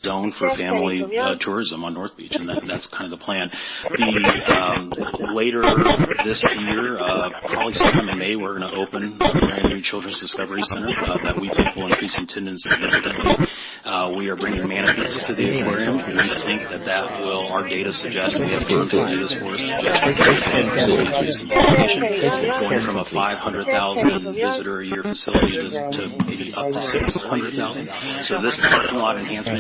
zone for family tourism on North Beach, and that's kind of the plan. Later this year, probably sometime in May, we're going to open a brand new Children's Discovery Center that we think will increase attendance significantly. We are bringing manatees to the aquarium. We think that will, our data suggests, we have firms that do this for us, going from a 500,000 visitor a year facility to maybe up to 600,000. So this parking lot enhancement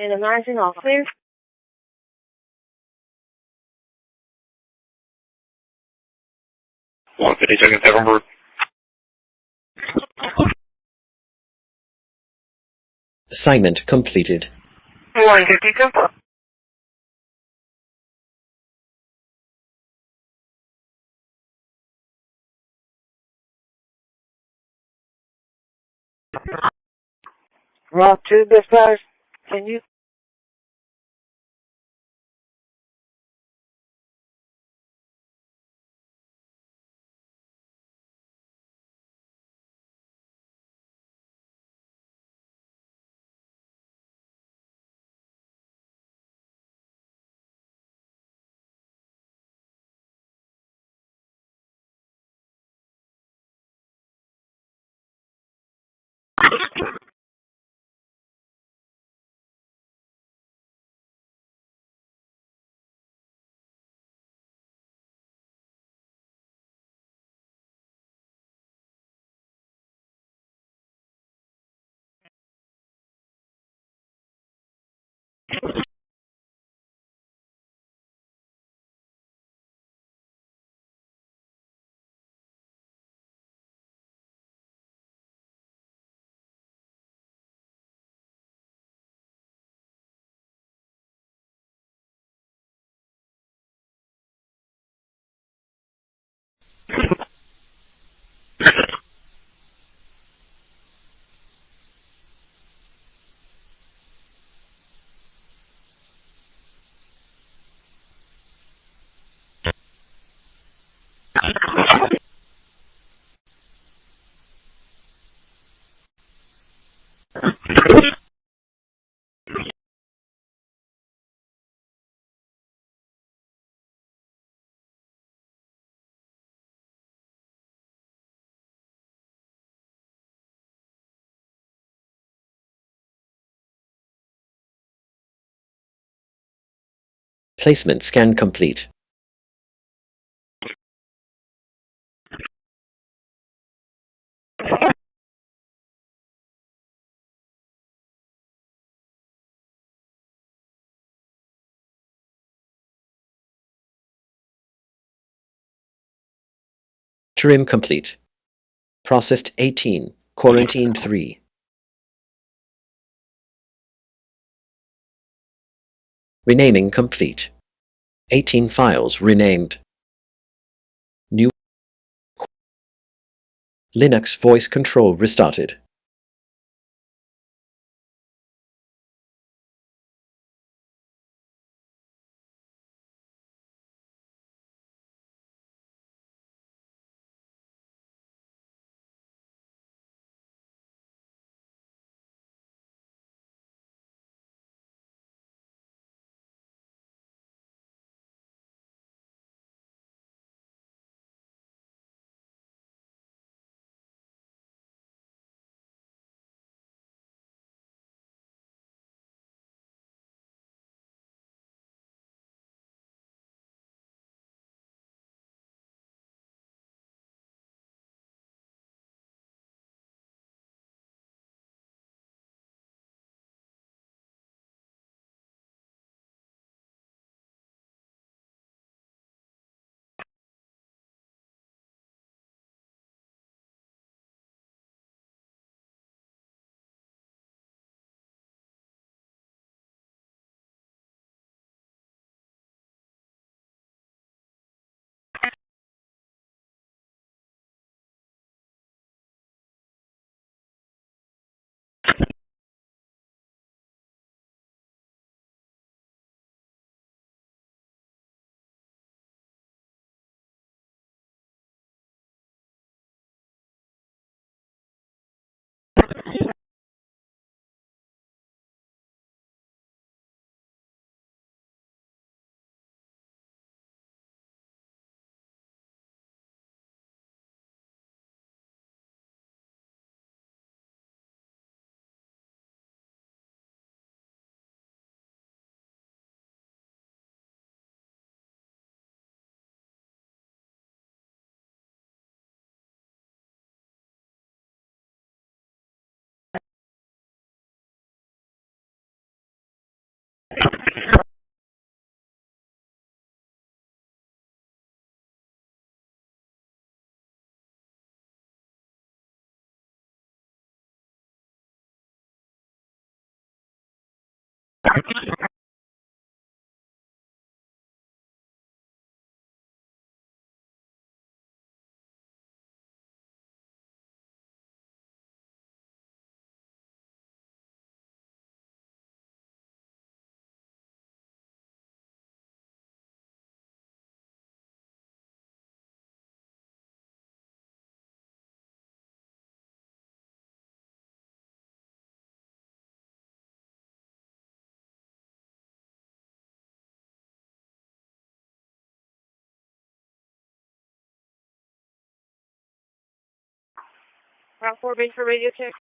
analyzing all clear. One 50 seconds, November. Assignment completed. 152. Route 2, dispatch. Can you? Placement scan complete. Trim complete. Processed 18. Quarantined 3. Renaming complete. 18 files renamed. New Linux voice control restarted. Route 4 base for radio check.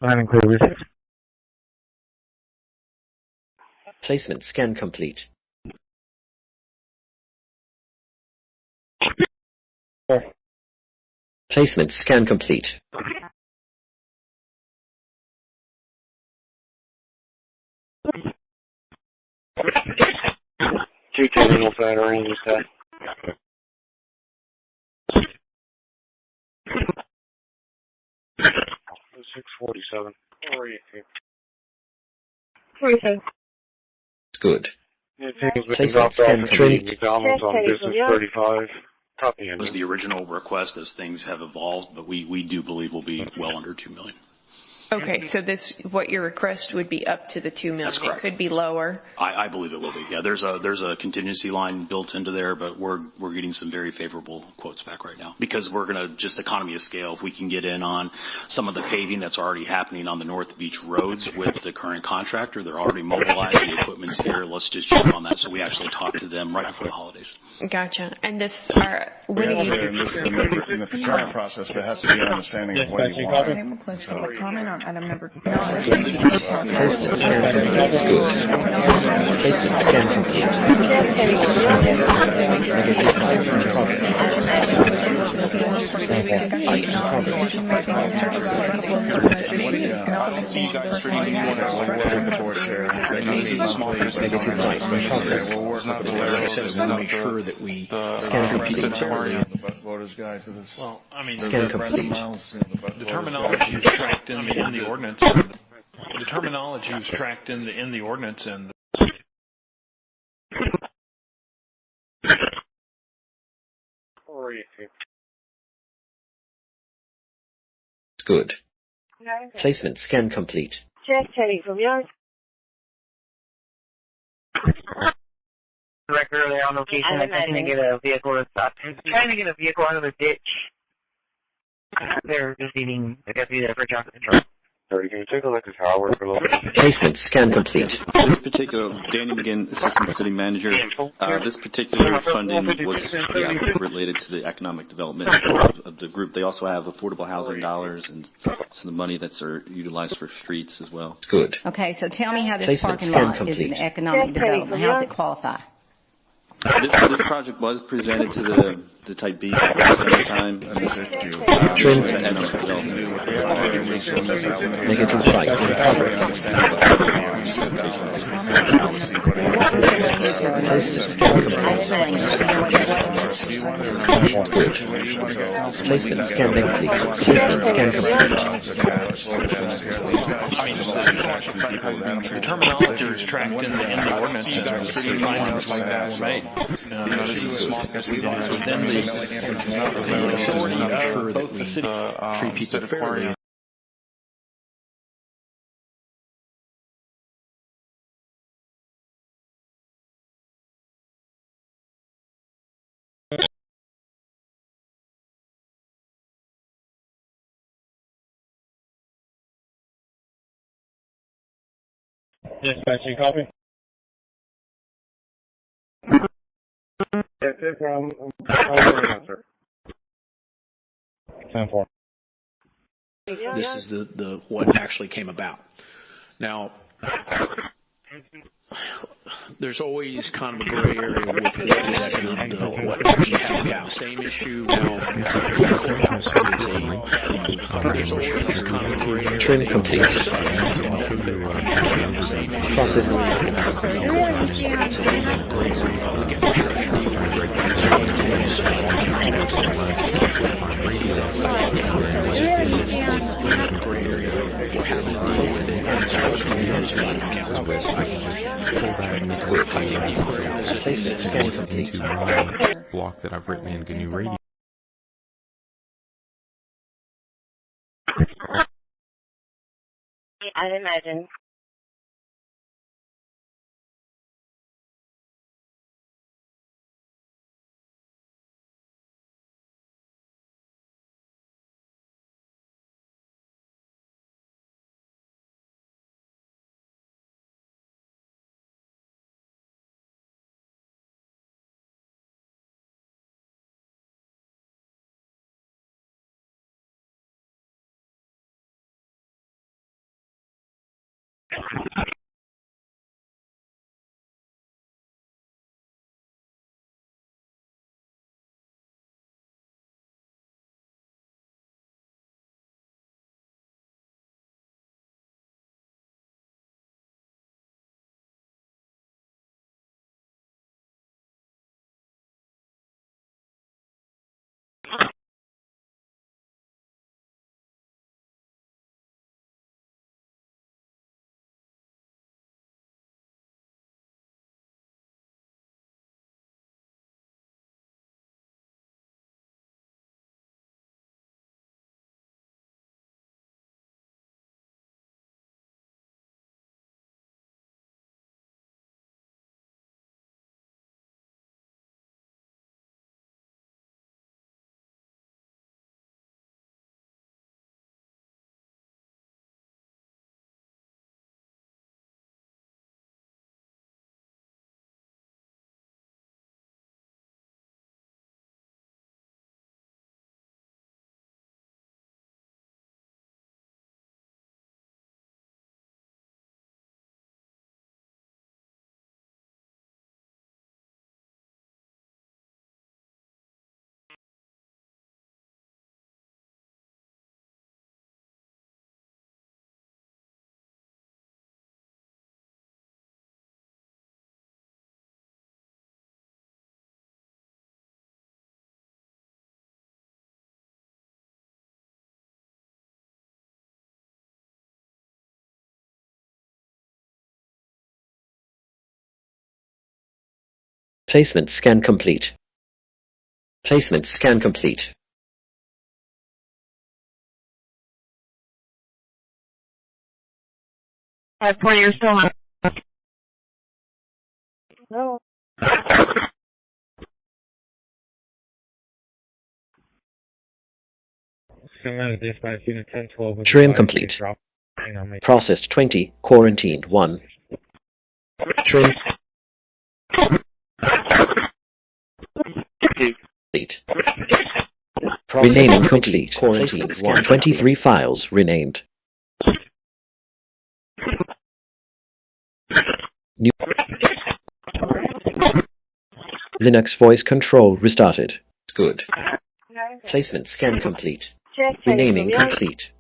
Line and clear research. Placement scan complete. Placement scan complete. Two-10 Authoritarian, you said. $647. Where are you? 47. Good. Placement scan complete. McDonald's on business 35. Copy. That was the original request as things have evolved, but we do believe we'll be well under $2 million. Okay, so what your request would be up to the $2 million. That's correct. It could be lower. I believe it will be. Yeah, there's a contingency line built into there, but we're getting some very favorable quotes back right now because we're going to just economy of scale. If we can get in on some of the paving that's already happening on the North Beach roads with the current contractor, they're already mobilized. The equipment's here. Let's just jump on that. So we actually talked to them right before the holidays. Gotcha. And this, when In you the procurement process, there has to be an understanding of what you want. Comment on item number Placement scan complete. Good. Placement scan complete. Make sure that we Scan complete. Well, I mean, Scan complete. the terminology is tracked in the ordinance. The terminology is tracked in the ordinance, and Good. Placement scan complete. Check heading from yard. Director, they're on location. I'm trying to get a vehicle to stop. I'm trying to get a vehicle out of the ditch. They're just eating. I guess be there for traffic control. Sorry, can you take a look at how we're below? Placement scan complete. This particular, Danny McGinn, Assistant City Manager, this particular funding was related to the economic development of the group. They also have affordable housing dollars and some money that's utilized for streets as well. Good. Okay, so tell me how this Placement parking scan lot complete. is an economic development. How does it qualify? This project was presented to the Type B at the same time. Trim. Economic development. Negative right in progress. Placement scan complete. Good. Placement scan complete. Placement scan complete. I mean, the terminology is tracked in the ordinance, and certain findings like that were made. This is within the authority of both the city treat people fairly. Dispatching copy. That's it from sir. 10-4. This is the what actually came about. Now, there's always kind of a gray area with what is economic development, what actually happened. We have the same issue now in the courthouse. There's always kind of a gray area. Trim complete. block that I've written in GNU Radio. I'd imagine. Placement scan complete. Placement scan complete. For your still on. No. Trim complete. Processed 20, quarantined 1. Trim complete. Renaming complete. Quarantined 1. 23 files renamed. New Linux voice control restarted. Good. Placement scan complete. Renaming complete.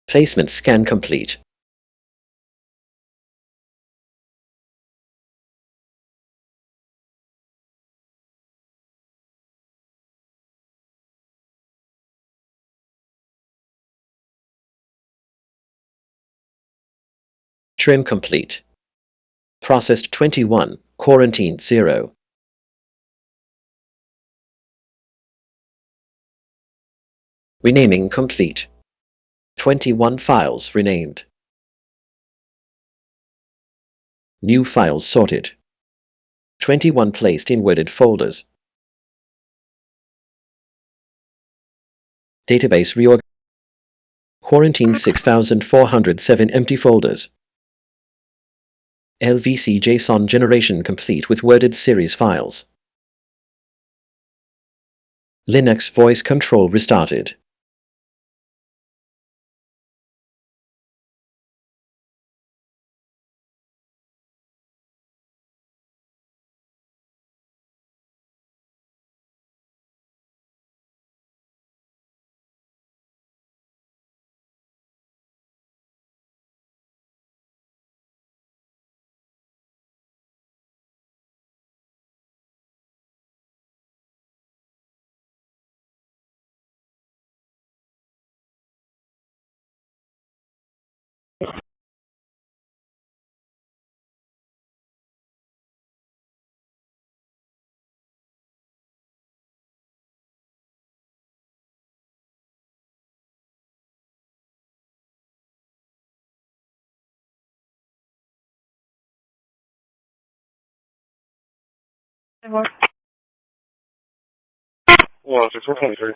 Placement scan complete. Trim complete. Processed 21, quarantined 0. Renaming complete. 21 files renamed. New files sorted. 21 placed in worded folders. Database reorg. Quarantine 6,407 empty folders. LVC JSON generation complete with worded series files. Linux voice control restarted. Well, it's 423.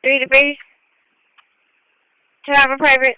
Three degrees. To have a private.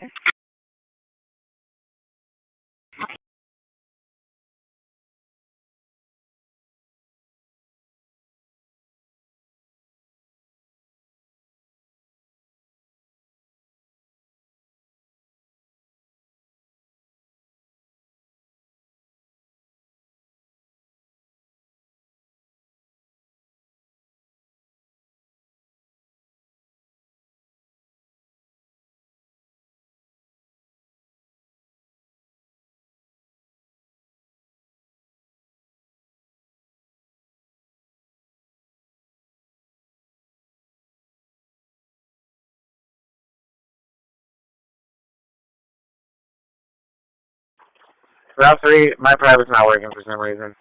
Route 3, my private's not working for some reason.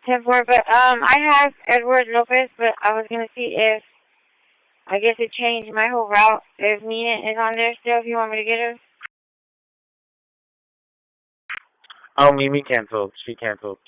10-4, but I have Edward Lopez, but I was gonna see if I guess it changed my whole route. If Nina is on there still, if you want me to get her. Oh, Mimi canceled. She canceled.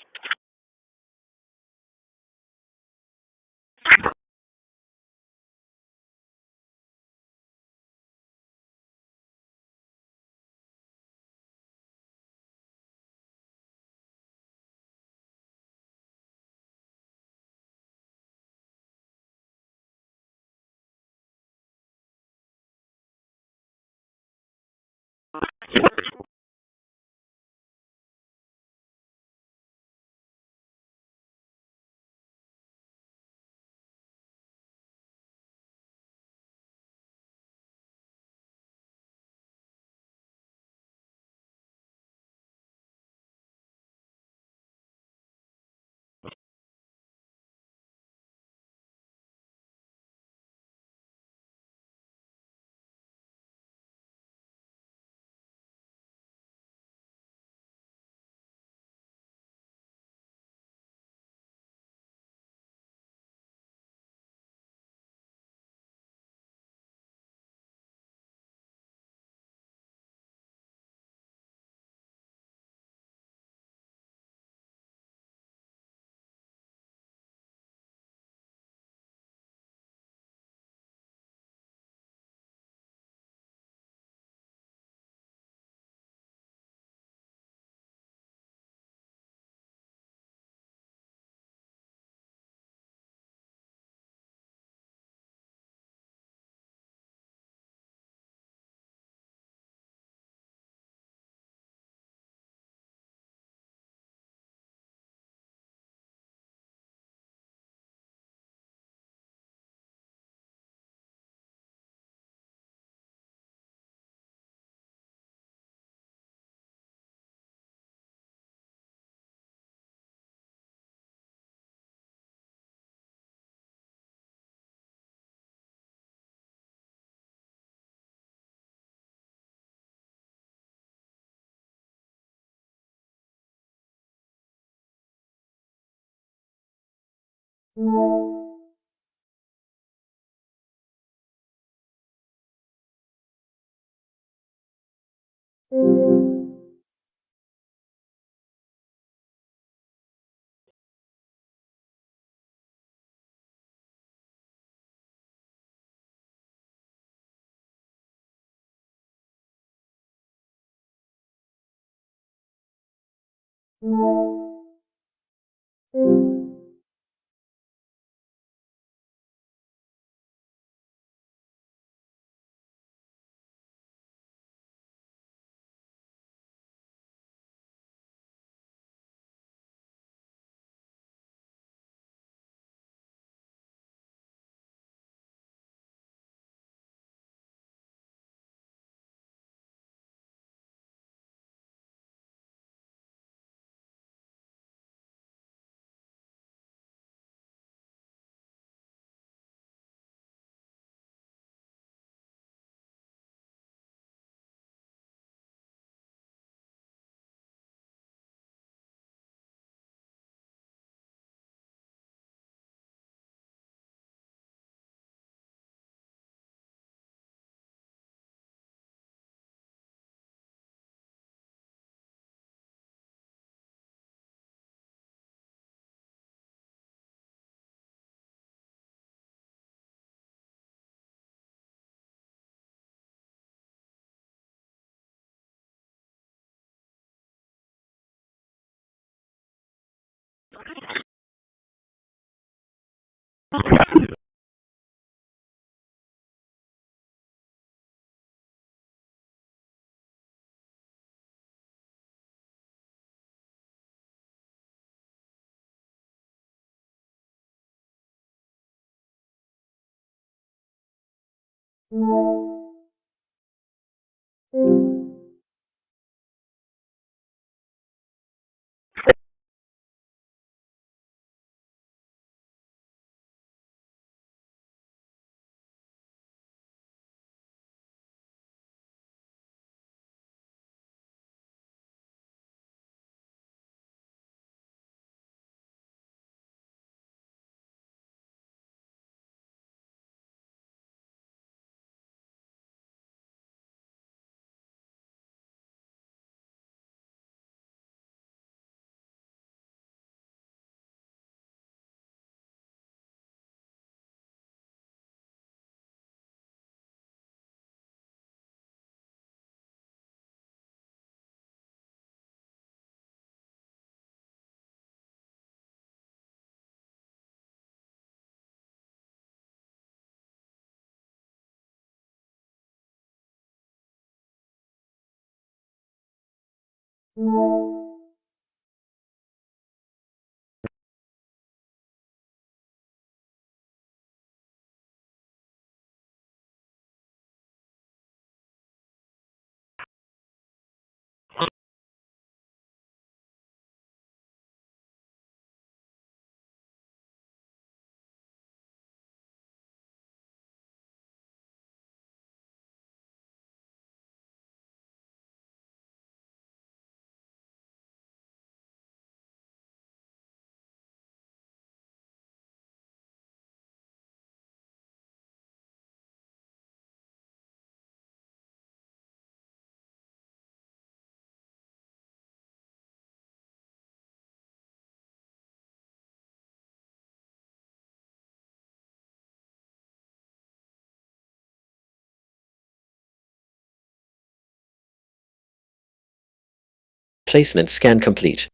Placement scan complete.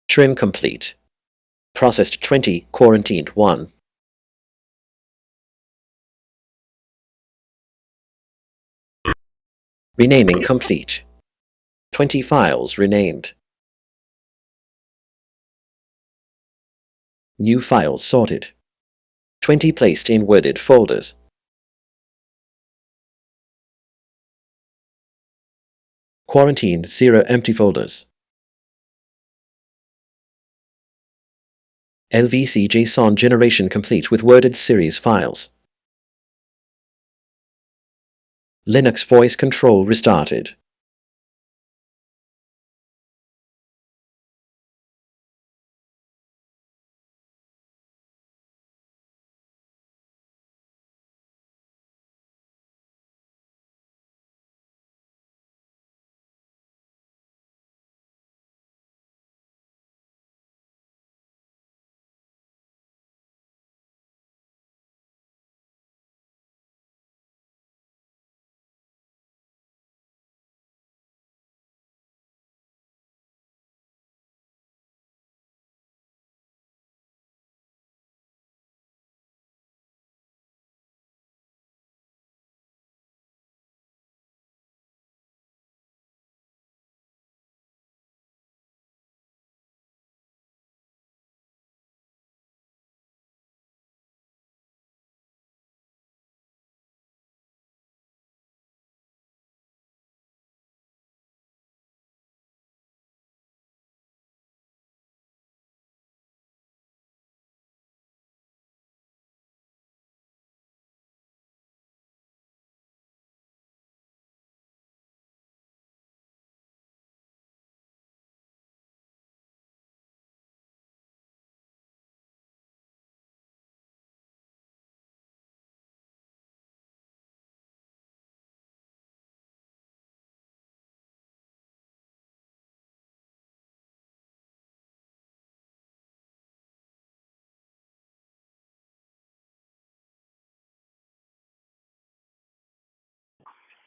Trim complete. Processed 20, quarantined 1. Renaming complete. 20 files renamed. New files sorted. 20 placed in worded folders. Quarantined 0 empty folders. LVC JSON generation complete with worded series files. Linux voice control restarted.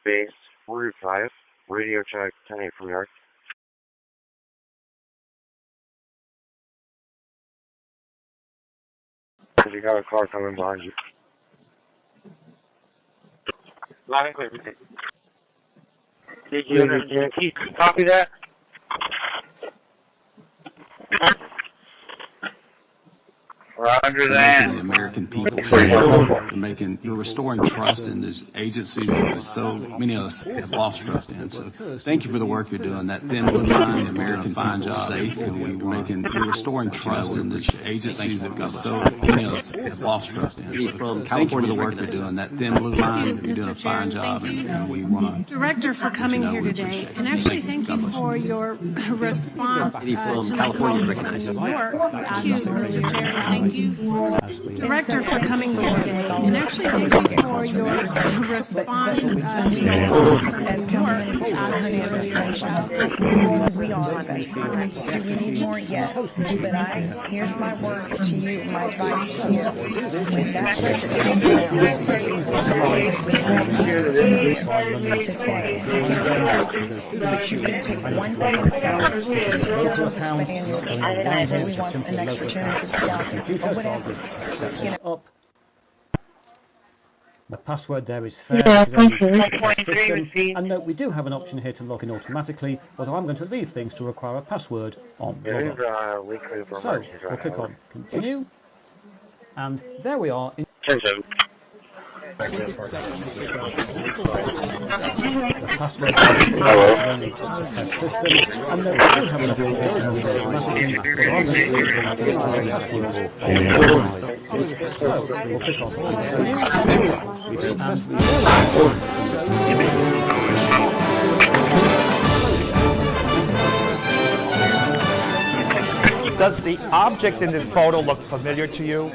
Base 45, radio check 10-8 from New York. You got a car coming behind you. Loud and clear. Did you copy that? Roger that. The American people. You're restoring trust in these agencies that so many of us have lost trust in. So thank you for the work you're doing. That thin blue line, the American fine job, safe, and you're restoring trust in these agencies that so many of us have lost trust in. So thank you for the work you're doing. That thin blue line, you're doing a fine job, and we want to. Director, for coming here today, and actually thank you for your response to my calls from New York to Mr. Chair. Thank you, Director, for coming here today, and actually thank you for your response to my calls from New York. We are, if you need more, yes, but here's my word to you, my advice to you. When that person The password there is fair because it's system. And note, we do have an option here to log in automatically, although I'm going to leave things to require a password on log on. So, we'll click on continue, and there we are. The password is test system, and note, we do have an option here to log in automatically, although I'm going to leave things to require a password on log on. So, we'll click on continue. We've successfully Does the object in this photo look familiar to you?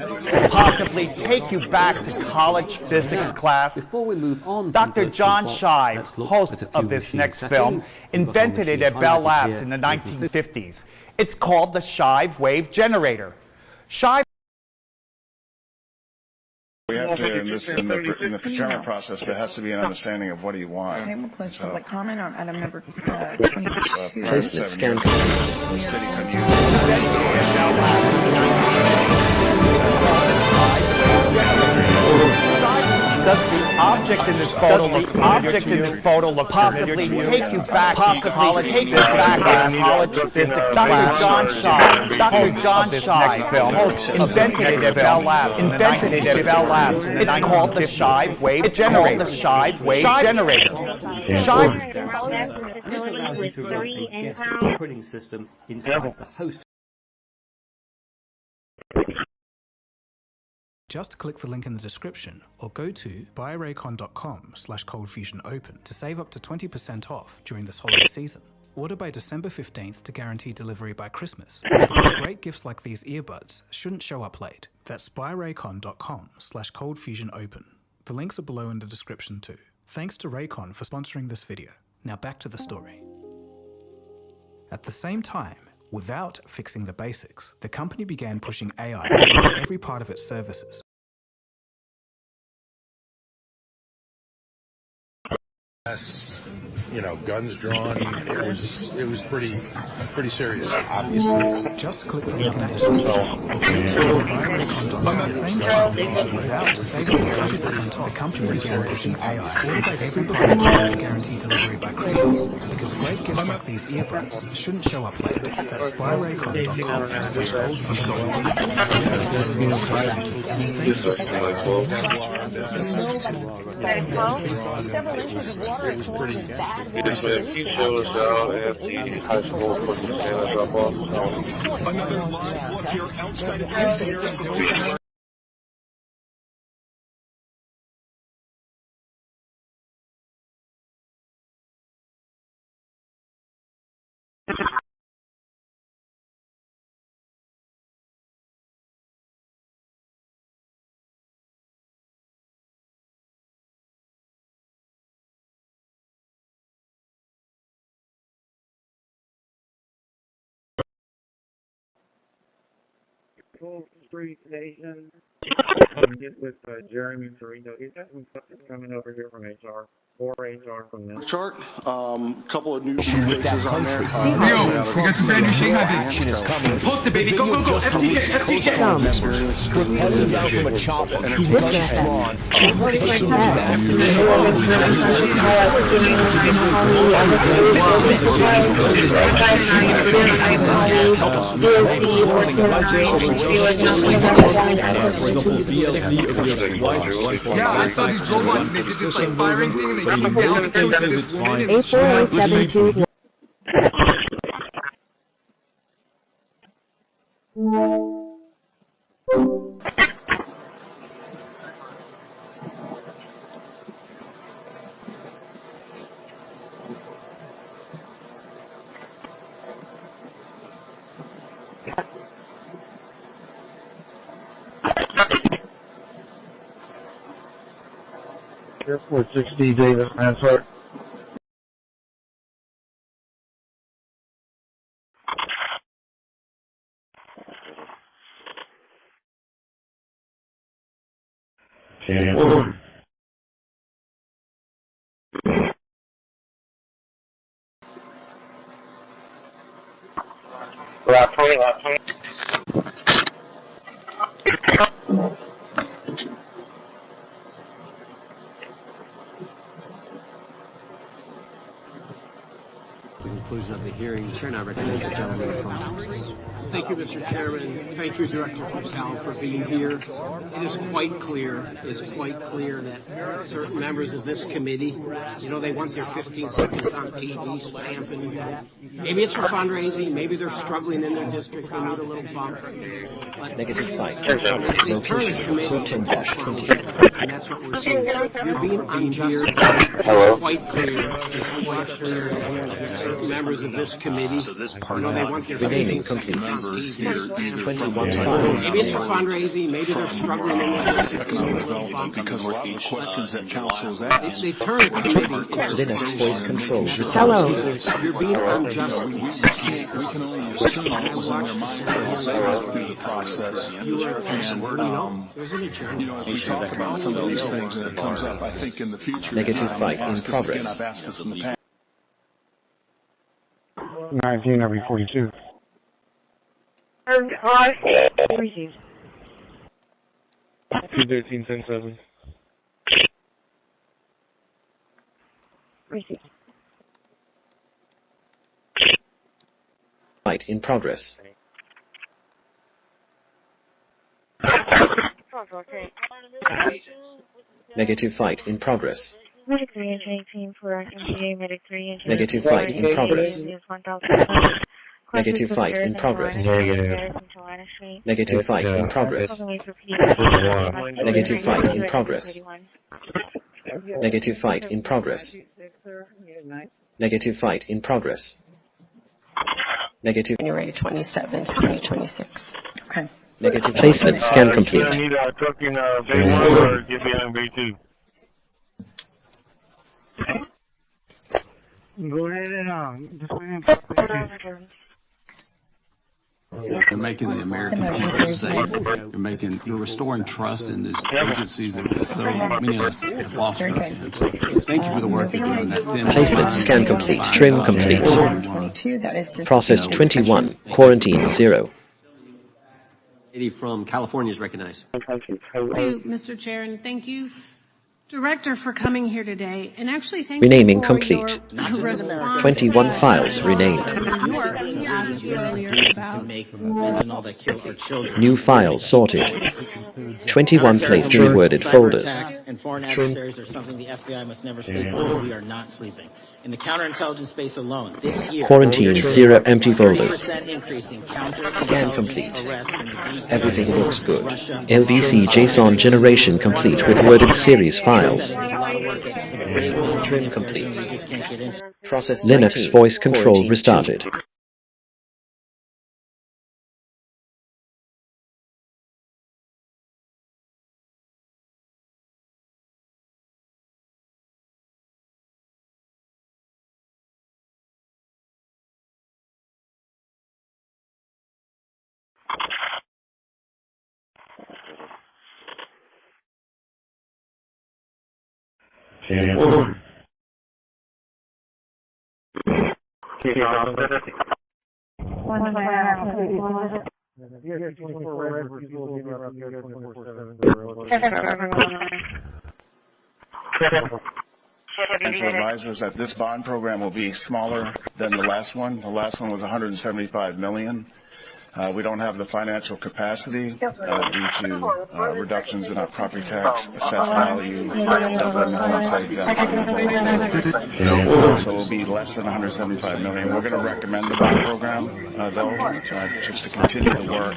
Possibly take you back to college physics class? Before we move on, Dr. John Shive, host of this next film, invented it at Bell Labs in the 1950s. It's called the Shive wave generator. Shive. We have to, in the procurement process, there has to be an understanding of what do you want. Okay, we'll close public comment on item number 22. Placement scan. Does the object in this photo look possibly take you back to college physics class? Dr. John Shive, host invented it at Bell Labs. It's called the Shive wave generator. Shive. This allows you to run a guest operating system inside the host. Just click the link in the description or go to buyraycon.com/coldfusionopen to save up to 20% off during this holiday season. Order by December 15th to guarantee delivery by Christmas, because great gifts like these earbuds shouldn't show up late. That's buyraycon.com/coldfusionopen. The links are below in the description too. Thanks to Raycon for sponsoring this video. Now back to the story. At the same time, without fixing the basics, the company began pushing AI into every part of its services. Guns drawn. It was pretty serious, obviously. Just click the link in the description. Without saving the company began pushing AI into every part of the guaranteed delivery by Christmas, because great gifts like these earbuds shouldn't show up late. That's Several inches of water is pretty bad. He shows out at the high school for the drop off. Another live look here outside of here. Street Station. Get with Jeremy Torino. He's got some stuff that's coming over here from HR. More HR from them. Chart, couple of new faces on there. We got some brand new Shanghai action is coming. Post it, baby. Go. FTJ. Heading down from a chopper. And a gun is drawn. Yeah, I saw these robots and they did this like firing thing and they came down. It's fine. 84072. Airport 60 Davis Mansart. Lap 20, lap 20. Conclusion of the hearing. Chair now recognizes the gentleman from. Thank you, Mr. Chairman. Thank you, Director Purcell, for being here. It is quite clear that certain members of this committee, they want their 15 seconds on TV stamping. Maybe it's for fundraising. Maybe they're struggling in their district. They need a little bump. But Negative 5. Location, Location 14-20. And that's what we're seeing. You're being unjust. Hello? It's quite clear. That certain members of this committee, they want their 15 seconds on TV. 21 Maybe it's for fundraising. Maybe they're struggling in their district. Because a lot of the questions that council is asking. They turn a committee into Linux voice control. Hello. You're being unjust. We can only assume what was on their mind through the process. And, if we talk about some of these things and it comes up, I think in the future. Negative 5 in progress. I've asked this in the past. 19 every 42. Receive. 213, 10-7. Receive. Fight in progress. Negative fight in progress. Medic 3 and 18 for MTA, Medic 3 and Negative fight in progress. Negative fight in progress. Negative fight in progress. Negative fight in progress. Negative fight in progress. Negative fight in progress. Negative. January 27th, 2026. Okay. Negative placement scan complete. I need a truck in Bay 1 or give me in Bay 2. Go ahead and just wait in. You're making the American people safe. You're restoring trust in these agencies that so many of us have lost trust in. So thank you for the work you're doing. Placement scan complete. Trim complete. Processed 21. Quarantine 0. Lady from California is recognized. Thank you, Mr. Chair, and thank you, Director, for coming here today. And actually, thank Renaming you for complete. your response. 21 files renamed. You were asked earlier about New files sorted. 21 placed in reworded folders. And foreign adversaries are something the FBI must never sleep on. We are not sleeping. In the counterintelligence space alone, this year, Quarantine 0 empty folders. 30% increase in Scan complete. arrests in the deep Everything looks good. LVC JSON generation complete with worded series files. Trim complete. Process Linux voice control restarted. Financial advisors that this bond program will be smaller than the last one. The last one was $175 million. We don't have the financial capacity due to reductions in our property tax, assessed value, Dublin homestead exemption. So it will be less than $175 million. We're going to recommend the bond program, though, just to continue the work.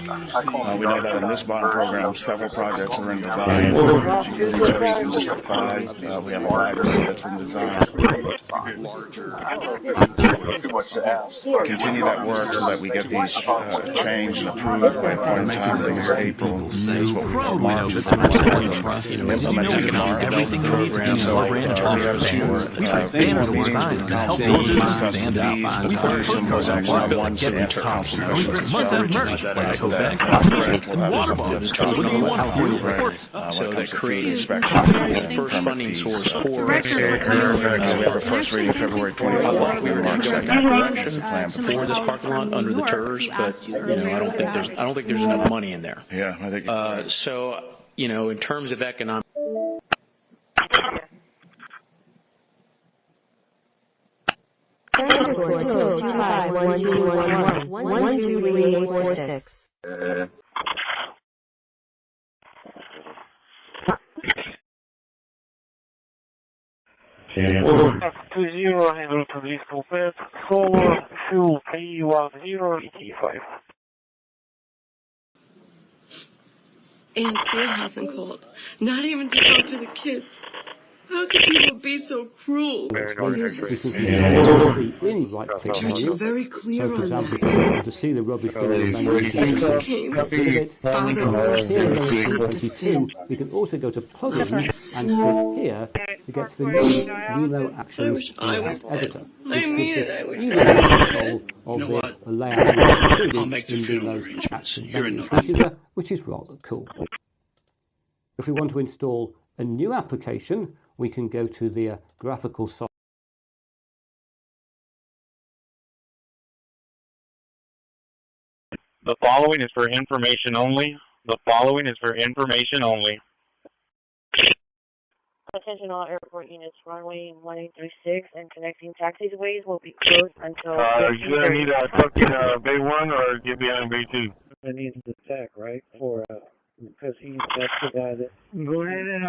We know that in this bond program, several projects are in design, including cities in District 5. We have a library that's in design. Continue that work so that we get these changed and approved by a point in time in April. You probably know this Did you know we can have everything you need to do your brand of your fans? We've got banners and signs that help your business stand out. We put postcards and flyers that get to the top. And we print must-have merch like tote bags, t-shirts, and water bottles. Whether you want a few or So that creates the first funding source for we have our first reading February 24th. We were going to go in that direction for this parking lot under the TERS, but I don't think there's enough money in there. Yeah, I think. So in terms of economic. Underscore 225 123846. To 0, handle police Corpus, solar, fuel, P10, And Phil hasn't called. Not even to talk to the kids. How could people be so cruel? We can control see in right click menu. Very clear So, for on example, if that. you don't want to see the rubbish bin in the menu, we can simply get rid of it. And here in P22, we can also go to plugins and click here to get to the new Nemo Actions layout editor, which gives us even more control of the layout that's included in Nemo's action menus, which is rather cool. If we want to install a new application, we can go to the graphical side. The following is for information only. The following is for information only. Attention all airport units, runway 1836 and connecting taxiways will be closed until. You gonna need a fucking Bay 1 or give me on Bay 2? I need the tech, right? For because that's the guy that. Go ahead and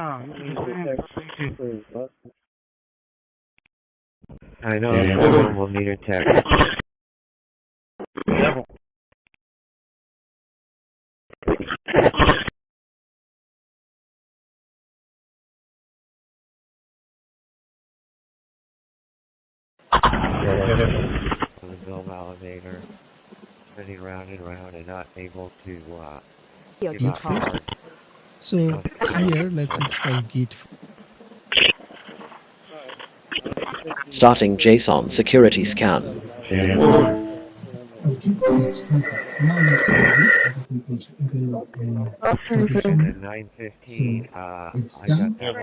I know. Everyone will need a tech. The bill validator spinning round and round and not able to Gate first. So here let's install Gate. Starting JSON security scan. 9:15. I got that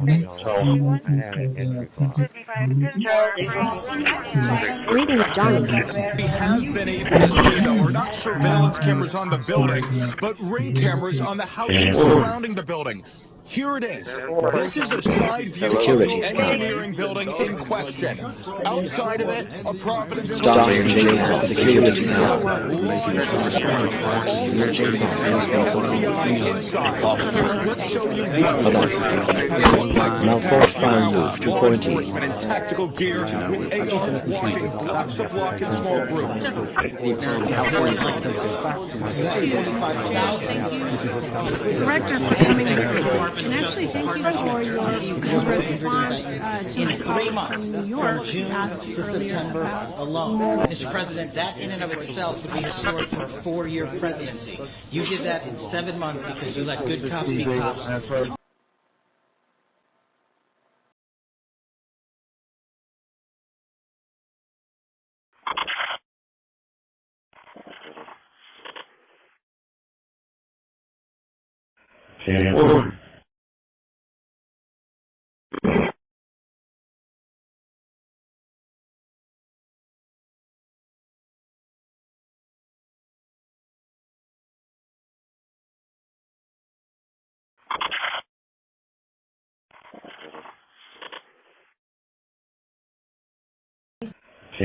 Greetings, Johnny. We have been able to see, though, are not surveillance cameras on the building, but ring cameras on the houses surrounding the building. Here it is. This is a side view of the engineering building in question. Outside of it, a Providence security Let's show you Malformed file moved to quarantine. and tactical gear with ARs walking block to block in small groups. Director for coming and actually, thank you for your response to the call from New York. Asked you earlier about alone. Mr. President, that in and of itself would be historic for a 4-year presidency. You did that in 7 months because you let good cops be cops.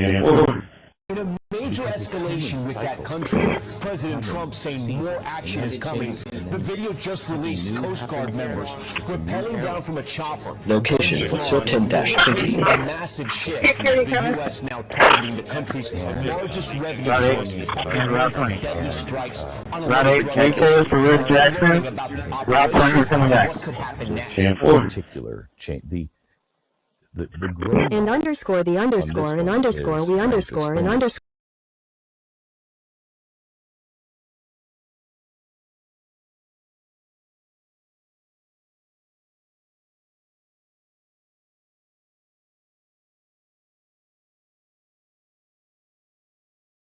In a major escalation with that country, President Trump saying more action is coming. The video just released Coast Guard members rappelling down from a chopper. Location sur 10-20. A massive shift. The U.S. now targeting the country's largest revenue source after deadly strikes on a for Jackson. Route 20 coming back. Particular change the growth And underscore the underscore and underscore we underscore and underscore.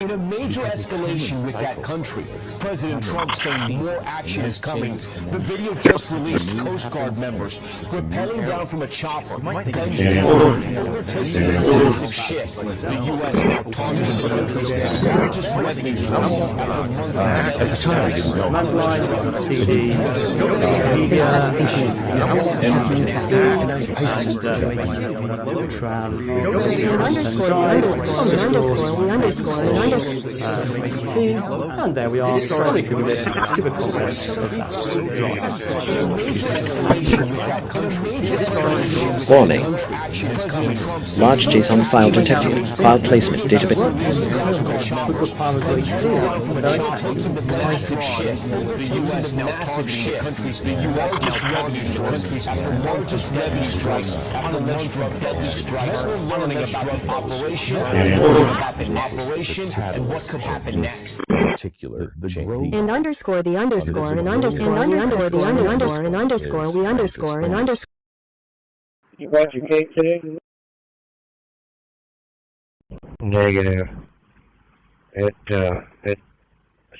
In a major escalation with that country, President Trump saying more action is coming. The video just released Coast Guard members rappelling down from a chopper, guns drawn, overtaking a massive ship. The U.S. now targeting the country's largest revenue source after months of Command line, CD, media, and there we are. We can list the contents of that drive. Warning. Large JSON file detected. File placement database. The U.S. massive ship. The U.S. revenue source after largest revenue strikes after months of deadly strikes. We're learning about the operation, and what could happen next. Particular and underscore the underscore and underscore the underscore the underscore and underscore we underscore and underscore. You brought your cake today? Negative. It's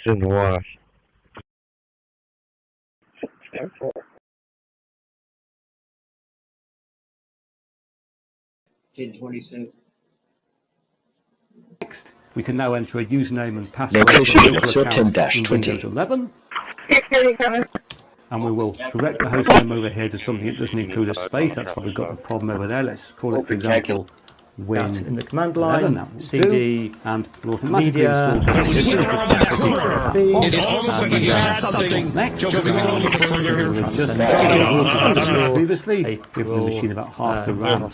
in the wash. 10:27. Next, we can now enter a username and password. Location -10-20. 11. And we will correct the host name over here to something that doesn't include a space. That's why we've got a problem over there. Let's call it, for example, Win in the command line, CD, and we'll automatically media, previously given the machine about half the RAM.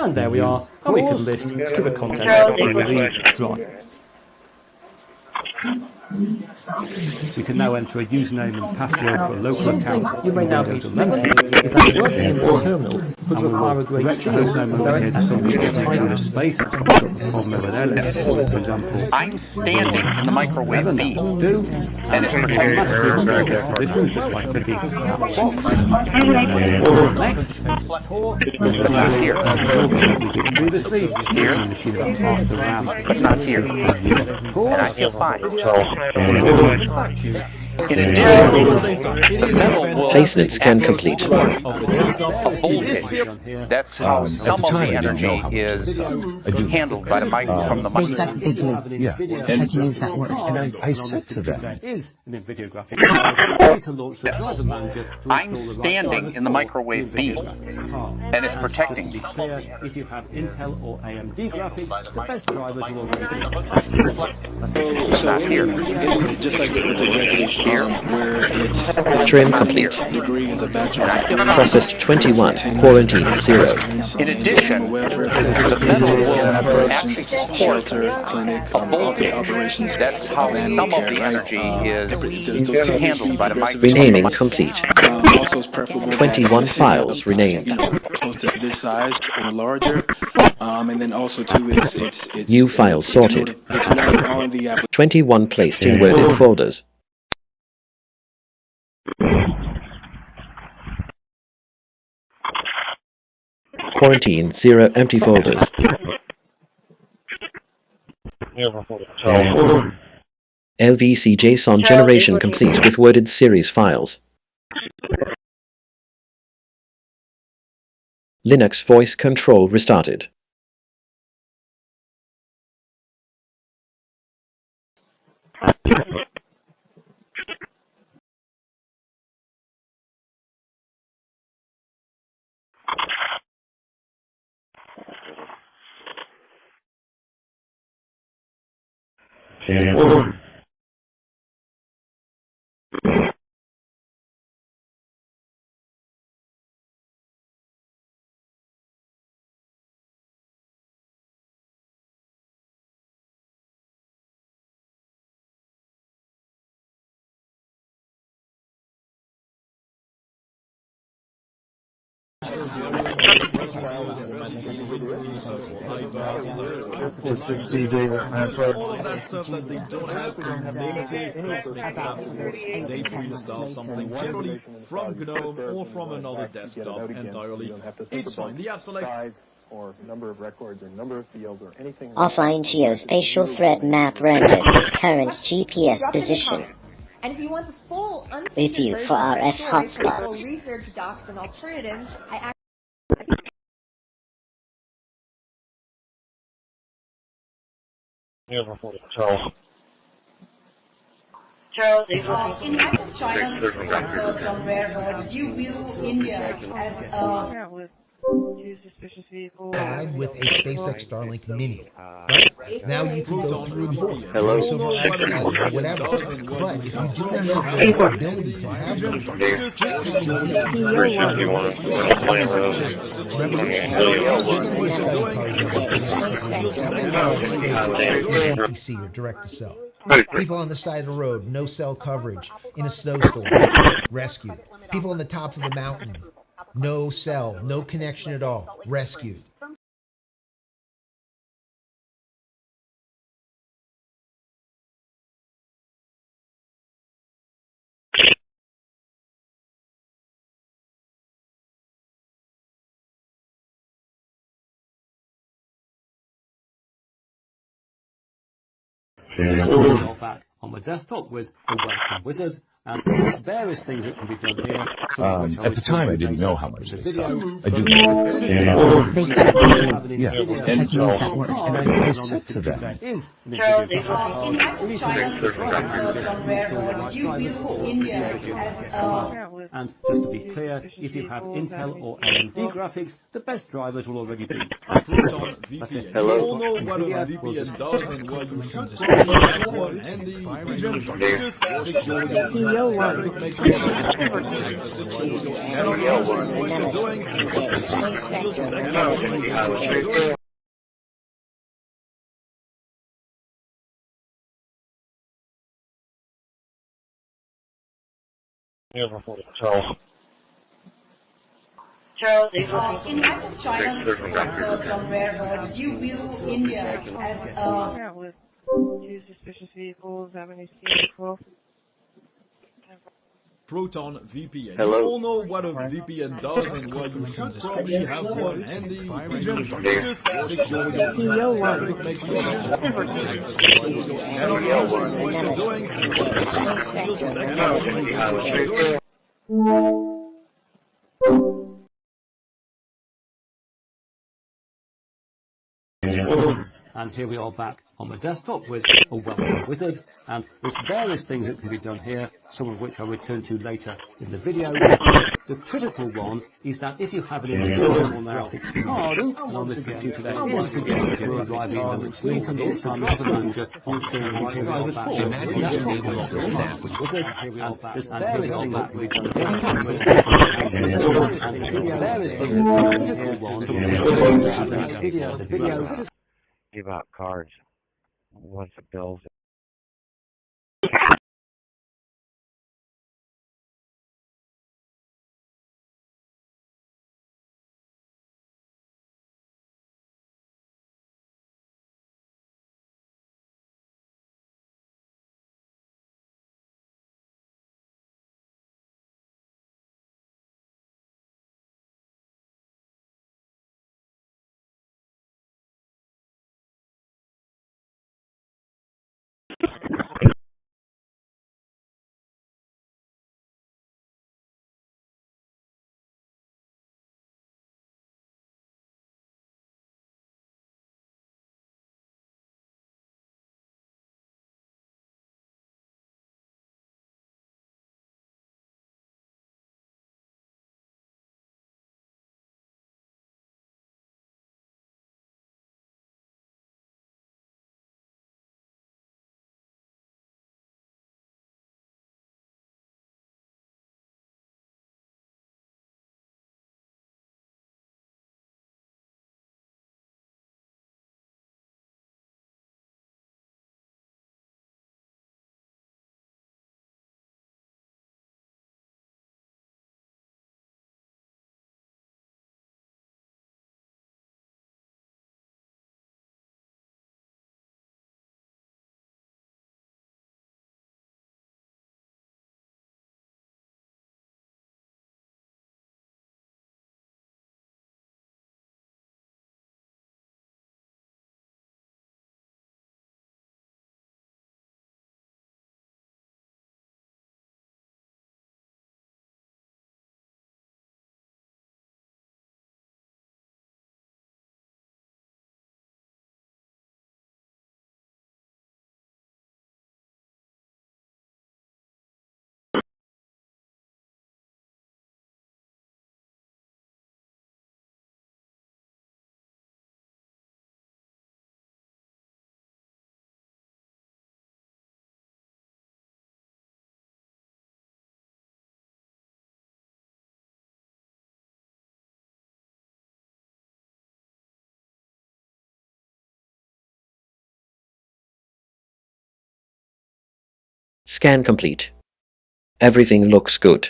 And there we are, and we can list the contents of the drive. We can now enter a username and password for a local Something account. you may now be thinking is that working in the terminal would require a great deal of a space. That's got the problem over there. Let's for example, I'm standing in the microwave beam, and it's protected. This is just by clicking that box. Next, Here. Previously, Here. the machine about half the RAM, But not here. And I feel fine. In addition, the metal will Placement scan complete. a voltage. That's how some of the energy is handled by the from the microwave. Yeah, and I said to them, I'm standing in the microwave beam, and it's protecting me. If you have Intel or AMD graphics, the best drivers will Not here. Just like with the executives Here. where it's Trim complete. degree is a bachelor's. Processed 21. Quarantine 0. In addition, the metal will actually support a voltage. That's how some of the energy is handled by the microwave. Renaming complete. Also it's preferable 21 files renamed. close to this size or larger. And then also too it's New files sorted. it's noted on the application. 21 placed in worded folders. Quarantine 0 empty folders. LVC JSON generation complete with worded series files. Linux voice control restarted. All of that stuff that they don't have they do install something generally from GNOME or from another desktop entirely. It's fine. The app select or number of records or number of fields or anything. Offline geospatial threat map rendered. Current GPS position. And if you want the full Review for RF hotspots. research docs and alternatives, I Charles, in light of China's research on rare earths, do you view India as a Tied with a SpaceX Starlink Mini. Right? Now you can go through voice over or whatever. But if you do not have the ability to have them, just having DTC just revolutionary. There's going to be a study probably done in the next couple of years. How many lives saved with DTC or direct to cell? People on the side of the road, no cell coverage in a snowstorm, rescued. People on the top of the mountain, no cell, no connection at all, rescued. Back on my desktop with a welcome wizard, and there's various things that can be done here. At the time, I didn't know how much they stopped. I do. Yeah, and I said to them. And just to be clear, if you have Intel or AMD graphics, the best drivers will already be. Hello. You all know what a VPN does and why you should probably one handy Charles, in light of China's research on rare earths, do you view India as a two suspicious vehicles having a vehicle. Proton VPN. Hello. You all know what a VPN does and why you should probably have one handy. Just secure your traffic, make sure And here we are back on my desktop with a welcome wizard, and there's various things that can be done here, some of which I'll return to later in the video. The critical one is that if you have an internal graphics card, and on this computer there is a driving on the screen, and this time the manager on screen on here we are back. There's various things that can be done here, and various things that can be done here, some of which the video. Give out cards once the bills Scan complete. Everything looks good.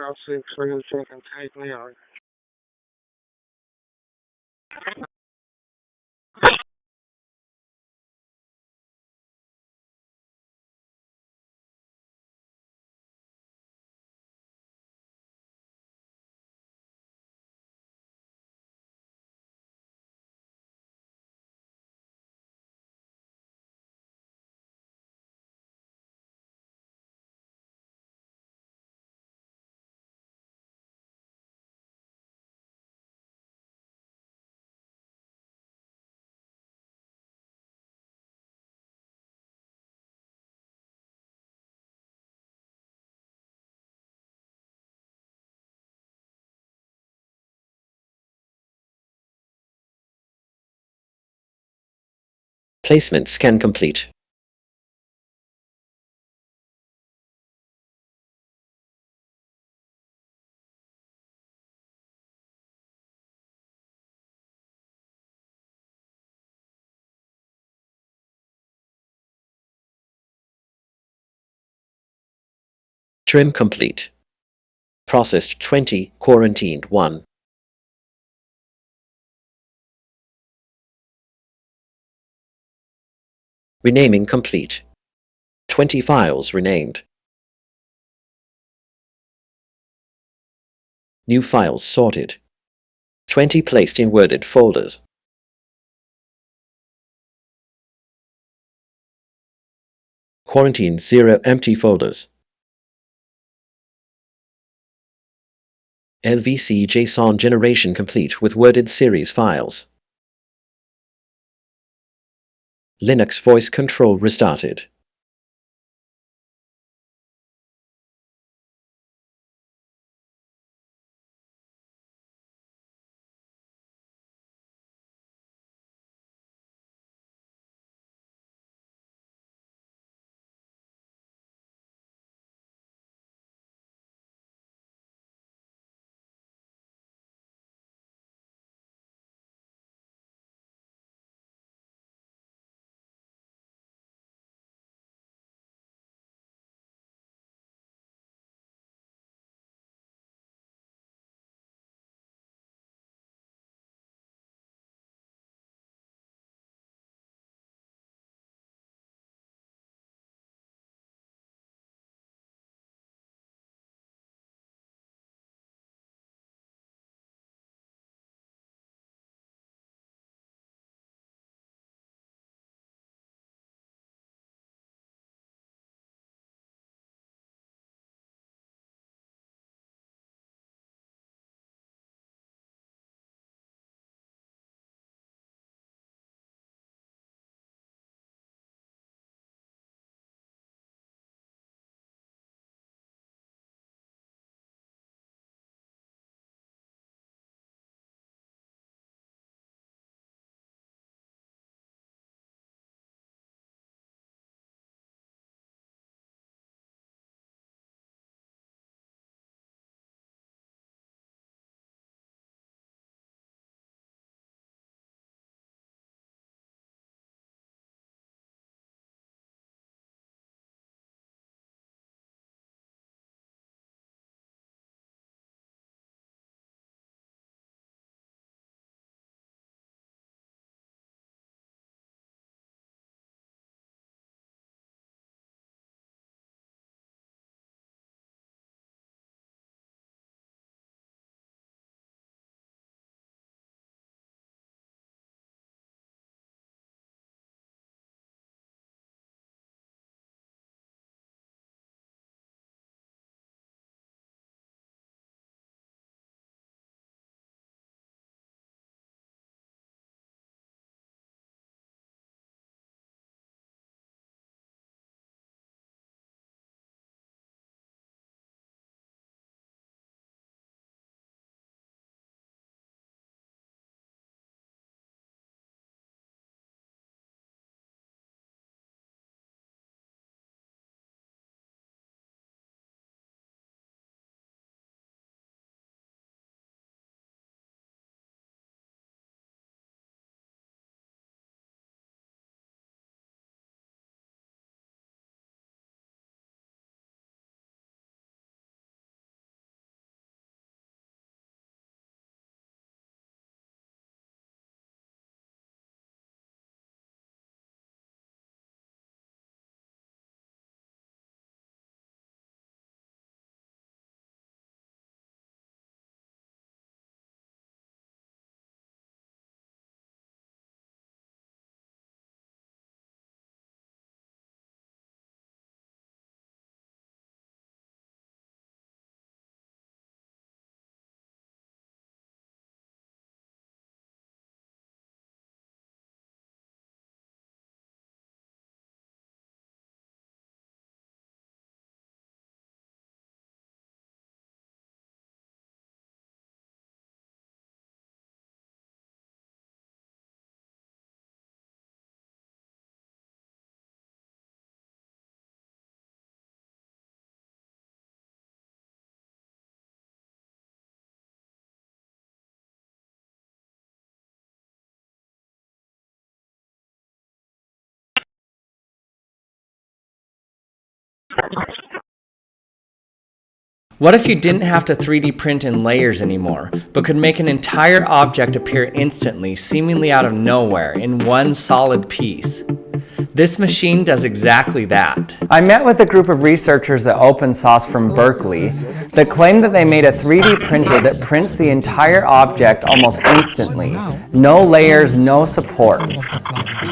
I'll see if someone can take me on. Placement scan complete. Trim complete. Processed 20, quarantined 1. Renaming complete. 20 files renamed. New files sorted. 20 placed in worded folders. Quarantine 0 empty folders. LVC JSON generation complete with worded series files. Linux voice control restarted. What if you didn't have to 3D print in layers anymore, but could make an entire object appear instantly, seemingly out of nowhere, in one solid piece? This machine does exactly that. I met with a group of researchers at Open Source from Berkeley that claim that they made a 3D printer that prints the entire object almost instantly. No layers, no supports.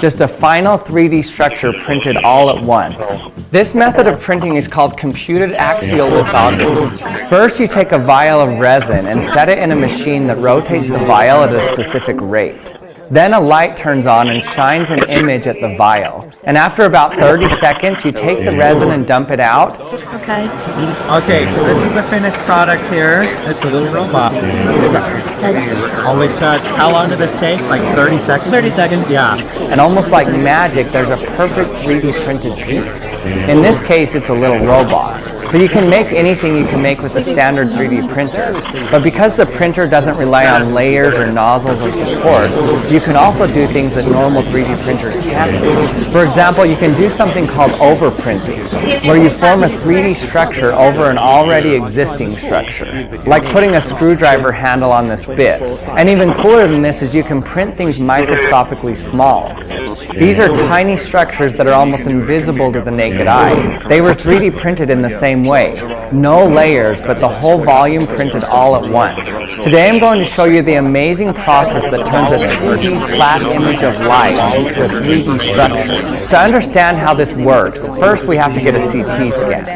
Just a final 3D structure printed all at once. This method of printing is called computed axial lithography. First, you take a vial of resin and set it in a machine that rotates the vial at a specific rate. Then a light turns on and shines an image at the vial. And after about 30 seconds, you take the resin and dump it out. Okay, so this is the finished product here. It's a little robot. Only took, how long did this take? Like 30 seconds? 30 seconds, yeah. And almost like magic, there's a perfect 3D printed piece. In this case, it's a little robot. So you can make anything you can make with a standard 3D printer. But because the printer doesn't rely on layers or nozzles or supports, you can also do things that normal 3D printers can't do. For example, you can do something called overprinting, where you form a 3D structure over an already existing structure, like putting a screwdriver handle on this bit. And even cooler than this is you can print things microscopically small. These are tiny structures that are almost invisible to the naked eye. They were 3D printed in the same way. No layers, but the whole volume printed all at once. Today I'm going to show you the amazing process that turns a 2D flat image of light into a 3D structure. To understand how this works, first we have to get a CT scan.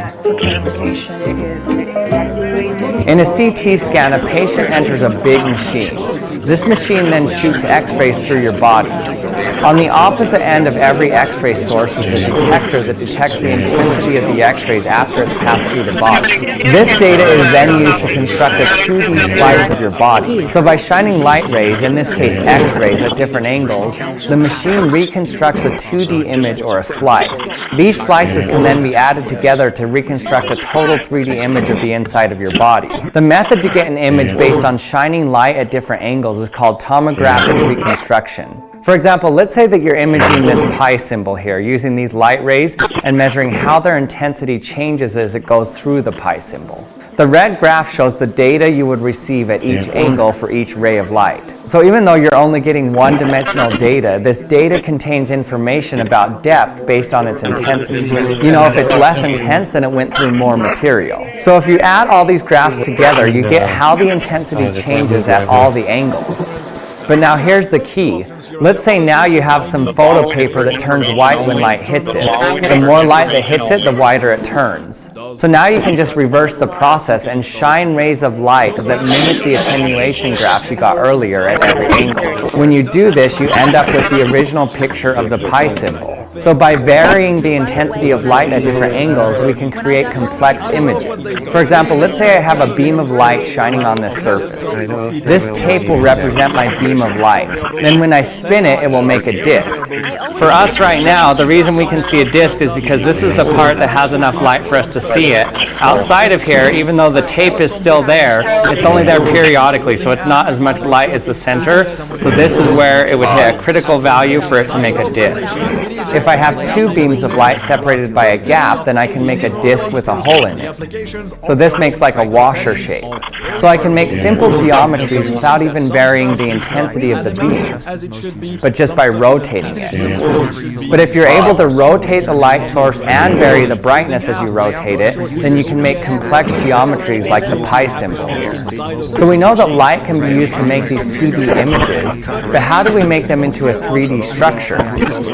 In a CT scan, a patient enters a big machine. This machine then shoots X-rays through your body. On the opposite end of every X-ray source is a detector that detects the intensity of the X-rays after it's passed through the body. This data is then used to construct a 2D slice of your body. So by shining light rays, in this case X-rays, at different angles, the machine reconstructs a 2D image or a slice. These slices can then be added together to reconstruct a total 3D image of the inside of your body. The method to get an image based on shining light at different angles is called tomographic reconstruction. For example, let's say that you're imaging this pi symbol here using these light rays and measuring how their intensity changes as it goes through the pi symbol. The red graph shows the data you would receive at each angle for each ray of light. So even though you're only getting one-dimensional data, this data contains information about depth based on its intensity. You know, if it's less intense, then it went through more material. So if you add all these graphs together, you get how the intensity changes at all the angles. But now here's the key. Let's say now you have some photo paper that turns white when light hits it. The more light that hits it, the whiter it turns. So now you can just reverse the process and shine rays of light that mimic the attenuation graphs you got earlier at every angle. When you do this, you end up with the original picture of the pi symbol. So by varying the intensity of light at different angles, we can create complex images. For example, let's say I have a beam of light shining on this surface. This tape will represent my beam of light. Then when I spin it, it will make a disc. For us right now, the reason we can see a disc is because this is the part that has enough light for us to see it. Outside of here, even though the tape is still there, it's only there periodically, so it's not as much light as the center. So this is where it would hit a critical value for it to make a disc. If I have two beams of light separated by a gap, then I can make a disc with a hole in it. So this makes like a washer shape. So I can make simple geometries without even varying the intensity of the beams, but just by rotating it. But if you're able to rotate the light source and vary the brightness as you rotate it, then you can make complex geometries like the pi symbol here. So we know that light can be used to make these 2D images, but how do we make them into a 3D structure?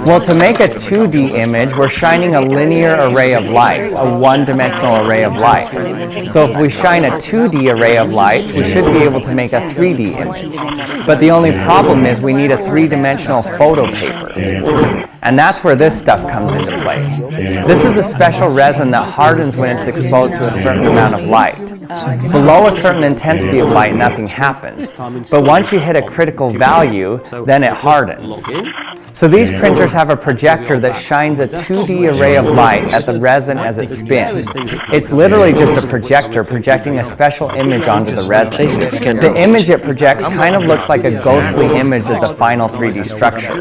Well, to make a 2D image, we're shining a linear array of lights, a one-dimensional array of lights. So if we shine a 2D array of lights, we should be able to make a 3D image. But the only problem is we need a three-dimensional photo paper. And that's where this stuff comes into play. This is a special resin that hardens when it's exposed to a certain amount of light. Below a certain intensity of light, nothing happens. But once you hit a critical value, then it hardens. So these printers have a projector printer that shines a 2D array of light at the resin as it spins. It's literally just a projector projecting a special image onto the resin. The image it projects kind of looks like a ghostly image of the final 3D structure.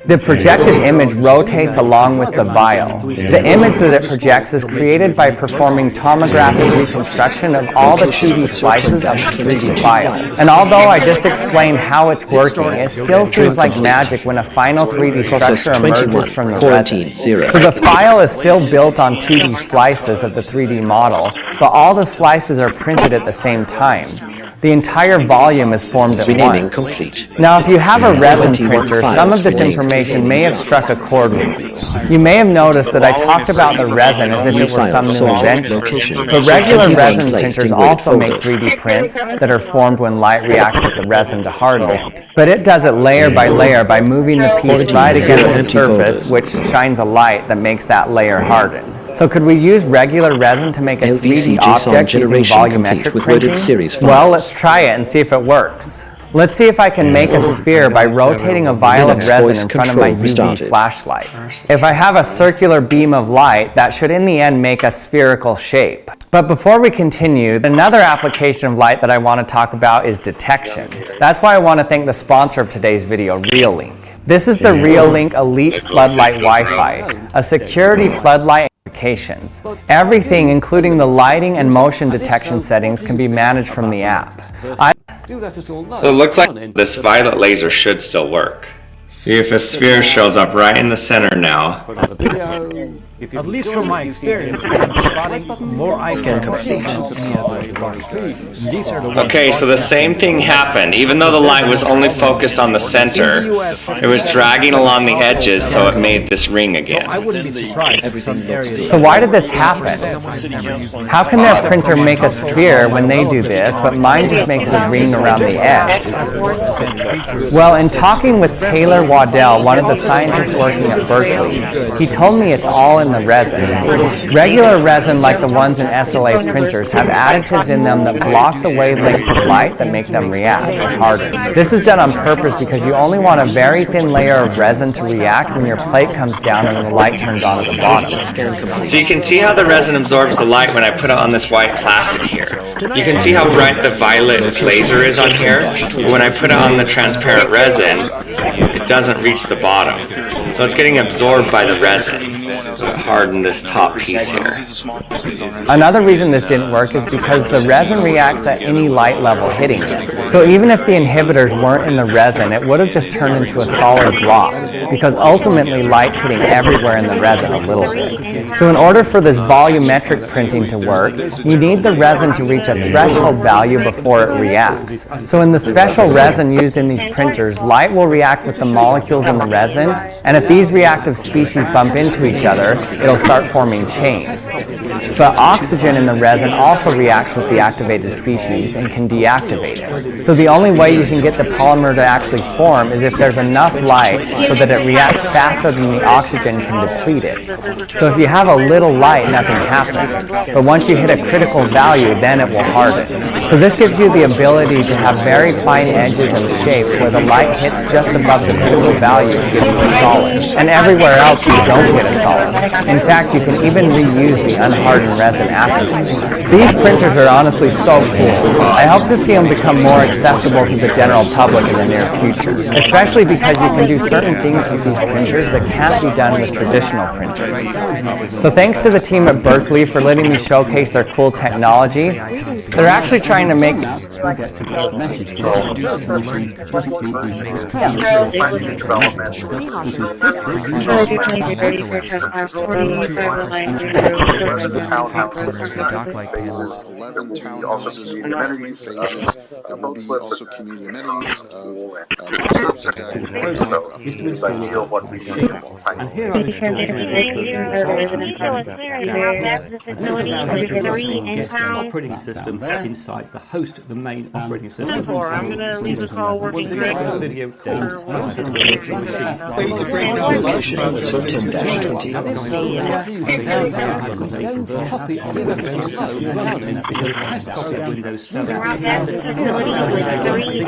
The projected image rotates along with the vial. The image that it projects is created by performing tomographic reconstruction of all the 2D slices of the 3D file. And although I just explained how it's working, it still seems like magic when a final 3D structure emerges from the resin. So the file is still built on 2D slices of the 3D model, but all the slices are printed at the same time. The entire volume is formed at once. Now, if you have a resin printer, some of this information may have struck a chord with you. You may have noticed that I talked about the resin as if it were some new invention. But regular resin printers also make 3D prints that are formed when light reacts with the resin to harden it. But it does it layer by layer by moving the piece right against the surface, which shines a light that makes that layer harden. So could we use regular resin to make a 3D object using volumetric printing? Well, let's try it and see if it works. Let's see if I can make a sphere by rotating a vial of resin in front of my UV flashlight. If I have a circular beam of light, that should in the end make a spherical shape. But before we continue, another application of light that I want to talk about is detection. That's why I want to thank the sponsor of today's video, Reolink. This is the Reolink Elite Floodlight Wi-Fi, a security floodlight applications. Everything, including the lighting and motion detection settings, can be managed from the app. So it looks like this violet laser should still work. See if a sphere shows up right in the center now. At least from my experience, I'm spotting more icons. Okay, so the same thing happened. Even though the light was only focused on the center, it was dragging along the edges, so it made this ring again. So why did this happen? How can their printer make a sphere when they do this, but mine just makes a ring around the edge? Well, in talking with Taylor Waddell, one of the scientists working at Berkeley, he told me it's all in the resin. Regular resin, like the ones in SLA printers, have additives in them that block the wavelengths of light that make them react or harden. This is done on purpose because you only want a very thin layer of resin to react when your plate comes down and the light turns on at the bottom. So you can see how the resin absorbs the light when I put it on this white plastic here. You can see how bright the violet laser is on here, but when I put it on the transparent resin, it doesn't reach the bottom. So it's getting absorbed by the resin. Harden this top piece here. Another reason this didn't work is because the resin reacts at any light level hitting it. So even if the inhibitors weren't in the resin, it would have just turned into a solid block, because ultimately light's hitting everywhere in the resin a little bit. So in order for this volumetric printing to work, you need the resin to reach a threshold value before it reacts. So in the special resin used in these printers, light will react with the molecules in the resin, and if these reactive species bump into each other, it'll start forming chains. But oxygen in the resin also reacts with the activated species and can deactivate it. So the only way you can get the polymer to actually form is if there's enough light so that it reacts faster than the oxygen can deplete it. So if you have a little light, nothing happens. But once you hit a critical value, then it will harden. So this gives you the ability to have very fine edges and shapes where the light hits just above the critical value to give you a solid. And everywhere else you don't get a solid. In fact, you can even reuse the unhardened resin afterwards. These printers are honestly so cool. I hope to see them become more accessible to the general public in the near future, especially because you can do certain things with these printers that can't be done with traditional printers. So thanks to the team at Berkeley for letting me showcase their cool technology. They're actually trying to make is to install what we see. And here are the storage this allows you to run and guest an operating system inside the host, the main operating system. I'm going to leave the call working. Once again, I've got a video called How to Set Up a Virtual Machine. Down here, I've got a copy of Windows 7 running. This is a test copy of Windows 7, and Talk to you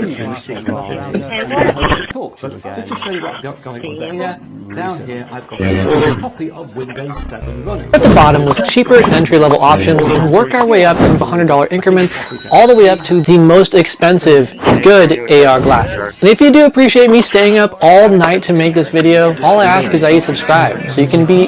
again. Just to show you what I've got going on there. Down here, I've got a copy of Windows 7 running. At the bottom with cheaper entry-level options and work our way up from $100 increments all the way up to the most expensive good AR glasses. And if you do appreciate me staying up all night to make this video, all I ask is that you subscribe so you can be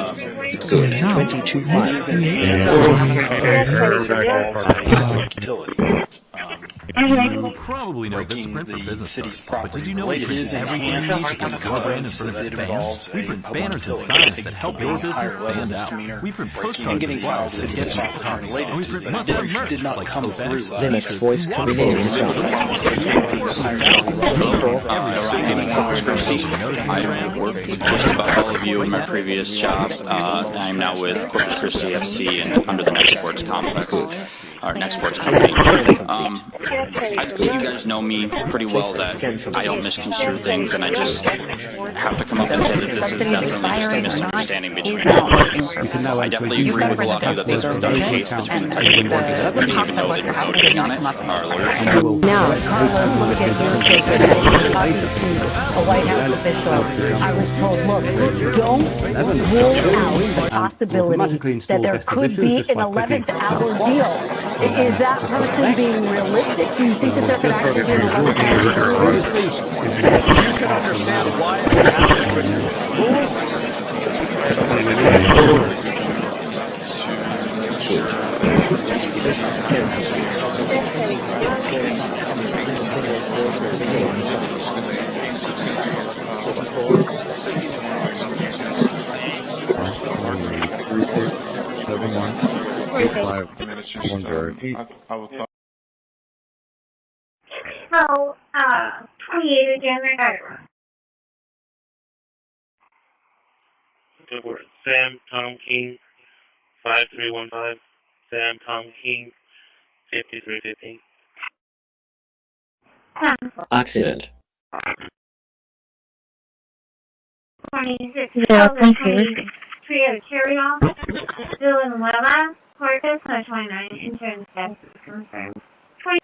You probably know Vistaprint for business cards, but did you know we print everything you need to get your brand in front of your fans? We print banners and signs that help your business stand out. We print postcards and flyers that get people talking. And we print must-have merch like tote bags, t-shirts, and water bottles. I've worked with just about all of you in my previous job. I'm now with Corpus Christi FC and under the Next Sports Complex. Our Next Sports Company. I think you guys know me pretty well that I don't misconstrue things, and I just have to come up and say that this is definitely just a misunderstanding between all of us. I definitely agree with a lot of you that this was done in case between the two people, even though they were voting on it, our lawyers. Now, Carlos, look at your statement. Talking to a White House official, I was told, look, don't rule out the possibility that there could be an 11th hour deal. Is that person being realistic? Do you think that there could actually be an 11th hour deal? You can understand why it happened with rules. So, 28 again, I got it wrong. Sam Tom King, 5315. Sam Tom King, 5315. Accident. 26. Yeah, thank you. Trio carry-on. Still in Leva. Corpus, 29. Insurance test is confirmed. 20.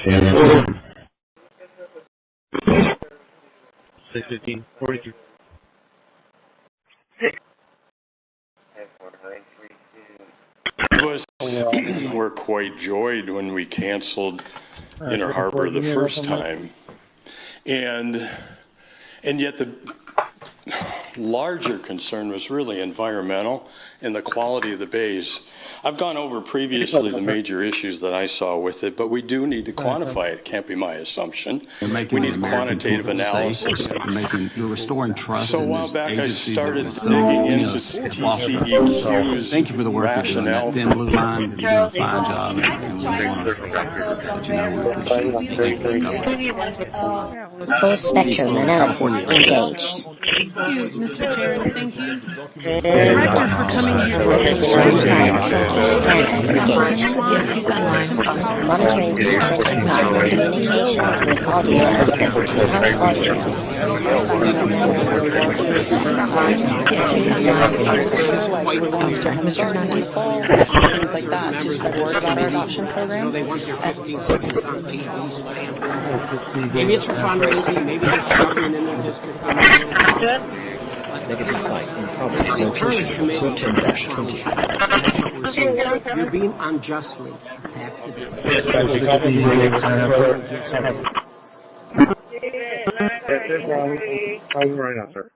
Yeah. 615, 42. We're quite joyed when we canceled Inner Harbor the first time. And yet the larger concern was really environmental and the quality of the bays. I've gone over previously the major issues that I saw with it, but we do need to quantify it. It can't be my assumption. We need quantitative analysis. You're restoring trust. So a while back I started digging into TCEQ's Thank you for the work rationale. Thin blue line, you're doing a fine job. Full spectrum analysis engaged. Thank you, Mr. Chair, and thank you, Director, for coming here. Yes, he's online. Monitoring communications with audio and audio. Yes, he's online. I'm sorry, Mr. Hernandez. Things like that. Just the word about our adoption program. Maybe it's for fundraising, maybe it's government in their district. Negative flight in progress. Location 14-20. You're being unjustly attacked today. Right now, sir.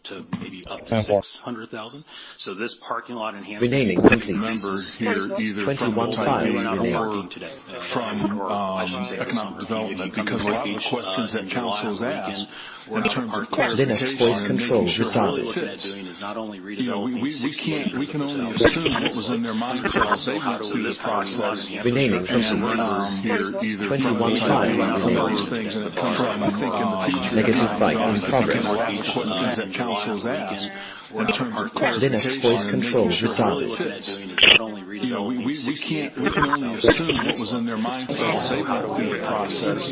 To maybe up to 600,000. So this parking lot enhancement Renaming complete. members here either 21.5 today from economic development, because a lot of the questions that council has asked in terms of Linux voice control restarted. we can only assume what was in their mind because they went through this process. Renaming complete. 21.5 Negative flight in progress. that council has asked in terms of Linux voice control restarted. you know, we can only assume what was in their mind. So say how do we process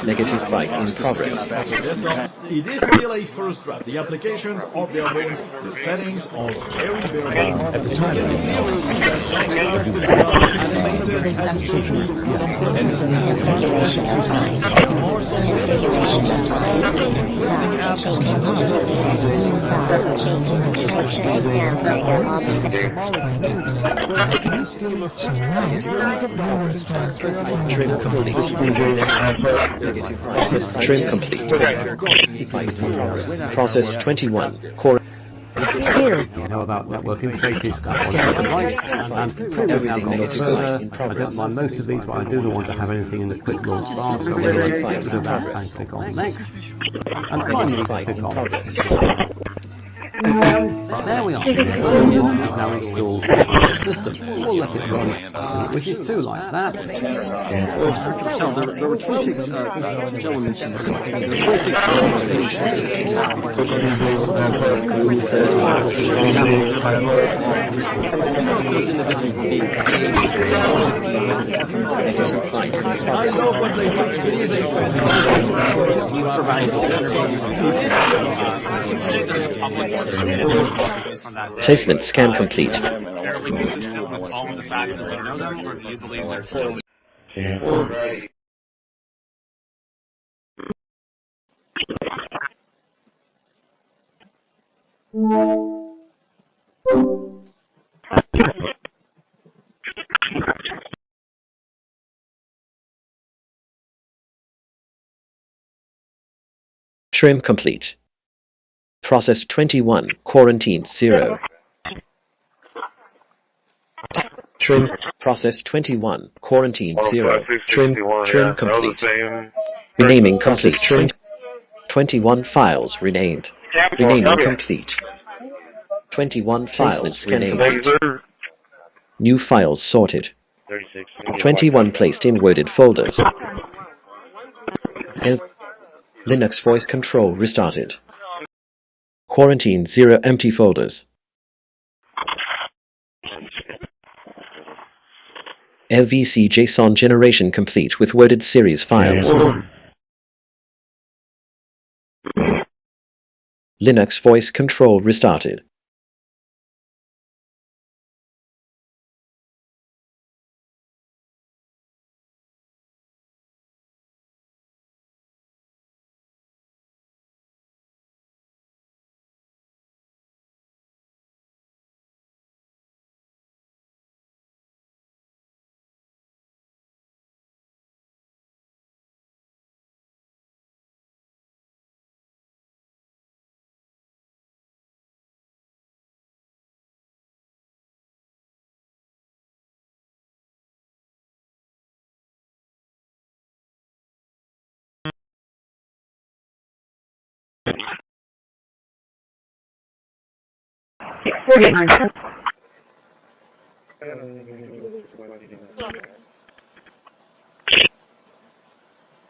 Negative fight in progress. It is still a first draft. The applications of the buildings, the settings of every building. At the time of the Trim complete. Trim complete. Process 21. Core. You know about network interfaces, that one's on the right, and we've now gone further. I don't mind most of these, but I do not want to have anything in the quick launch bar, so we're going to get rid of that and click on next, and finally click on. There we are. This is now installed on the system. We'll let it run as it wishes to, like that. There were 26 gentlemen. Placement scan complete. Trim complete. Process 21. Quarantine 0. Trim. Process 21. Quarantine 0. Trim complete. Renaming complete. Trim. 21 files renamed. Renaming complete. 21 files renamed. New files sorted. 21 placed in worded folders. Linux voice control restarted. Quarantine 0 empty folders. LVC JSON generation complete with worded series files. Linux voice control restarted.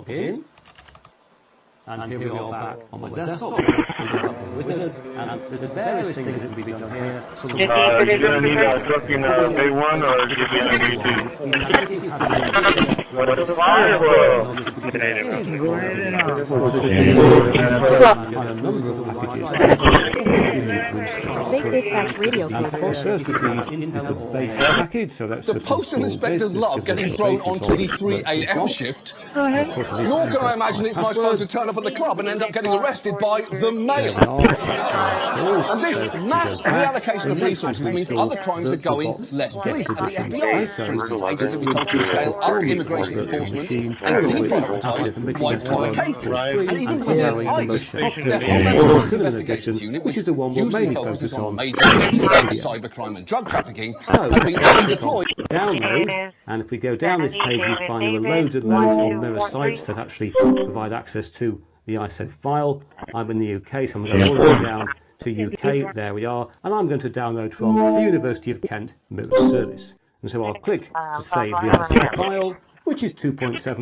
In. And here we are back on my desktop. We've got the wizard, and there's various things that can be done here. So you gonna need a fucking A1 or give me an AVT? What is a firewall? Big dispatch radio capable. The first of these is the base package, so that's the postal inspectors love getting thrown onto the 3 a.m. shift. Nor can I imagine it's much fun to turn up at the club and end up getting arrested by the mail. And this mass reallocation of resources means other crimes are going less police. The FBI, for instance, agents have been told to scale up immigration enforcement and deprioritise white-collar cases. And even within ICE, their Homeland Investigations Unit, which usually focuses on major cybercrime and drug trafficking, have been redeployed. Download, and if we go down this page, we find there are loads and loads of mirror sites that actually provide access to the ISO file. I'm in the UK, so I'm going all the way down to UK. There we are, and I'm going to download from the University of Kent Mirror Service. And so I'll click to save the ISO file, which is 2.7.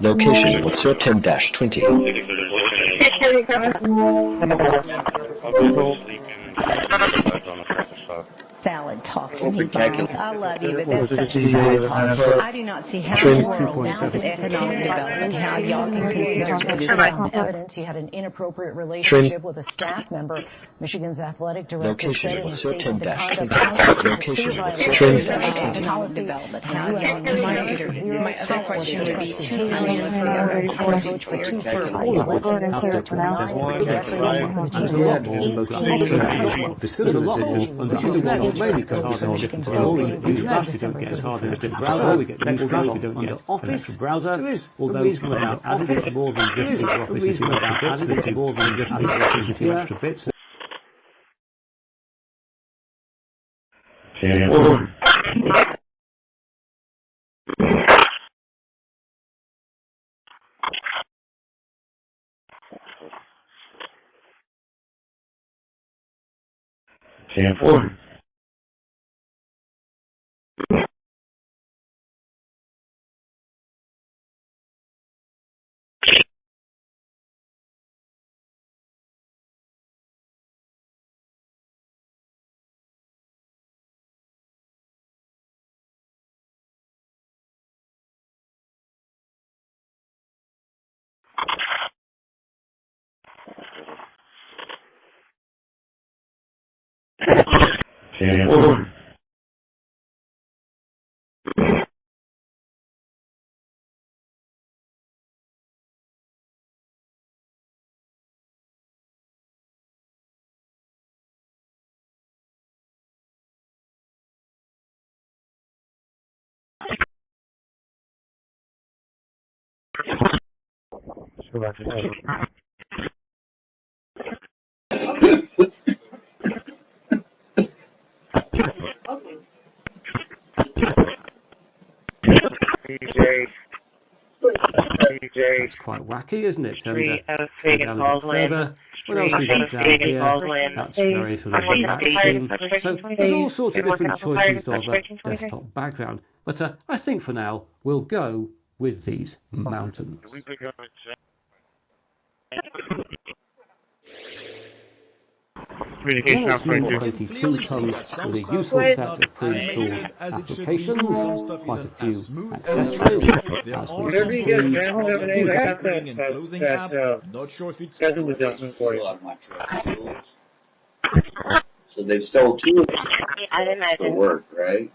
Location sur 10-20. Salad talk to me. I love you, but that's such a salad talk. I do not see how in the world balance of economic development, how y'all can consider evidence you had an inappropriate relationship with a staff member. Michigan's athletic director said in a statement the conduct constitutes a clear violation of economic development. How y'all my other question would be, I mean, for two seasons. Mainly because we don't get as hard in the browser, we get newsflash, we don't get Office browser, although it's about added it's more than just Office, it's about added it's more than just Office with a few extra bits. That's quite wacky, isn't it? And go down a bit further. What else we got down here? That's very sort of relaxing. So there's all sorts of different choices of a desktop background. But I think for now we'll go with these mountains. Linux Mint 22 comes with a useful set of pre-installed applications, quite a few accessories, as we can see, Not sure if it's so they've stole two of them for work, right?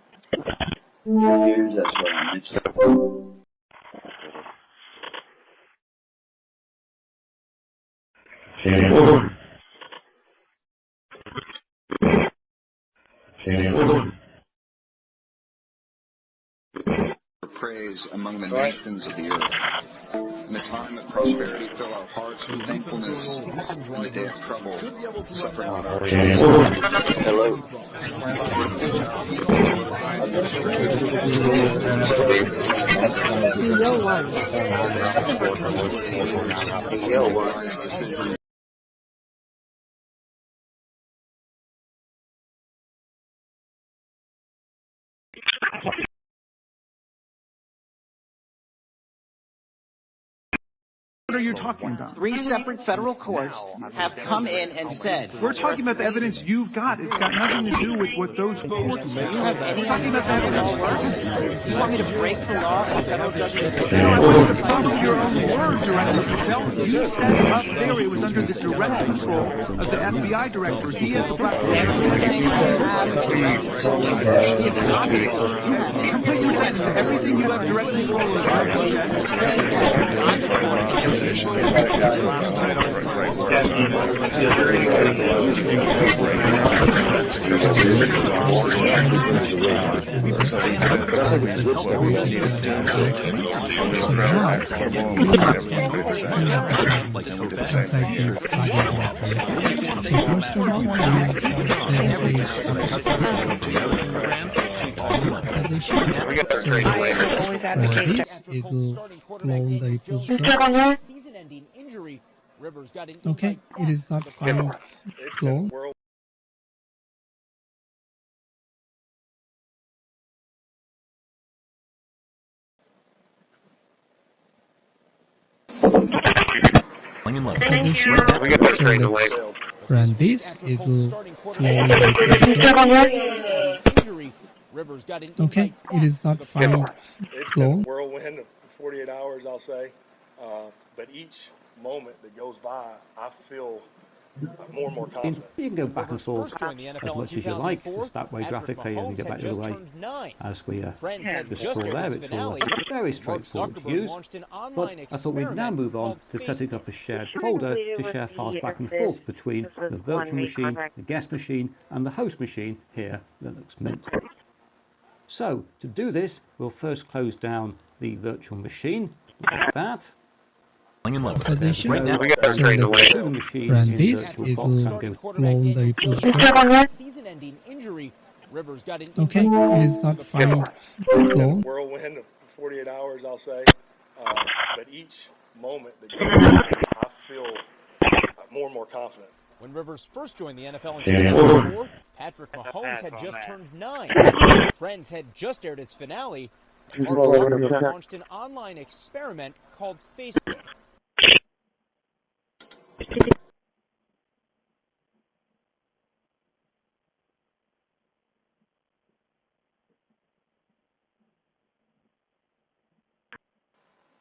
Here's that's what I'm missing. Praise among the nations of the earth. In the time of prosperity, fill our hearts with thankfulness. In the day of trouble, suffer not our Hello. What are you talking about? 3 separate federal courts have come in and said... We're talking about the evidence you've got. It's got nothing to do with what those courts say. You have any idea how the law works? You want me to break the law so federal judges... No, I want you to follow your own word, Director Patel. You said up there it was under the direct control of the FBI director. He is the black... Completely right. Everything you have direct control over. Okay, it is not fine. Slow. Run this, it will okay, it is not found It's flow. been a whirlwind of 48 hours, I'll say. But each moment that goes by, I feel more and more confident. You can go back and forth as much as you like, just that way graphically, and go back the other way as we just saw there. It's all very straightforward to use. But I thought we'd now move on to setting up a shared folder to share files back and forth between the virtual machine, the guest machine, and the host machine here, Linux Mint. So to do this, we'll first close down the virtual machine, like that. So they should run this, it will clone the repository. Okay, it is not found flow. Whirlwind of 48 hours, I'll say. But each moment that goes by, I feel more and more confident. When Rivers first joined the NFL in 2004, Patrick Mahomes had just turned 9. Friends had just aired its finale, and Mark Zuckerberg launched an online experiment called Facebook.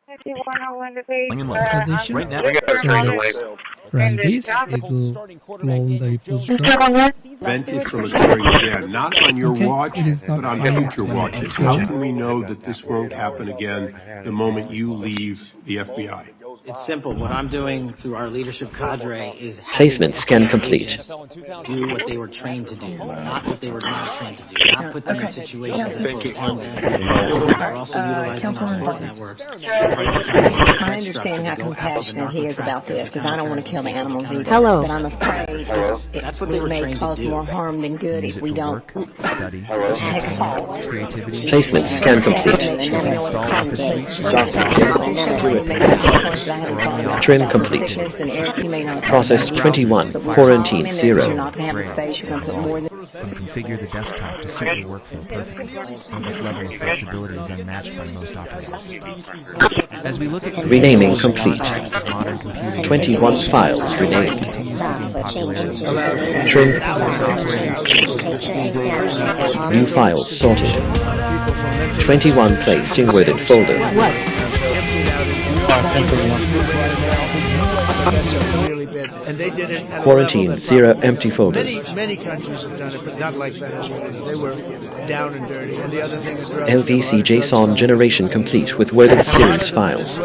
Right now, run this, it will clone the repository. Prevented from occurring again, not on your watch, but on future watches. How can we know that this won't happen again the moment you leave the FBI? It's simple. What I'm doing through our leadership cadre is Placement scan complete. do what they were trained to do, not what they were not trained to do. Not put them in situations that will harm them. We're also utilizing our support networks. I understand how compassionate he is about this, because I don't want to kill the animals either. Hello. But I'm afraid it may cause more harm than good if we don't take pause. Placement scan complete. Trim complete. Processed 21. Quarantine 0. Configure the desktop to suit your workflow perfectly, and this level of flexibility is unmatched by most operating systems. As we look at Renaming complete. 21 files renamed. Trim. New files sorted. 21 placed in worded folder. And they did it. Quarantine 0 empty folders. Many countries have done it, but not like Venezuela. They were down and dirty. And the other thing is LVC JSON generation complete with worded series files.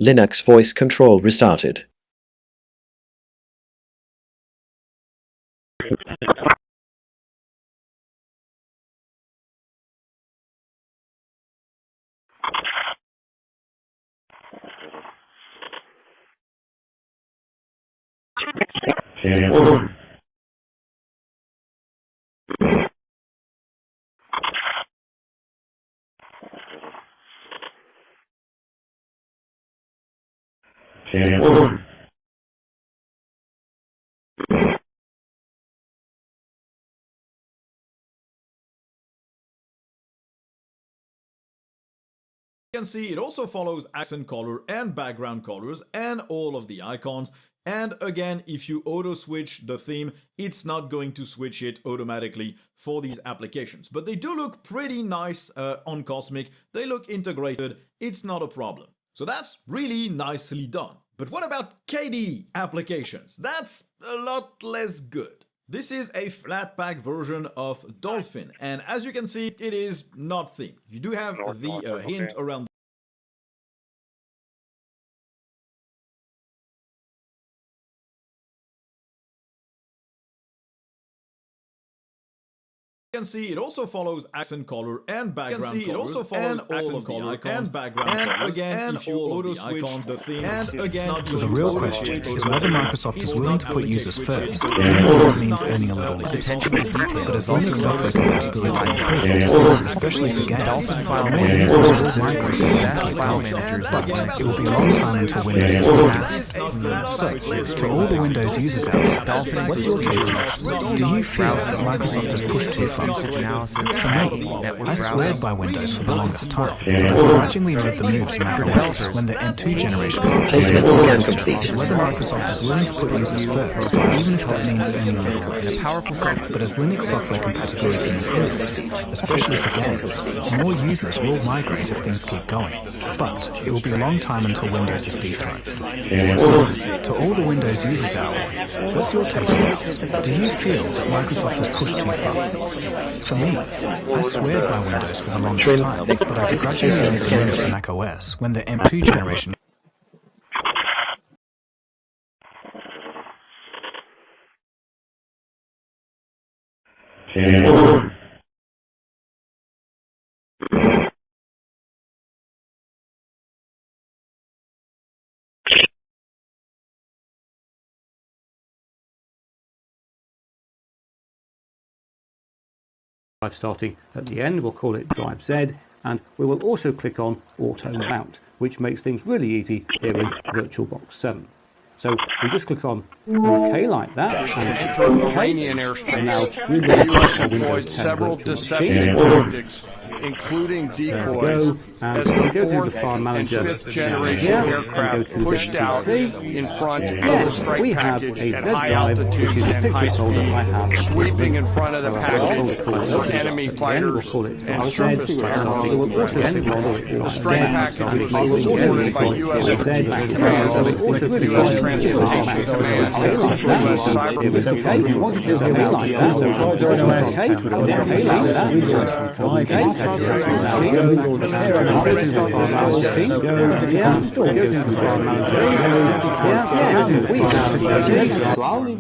Linux voice control restarted. You can see it also follows accent color and background colors and all of the icons. And again, if you auto switch the theme, it's not going to switch it automatically for these applications. But they do look pretty nice on Cosmic. They look integrated. It's not a problem. So that's really nicely done. But what about KDE applications? That's a lot less good. This is a Flatpak version of Dolphin, and as you can see, it is not themed. You do have the hint around. You can see it also follows accent color and background colors, and all of the icons, and again, if you auto switch the theme, and again, so the real question is whether Microsoft is willing to put users first, even if that means earning a little less. But as Linux software compatibility improves, especially for games, more users will migrate to Fast File Manager, but it will be a long time until Windows is done. So, to all the Windows users out there, what's your take on this? Do you feel that Microsoft has pushed too far? usage analysis, For me, network I swore browsing. by Windows for the longest time, but I begrudgingly made the move to macOS when the M2 generation is whether Microsoft is willing to put users first, even if that means earning a little less. But as Linux software compatibility improves, especially for games, more users will migrate if things keep going. But it will be a long time until Windows is dethroned. So, to all the Windows users out there, what's your take on this? Do you feel that Microsoft has pushed too far? For me, I swear by Windows for the longest time, but I begrudgingly made the move to macOS when the M2 generation starting at the end, we'll call it Drive Z, and we will also click on Auto Mount, which makes things really easy here in VirtualBox 7. So we just click on OK like that, and OK, and now we launch our Windows 10 virtual machine. Including decoys, there we go, and we go to the file manager down here, and go to this PC. in front Yes, of the we have a Z drive, which is the pictures folder I have sweeping in front of the package. enemy We'll call it Drive Z. We will also then call it Drive Z, which makes it also by U.S. Z. So it's also really just like that. It was okay like that. So it's okay like that. Okay. Go to the file machine. Go to the file machine. Yes, we have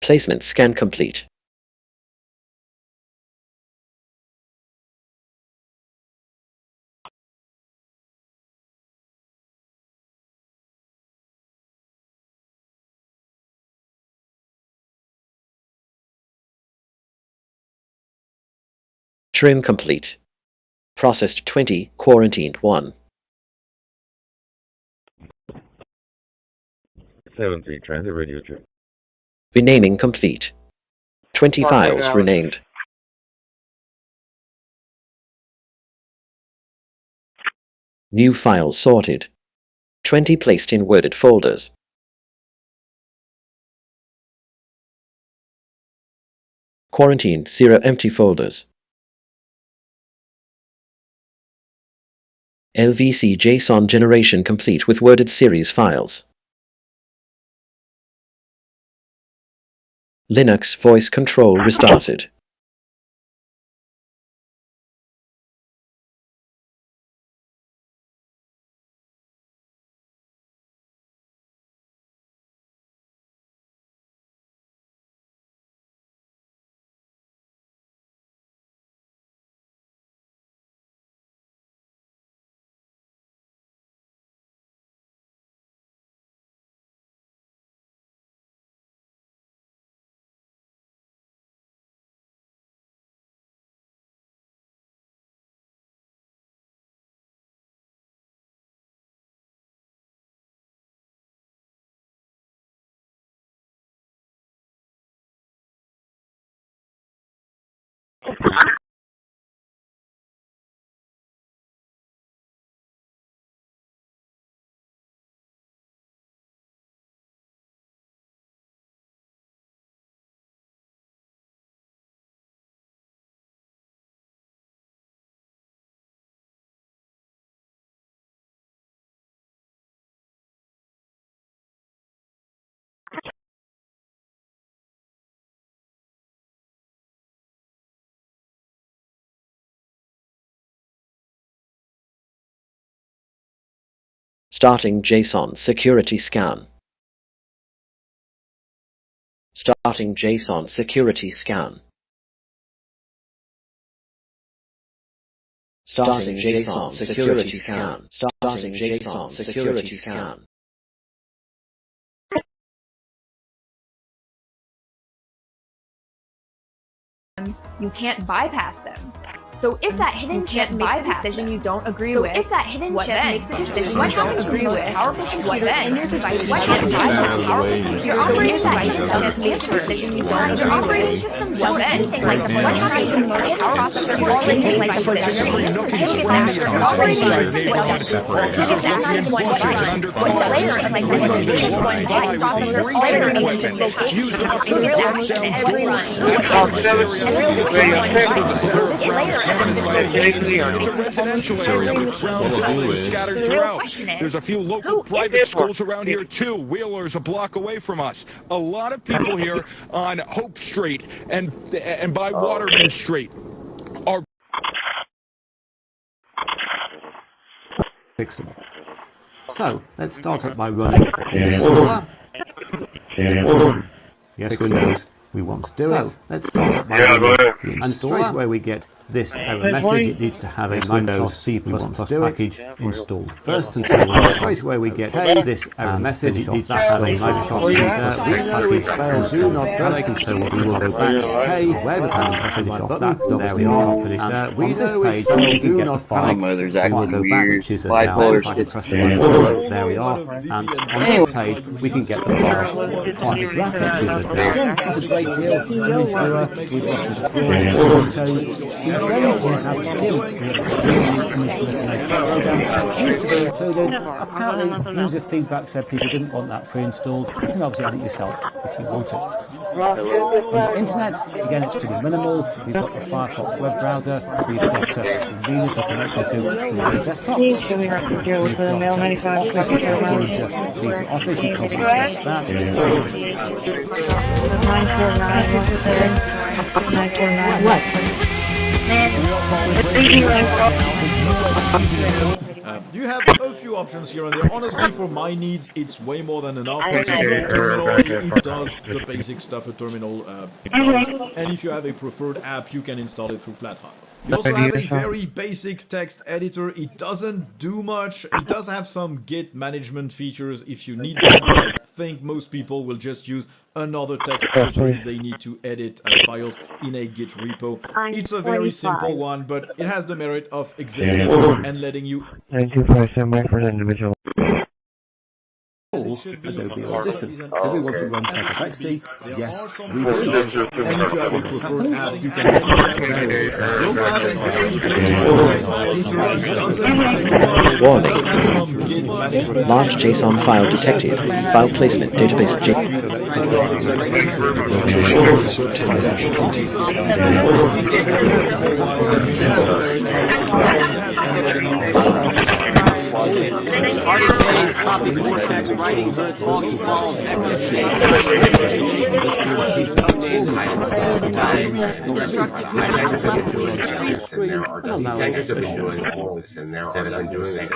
Placement scan complete. Trim complete. Processed 20, quarantined 1. 17, transit radio check. Renaming complete. 20 files renamed. New files sorted. 20 placed in worded folders. Quarantined 0 empty folders. LVC JSON generation complete with worded series files. Linux voice control restarted. Starting JSON security scan. Starting JSON security scan. Starting JSON security scan. Starting JSON security scan. You can't bypass them. So if that hidden chip makes a decision you don't agree with, what then? What happens when the most powerful computer in your device what happens when the most powerful computer in your device makes a decision you don't agree with? Your operating system does anything like the what happens when the most powerful processor anything like the certificate that your operating system will with the layer of like the processor layer of every There's a few local private schools around here too. Wheeler's a block away from us. A lot of people here on Hope Street and by Waterman Street are fixable. So let's start up by running installer. Yes, Windows. We want to do it. Let's start up by running and straight away we get this error message. It needs to have a Microsoft C++ package installed first, and so straight away we get this error message. It needs to have a Microsoft C++ package failed. Do not first, and so we will go back. Okay, where we can finish off that. There we are. Finished there. We this page we can get the file. We will go back, which is a bipolar stitch. There we are. And on this page we can get the file. On graphics is a down. That's a great deal. Image viewer, we've got the scroll, photos. We don't here have GIMP, the image manipulation program. Used to be included. Apparently, user feedback said people didn't want that pre-installed. You can obviously add it yourself if you want it. On the internet, again, it's pretty minimal. We've got the Firefox web browser. We've got the reader for connecting to the desktops. We've got Office, which is LibreOffice. You probably guessed that. What? You have a few options here and there. Honestly, for my needs, it's way more than enough. It does the basic stuff a terminal does. And if you have a preferred app, you can install it through FlatHub. You also have a very basic text editor. It doesn't do much. It does have some Git management features if you need them. I think most people will just use another text editor if they need to edit files in a Git repo. It's a very simple one, but it has the merit of existing and letting you... Thank you for my first individual. Adobe Audition. Do we want to run Catamaran? Yes, we do. And if you have a preferred app, you can Warning. Large JSON file detected. File placement database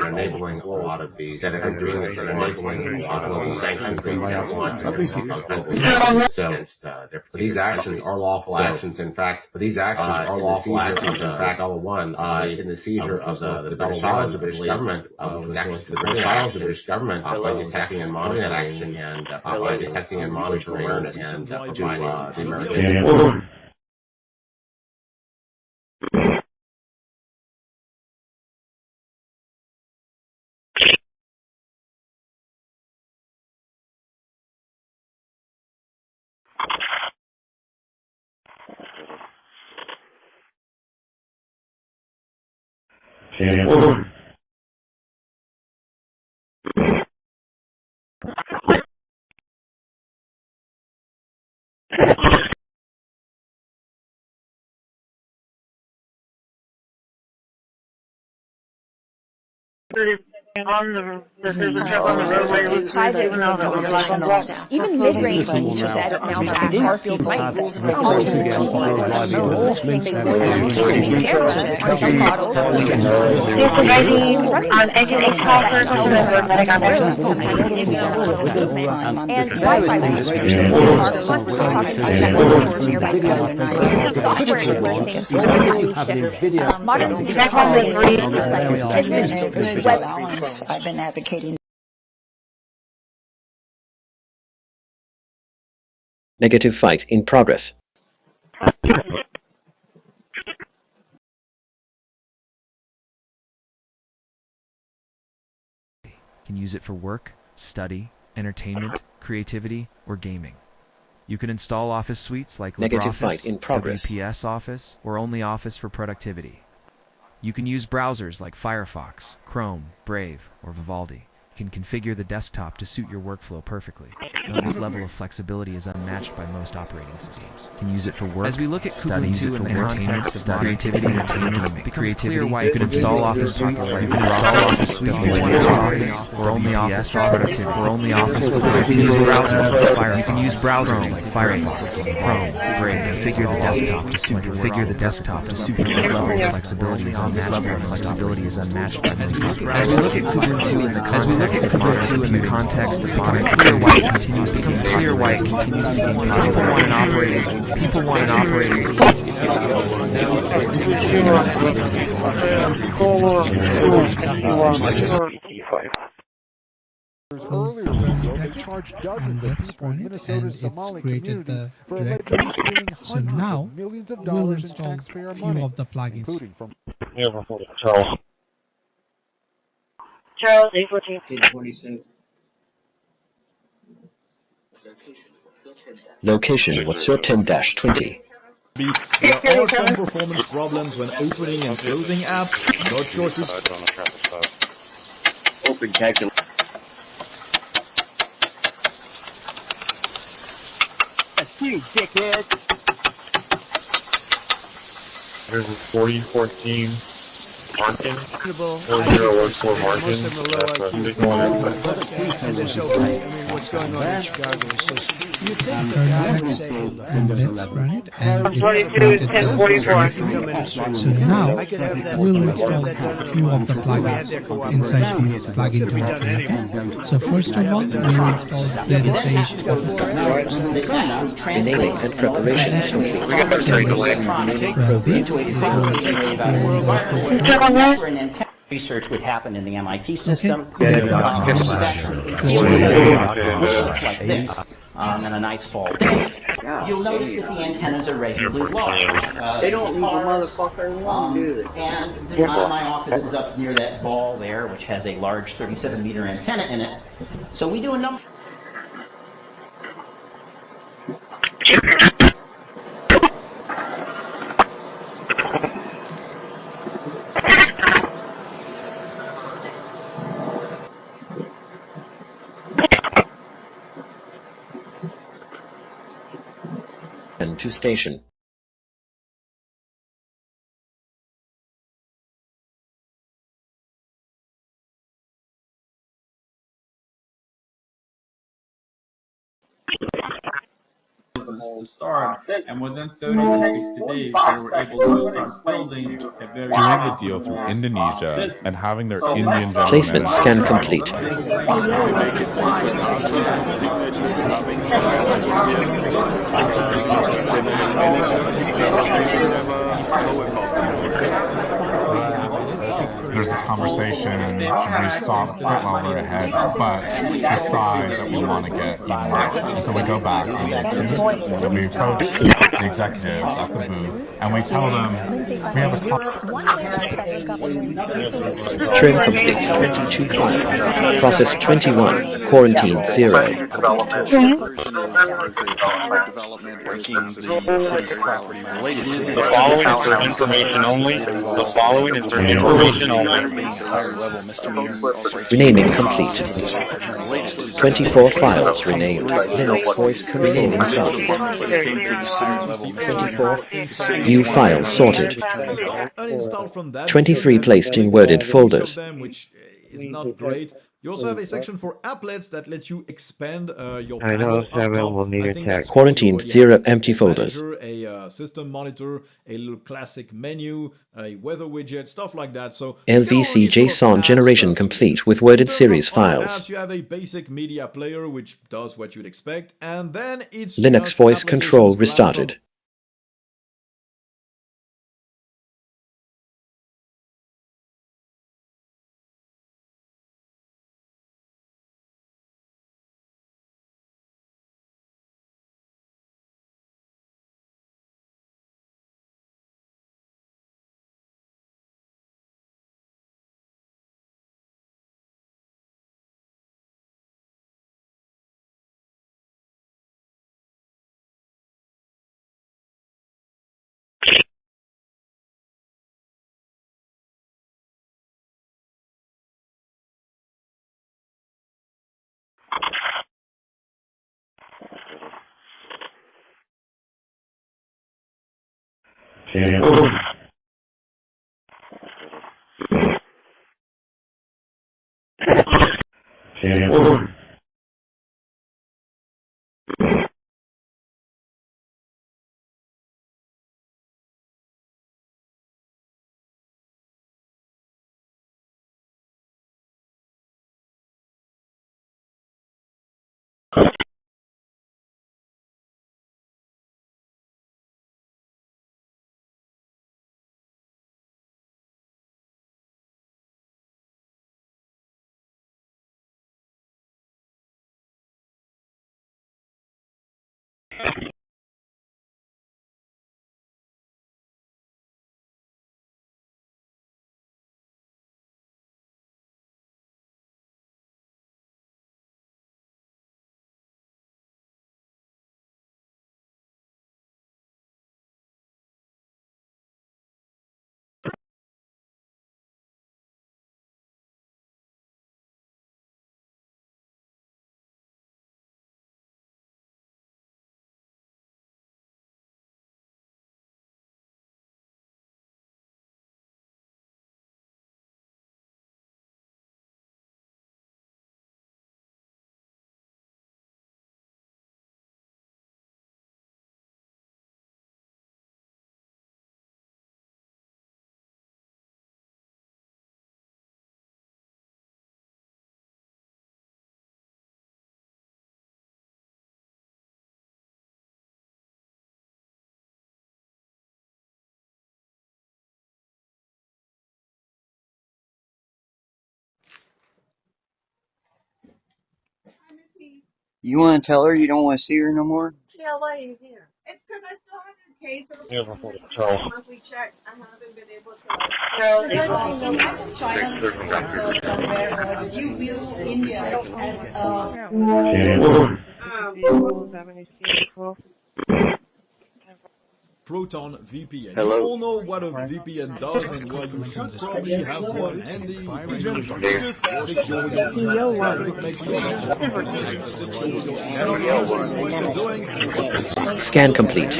enabling a lot of these. That are doing this, enabling a lot of these sanctions. So these actions are lawful actions. In fact, these actions are lawful actions. In fact, all one in the seizure of the files of the British government, the files of the British government by detecting and monitoring that action, and by detecting and monitoring and providing the American. Even mid-range teams that now back Garfield might be I've been advocating. Negative fight in progress. can use it for work, study, entertainment, creativity, or gaming. You can install Office suites like Negative fight LibreOffice, in progress. WPS Office, or only Office for productivity. You can use browsers like Firefox, Chrome, Brave, or Vivaldi. You can configure the desktop to suit your workflow perfectly. This level of flexibility is unmatched by most operating systems. You can use it for work, as we look at study, and entertainment, creativity, entertainment, it becomes clear why you can install Office suites like LibreOffice, or only Office for productivity, or only Office for productivity. You can use browsers like Firefox, Chrome, Brave, to configure the desktop to suit your workflow. This level of flexibility is unmatched by most operating systems. As we look at Kubuntu in the context of modern computing, it becomes clear why it continues to gain popularity. People want an operating Earlier this year, they charged dozens of people in Minnesota's Somali community for allegedly stealing hundreds of millions of dollars in taxpayer money, including from Charles, 814. Location, what's your 10-20? There are some performance problems when opening and closing apps, not shortage. Open calculator. You dickhead. There's 4014 marking. 4014 marking. That's a big one. What's going on in Chicago is just... And let's run it, and it's created the So now we'll install a few of the plugins inside this plugin directory. Okay? So first of all, we'll install the page. Naming and preparation. We got that carried away. Research would happen in the MIT system. Okay. On a nice fall day, you'll notice that the antennas are reasonably large. They don't leave a motherfucker alone, do they? And my office is up near that ball there, which has a large 37-meter antenna in it. So we do a number. And to station. To start, and within 30 to 60 days, they were able to start building a very doing the deal through Indonesia and having their Indian general Placement scan complete. There's this conversation, should we stop while we're ahead, but decide that we want to get even more. And so we go back on the truth, and we approach the executives at the booth, and we tell them we have a Trim complete. 22. Process 21. Quarantine 0. The following is for information only. The following is for information only. Renaming complete. 24 files renamed. Voice control started. New files sorted. 23 placed in worded folders. Which is not great. You also have a section for applets that lets you expand your panel. Will need a text. Quarantined 0 empty folders. A system monitor, a little classic menu, a weather widget, stuff like that. So LVC JSON generation complete with worded series files. You have a basic media player which does what you'd expect, and then it's Linux voice control restarted. You want to tell her you don't want to see her no more? Yeah, why are you here? It's because I still have your case. It'll take me to do a monthly check. I haven't been able to like. In light of China's somewhere, did you view India as Proton VPN. Hello. You all know what a VPN does and why you should probably have one handy. Just secure your traffic, make sure what you're doing. Scan complete.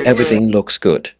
Everything looks good.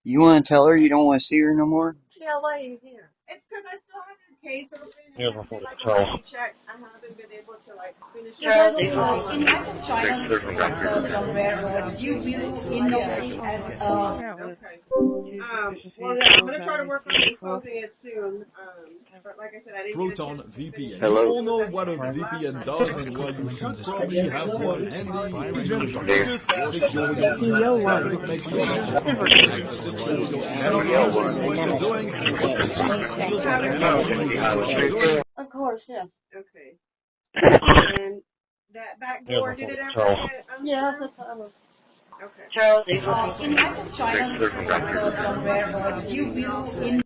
You want to tell her you don't want to see her no more? Yeah, why are you here? It's because I still have your case. It'll take me to do like a monthly check. I haven't been able to like finish it. in light of China's somewhere, did you view India as Okay. Well, yeah, I'm gonna try to work on closing it soon. But like I said, I didn't get a Proton chance to VPN. finish it. You all know what a VPN does and why you should probably have one handy. Just secure your traffic, make sure what you're doing. Of course, yes. Okay. And that back door, did it ever get unscrewed? Yeah, that's the problem. Okay. in light of China's somewhere, did you view India?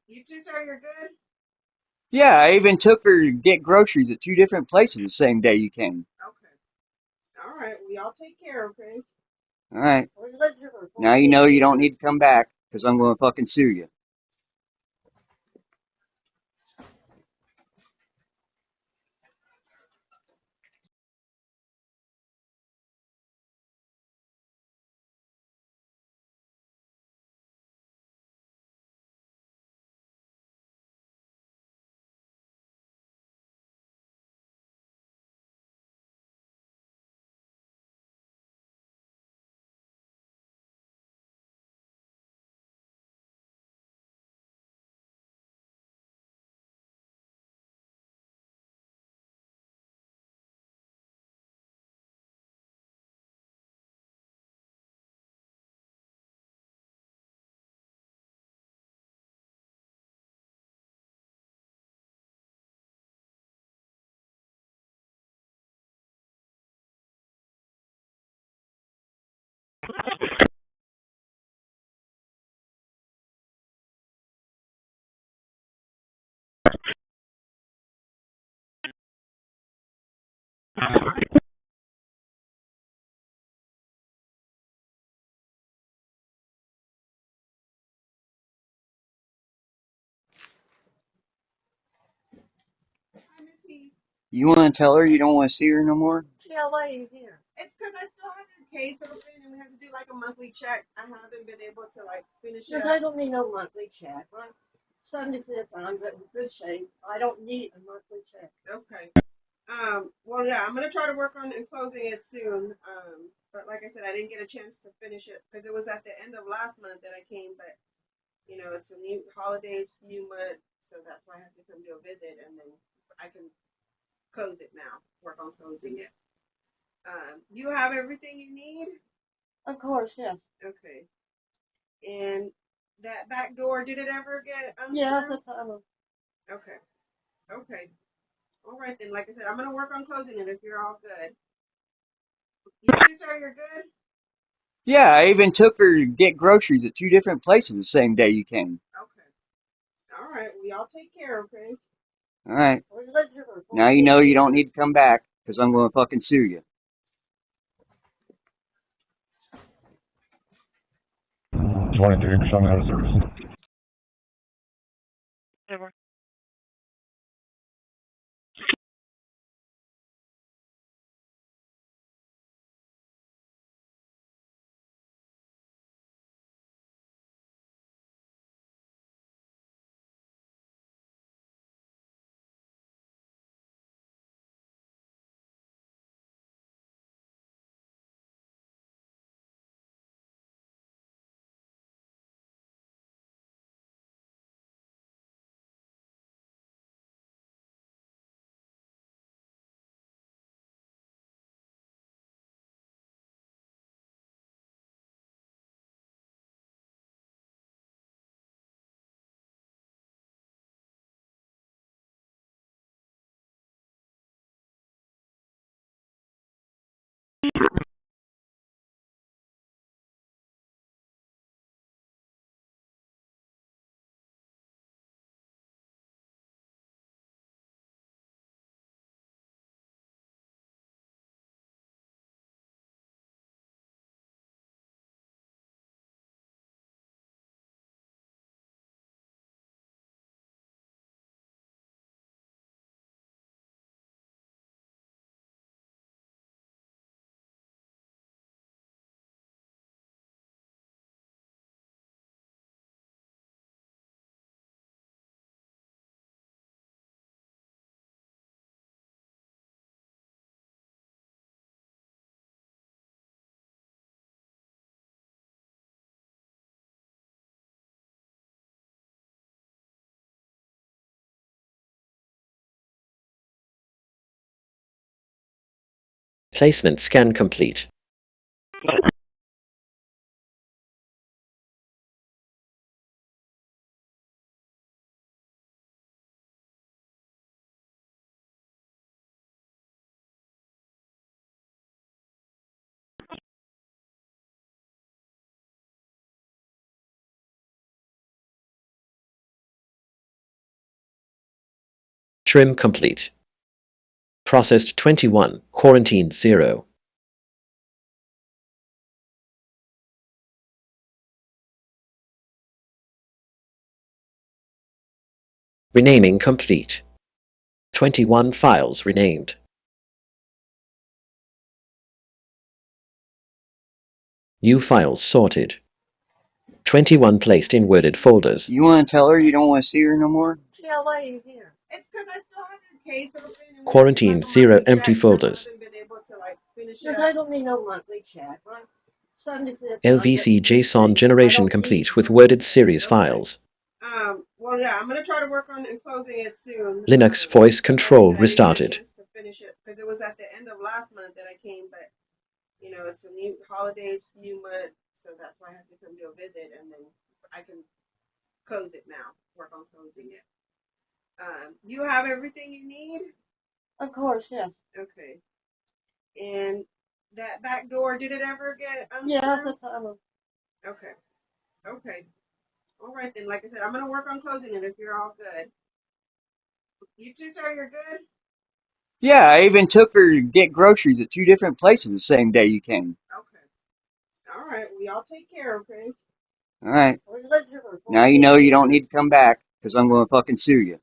You two, sir, you're good? Yeah, I even took her to get groceries at 2 different places the same day you came. Okay. All right. Well, y'all take care, okay? All right. Now you know you don't need to come back because I'm going to fucking sue you. Hi, Miss Heath. You want to tell her you don't want to see her no more? Yeah, why are you here? It's because I still have the case open and we have to do like a monthly check. I haven't been able to like finish it. I don't need no monthly check. I'm 76, I'm in good shape. I don't need a monthly check. Okay. Well, yeah, I'm gonna try to work on closing it soon. But like I said, I didn't get a chance to finish it because it was at the end of last month that I came. But you know, it's a new holidays, new month, so that's why I have to come do a visit, and then I can close it now. Work on closing it. You have everything you need? Of course, yes. Okay. And that back door, did it ever get unscrewed? Yeah, that's okay. Okay. All right then. Like I said, I'm gonna work on closing it if you're all good. You two sure you're good? Yeah, I even took her to get groceries at 2 different places the same day you came. Okay. All right. We all take care, okay? All right. Now you know you don't need to come back because I'm going to fucking sue you. 23 showing out of service. Placement scan complete. Trim complete. Processed 21, quarantined 0. Renaming complete. 21 files renamed. New files sorted. 21 placed in worded folders. You want to tell her you don't want to see her no more? Yeah, why are you here? It's because I still have the case open and we Quarantined 0 empty folders. I haven't been able to like finish it. I don't need no monthly check. I'm 76. LVC JSON generation complete with worded series files. Well, yeah, I'm gonna try to work on closing it soon. Linux voice control restarted. To finish it because it was at the end of last month that I came, but you know it's a new holidays, new month, so that's why I have to come do a visit, and then I can close it now. Work on closing it. You have everything you need? Of course, yes. Okay. And that back door, did it ever get unscrewed? Yeah, that's okay. Okay. All right then. Like I said, I'm gonna work on closing it if you're all good. You two sure you're good? Yeah, I even took her to get groceries at 2 different places the same day you came. Okay. All right. Well, y'all take care, okay? All right. Now you know you don't need to come back because I'm going to fucking sue you.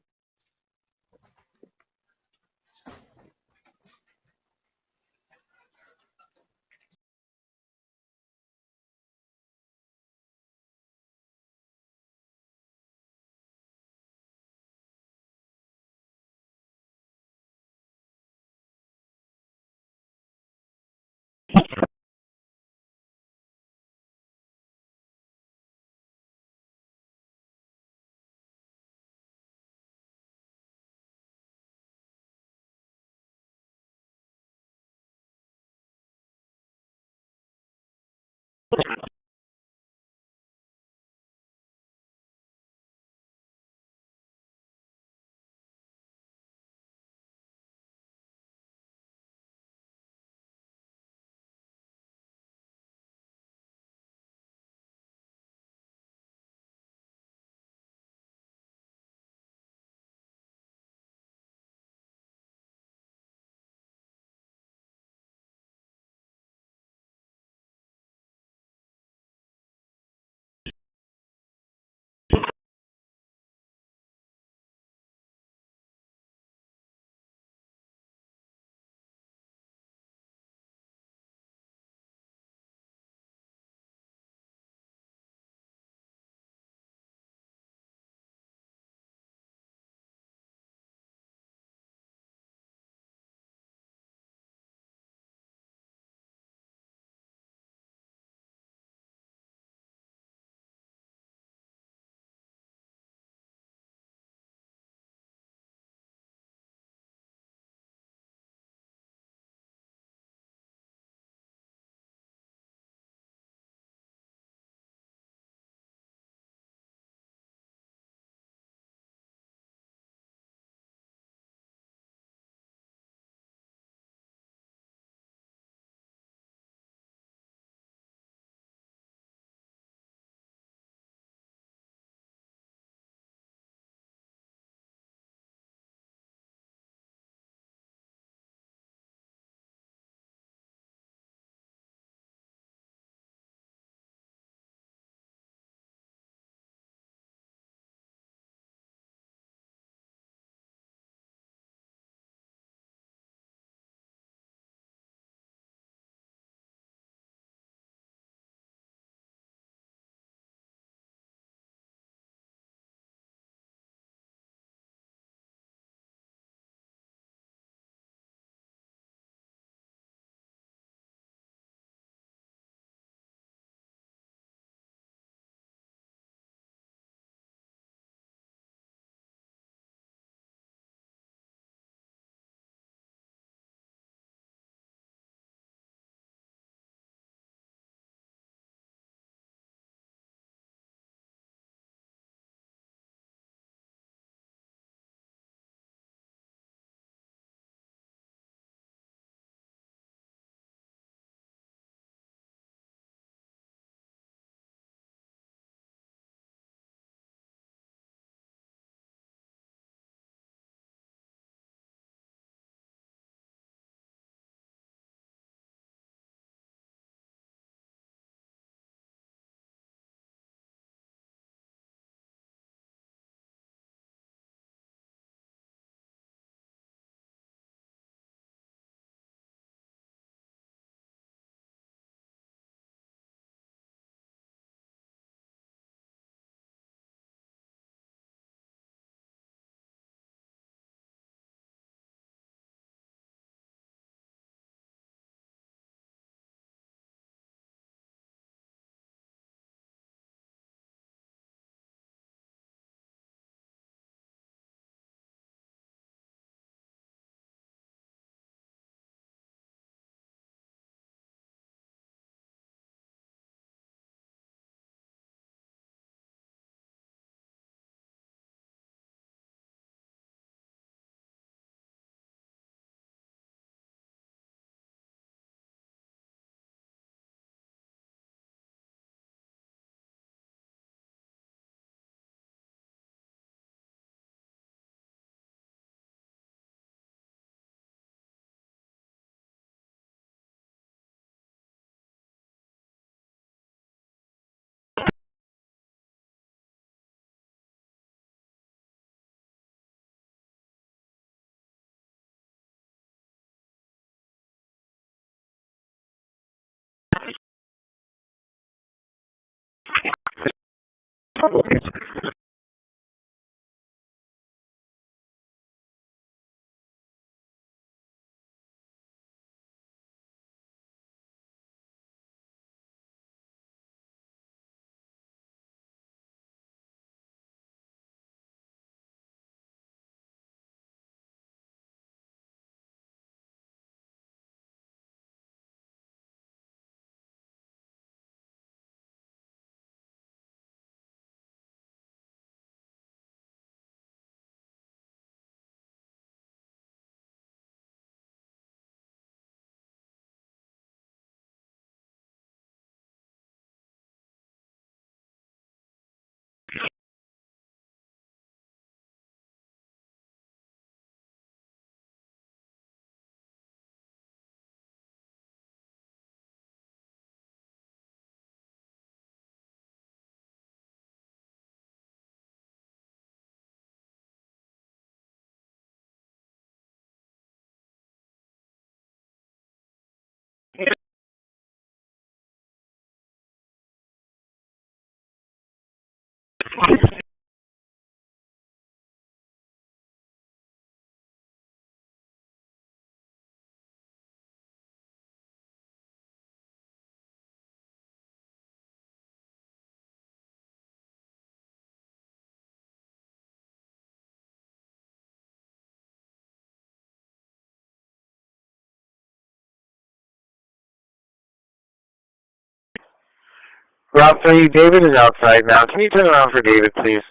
Route 3, David is outside now. Can you turn around for David, please?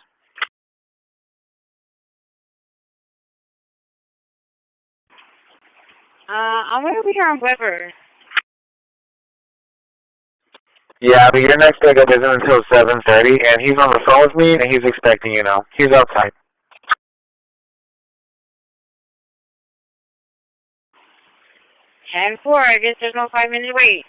I'm going to be here on Weber. Yeah, but your next pickup isn't until 7:30, and he's on the phone with me, and he's expecting you now. He's outside. 10-4, I guess there's no 5-minute wait.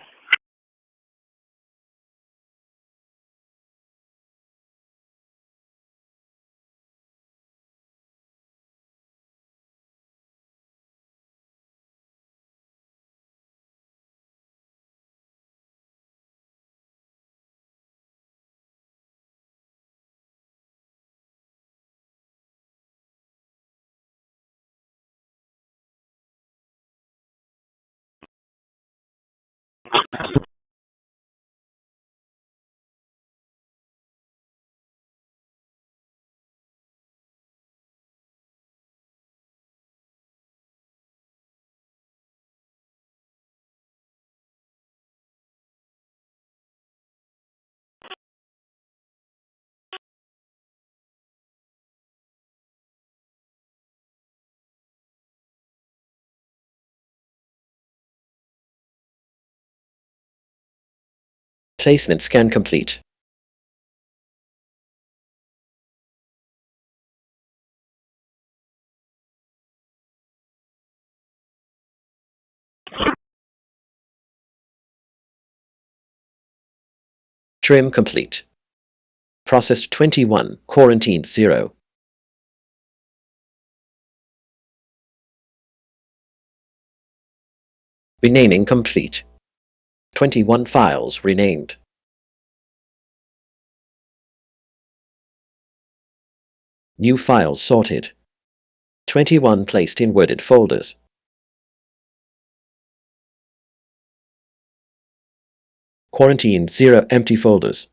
Placement scan complete. Trim complete. Processed 21, quarantined 0. Renaming complete. 21 files renamed. New files sorted. 21 placed in worded folders. Quarantined 0 empty folders.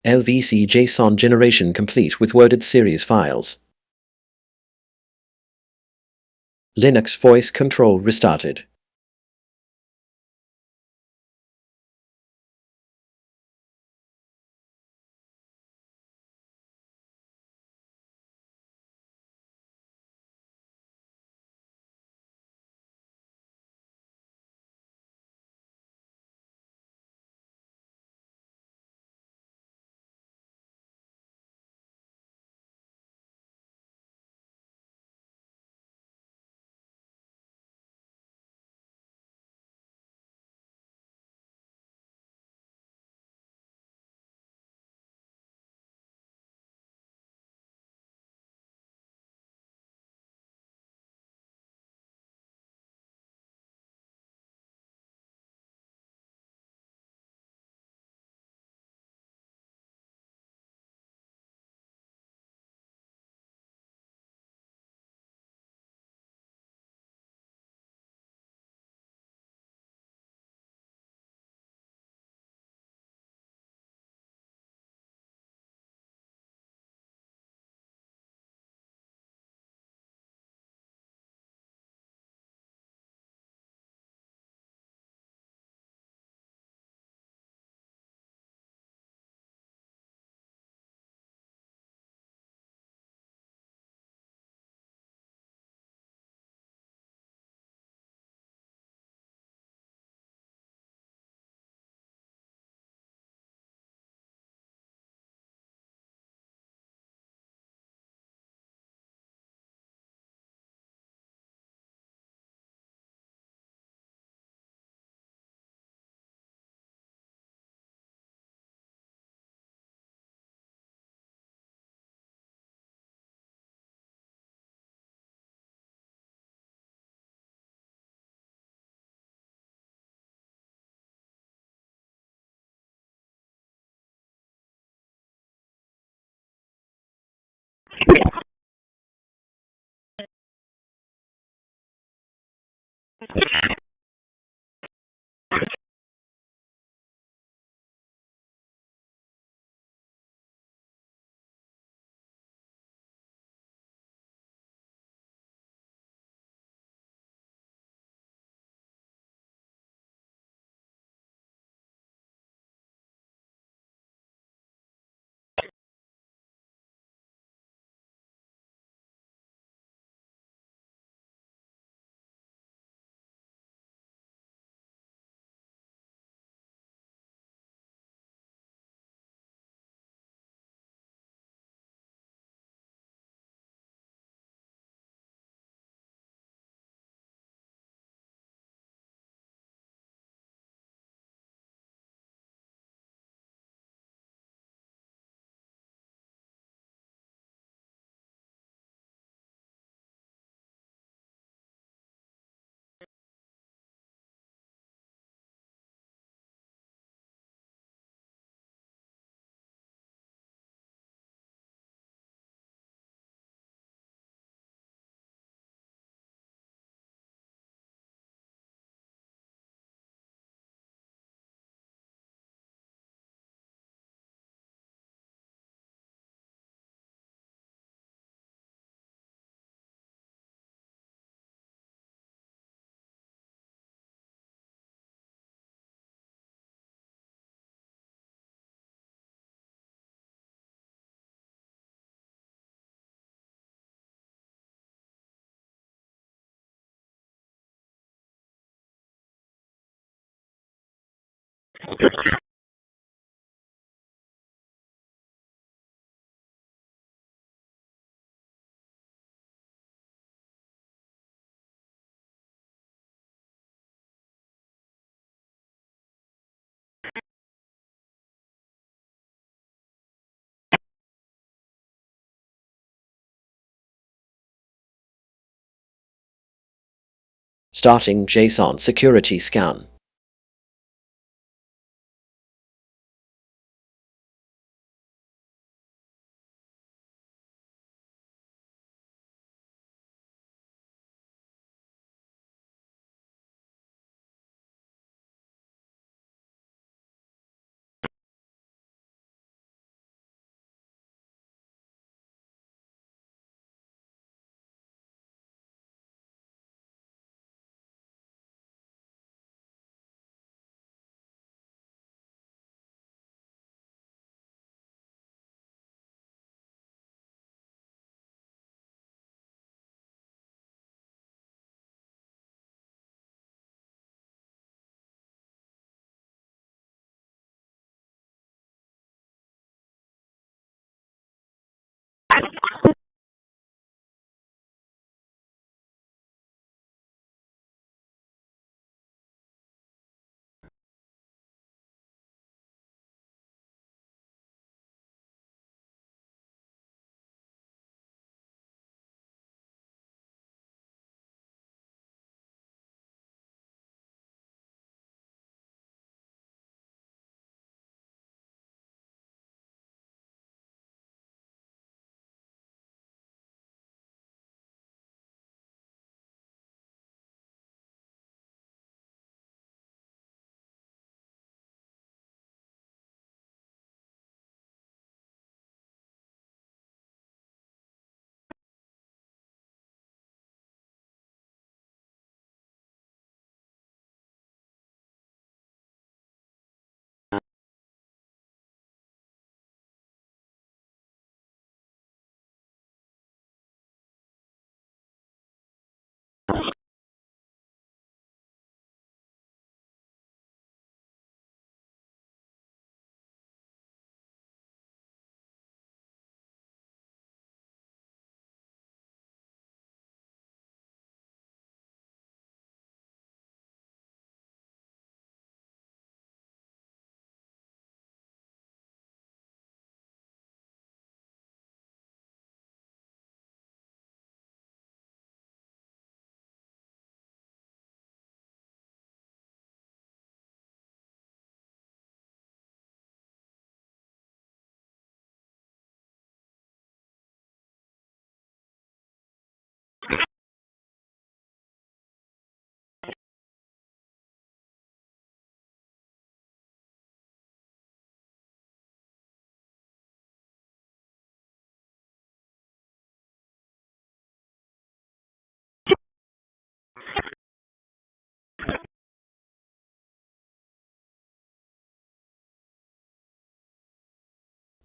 LVC JSON generation complete with worded series files. Linux voice control restarted. Starting JSON security scan.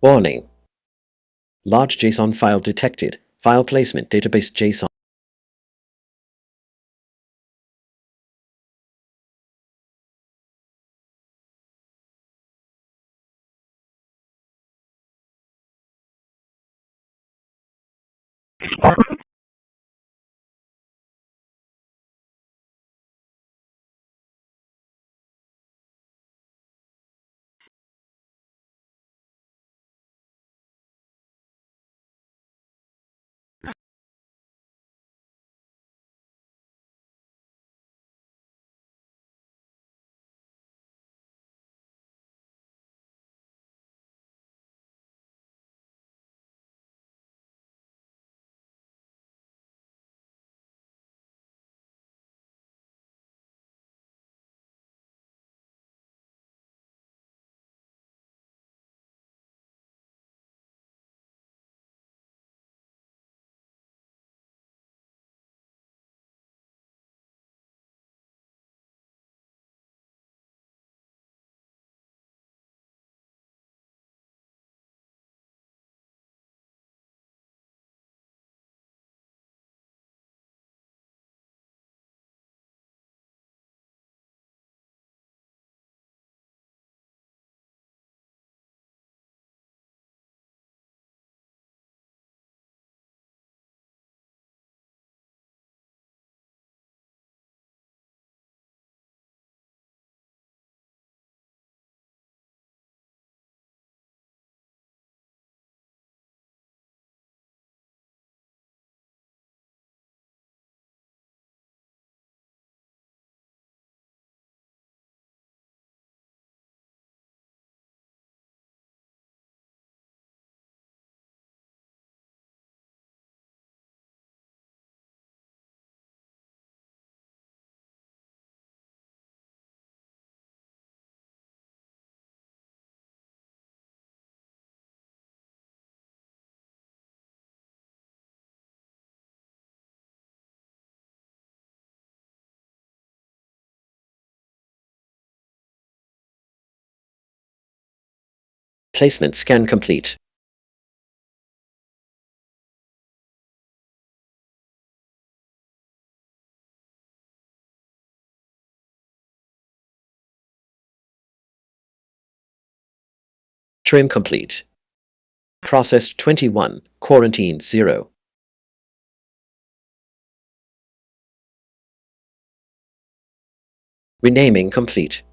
Warning. Large JSON file detected. File placement database JSON. Placement scan complete. Trim complete. Processed 21, quarantined 0. Renaming complete.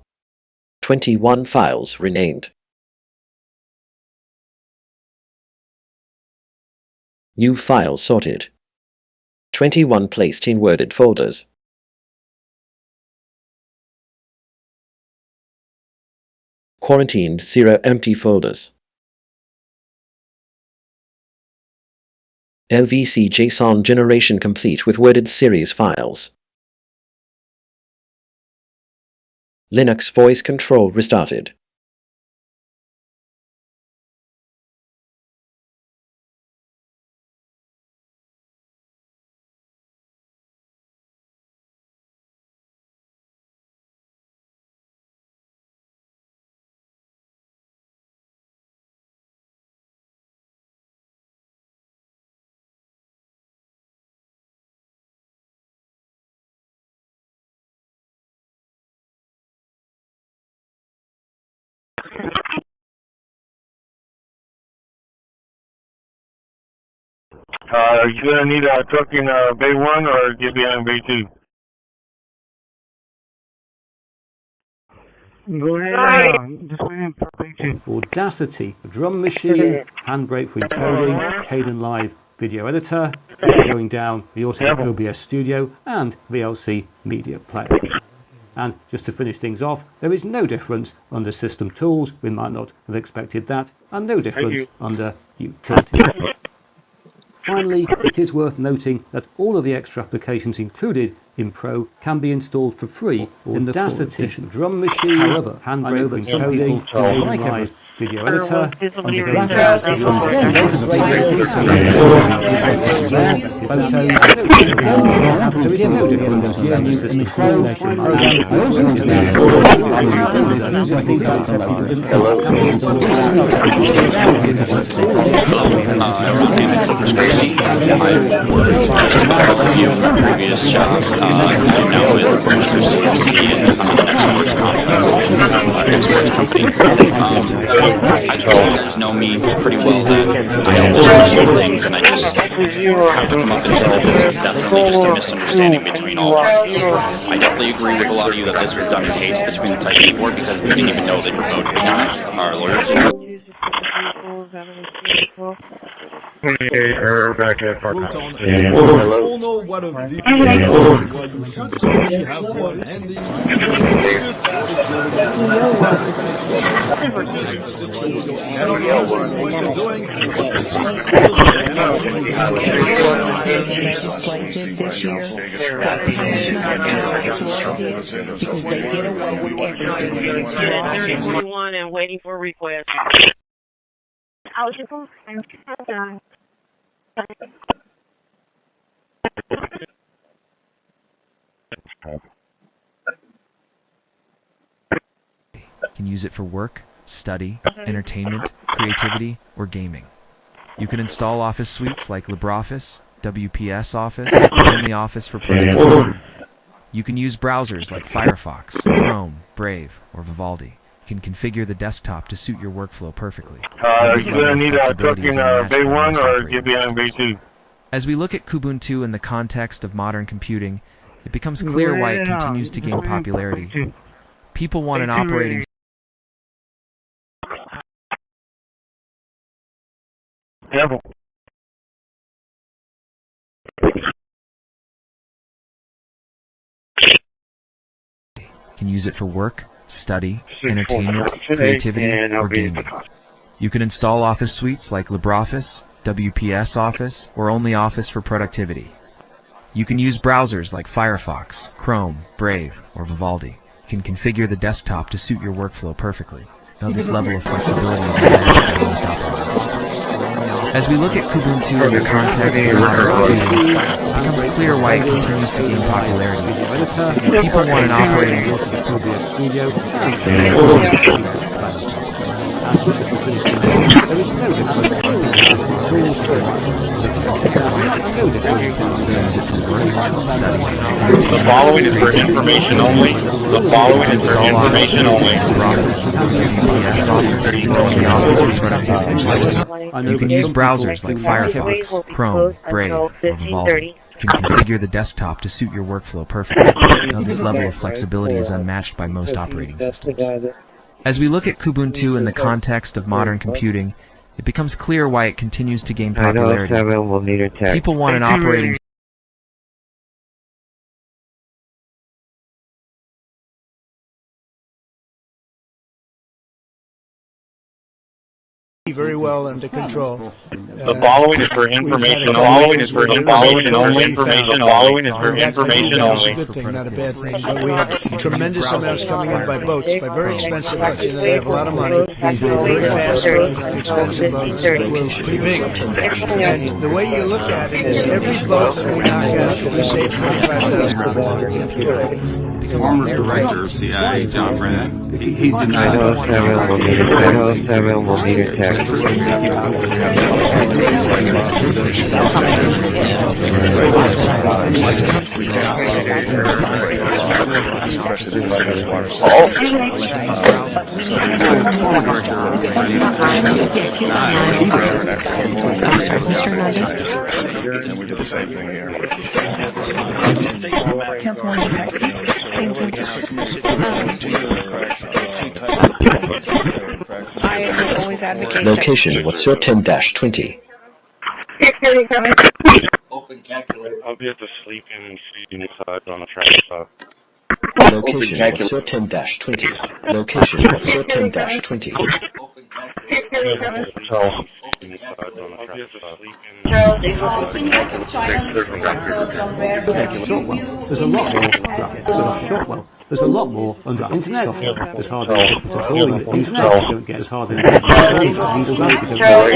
21 files renamed. New files sorted. 21 placed in worded folders. Quarantined 0 empty folders. LVC JSON generation complete with worded series files. Linux voice control restarted. Are you going to need a truck in Bay 1 or get me in Bay 2? Go ahead, just wait in for Bay 2. Audacity, drum machine, handbrake for encoding, Caden Live video editor, going down the Auto OBS Studio, and VLC media player. And just to finish things off, there is no difference under System Tools, we might not have expected that, and no difference under Utilities. Finally, it is worth noting that all of the extra applications included in Pro can be installed for free in the Audacity drum machine. However, handbrake for encoding, Caden Live video editor, under graphics, again go to the great deal, photos, going to have the GIMP to be able to GNU image coordination program, used to be user feedback so people didn't have installed, previous job, now with experts companies. I told there's no me pretty well that I don't know things, and I just have to come up and say that this is definitely just a misunderstanding between all parties. I definitely agree with a lot of you that this was done in haste between the type keyboard because we didn't even know they were voting on our lawyers. Back at all know what a deep you should probably have one handy. And waiting for a request. You can use it for work, study, entertainment, creativity, or gaming. You can install Office suites like LibreOffice, WPS Office, or OnlyOffice for productivity. You can use browsers like Firefox, Chrome, Brave, or Vivaldi. You can configure the desktop to suit your workflow perfectly. You gonna need a truck in Bay 1 or give you in Bay 2? As we look at Kubuntu in the context of modern computing, it becomes clear why it continues to gain popularity. People want an operating can use it for work, study, entertainment, creativity, or gaming. You can install Office suites like LibreOffice, WPS Office, or OnlyOffice for productivity. You can use browsers like Firefox, Chrome, Brave, or Vivaldi. You can configure the desktop to suit your workflow perfectly. Now this level of flexibility is unmatched by most operators. As we look at Kubuntu in the context of modern computing, it becomes clear why it continues to gain popularity. People want an operating The following is for information only. The following is for information only. You can use browsers like Firefox, Chrome, Brave, or Vivaldi. You can configure the desktop to suit your workflow perfectly. Now this level of flexibility is unmatched by most operating systems. As we look at Kubuntu in the context of modern computing, it becomes clear why it continues to gain popularity. People want an operating very well under control. The following is for information only. The following only. Information. The following is for information only. That's a good thing, not a bad thing. But we have tremendous amounts coming in by boats, by very expensive boats. You know, they have a lot of money. Very fast boats, expensive boats, pretty big. And the way you look at it is every boat that we knock out, we save $25,000. Former director of CIA, John Brennan, he denied Yes, he's online. I'm sorry, Mr. Hernandez. And we did the same thing here. Councilwoman Peck. Thank you. I have always advocated. Location, what's your 10-20? Open calculator. I'll be at the sleeping inside on the track side. Location, what's your 10-20? Location, what's your 10-20? There's a lot more. There's a lot more under internet. There's hardly any calling the internet. You don't get as hardly any calling the browser.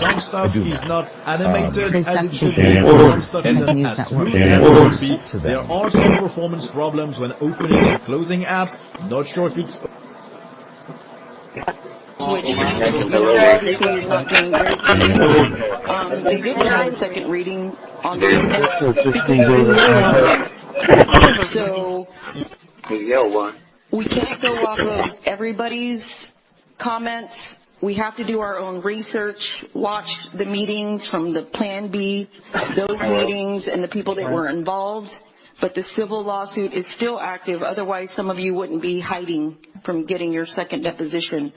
Some stuff is not animated as it should be, some stuff isn't as smooth as it should be. There are some performance problems when opening and closing apps. Not sure if it's... Which obviously is not being very clear. They did have a second reading on the ordinance. So we can't go off of everybody's comments. We have to do our own research, watch the meetings from the Plan B, those meetings, and the people that were involved. But the civil lawsuit is still active. Otherwise, some of you wouldn't be hiding from getting your second deposition.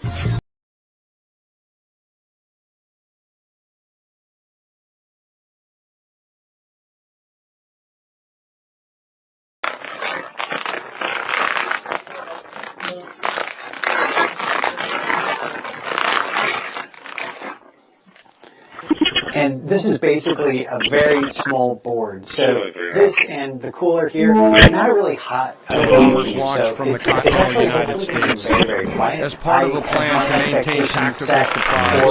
And this is basically a very small board. So this and the cooler here are not really hot. Launched from the continental United States as part of a plan to maintain tactical supplies.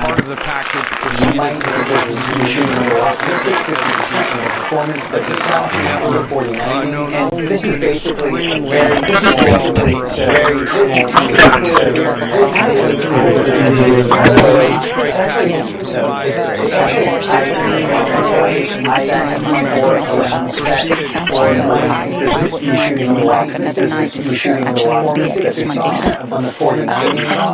Part of the package proceeded and this is basically a very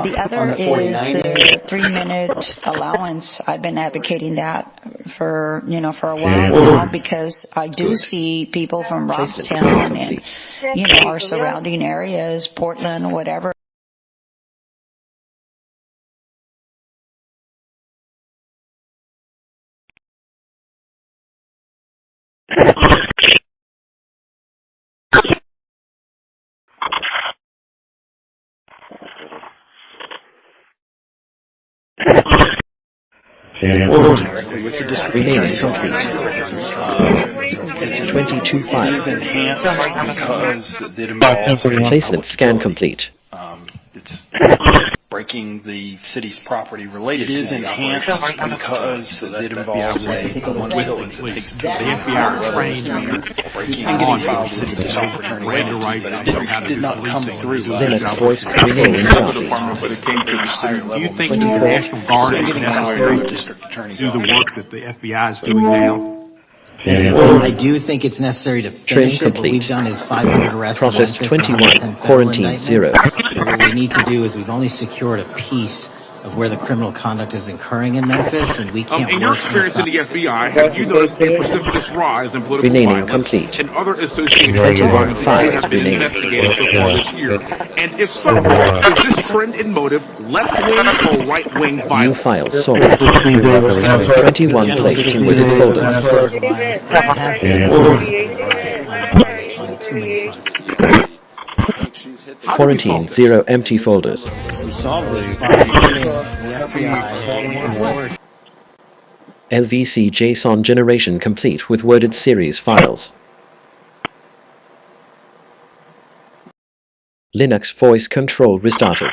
the other is the 3-minute allowance. I've been advocating that for a while now, because I do see people from Robstown and our surrounding areas, Portland, whatever. Remaining complete. 22 files. Placement scan complete. It's breaking the city's property related to the enhanced because it involves a one-killing. The FBI trained breaking on the city's property related did not come through. Linux voice control in Southeast. but it came to the city. Do you think the National Guard is necessary to do the work that the FBI is doing now? I do think it's necessary to finish it. What we've done is 500 arrests. Processed 21. Quarantine 0. What we need to do is we've only secured a piece of where the criminal conduct is occurring in Memphis, and we can't in your experience in the FBI, have you noticed a precipitous rise in political remaining violence complete. and other associated 21 crimes files have been remaining. investigated so far this year? And if so, is this trend in motive left-wing or right-wing violence? New files sorted. 21 placed in wooded folders. Quarantine 0 empty folders. LVC JSON generation complete with worded series files. Linux voice control restarted.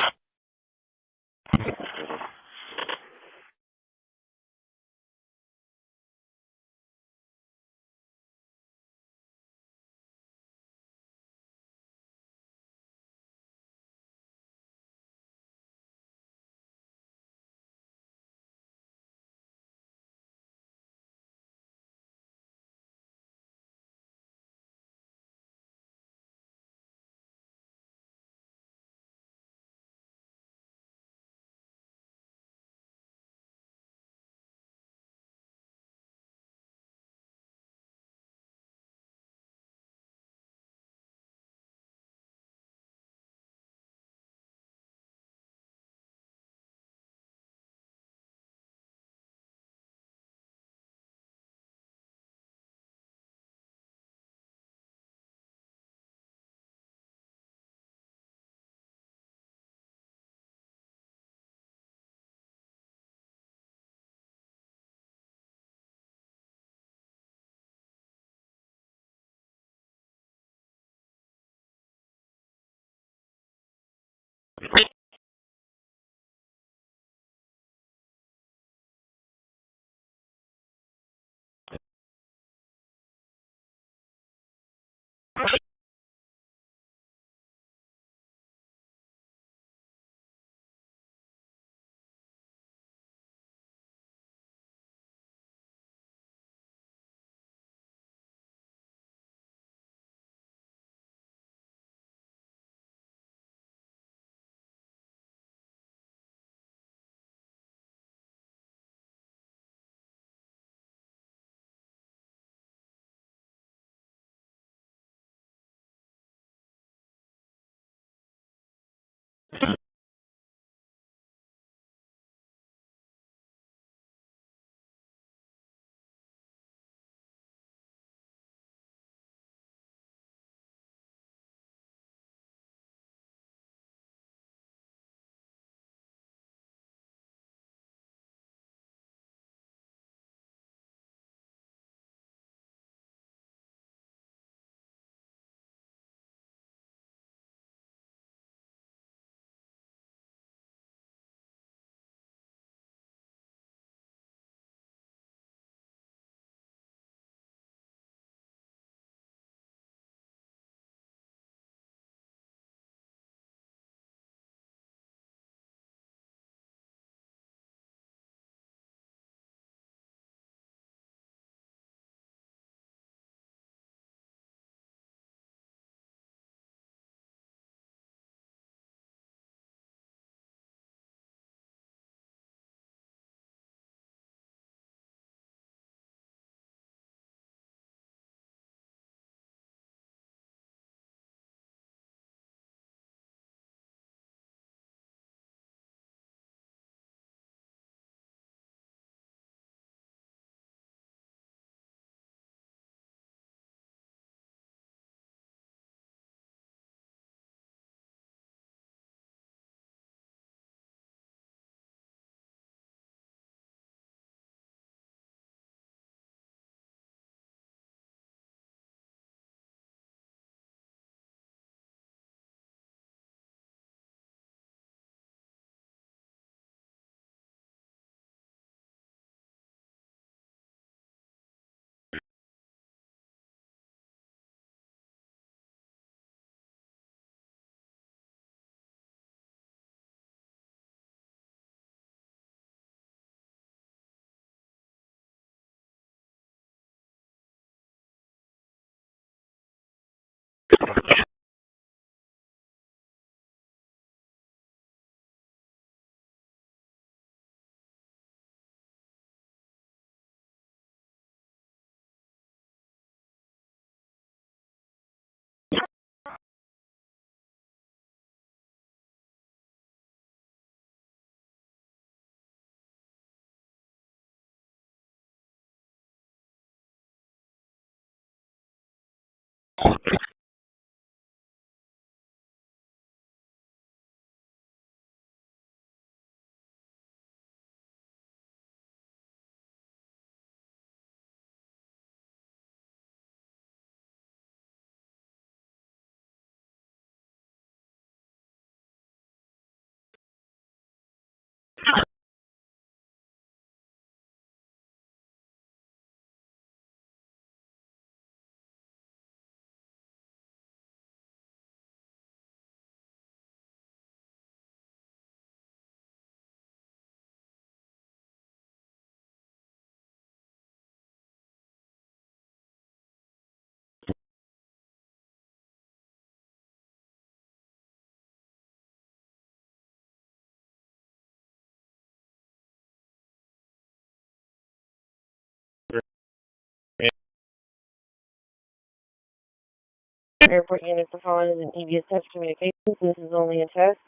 Airport units, the following is an EBS test for communications. This is only a test.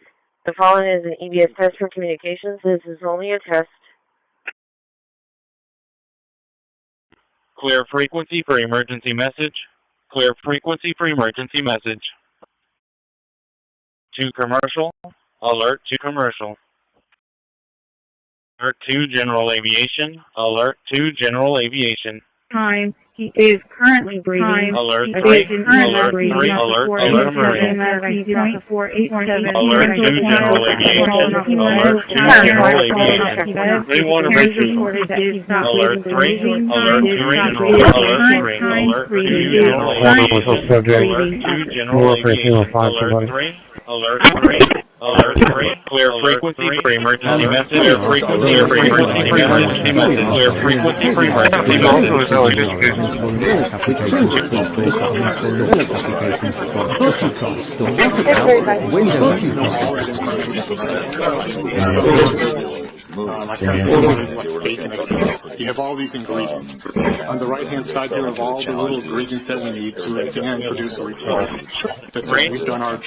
The following is an EBS test for communications. This is only a test. Clear frequency for emergency message. Clear frequency for emergency message. To commercial. Alert to commercial. Alert to general aviation. Alert to general aviation. Time. He is currently breathing. Alert He 3, is currently alert breathing. 3, alert 487. Alert 487. Alert 2 general aviation. Alert 2 general aviation. 3-1 emergency. Alert 3, alert 2 regional, alert 3, alert 2 general aviation. Alert 2 general aviation. Alert 3, alert 3, alert 3, clear frequency for emergency message. Clear frequency for emergency message. Clear frequency for emergency You have all these ingredients. On the right-hand side here of all the little ingredients that we need to again produce a report. That's what we've done our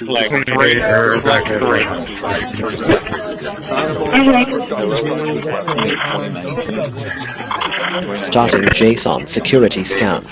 Starting JSON security scan.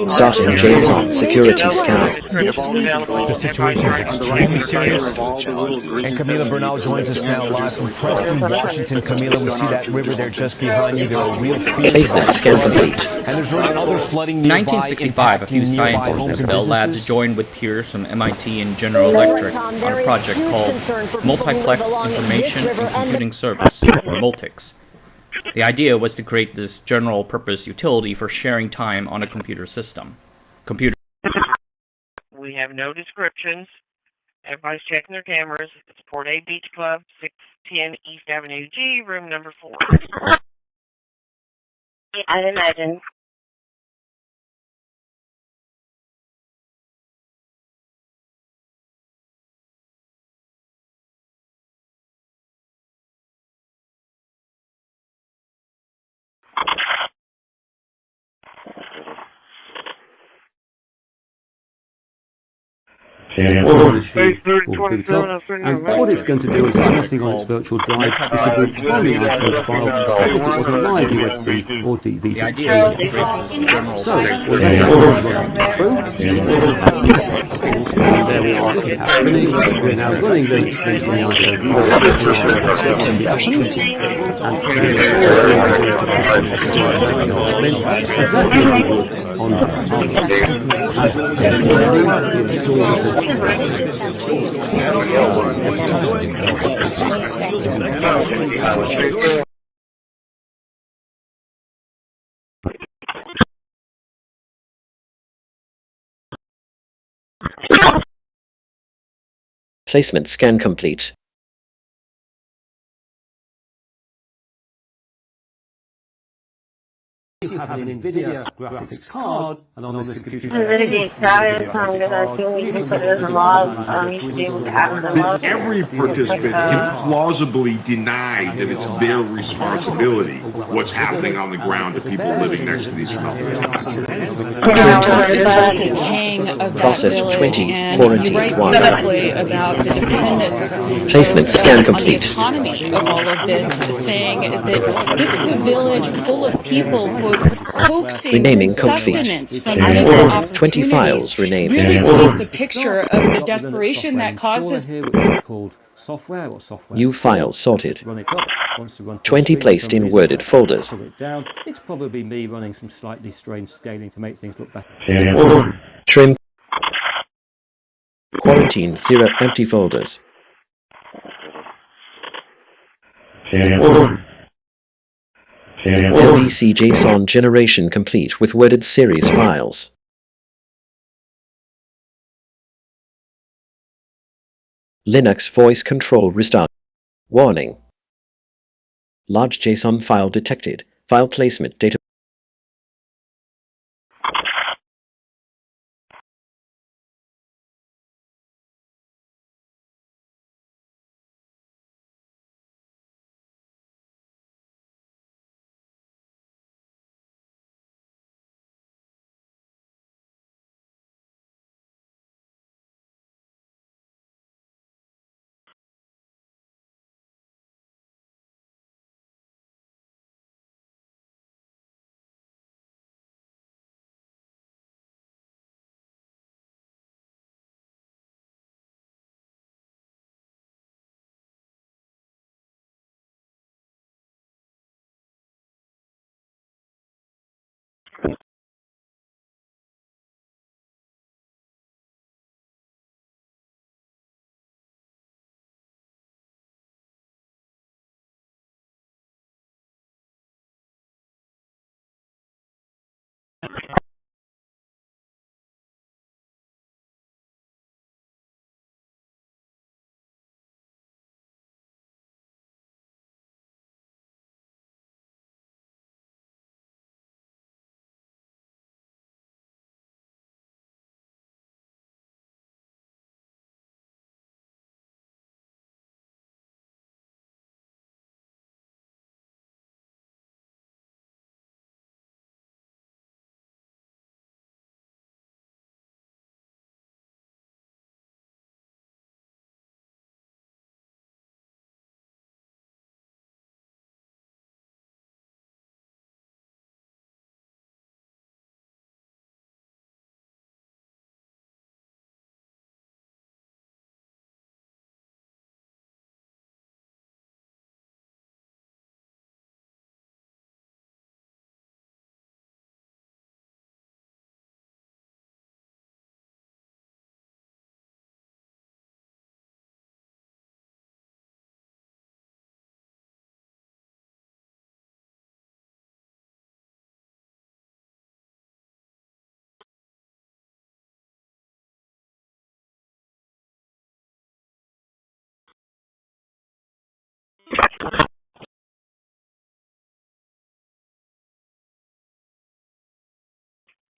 Starting JSON security scan. The situation is extremely serious. And Camila Bernal joins us now live from Preston, Washington. Camila, we see that river there just behind you. There are real fears. Basement scan complete. And there's really other flooding In 1965, a few scientists at Bell Labs joined with peers from MIT and General Electric on a project called Multiplex Information and Computing Service, or MULTIX. The idea was to create this general-purpose utility for sharing time on a computer system. We have no descriptions. Everybody's checking their cameras. It's Port A Beach Club, 610 East Avenue G, room number 4. I'd imagine. And what it's going to do is it's messing on its virtual drive is to boot from the ISO file as if it was a live USB or DVD. So, we'll let it run through. And there we are, it has finished. We're now running the string from the ISO Placement scan complete. You have an NVIDIA graphics card, and on this computer... Every participant can plausibly deny that it's their responsibility what's happening on the ground to people living next to these smelters. Process 20, quarantine 1. About the dependence Placement scan complete. on the autonomy of all of this, saying that this is a village full of people who are coaxing Renaming sustenance complete. from other opportunities. 20 files renamed. Really paints a picture of the desperation that causes. New files sorted. 20 placed in worded folders. It's probably me running some slightly strange scaling to make things look better. Trim. Quarantine 0 empty folders. LVC JSON generation complete with worded series files. Linux voice control restart. Warning. Large JSON file detected. File placement data.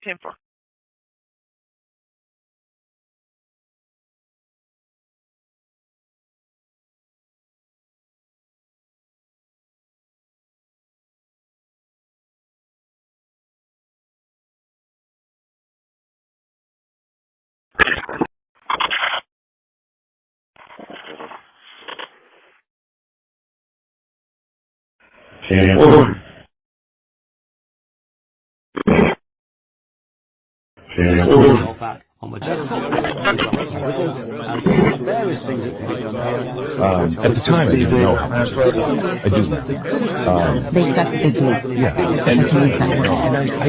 10-4. On my desktop. Various things that can be done here. At the time, I didn't know how much it was. I do. They suck the glue. Yeah. And I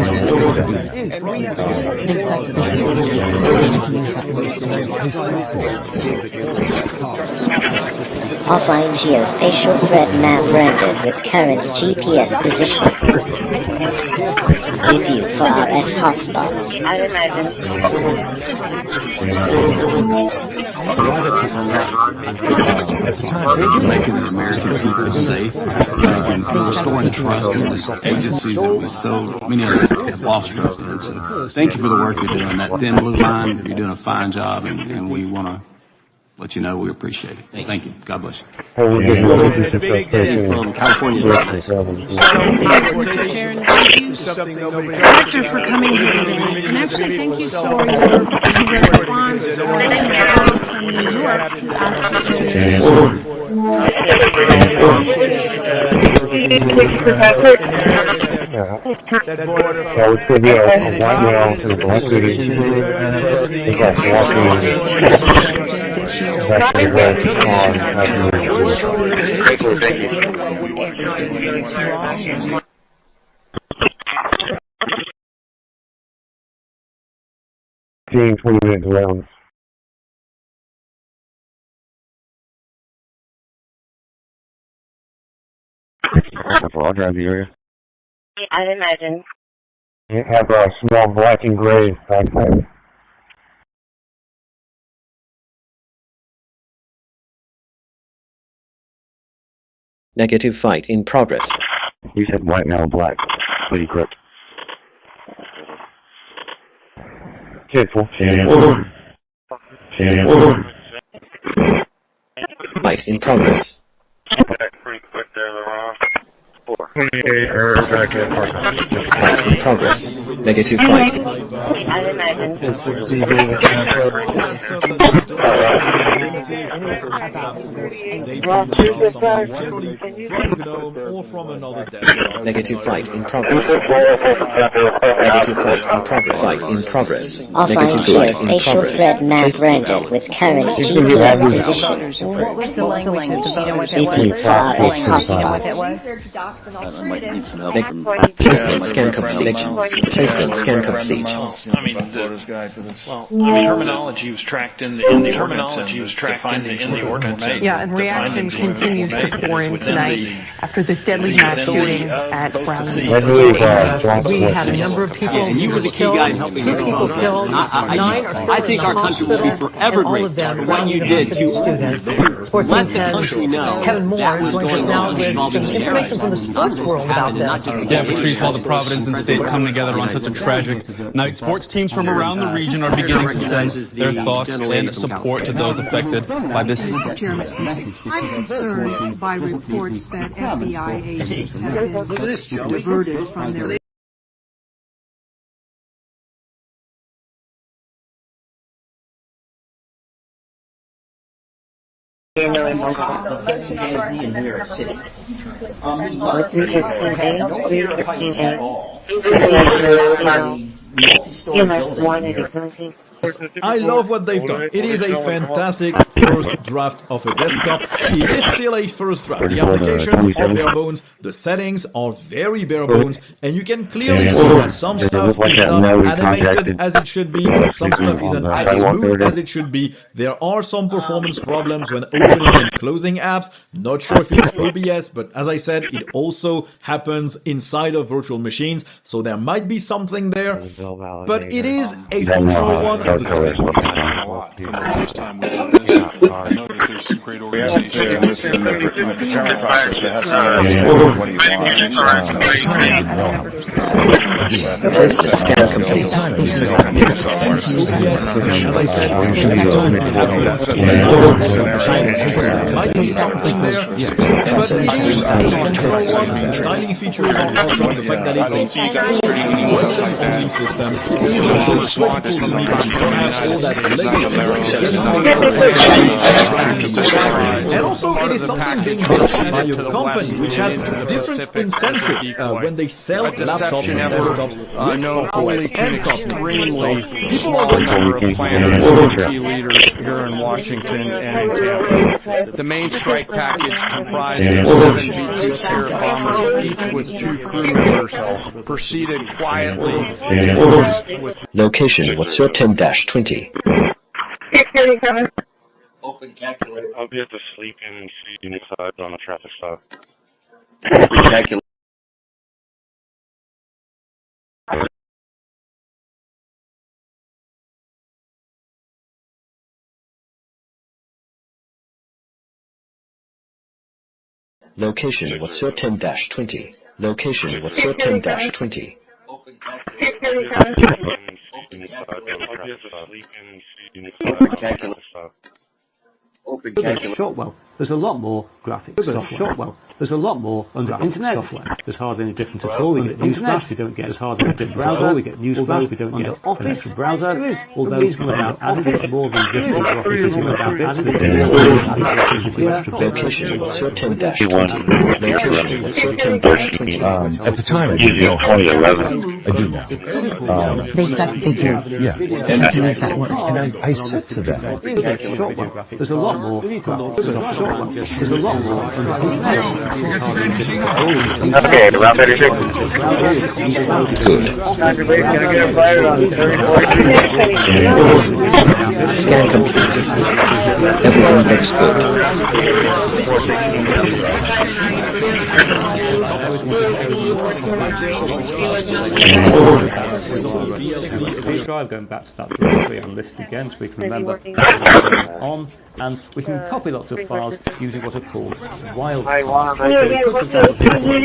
still do. They suck the Offline geospatial thread map rendered with current GPS position. Review for RF hotspots. I'd imagine. At the time, making the American people safe and restoring trust in these agencies that was so many of us have lost trust in. So thank you for the work you're doing. That thin blue line, you're doing a fine job, and we want to let you know we appreciate it. Thank you. God bless you. From California. Mr. Chair, thank you Director for coming here today. And actually, thank you for your response from New York to ask That would still be a white male to the black lady. It's like walking back to the red on Seeing 20-minute rounds. I'll drive the area. I'd imagine. You have a small black and gray backpack. Negative fight in progress. You said white male black. Pretty correct. 10-4. Fight in progress. Pretty quick there, Laurent. 28 Fight in progress. Negative fight. I'd imagine. Negative fight in progress. Negative fight in progress. Fight in progress. Offline geospatial thread map rendered with current GPS position. What was the language of the Review for RF hotspots. Placement scan complete. Placement scan complete. I mean, terminology was tracked in the ordinance. Yeah, and reaction continues to pour in tonight after this deadly mass shooting at Browning. We had a number of people killed, 2 people killed, 9 are still in the hospital, and all of them young university students. Sports Team 10's Kevin Moore joins us now with some information from the sports world about this. Yeah, Patrice, while the Providence and state come together on such a tragic night, sports teams from around the region are beginning to send their thoughts and support to those affected by this. Mr. Chairman, I'm concerned by reports that FBI agents have been diverted from their In New York City. 316A. I love what they've done. It is a fantastic first draft of a desktop. It is still a first draft. The applications are bare bones, the settings are very bare bones, and you can clearly see that some stuff is not animated as it should be, some stuff isn't as smooth as it should be. There are some performance problems when opening and closing apps. Not sure if it's OBS, but as I said, it also happens inside of virtual machines, so there might be something there, but it is a functional one. I know that there's some great organizations in the procurement process that has to what do you might be something there, but it is the styling features are awesome. The fact that it's a button-only system is also pretty cool to me because you don't have all that legacy. And also, it is something being built by your company, which has different incentives when they sell laptops and desktops with OS and Cosmic. People are going to planners, key leaders here in Washington and in Tampa. The main strike package comprised of 7 B-2 Sherif bombers, each with 2 crew members, proceeded quietly. Location, what's your 10-20? Open calculator. I'll be at the sleeping unit side on the traffic stop. Open calculator. Location, what's your 10-20? Location, what's your 10-20? Open calculator. I'll be at the sleeping unit side on the traffic stop. Open calculator. Shotwell. There's a lot more graphics software. There's a lot more under internet software. There's hardly any difference at all. We get Newsflash, we don't get as hardly a different browser. We get Newsflash, we don't get Office browser. Although it's about added, it's more than just Office. It's about added. Location, what's your 10-20? Location, what's your 10-20? At the time, I did know 2011. I do now. They do. Yeah. And I said to them. There's a lot more. There's a lot more. Okay, around 36. Scan complete. Everything looks good. I always want to show you the drive, going back to that directory and list again so we can remember what's going on, and we can copy lots of files using what are called wildcards. So we could, for example,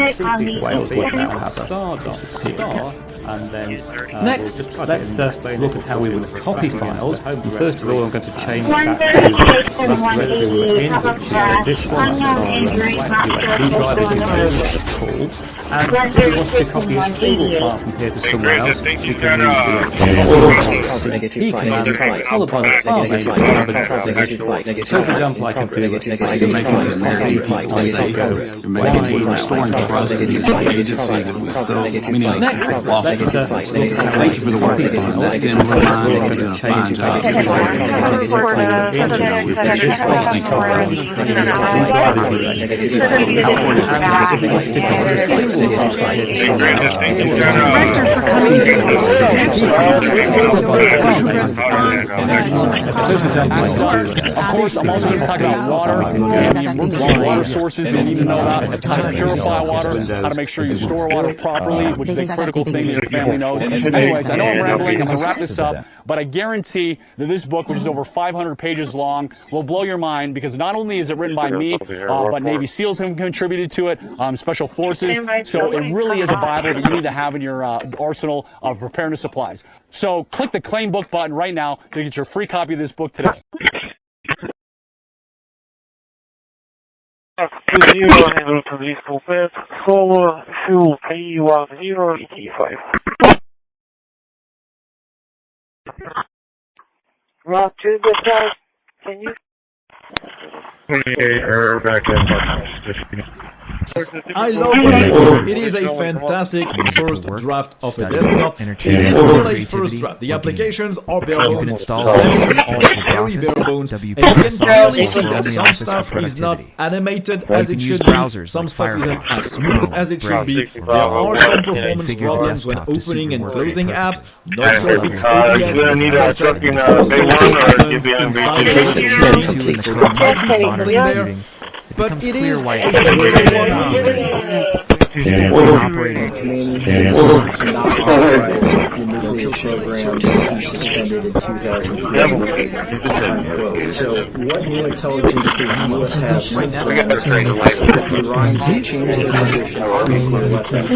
simply wildcard now have star, and then next, let's look at how we would copy files. And first of all, I'm going to change back to the last directory we were in, which is this one, that's our USB drive, as you know, call. And if we wanted to copy a single file from here to somewhere else, we can use the C command followed by the file name and the destination. So, for example, I can do a C copy, I can go Next, let's look at how we copy files. First of all, I'm going to change it back to this way, so USB drive is related. And if we wanted to copy a single file from here to somewhere else, we can use the C followed by the file name and the destination. So, for example, I can do a C copy, water sources, you need to know that, how to purify water, how to make sure you store water properly, which is a critical thing that your family knows. Anyways, I know I'm rambling, I'm going to wrap this up, but I guarantee that this book, which is over 500 pages long, will blow your mind, because not only is it written by me, but Navy SEALs have contributed to it, Special Forces, so it really is a Bible that you need to have in your arsenal of preparedness supplies. So click the Claim Book button right now to get your free copy of this book today. handle to this Corpus, solar fuel P10 Rock to the top. Can you? 28 back in. I love what they do. It is a fantastic first draft of a desktop. It is still a first draft. The applications are bare bones, the settings are very bare bones, and you can clearly see that some stuff is not animated as it should be, some stuff isn't as smooth as it should be. There are some performance problems when opening and closing apps. Not sure if it's OBS, as I said, it also happens inside the machine, so there might be something there. But it is a nuclear program suspended in 2012. So what new intelligence does the U.S. have since the Iran changed its position on nuclear weapons?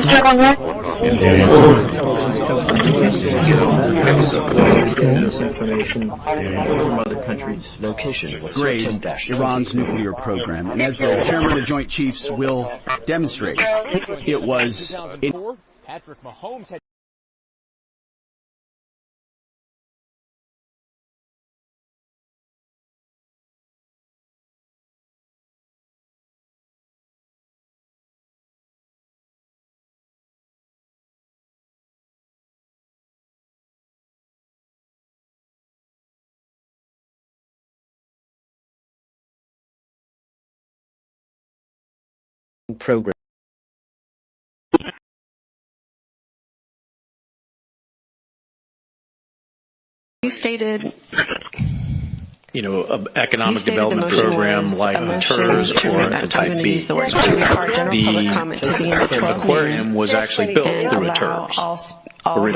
This information from other countries. Location. Grade Iran's nuclear program, and as the chairman of the Joint Chiefs will demonstrate, it was. Patrick Mahomes had. Program. You stated, an economic development program like the TERS or the Type B. The aquarium was actually built through a TERS. all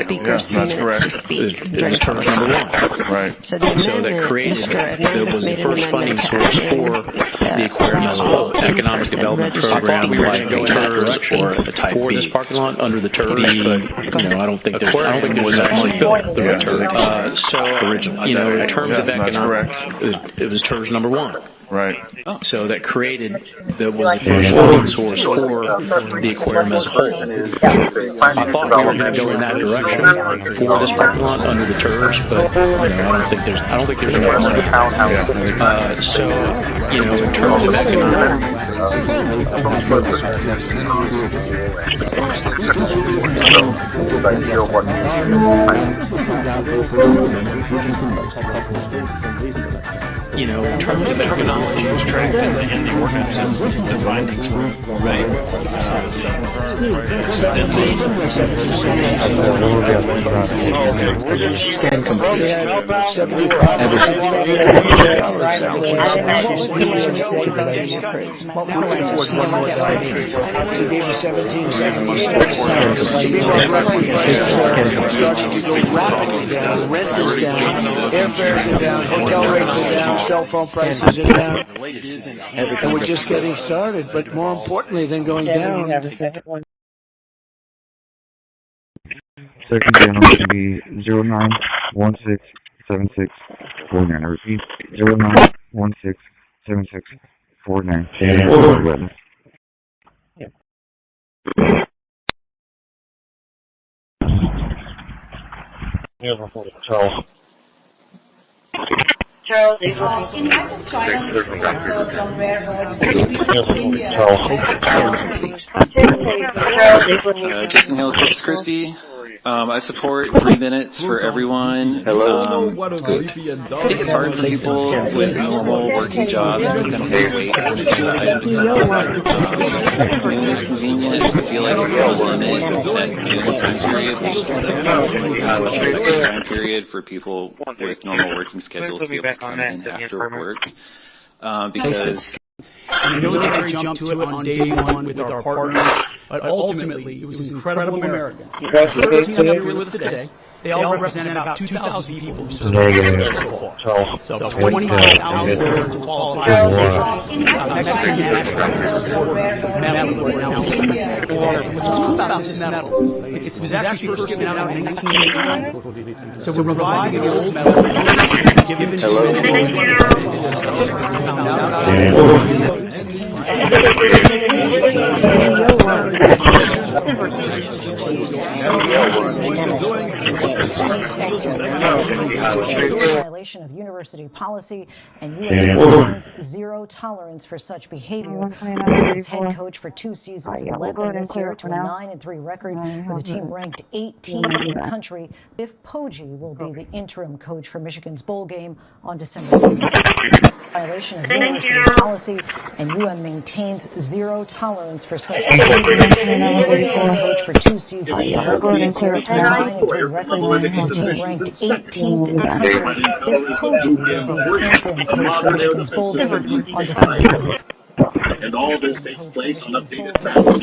speakers 3 minutes to speak. It was TERS number 1. Right. So that created, that was the first funding source for the aquarium as a whole. Economic development program like the TERS or the Type B. This parking lot under the TERS, but I don't think there's was actually built through a TERS. Originally, in terms of economic, it was TERS number 1. Right. So that created, that was the first funding source for the aquarium as a whole. I thought we were going to go in that direction for this parking lot under the TERS, but I don't think there's enough money. So in terms of economic. In terms of economic. And the ordinances, the findings were right. Cell phone prices are down. And we're just getting started, but more importantly than going down. Second channel should be 09167649. I repeat, 09167649. Charles, Jason Hill, Corpus Christi. I support 3 minutes for everyone. I think it's hard for people with normal working jobs to kind of wait for the item to come out. It's convenient. I feel like it's a limit that time period. A second time period for people with normal working schedules to be able to come in after work. Because the military jumped to it on day 1 with our partners, but ultimately it was incredible American. The 13 of them here with us today, they all represent about 2,000 people so far. So 25,000 words to qualify. Mexican what's cool about this medal, it was actually first given out in 1989. So we're reviving the old medal, given to violation of university policy and U.S. zero tolerance for such behavior. He's head coach for 2 seasons and led them this year to a 9-3 record with the team ranked 18th in the country. If Poggi will be the interim coach for Michigan's bowl game on December 25th. Violation of university policy, and UM maintains zero tolerance for such behavior. Coach for 2 seasons, and 9-3 record, ranked 18th in the country. If Poggi will be interim coach for Michigan's bowl game on December 25th. And all this takes place on updated maps.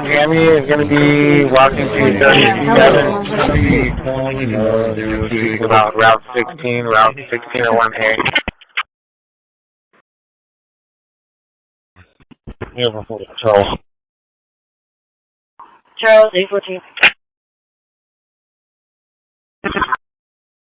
Tammy is going to be walking to 37, about Route 16 or 1A. Charles, 814.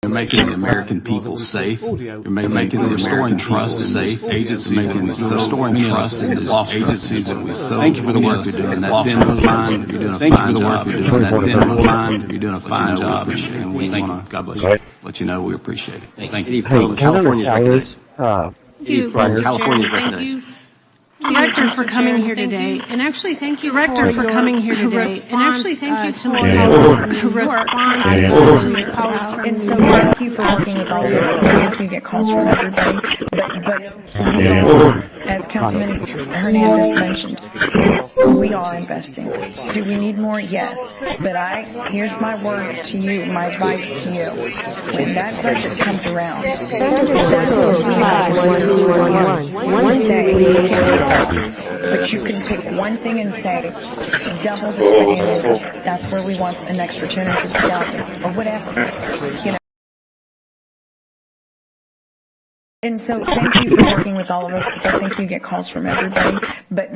You're making the American people safe. You're making the restoring trust safe. Agencies making restoring trust in the lost agencies that we so. Thank you for the work you're doing. That thin line, you're doing a fine job. That thin line, you're doing a fine job. And we want to, God bless you, let you know we appreciate it. Thank you. California's recognized. Thank you, California's recognized. Director for coming here today, and actually thank you Director for coming here today, and actually thank you to my response to your call. And so thank you for working with all of us. Thank you get calls from everybody, but as Councilman Hernandez mentioned, we are investing. Do we need more? Yes. But here's my word to you, my advice to you. When that budget comes around, but you can pick one thing and say, double the spending. That's where we want an extra 250,000 or whatever, you know. And so thank you for working with all of us, because I think you get calls from everybody. But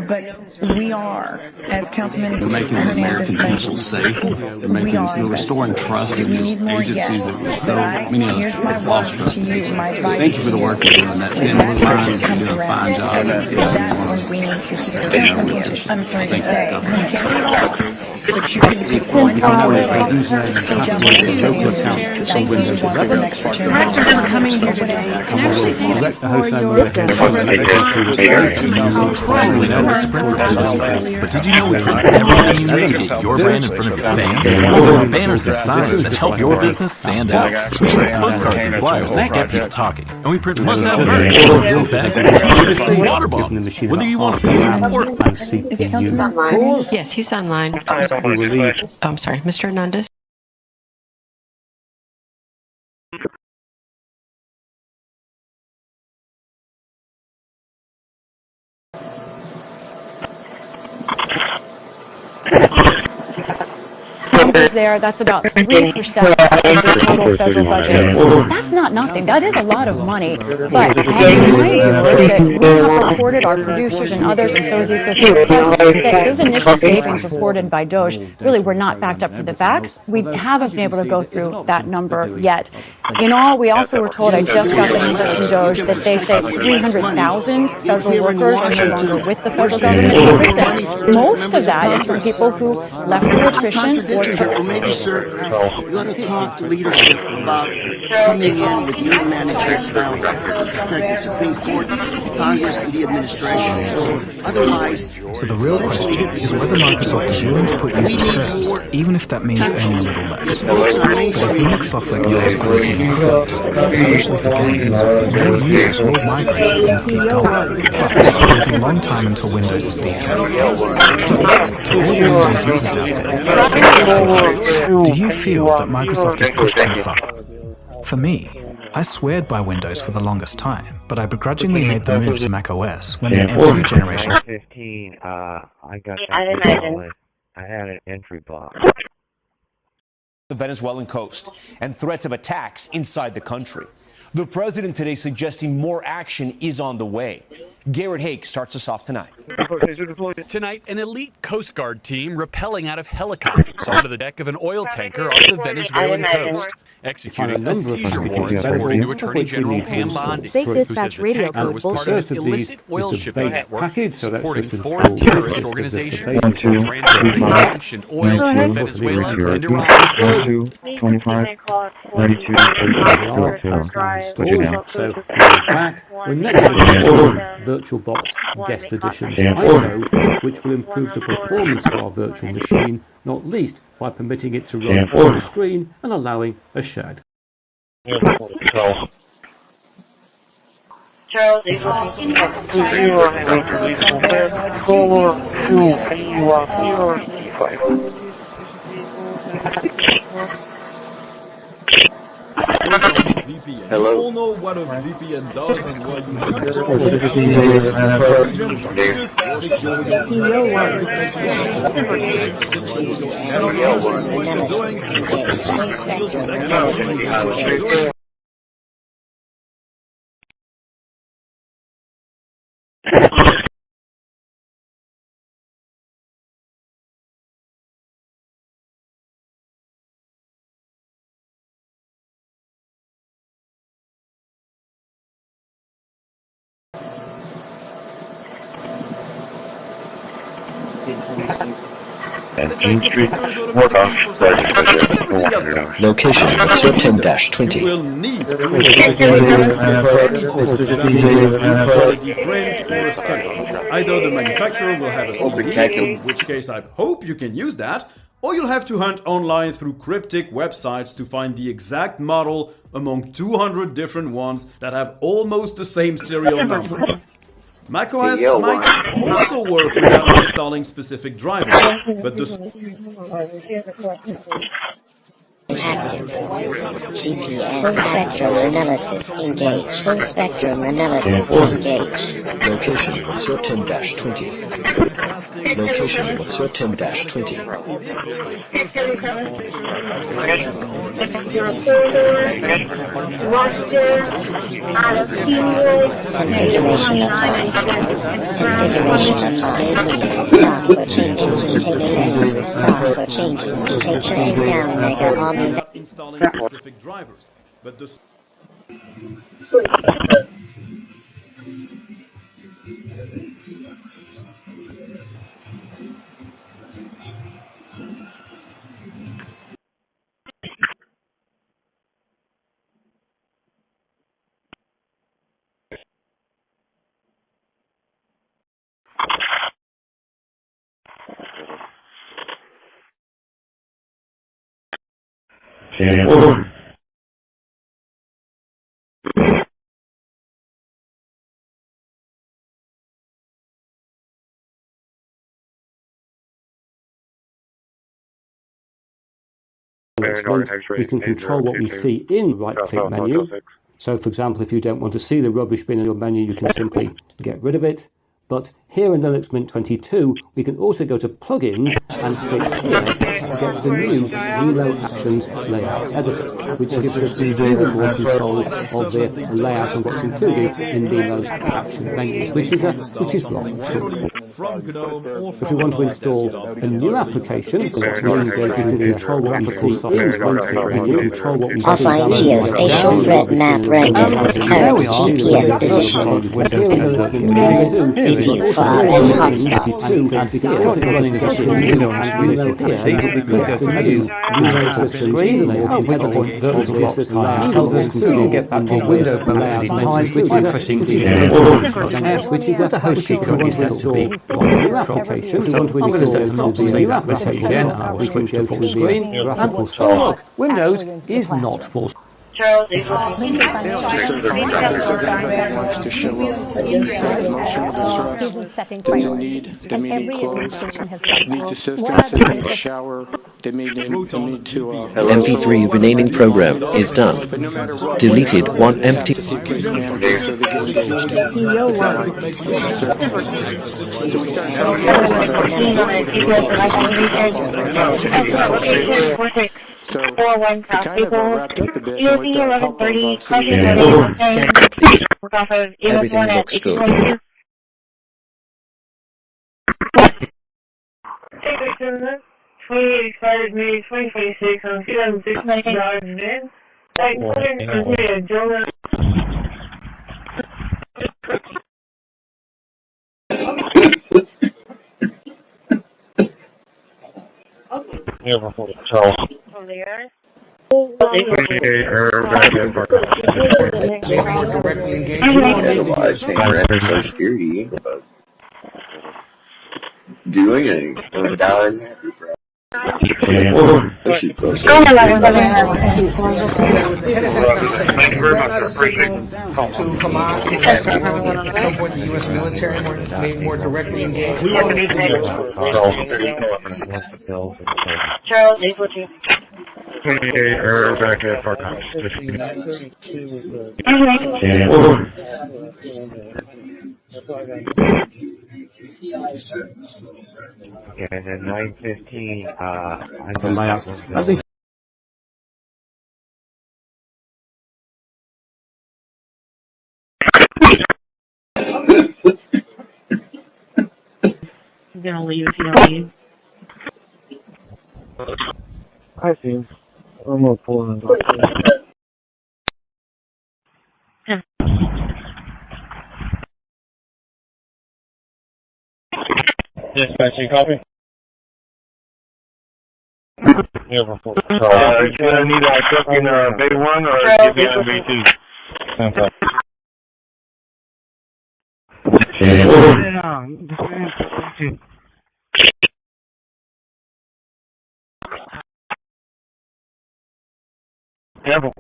we are, as Councilman Hernandez mentioned, we are restoring trust in these agencies that we so many of us have lost trust in. Thank you for the work you're doing. That thin line, you're doing a fine job. That's when we need to keep it. I'm sorry to say, you can't do it all, but you can pick one thing. Director for coming here today, and actually Correct the house number. You probably know the Sprint for business cards, but did you know we print everything you need to get your brand in front of your fans? Even banners and signs that help your business stand out. We print postcards and flyers that get people talking. And we print must-have merch, like tote bags, t-shirts, and water bottles. Whether you want a few or... Is Councilman online? Yes, he's online. I'm sorry, Mr. Hernandez. There, that's about 3% of the total federal budget. That's not nothing. That is a lot of money. But as you might know, that we have reported, our producers and others, and so is the Associated Press, that those initial savings reported by DOJ really were not backed up to the facts. We haven't been able to go through that number yet. In all, we also were told, I just got the number from DOJ, that they say 300,000 federal workers are no longer with the federal government. But listen, most of that is from people who left through attrition or took. Maybe, sir, you want to talk to leadership about coming in with new mandatory style record to protect the Supreme Court, Congress, and the administration. So the real question is whether Microsoft is willing to put users first, even if that means earning a little less. But as Linux software compatibility improves, especially for games, more users will migrate if things keep going. But it'll be a long time until Windows is dethroned. So, to all the Windows users out there, do you feel that Microsoft has pushed too far? For me, I sweared by Windows for the longest time, but I begrudgingly made the move to Mac OS when the M2 generation... 15, I got that. I had an entry block. The Venezuelan coast and threats of attacks inside the country. The president today suggesting more action is on the way. Garrett Haake starts us off tonight. Tonight, an elite Coast Guard team rappelling out of helicopters onto the deck of an oil tanker off the Venezuelan coast, executing a seizure warrant, according to Attorney General Pam Bondi, who says the tanker was part of an illicit oil shipping network supporting foreign terrorist organizations, transporting sanctioned oil from Venezuela and Iran. 25, 92, We're next to VirtualBox Guest Editions ISO, which will improve the performance of our virtual machine, not least by permitting it to run on the screen and allowing a shared. Charles, Hello. You all know what a VPN does and why you should Location, Sir 10-20. You will need to quality print or a scan. Either the manufacturer will have a CD, in which case I hope you can use that, or you'll have to hunt online through cryptic websites to find the exact model among 200 different ones that have almost the same serial number. macOS might also work without installing specific drivers, but the active. GPS. Full spectrum analysis engaged. Full spectrum analysis engaged. Location, Sir 10-20. Location, Sir 10-20. Configuration applied. Configuration applied. Stop for changes to take down. Stop for changes to take down mega omni. Installing specific drivers, but the we can control what we see in right-click menu. So, for example, if you don't want to see the rubbish bin in your menu, you can simply get rid of it. But here in Linux Mint 22, we can also go to Plugins and click here to get to the new Reload Actions Layout Editor, which gives us even more control of the layout and what's included in those action menus, which is rather cool. If we want to install a new application, we can control what we see in right-click menu, control what we see Offline geospatial red map ranges with current GPS position. for our hotspot. And we can also go running as a screen window on the screen as you can see. We can go to menu, use the screen, vertical get back to window layout time, which is pressing F, which is a host key currently set to be new application. So I'm going to set to not save application, and I will switch to full screen. And oh look, Windows is not full screen. Charles, wants to show up emotional distress, doesn't need, they may need clothes, needs assistance, they need a shower, they may need to MP3 renaming program is done. Deleted one empty. so we started So, to kind of wrapped up a bit, with the help of Everything looks good. Expired May 2026 on 2006 $19. Doing anything. Thank you very much. Appreciate it. To Hamas, at some point the U.S. military may more directly engage. Charles, 842. 28 or back at Park House. Okay, and then 9:15. I think. I'm gonna leave if you don't leave. I see. I'm gonna pull in. Dispatching copy. Yeah, report. Do you need a truck in Bay 1 or give me a Bay 2? Careful.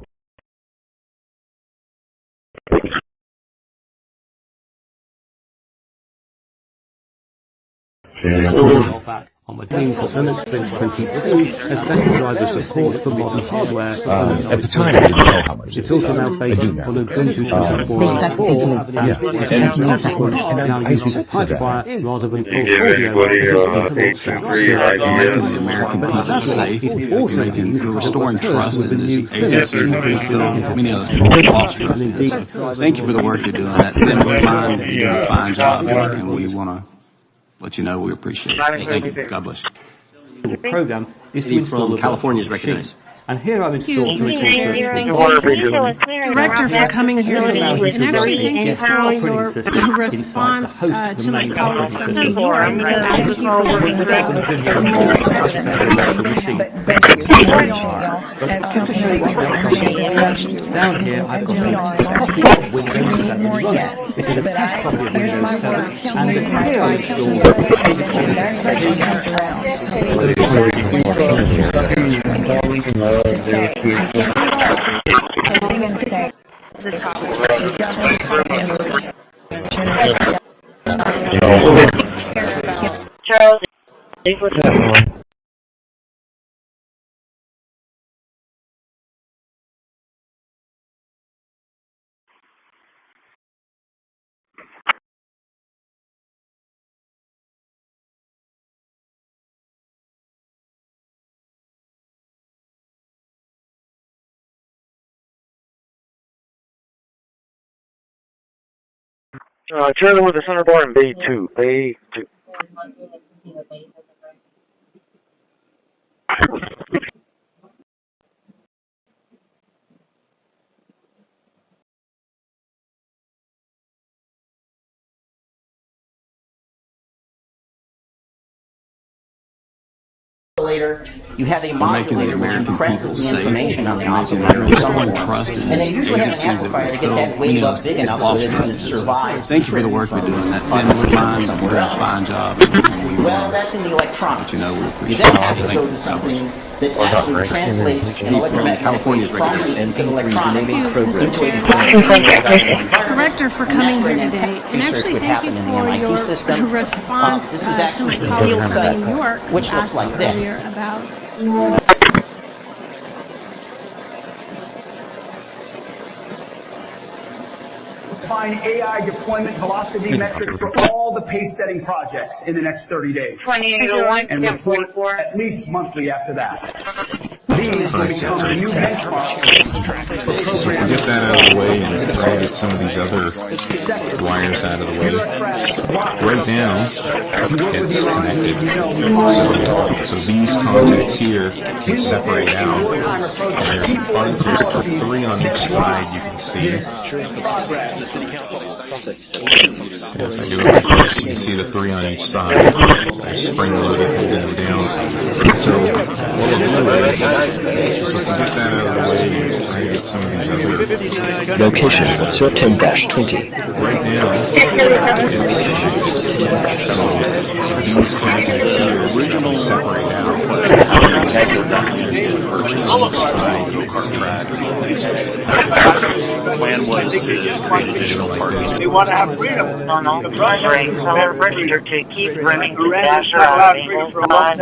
Back on the teams of Linux 2023 has better driver support for modern hardware. At the time, I didn't know how much. It's also now based on Ubuntu 24.4, now using Pipewire rather than full audio. The American people safe, making restoring trust in this agency. Many of us lost trust. Thank you for the work you're doing. That didn't mind that you're doing a fine job, and we want to let you know we appreciate it. Thank you. God bless you. The program is to install a California's virtual recognized. machine. And here I've installed to record Director for coming here today and actually thank you for your response to my call from New York. Just to show you what I've got down here, I've got a copy of Windows 7 running. This is a test copy of Windows 7, and here I've installed Charles, Charlie with the center bar in Bay 2. Bay 2. You have a modulator which impresses the information on the oscillator in some form. And then usually have an amplifier to get that wave up big enough so that it can survive. Thank you for the work you're doing. That didn't mind that you're doing a fine job. Well, that's in the electronics. But you know, we appreciate You then have to go to something that actually translates an electromagnetic wave from the electronics into a Director for coming here today, and actually thank you for your response this was actually to a a field call site, from New York which looks like this. earlier about Define AI deployment velocity metrics for all the pace-setting projects in the next 30 days. 2801 and report at least monthly after that. These will become the new benchmark for programs. Get that out of the way and try to get some of these other wires out of the way. Right now, it's connected. So these contacts here can separate out. There's 3 on each side, you can see. If I do it like this, you can see the 3 on each side. They're spring-loaded and go down. So what we'll do is, so to get that out of the way, I get some of these other... Location, sir. 10-20. Right now, these contacts here originally separate out. The plan was to create additional parties. They want to have freedom. Register to keep running the dasher out of Eagles 5.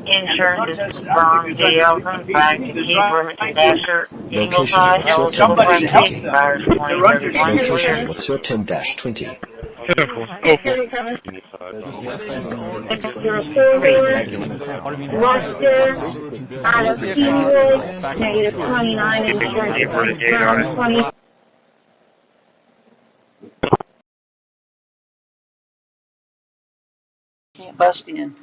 Insurance is firm deal. Back to keep running the dasher Eagles 5. Eligible for keep fires 2031 clear. What's your 10-20? Roster out of Keywood, negative 29 insurance firm 20. Bust in.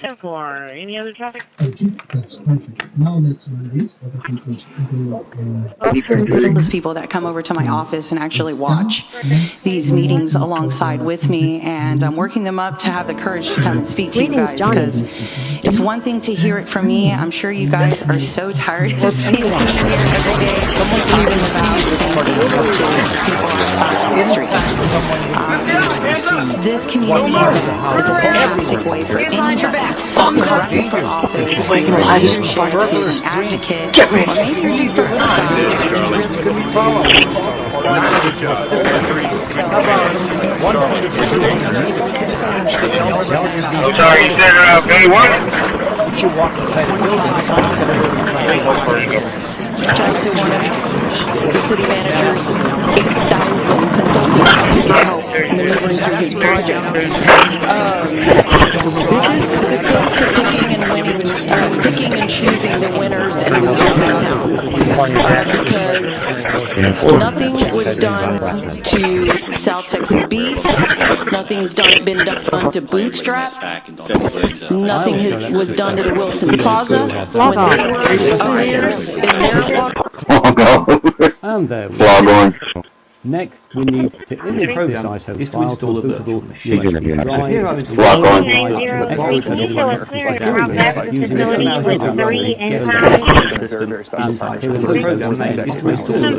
10-4. Any other traffic? Okay, that's perfect. Now let's release what I think is Those people that come over to my office and actually watch these meetings alongside with me, and I'm working them up to have the courage to come and speak to you guys, because it's one thing to hear it from me. I'm sure you guys are so tired of seeing me here every day talking about the same thing, which is people outside the streets. This community is a fantastic way for anybody who's running for office, whether you're a leadership, an advocate, or maybe you're just a little guy. I'm sorry, you said Bay 1? If you walk inside a building, someone's going to Talked to one of the city manager's 8,000 consultants to get help maneuvering through his project. This goes to picking and winning, picking and choosing the winners and losers in town. Because nothing was done to South Texas beef, nothing's been done to Bootstrap, nothing was done to the Wilson Plaza when they were owners in their And there we go. Next, we need to image the ISO is to file install a to virtual bootable machine. drive. Here I've installed Drive a virtual This allows you to run the guest operating system inside the program name is to install the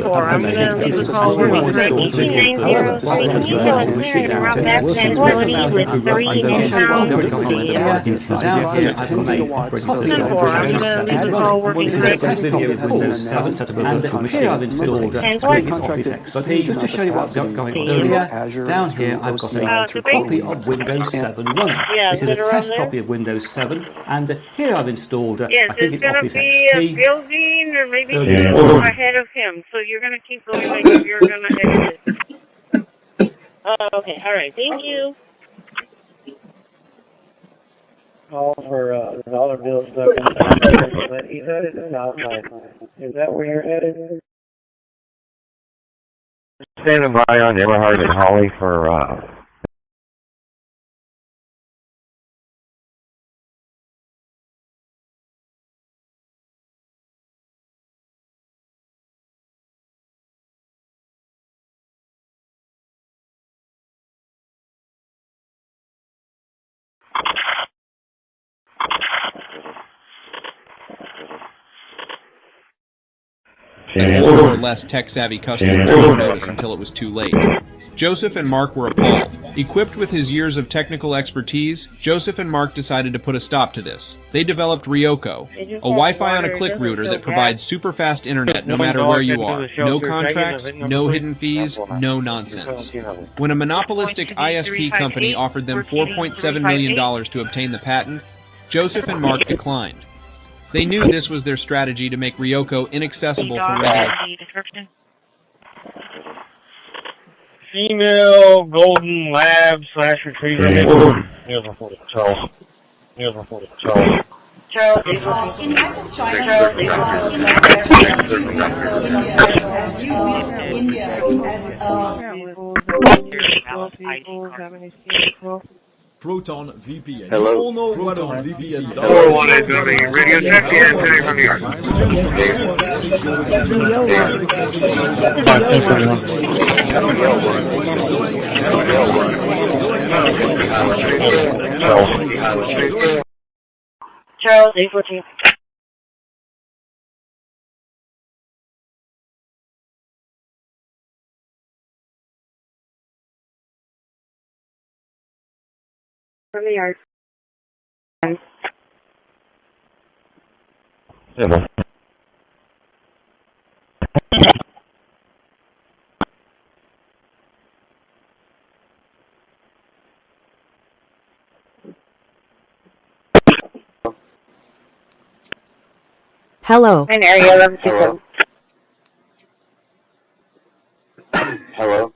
just to show you what's going on earlier, down here I've got a copy of Windows 7 running. This is a test copy of Windows 7, and here I've installed, I think it's Office XP. Building or maybe ahead of him, so you're going to keep going like if you're going to exit. Okay, all right, thank you. Call for dollar bills. Is that where you're headed? Standing by on Everhard and Holly for More or less tech-savvy customers didn't notice until it was too late. Joseph and Mark were appalled. Equipped with his years of technical expertise, Joseph and Mark decided to put a stop to this. They developed Ryoko, a Wi-Fi on a click router that provides super-fast internet no matter where you are. No contracts, no hidden fees, no nonsense. When a monopolistic ISP company offered them $4.7 million to obtain the patent, Joseph and Mark declined. They knew this was their strategy to make Ryoko inaccessible for regular. Female golden lab / retriever. Charles. Proton VPN. Hello. You all know Proton VPN does. 418 radio check here, today from New York. Charles, 814. from the yard. Hello. In area 1127. Hello?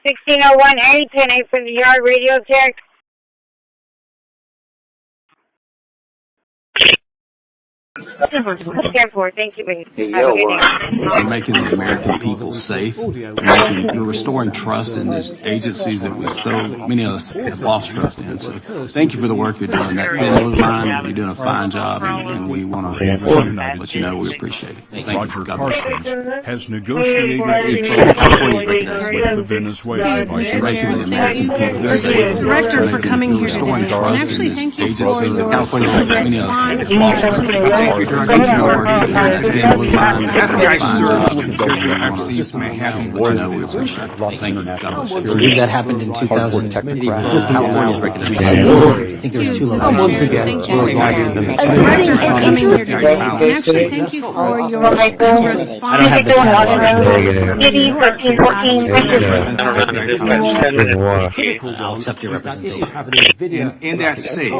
Sixteen oh one A, 10-8 from the yard, radio check. 10-4, thank you. Hey, Have a yo, good day. you're making the American people safe. You're restoring trust in these agencies that so many of us have lost trust in. So thank you for the work you're doing. That Finland line, you're doing a fine job, and we want to let you know we appreciate it. Thank you. God bless you. Has negotiated with the Venezuelan vice Making the American people safe. Director, for coming here today. And actually, thank you for your response. I believe that happened in 2000. California's recognized. I think there was 2 locations. Director, for coming here today. And actually, thank you for your response. I don't have the I'll accept your representation. In that safe,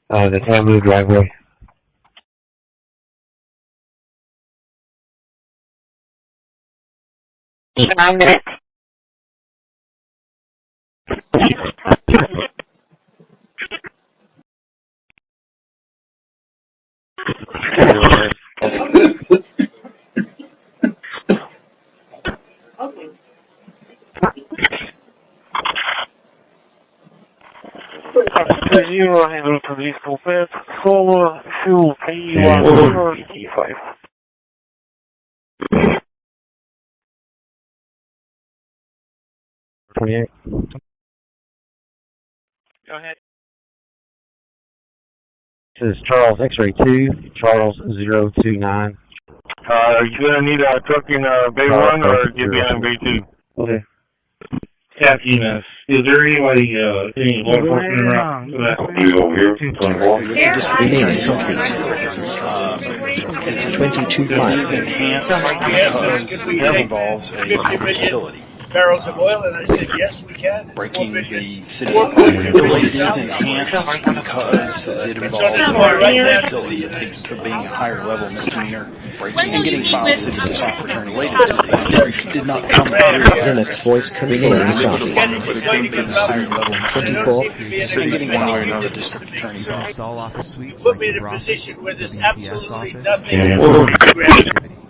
the Tamu driveway. Nine minutes. Zero handle to these Corpus, solar, fuel, p25. Go ahead. This is Charles X-ray 2, Charles 029. You gonna need a truck in Bay 1 or get me in Bay 2? Okay. Captain, is there anybody, any law enforcement around for that? You over here, 24? It's 22.5. That involves a utility. Barrels of oil, and I said, yes, we can. Breaking the city related is enhanced because it involves utility. It leads to being a higher level misdemeanor. Breaking and getting filed city to stop return related to that did not come through. Linux voice control software. 24. And getting one way or another district attorney's office. Put me in a position where there's absolutely nothing.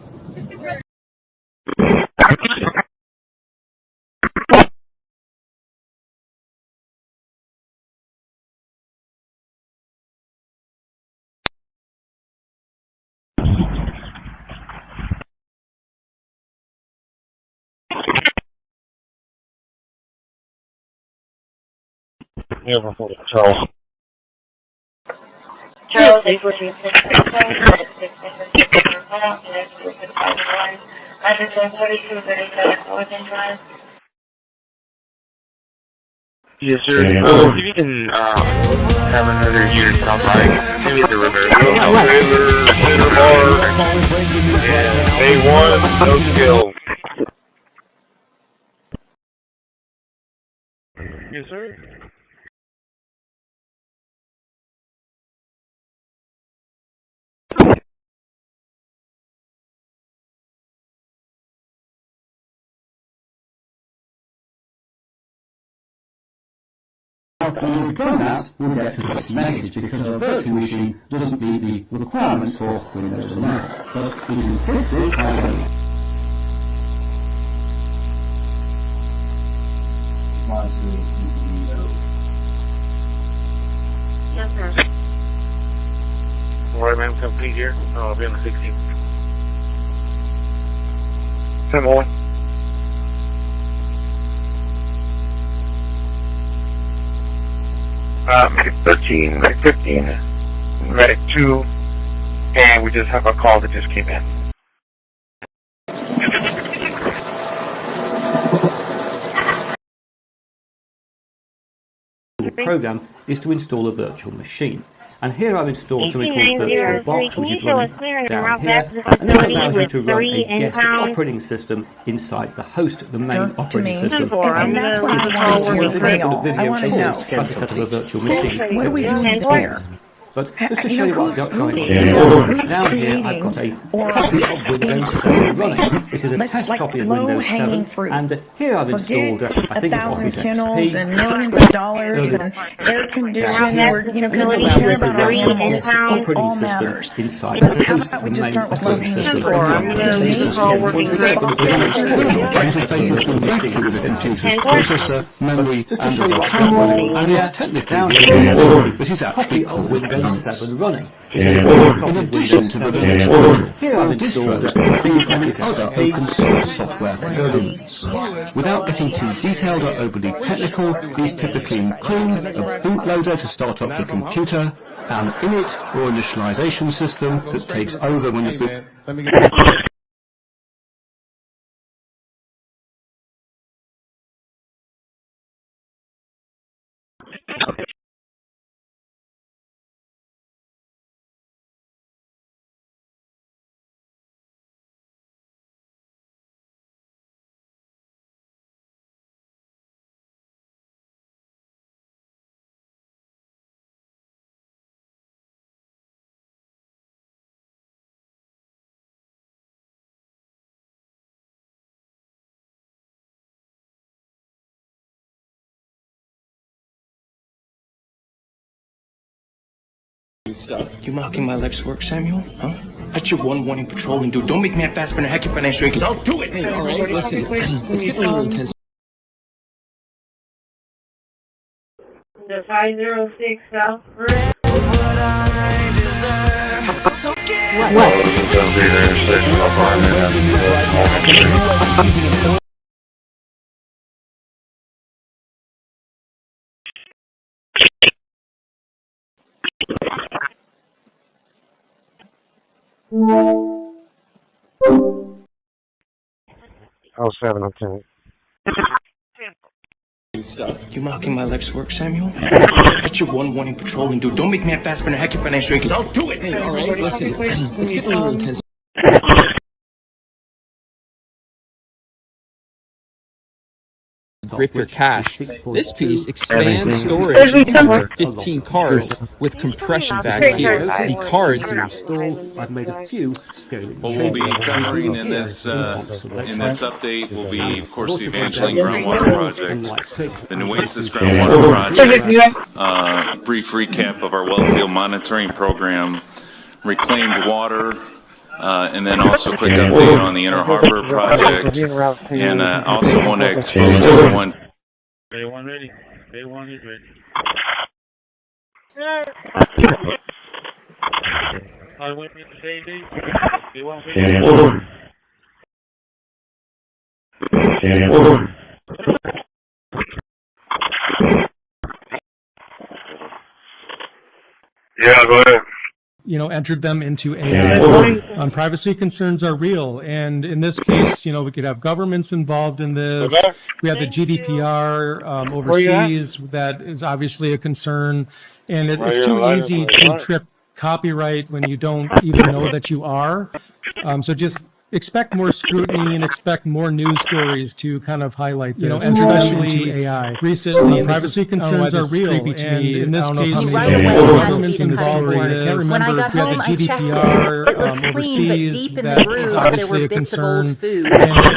Charles. Charles, 814. Yes, sir. If you can have another unit stop by, maybe the reverse. Trailer, center bar, and A1, no skill. Yes, sir. Well, when we've done that, we'll get to this message because our virtual machine doesn't meet the requirements for Windows 11. But we can fix this by Yes, sir. Alright, ma'am, complete here. I'll be on the 16th. 10 more. Medic 13, Medic 15, Medic 2, and we just have a call that just came in. Program is to install a virtual machine. And here I've installed something called Virtual Box, which is running down here, and this allows you to run a guest operating system inside the host, the main operating system. And once again, I've got a video called how to set up a virtual machine. What are we doing here? But just to show you what I've got going on here, down here I've got a copy of Windows 7 running. This is a test copy of Windows 7, and here I've installed, I think it's Office XP. And millions of dollars and air conditioning, because we care about our animals, it all matters. But how about we just start with low hanging fruit? Processor, memory, and is technically this is actually a Windows 7 running. In addition to the here I've installed other open source software components. Without getting too detailed or overly technical, these typically include a bootloader to start up the computer, an init or initialization system that takes over when the boot. Stuff. You mocking my life's work, Samuel? Huh? That's your one warning patrolling, dude. Don't make me have fast and hack your financial because I'll do it. Hey, all right, listen. Let's get a little intense. The 506 South Road. Oh, 7, okay. Stuff. You mocking my life's work, Samuel? That's your one warning patrolling, dude. Don't make me have fast and hack your financial because I'll do it. Hey, all right, listen. Let's get a little intense. Grip your cache. This piece expands storage to 15 cards with compression back here. The cards I've made a few scaling. What we'll be covering in this update will be, of course, the Evangeline Groundwater Project, the Nueces Groundwater Project, brief recap of our wellfield monitoring program, reclaimed water, and then also a quick update on the Inner Harbor project, and also want to expose everyone. Day 1 ready. Day 1 is ready. I went in the same day. Day 1 ready. Yeah, go ahead. Entered them into AI. Privacy concerns are real, and in this case, we could have governments involved in this. We have the GDPR overseas that is obviously a concern, and it's too easy to trip copyright when you don't even know that you are. So just expect more scrutiny and expect more news stories to kind of highlight this, especially AI. Recently, privacy concerns are real, and in this case, governments involved. I can't remember. We had the GDPR overseas that is obviously a concern, and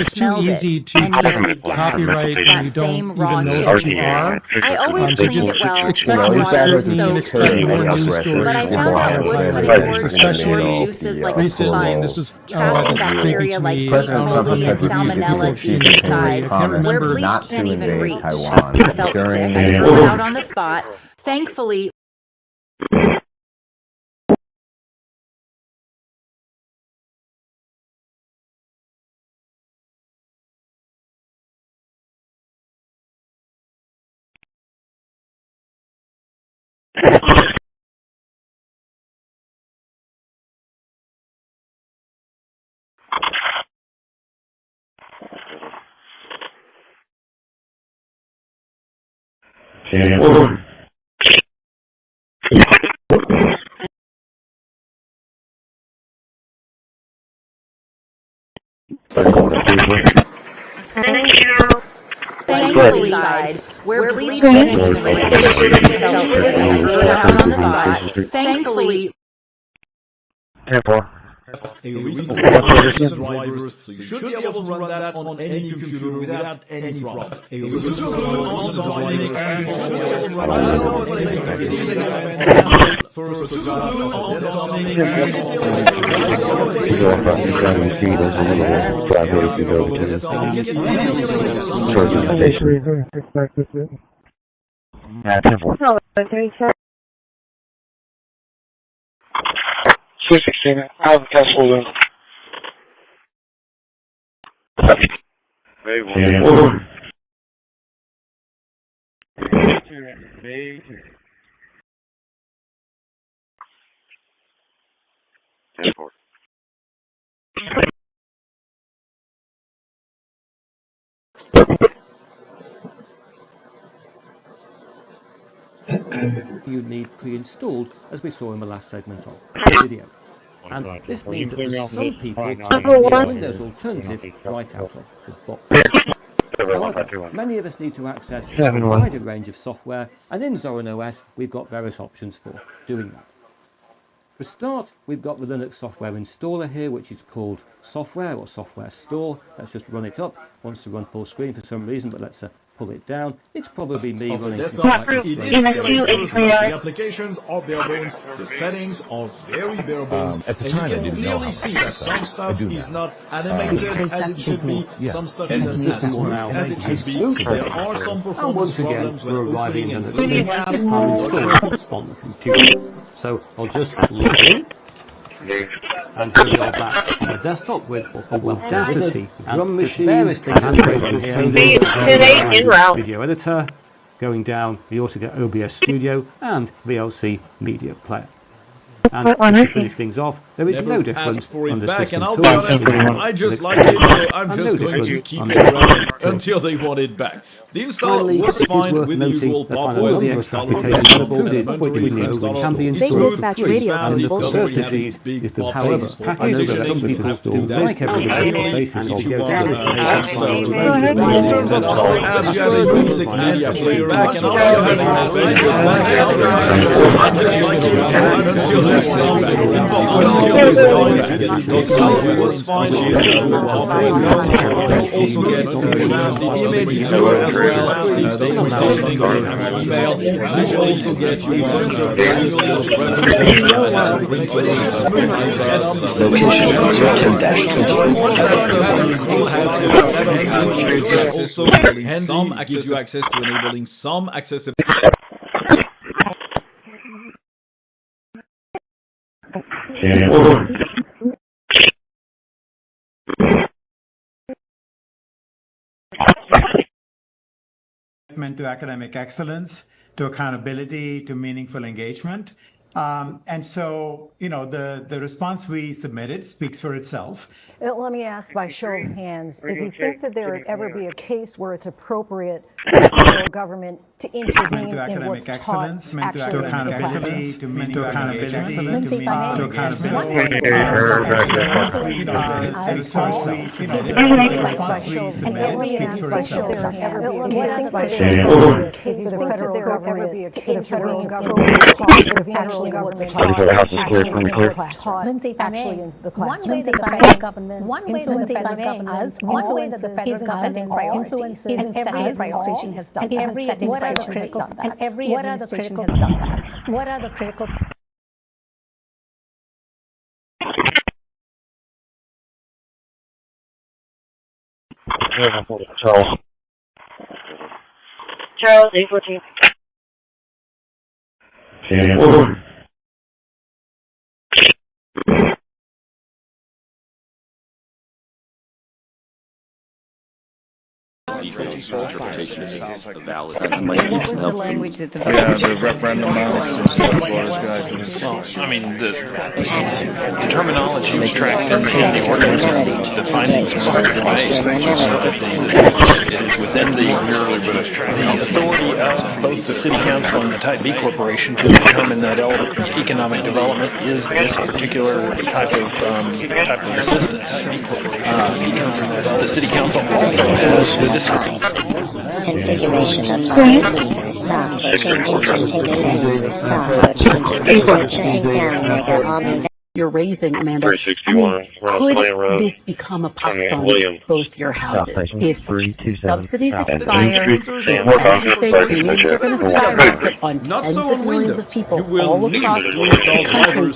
it's too easy to click copyright when you don't even know that you are. I always cleaned it well. Expect more scrutiny and expect more news stories. But I found that wood cutting boards absorb juices like a sponge, trapping bacteria like E. coli and salmonella deep inside, where bleach can't even reach. I felt sick. I threw it out on the spot. Thankfully, thankfully, where bleach can't even reach. Thankfully. A reasonable drivers, so you should be able to run that on any computer without any problem. A reasonable driving you need pre-installed, as we saw in the last segment of the video. And this means that for some people, it can be a Windows alternative right out of the box. However, many of us need to access a wider range of software, and in Zorin OS, we've got various options for doing that. For a start, we've got the Linux software installer here, which is called Software or Software Store. Let's just run it up. Wants to run full screen for some reason, but let's pull it down. It's probably me running some slightly strange the applications are bare bones, the settings are very bare bones. At the time, I didn't know how see that some stuff is not animated as it should be, some stuff is as it should be. There are some performance problems when opening and closing apps on the computer. So I'll just log in and here we are back on the desktop with Audacity and drum machine and video editor. Going down, we also get OBS Studio and VLC Media Player. And to finish things off, there is no difference on the system tools. I just like it, so I'm just going to keep it running until they want it back. The install was fine with the usual pop OS installer which we know can be installed for free. And the absurdities is that however, I know that some people do like everything on the basis of go down this some gives you access to enabling some accessibility. To academic excellence, to accountability, to meaningful engagement. And so, the response we submitted speaks for itself. Let me ask by show of hands, if you think that there would ever be a case where it's appropriate for the federal government to intervene in what's taught actually in the classrooms. Mental accountability, Lindsay, if I may, one way that the federal government and every administration has done that. What are the critical steps? And every administration has done that. What are the critical? Charles, 814. Interpretation is valid. What was the language that the referendum I mean, the terminology was tracked in the ordinance. The findings were made. It is within the authority of both the City Council and the Type B Corporation to determine that economic development is this particular type of assistance. The City Council also has the discretion. You're raising, Amanda. Could this become a pox on both your houses? If subsidies expire, if premiums are going to skyrocket on tens of millions of people all across the country,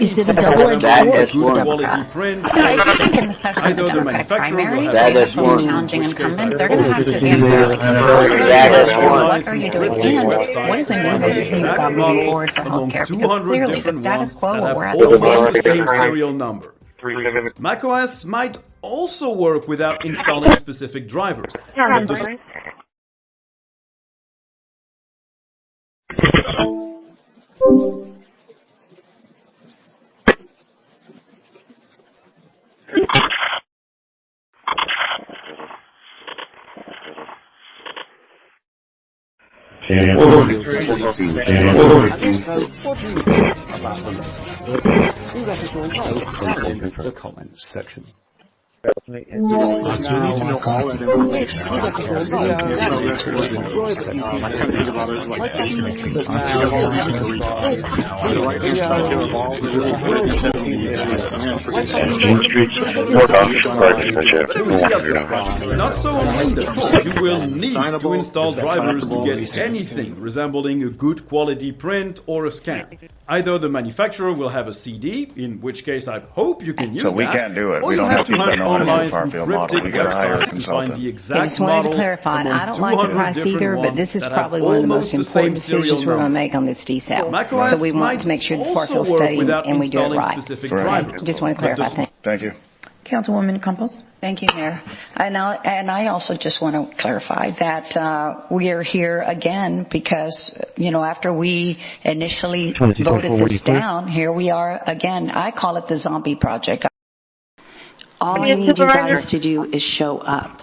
is it a double-edged sword for Democrats? I think in especially the Democratic primaries, challenging incumbents, they're going to have to answer what are you doing and what is the new vision you've got moving forward for healthcare? Because clearly the status quo, we're at the the same serial number. macOS might also work without installing specific drivers. The comments section. Not so on Windows. You will need to install drivers to get anything resembling a good quality print or a scan. Either the manufacturer will have a CD, in which case I hope you can use that. So we can't do it. Or we don't have to hunt online far through field model. cryptic We got to hire a websites to find the I exact just wanted to model clarify, and I don't like the price either, but this is probably one of the most important decisions we're going to make on this DSAP. So we want to make sure the far field study and we do it right. Just want to clarify. Thank you. Councilwoman Campos. Thank you, Mayor. And I also just want to clarify that we are here again because, after we initially voted this down, here we are again. I call it the zombie project. All I need you guys to do is show up.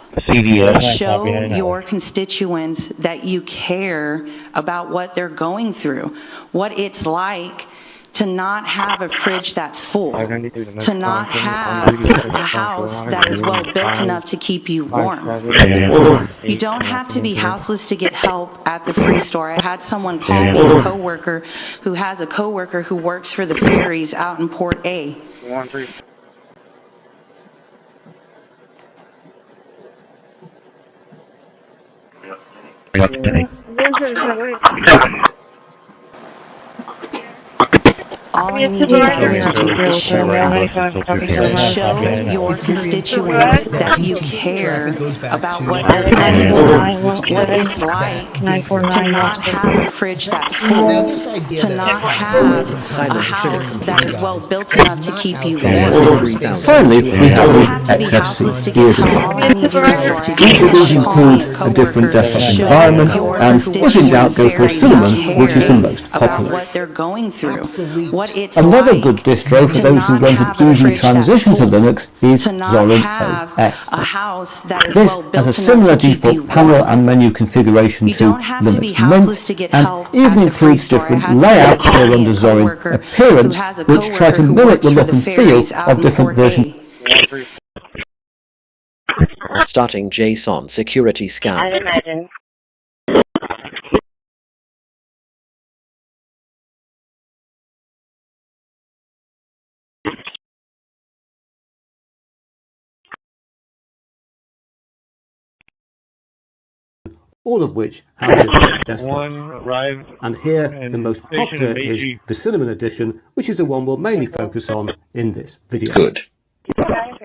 Show your constituents that you care about what they're going through, what it's like to not have a fridge that's full, to not have a house that is well built enough to keep you warm. You don't have to be houseless to get help at the free store. I had someone call me, a coworker who has a coworker who works for the ferries out in Port A. All all I need you guys to do is show your constituents that you care about what they're going through, what it's like to not have a fridge that's full, to not have a house that is well built enough to keep you warm. Finally, we have the XFC gear. Each of these include a different desktop environment, and if in doubt, go for Cinnamon, which is the most popular. What they're going through, what it's Another like good distro for those who want an easy transition to Linux is Zorin OS. This has a similar default panel and menu configuration to Linux Mint, and even includes different layouts here under Zorin Appearance, which try to mimic the look and feel of different versions. Starting JSON security scan. I'd imagine. All of which have different desktops. And here, the most popular is the Cinnamon edition, which is the one we'll mainly focus on in this video. Good.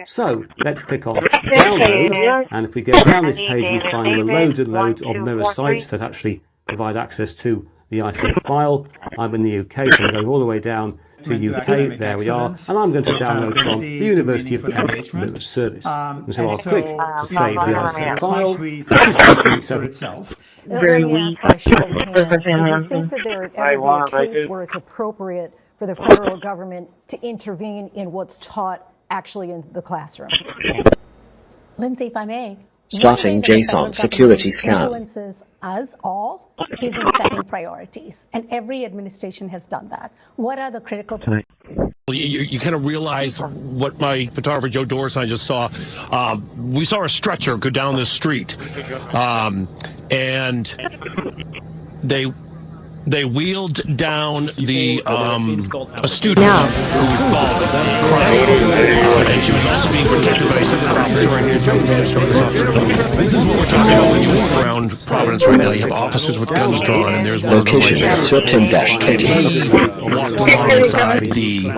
So, let's click on download, and if we go down this page, we find there are loads and loads of mirror sites that actually provide access to the ISO file. I'm in the UK, so I'm going all the way down to UK, there we are, and I'm going to download from the University of Kent Mirror Service. And so I'll click to save the ISO file, which is 2.7. Very weak. Do you think that there would ever be a case where it's appropriate for the federal government to intervene in what's taught actually in the classroom? Lindsay, if I may. Starting JSON security scan. Influences us all is in setting priorities, and every administration has done that. What are the critical points? You kind of realize what my photographer Joe Doris and I just saw. We saw a stretcher go down this street, and they wheeled down the a student who was involved in the crime, and she was also being protected by a civil officer right here. This is what we're talking about when you walk around Providence right now. You have officers with guns drawn, and there's one location of them certain-20. walked alongside the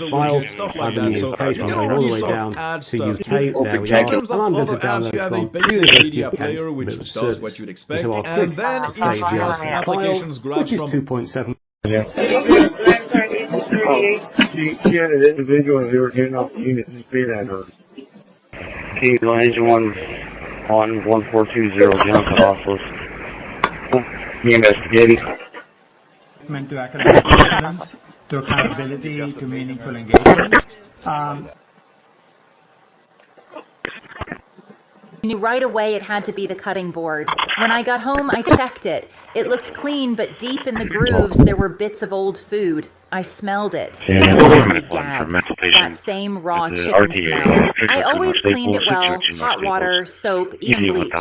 file, stuff like that. So you can all the way down to UK, there we In are, terms and of I'm going other to apps, you download have a from basic University media of Kent player which Mirror does Service. what you'd expect, So I'll and click then to it's save the just ISO applications file, grabbed which is from 2.7. She had an individual who were getting off the unit and speed at her. Team engine 1 on 1420 Johnson Office. He investigating. To academic excellence, to accountability, to meaningful engagement. I knew right away it had to be the cutting board. When I got home, I checked it. It looked clean, but deep in the grooves, there were bits of old food. I smelled it. I literally gagged. That same raw chicken smell. I always cleaned it well, hot water, soap, even bleach.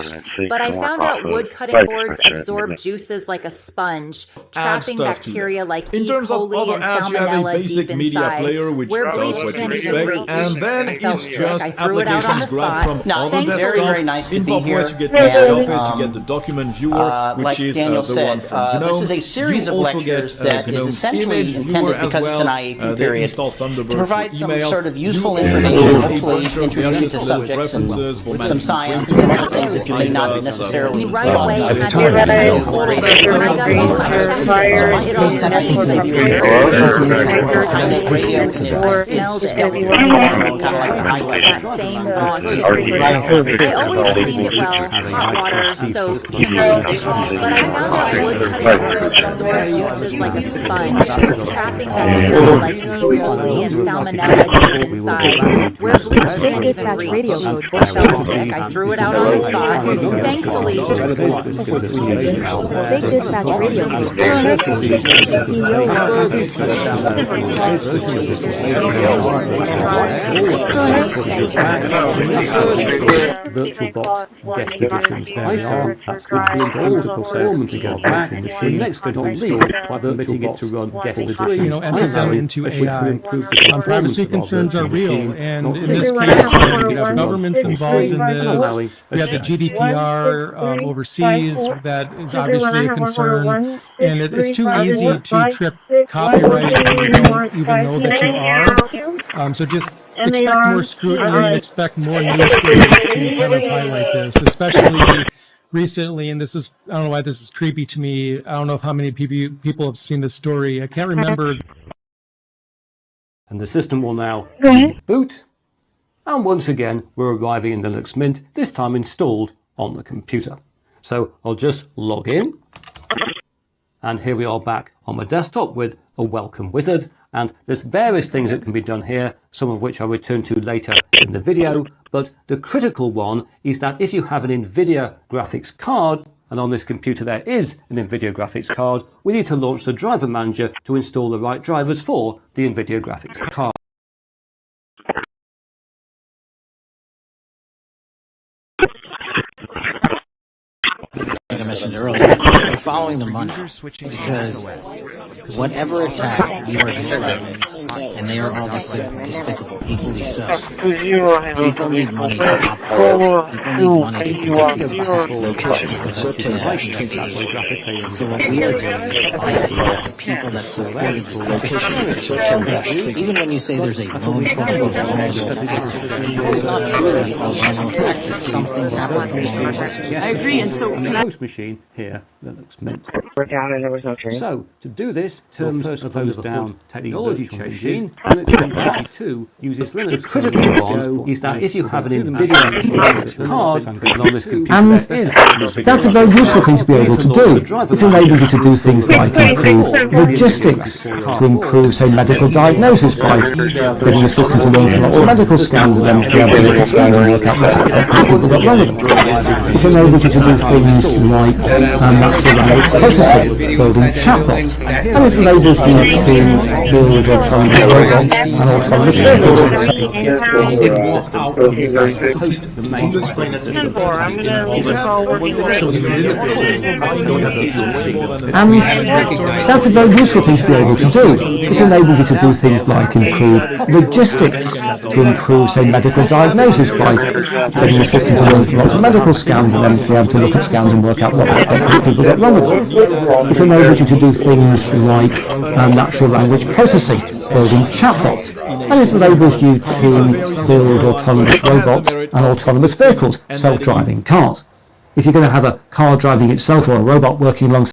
But I found out wood cutting boards absorb juices like a sponge, trapping bacteria like E. coli and salmonella deep inside, where bleach can't even reach. I felt sick. I threw it out on the spot. No, very, very nice to be here. You get the office, you get the document viewer, which like is Daniel the said, one from GNOME. this is a series of lectures that is essentially intended, because it's an IAP period, to provide some sort of useful information, hopefully introduce you to subjects and with some science and some other things that you may not necessarily right away I had to when I got home I checked it. It all clean, but deep. I smelled it. That same raw chicken. I always cleaned it well, hot water, soap, even bleach. But I found out wood cutting boards absorb juices like a sponge, trapping bacteria like E. coli and salmonella deep inside, where bleach can't even reach. I felt sick. I threw it out on the spot. Thankfully, VirtualBox guest editions. ISO, that's which will improve the performance of our Mac. We're next going to install by permitting it to run guest editions. You know, enter them into which will AI. improve the Privacy performance concerns of are our real, machine, and not in this least case, to we have governments involved in this. We have the GDPR overseas that is obviously a concern, and it's too easy to trip copyright when you don't even know that you are. So just expect more scrutiny and expect more news stories to kind of highlight this, especially recently, and this is, I don't know why this is creepy to me. I don't know how many people have seen this story. I can't remember. And the system will now reboot. And once again, we're arriving in Linux Mint, this time installed on the computer. So I'll just log in. And here we are back on my desktop with a welcome wizard. And there's various things that can be done here, some of which I'll return to later in the video. But the critical one is that if you have an NVIDIA graphics card, and on this computer there is an NVIDIA graphics card, we need to launch the driver manager to install the right drivers for the NVIDIA graphics card. Like I mentioned earlier, we're following the money because whatever attack you are describing, and they are obviously despicable, equally so. People need money to operate. People need money to protect location, facilitate. So what we are doing is isolating the people that supported this location. Even when you say there's a lone problem, it's not true because I know that something happened along the way. I agree, and so the host machine here, Linux Mint. So to do this, first of those down technology changes. Linux Mint 22 uses Linux. The critical one is that if you have an NVIDIA graphics card on this computer, that's a very useful thing to be able to do. It enables you to do things like improve logistics, to improve, say, medical diagnosis by getting a system to run lots of medical scans and then be able to look at scans and work out what people got wrong with them. It enables you to do things like natural language processing, building chatbots, and it enables you to build autonomous robots and autonomous vehicles. And that's a very useful thing to be able to do. It enables you to do things like improve logistics, to improve, say, medical diagnosis by getting a system to run lots of medical scans and then be able to look at scans and work out what people got wrong with them. It enables you to do things like natural language processing, building chatbots, and it enables you to build autonomous robots and autonomous vehicles, self-driving cars. If you're going to have a car driving itself or a robot working alongside,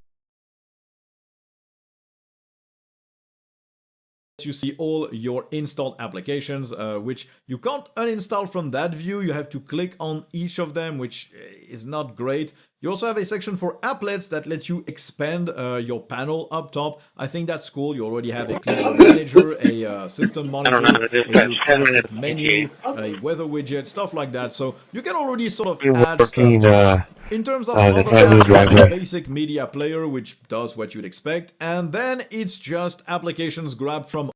you see all your installed applications, which you can't uninstall from that view. You have to click on each of them, which is not great. You also have a section for applets that lets you expand your panel up top. I think that's cool. You already have a clipboard manager, a system monitor, a classic menu, a weather widget, stuff like that. So you can already sort of add stuff to it. In terms of other apps, you have a basic media player, which does what you'd expect, and then it's just applications grabbed from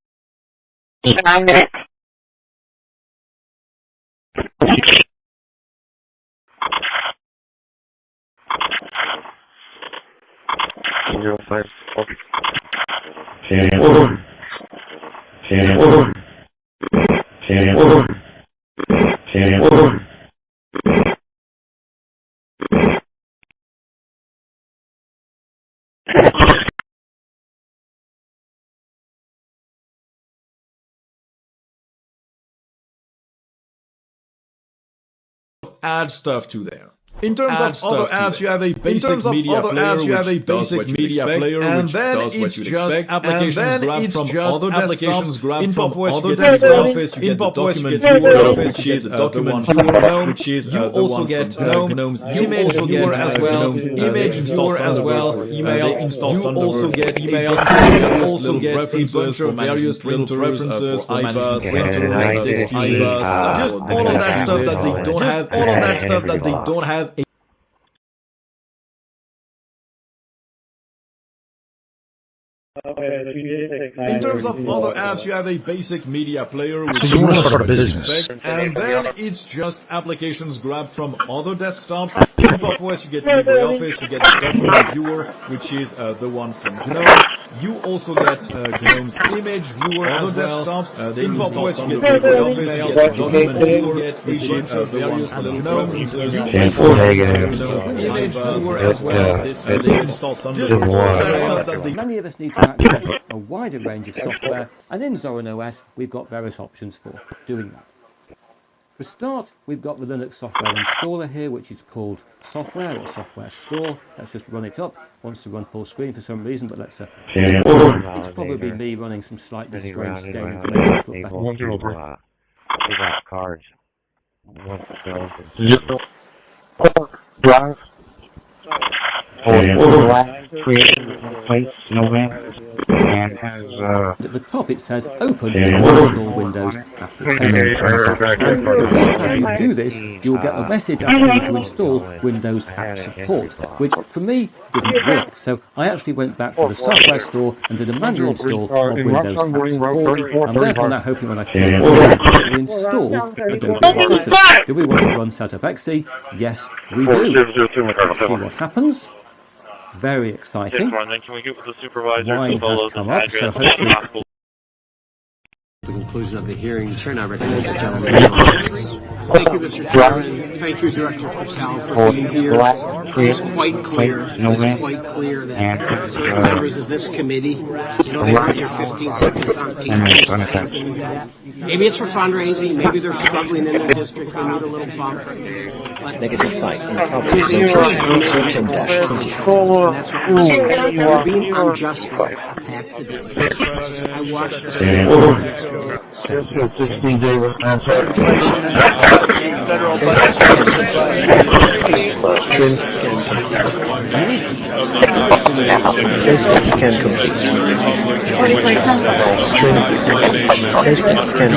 add stuff to there. In terms of other apps, you have a basic media player, and then it's just applications grabbed from other applications grabbed from other desktops. In PopOS, you get Word, which is a document viewer, which is you also get GNOME's image viewer as well, image viewer as well, email installed Thunderbird, email, you also get a bunch of various little preferences for managing printers, IBUS, just all of that stuff that they don't have, all of that stuff that they don't have In terms of other apps, you have a basic media player, which So you want to start a business. and then it's just applications grabbed from other desktops. In PopOS, you get LibreOffice, you get the document viewer, which is the one from GNOME. You also get GNOME's image viewer as well. In PopOS, you get LibreOffice, you get the document viewer, which is the one from GNOME. It's GNOME's image viewer as well. This installed Thunderbird. Many of us need to access a wider range of software, and in Zorin OS we've got various options for doing that. For a start, we've got the Linux software installer here, which is called software or software store. Let's just run it up. Wants to run full screen for some reason, but let's it's probably me running some slightly strange scaling to make it look better. Cards. At the top it says open or install Windows application. And the first time you do this, you'll get a message asking you to install Windows App Support, which for me didn't work. So I actually went back to the software store and did a manual install of Windows App Support. I'm therefore now hoping when I click it will install Adobe Audition. Do we want to run Setup XE? Yes, we do. Let's see what happens. Very exciting. Wine has come up, so hopefully... The conclusion of the hearing. Chair now recognizes the gentleman. Thank you, Mr. Chairman. Thank you, Director Patel, for being here. It's quite clear. It's quite clear that members of this committee, they have your 15 seconds on each. Maybe it's for fundraising. Maybe they're struggling in their district. They need a little bump. Negative 5. Certain dash 20. You're being unjustly attacked today. I watched the Scan complete. Scan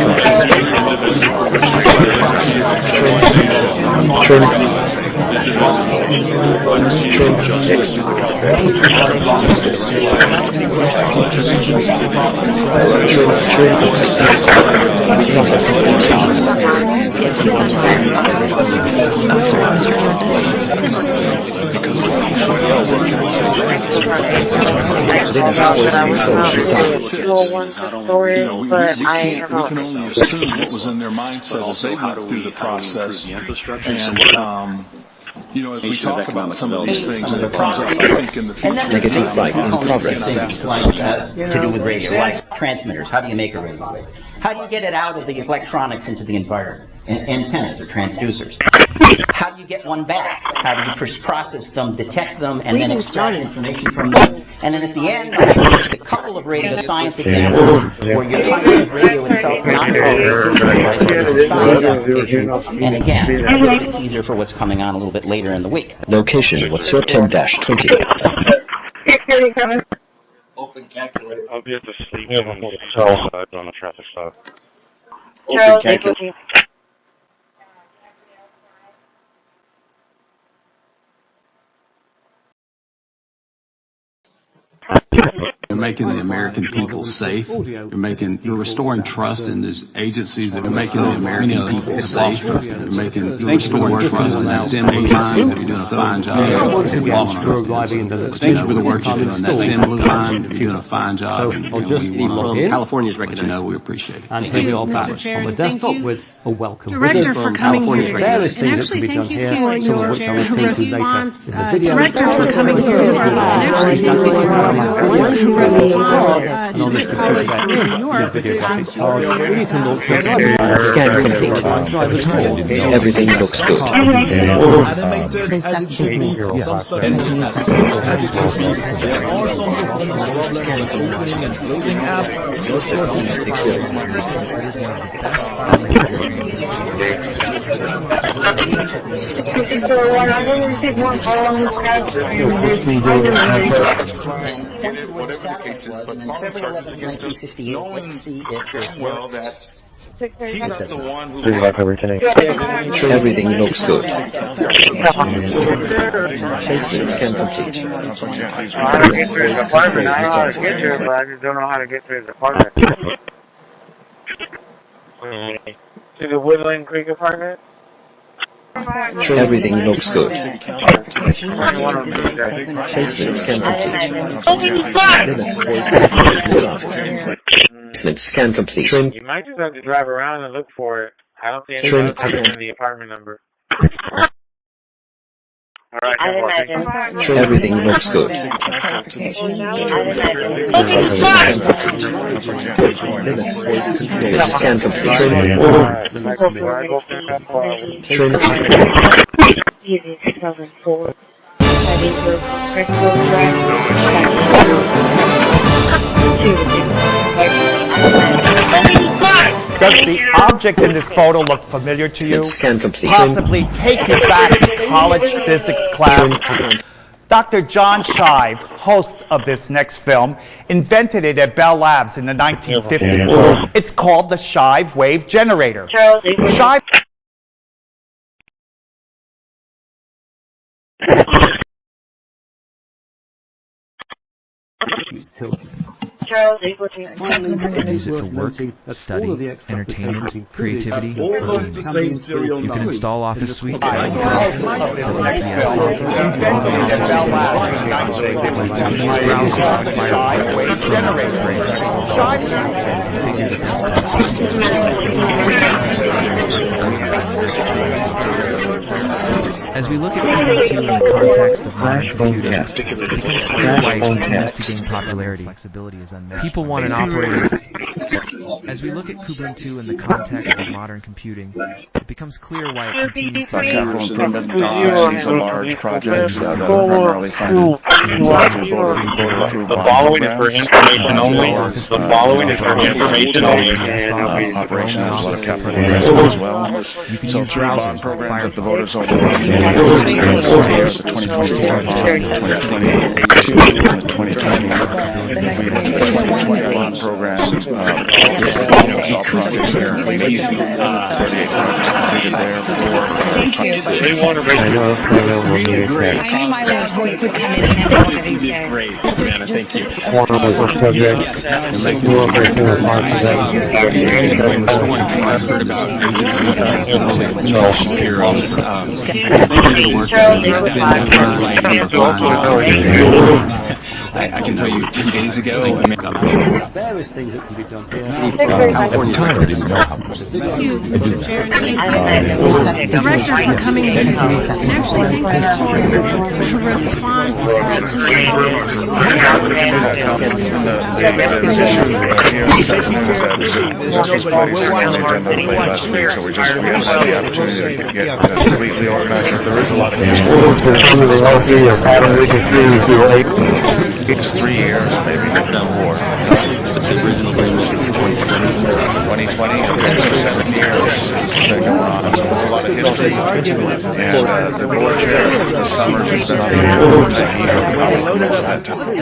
Yes, he's on fire. Oh, sorry, Mr. Hernandez. We can only assume what was in their mindset as they went through the process. And, you know, as we talk about some of these things, and it comes up, I think, in the future. Negative light in progress. Things like, to do with radio, like transmitters. How do you make a radio wave? How do you get it out of the electronics into the environment? Antennas or transducers. How do you get one back? How do you process them, detect them, and then extract information from them? And then at the end, I have just a couple of radio science examples where you're trying to use radio itself not as a science application. And again, a little bit teaser for what's coming on a little bit later in the week. Location with Sortem-20. Open calculator. I'll be at the sleep on the south side on the traffic stop. Open calculator. You're making the American people safe. You're restoring trust in these agencies that are making the American people safe. You're restoring trust in that dim blue line. You're doing a fine job. Thank you for the work you're doing. That dim blue line, you're doing a fine job. So I'll just log in. California's recognized. We appreciate it. And here we are back on the desktop with a welcome Director for coming here. Various things that can be done here, some of which I'll return to later in the video. Director for coming here. And on this computer there is the video graphics card. We need to launch the Scan complete. Everything looks good. Animated as it should be. Some stuff there are some problems like opening and closing app. Whatever the case is, but knowing well that He's not the one who... Everything looks good. Placement scan complete. I know how to get to his apartment. I know how to get to it, but I just don't know how to get to his apartment. To the Woodland Creek apartment? Everything looks good. Placement scan complete. Placement scan complete. You might just have to drive around and look for it. I don't see anything else in the apartment number. Alright, everything looks good. Scan complete. Easy 2004. Heading to Crystal Does the object in this photo look familiar to you? Possibly take you back to college physics class? Dr. John Shive, host of this next film, invented it at Bell Labs in the 1950s. It's called the Shive wave generator. Shive and use it for work, study, entertainment, creativity, or gaming. You can install Office Suite, WPS Office, use browsers like Firefox, Chrome, Brave, and configure the desktop. As we look at Kubuntu in the context of modern computing, it becomes clear why it continues to gain popularity. People want an operating system. As we look at Kubuntu in the context of modern computing, it becomes clear why it continues to gain Capital improvement these are large projects that are primarily funded. The following is for information only. The following is for information only. Operation has a lot of capital investment as well. So through bond programs that the voters over the 2024 bond, the 2022, and the 2020. If we look at the 2020 bond program, all projects there, 38 projects completed there. Thank you. They want to raise I knew my loud voice would come in handy one of these days. Great, Savannah, thank you. I can tell you 2 days ago, various things that can be done. Directors are coming in and actually think that the response So we haven't had the opportunity to get completely organized, but there is a lot of history. It's 3 years, maybe, no more. The original agreement was 2020, okay, so 7 years has been going on, so there's a lot of history. And the board chair, the Summers, has been on the board for 10 years, probably most of that time.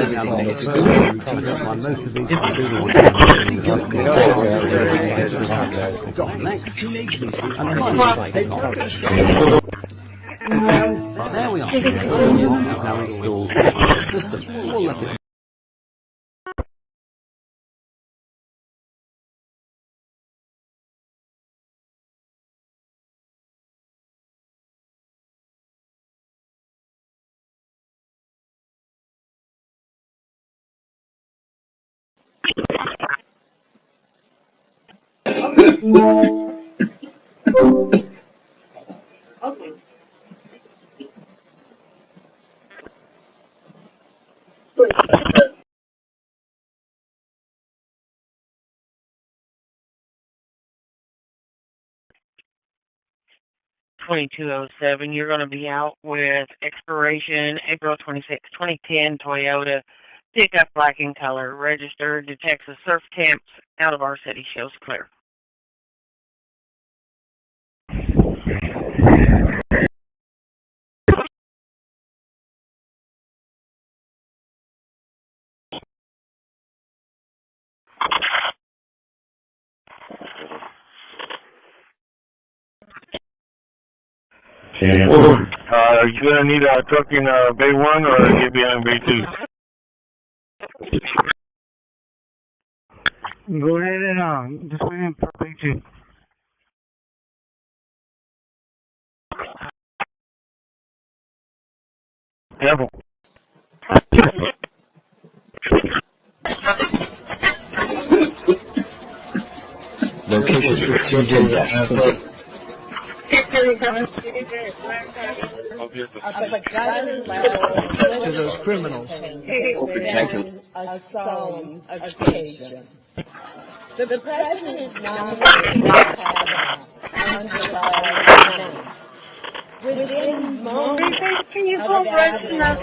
There we are. Now installed system. We'll let it. $2207. You're going to be out with expiration April 26, 2010 Toyota pickup black in color, registered to Texas Surf Camps out of our city. Shows clear. Are you gonna need a truck in Bay 1 or you be in Bay 2? Go ahead and just wait in for Bay 2. Careful. Location 10-20. To those criminals. A solemn occasion. The president nominated within moments. Can you call Bryson up?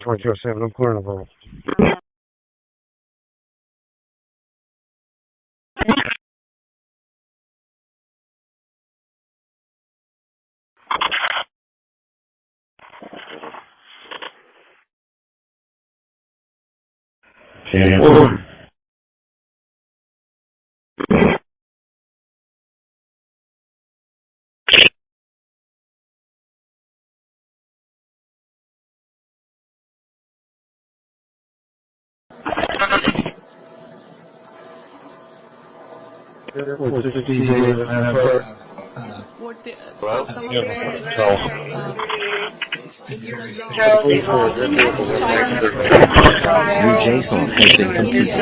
24/7, I'm clearing the road. New JSON has been computed.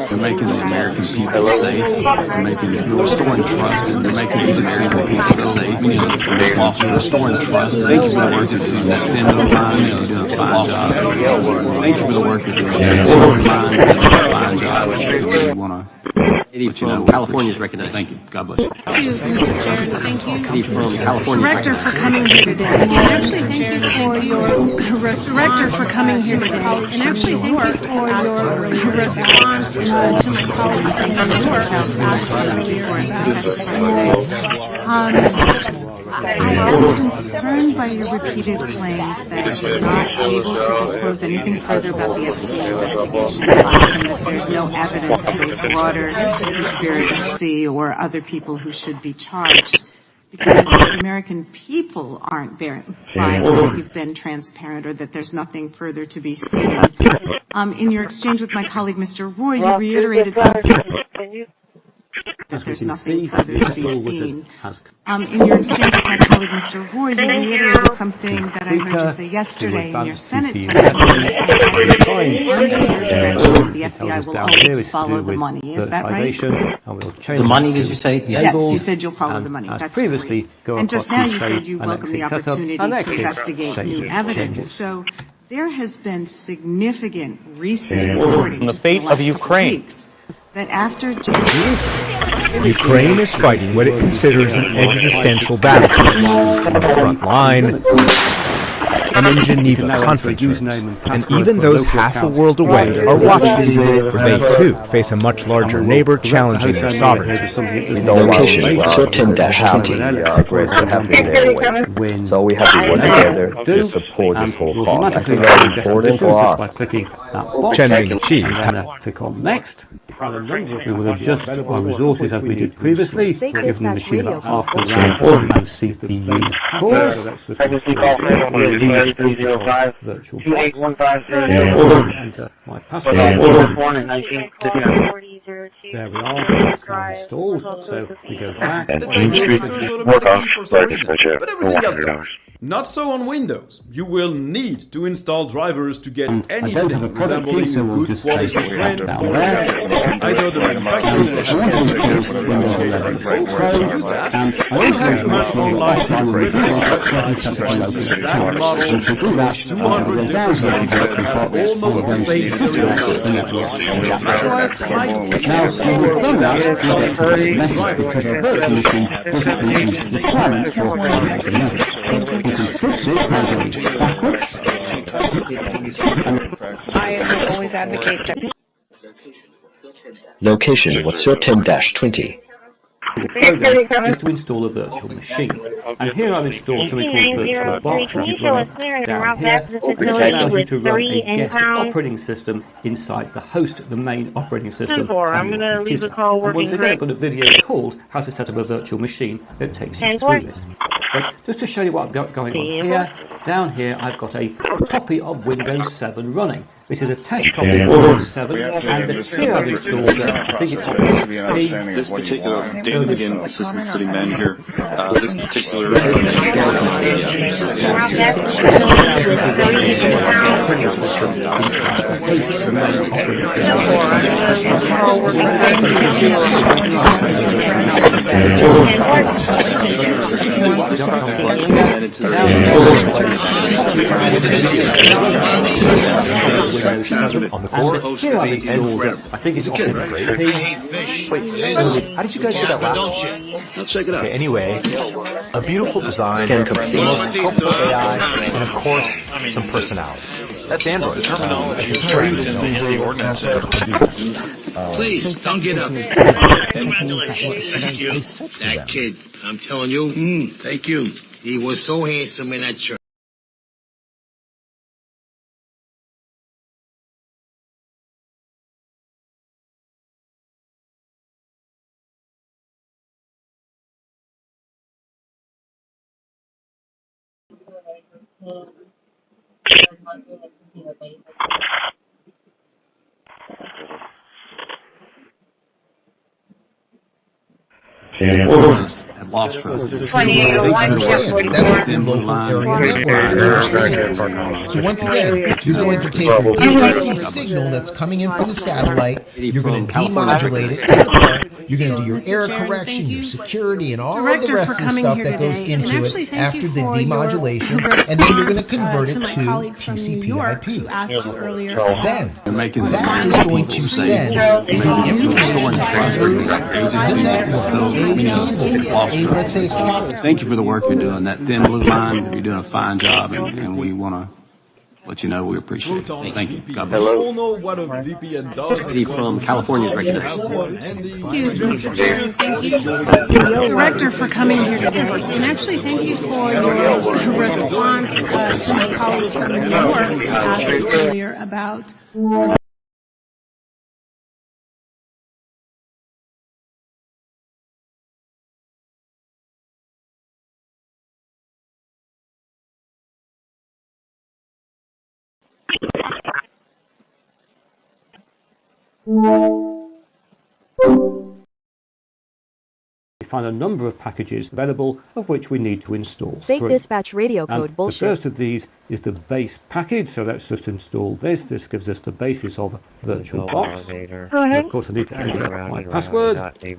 They're making the American people safe. They're making restoring trust, and they're making the American people safe. They're restoring trust. Thank you for the work you're doing. That thin little line, you're doing a fine job. Thank you for the work you're doing. That thin little line, you're doing a fine job. We want to. California's recognized. Thank you. God bless you. Thank you, Mr. Chair. Thank you, From California. Director, for coming here today. And actually, thank you for your Director for coming here today. And actually, thank you for your response to my colleagues in New York asked earlier. I'm concerned by your repeated claims that you're not able to disclose anything further about the FDA investigation and that there's no evidence of a broader conspiracy or other people who should be charged because the American people aren't buying that you've been transparent or that there's nothing further to be seen. In your exchange with my colleague, Mr. Roy, you reiterated that there's nothing further to be seen. In your exchange with my colleague, Mr. Roy, you reiterated something that I heard you say yesterday in your Senate testimony. The FBI will always follow the money. Is that right? The money, did you say? Yes, you said you'll follow the money. That's previously great. And just now you said you welcome the opportunity to investigate new evidence. So there has been significant recent reporting on the fate of Ukraine. That after Ukraine is fighting what it considers an existential battle. On the front line, and in Geneva conference rooms, and even those half a world away are watching, for they too face a much larger neighbor challenging their sovereignty. Location 10-20. So we have to work together to support this whole cause. I think that's important for us. Chen Chi is click on next. We will adjust our resources as we did previously, give the machine about half the RAM and CPU cores. Enter my password. There we are. It's now installed. So we go back. But everything else does. Not so on Windows. You will need to install drivers to get anything resembling a good quality print or assembly. Either the manufacturer will have in which case I hope to use that, or you have to hunt online for printing websites to find the exact model of 200 different prints that have almost the same serial code. Otherwise, might take some work without installing I always advocate that. Location, what's your 10-20? program is to install a virtual machine. And here I've installed something called Virtual Box, which is running down here. And this allows you to run a guest operating system inside the host, the main operating system on your computer. And once again, I've got a video called How to Set Up a Virtual Machine that takes you through this. But just to show you what I've got going on here, down here I've got a copy of Windows 7 running. This is a test copy of Windows 7, and here I've installed, I think it's Office XP. This particular, David again, Assistant City Manager, this particular On the core, I think it's Office XP. Wait, how did you guys get that last one? Let's check it out. Okay, anyway, a beautiful design, the most helpful AI, and of course, some personality. That's Android. Terminology is used in the ordinance. Please, don't get up. Congratulations. Thank you. That kid, I'm telling you, thank you. He was so handsome in that shirt. Have lost trust. So once again, you're going to take your DTC signal that's coming in from the satellite, you're going to demodulate it, take it apart, you're going to do your error correction, your security, and all of the rest of the stuff that goes into it after the demodulation, and then you're going to convert it to TCP/IP. Then, that is going to send the information through the network, let's say, thank you for the work you're doing. That thin blue line, you're doing a fine job, and we want to let you know we appreciate it. Thank you. God bless. Hello. Know what a VPN does. From California's recognized. Thank you, Mr. Chair. Thank you, Director, for coming here today. And actually, thank you for your response to my colleague from New York who asked earlier about We find a number of packages available, of which we need to install Fake 3. dispatch radio code And bullshit. the first of these is the base package, so let's just install this. This gives us the basis of VirtualBox. Of course, I need to enter my password. There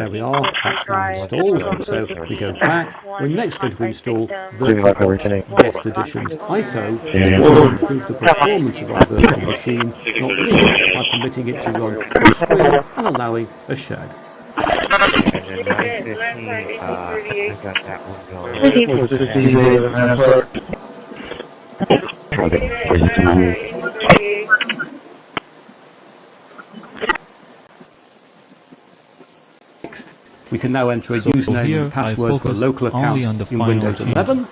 we are, that's now installed. So we go back. We're next going to install VirtualBox Guest Editions ISO to improve the performance of our virtual machine, not least by permitting it to run full screen and allowing a shared. Next, we can now enter a username and password for a local account in Windows 11.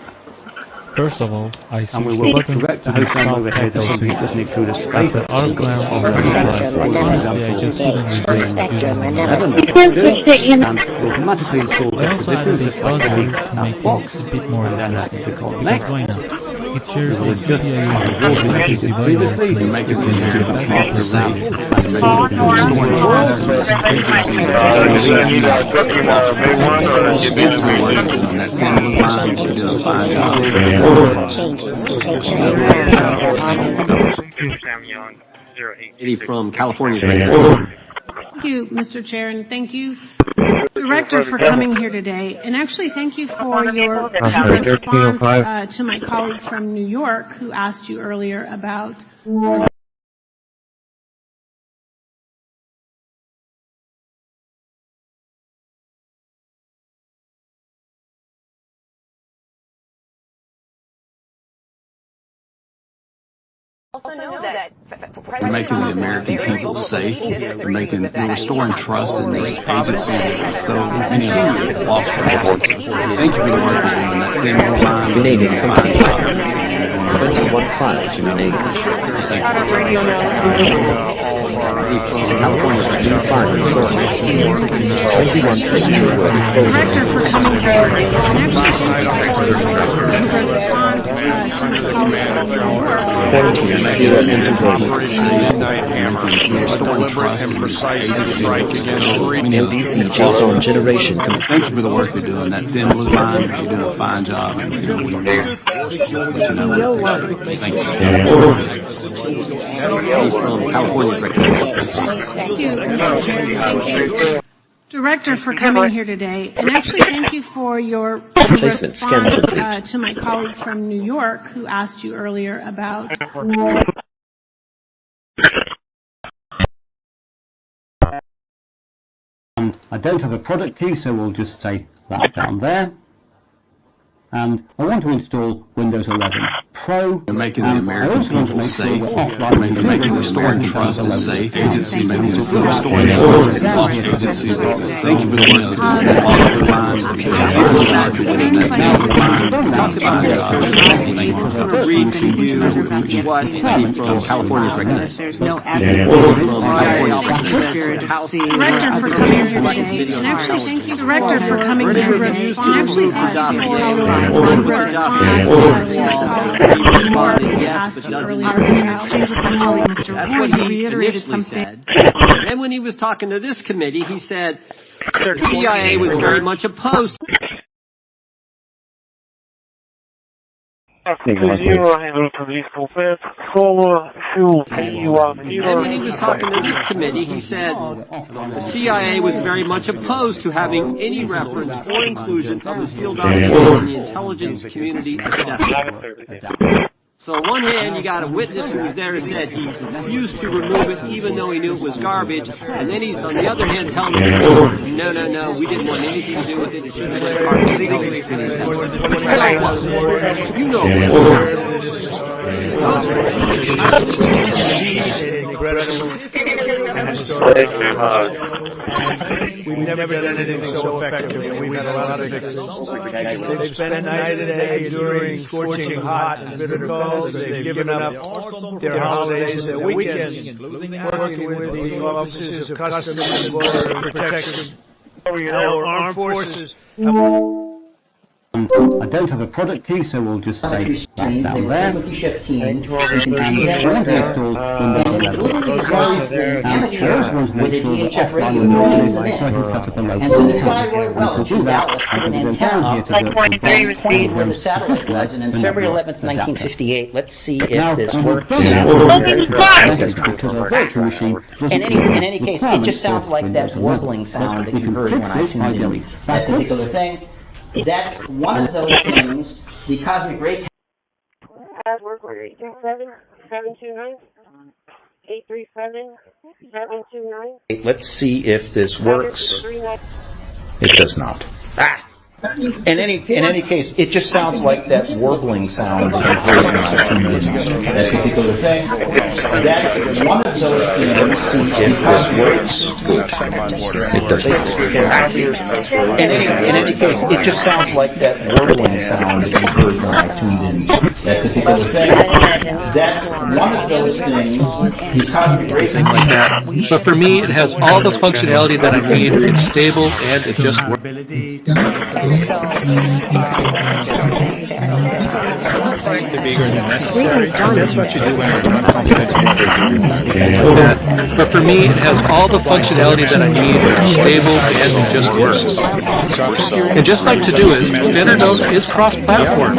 First of all, I and we will correct the host name over here to something that doesn't include a space. For example, and automatically install this edition just by clicking that box, and then I can click on next. We will adjust our resources repeated previously to make it easier to pass around and from California's Thank you, Mr. Chair, and thank you, Director, for coming here today. And actually, thank you for your response to my colleague from New York who asked you earlier about Also know that we're making the American people safe. We're restoring trust in these agencies that was so many lost trust. Thank you for the work you're doing. That thing will line. Canadian company. 21 files remaining. California's new fine source. 21 pieces worth of Director for coming forward. NBC Ozone Generation. Thank you for the work you're doing. That thin blue line, you're doing a fine job. Thank you. Director, for coming here today, and actually thank you for your response to my colleague from New York who asked you earlier about. I don't have a product key, so we'll just say that down there. And I want to install Windows 11 Pro. You're making the American people safe. You're making the storing trust safe. Agency making the storing trust. Thank you for the work that's all over lines. California's recognized. There's no evidence Director for coming here today, and actually thank you, Director, for coming here to That's what he initially said. Then when he was talking to this committee, he said the CIA was very much opposed. And when he was talking to this committee, he said the CIA was very much opposed to having any reference or inclusion of the Steele dossier in the intelligence community assessment. So on one hand, you got a witness who was there and said he refused to remove it even though he knew it was garbage, and then he's on the other hand telling me, no, we didn't want anything to do with it. It should have been part of the intelligence community assessment. Which you know We've never done anything so effectively. We've had a lot of victories. They've spent night and day enduring scorching hot and bitter cold. They've given up their holidays, their weekends, working with the offices of Customs and Border Protection. Our armed forces. I don't have a product key, so we'll just say that down there. And I want to install Windows 11. And I also want to make sure that offline Windows is so I can set up a local account. And to do that, I'm going to go down here to the point where the satellite was, and on February 11th, 1958, let's see if this works. In any case, it just sounds like that warbling sound that you heard when I tuned in that particular thing. That's one of those things, the cosmic ray. Password 837-729. Let's see if this works. It does not. In any case, it just sounds like that warbling sound that you heard when I tuned in that particular thing. That's one of those things. See if this works. It does not. In any case, it just sounds like that warbling sound that you heard when I tuned in that particular thing. That's one of those things. The cosmic ray thing like that. But for me, it has all the functionality that I need. It's stable and it just works. Greetings, John. That's what you do when but for me, it has all the functionality that I need. It's stable and it just works. And just like to do is, Standard Notes is cross-platform.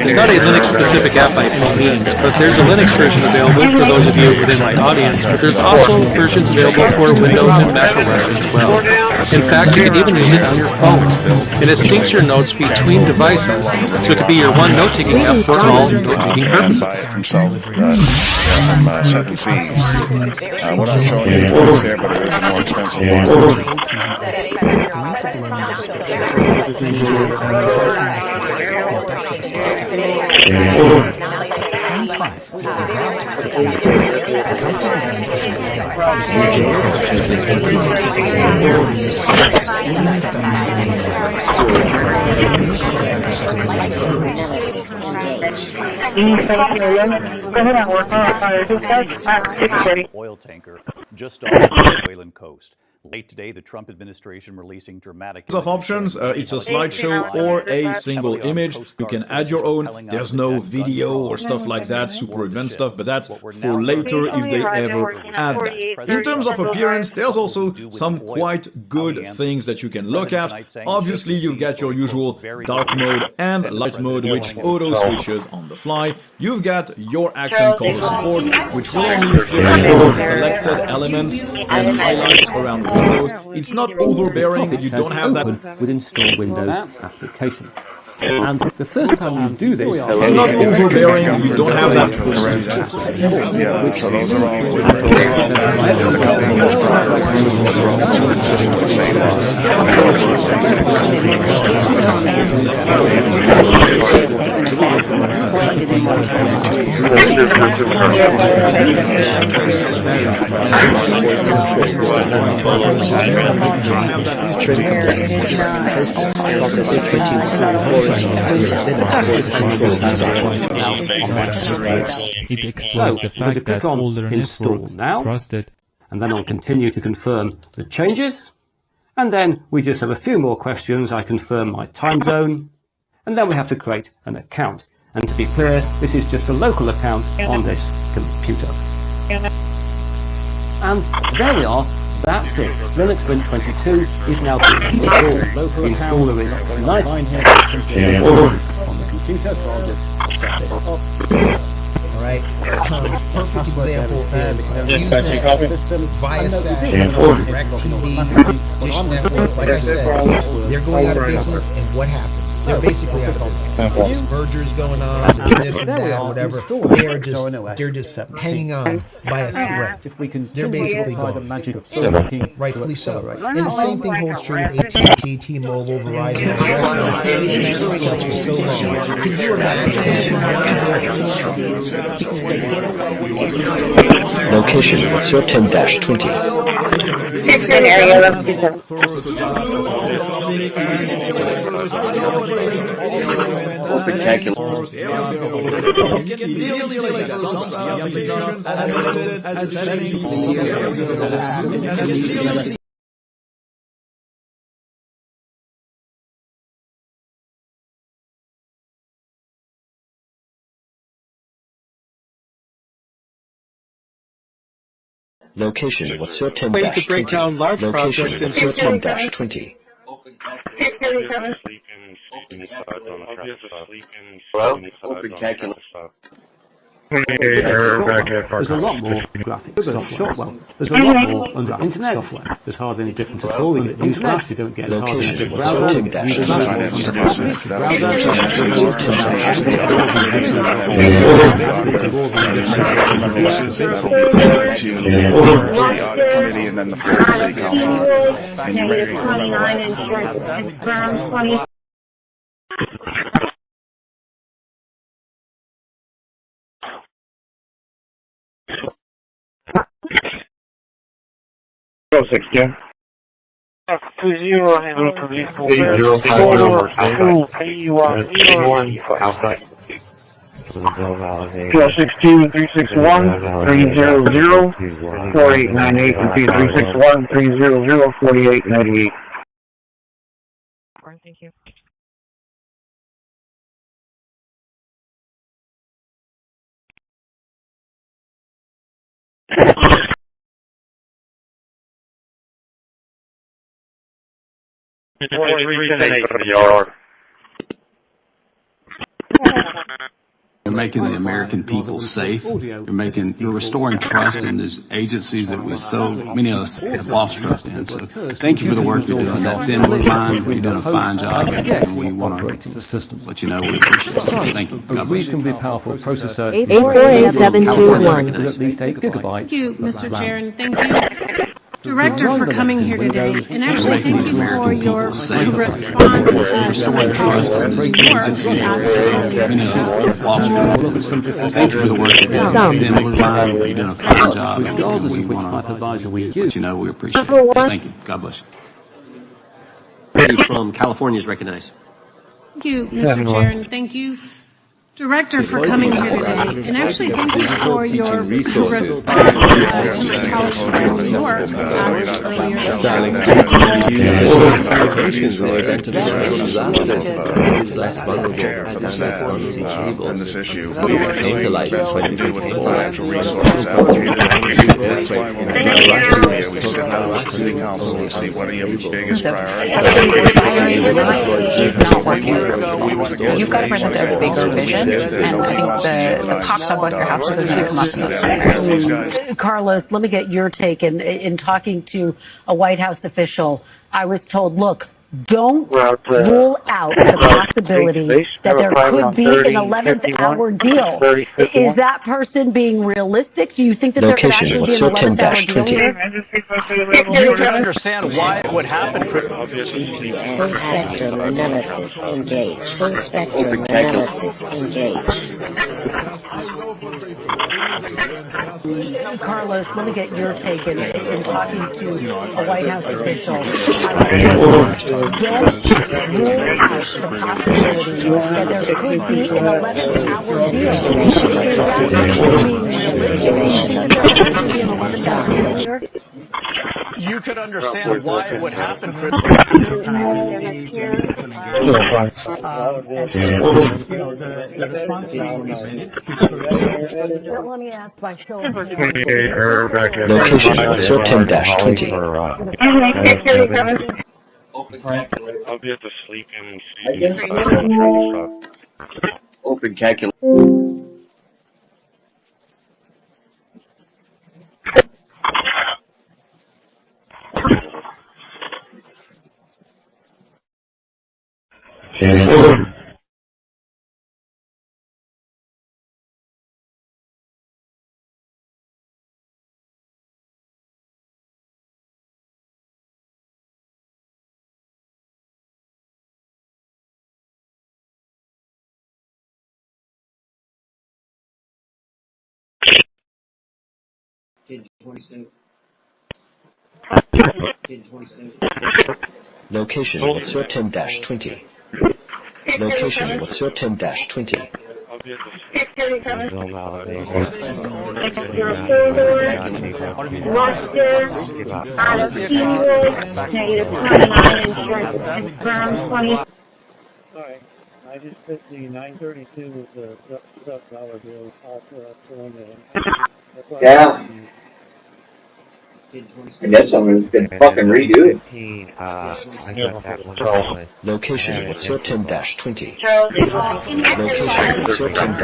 It's not a Linux-specific app by any means, but there's a Linux version available for those of you within my audience. But there's also versions available for Windows and Mac OS as well. In fact, you can even use it on your phone, and it syncs your notes between devices, so it could be your one note-taking app for all note-taking purposes. What I'm showing you is there, but it is a more expensive one. back to the square. At the same time, without fixing the basics, the company began pushing AI oil tanker just off the Venezuelan coast. Late today, the Trump administration releasing dramatic of options. It's a slideshow or a single image. You can add your own. There's no video or stuff like that, super advanced stuff, but that's for later if they ever add that. In terms of appearance, there's also some quite good things that you can look at. Obviously, you've got your usual dark mode and light mode, which auto switches on the fly. You've got your accent color support, which will only appear in selected elements and highlights around Windows. It's not overbearing, you don't have that. With install Windows application. And the first time you do this, it's not overbearing, you don't have that. So, I'm going to click on Install Now, and then I'll continue to confirm the changes, and then we just have a few more questions. I confirm my time zone, and then we have to create an account. And to be clear, this is just a local account on this computer. And there we are. That's it. Linux Mint 22 is now being installed. The installer is nice. Mine here is simply on the computer, so I'll just set this up. Alright, perfect example is Usenet, Viasat, DirecTV, Dish Network. Like I said, they're going out of business, and what happened? They're basically out of business. There's mergers going on, there's this and that, whatever. They're just hanging on by a thread. They're basically gone. Rightfully so. And the same thing holds true with AT&T, T-Mobile, Verizon, and the rest of them. They've been destroying us for so long. Can you imagine Location 10-20. Area Location 10-20. Location 10-20. There's a lot more graphics software. There's a lot more under internet software. There's hardly any difference at all. In Newsflash, you don't get hardly any browser. Thank you. You're making the American people safe. You're restoring trust in these agencies that so many of us have lost trust in. So thank you for the work you're doing. That thin blue line, you're doing a fine job, and we want to let you know we appreciate it. Thank you. God bless you. Reasonably powerful processor. 848721. With at least 8 gigabytes. Thank you, Mr. Chair, and thank you. Director, for coming here today, and actually thank you for your response to Thank you for the work you're doing. You're doing a fine job. Regardless of which type of advisor we use. You know, we appreciate it. Thank you. God bless you. From California is recognized. Thank you, Mr. Chair, and thank you, Director, for coming here today, and actually thank you for your response to the College of New York Applications related to natural disasters is less vulnerable as standards on sea cables. Interlight 2024. You've got to present a bigger vision. And I think the cops on both your houses are going to come up with those. Carlos, let me get your take. In talking to a White House official, I was told, look, don't rule out the possibility that there could be an 11th hour deal. Is that person being realistic? Do you think that there could actually be an 11th hour deal here? You can understand why it would happen. Full spectrum analysis engaged. Full spectrum analysis engaged. Carlos, let me get your take. In talking to a White House official, don't rule out the possibility that there could be an 11th hour deal. Is that actually being realistic? Do you think that there could actually be an 11th hour deal here? You could understand why it would happen. Let me ask by show of hands. Location 10-20. I'll be at the sleeping. Open calculator. Location 10-20. Location 10-20. Sorry, I just put the 932 with the $dollar bill off on there. Yeah. I guess someone's been fucking redo it. Location 10-20. Location 10-20.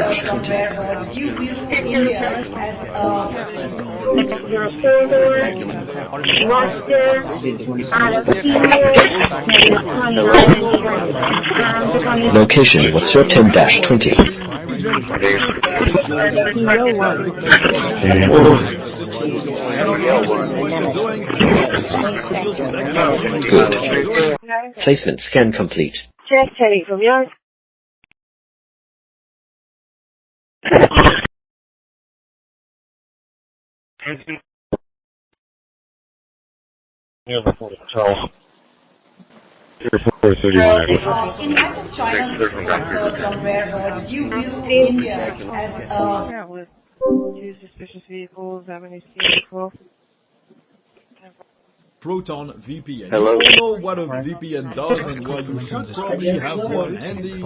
Location 10-20. Good. Placement scan complete. Check Teddy from yours. In light of China's from where you view India as two suspicious vehicles, how many vehicles? Proton VPN. Hello. You all know what a VPN does and why you should probably have one handy.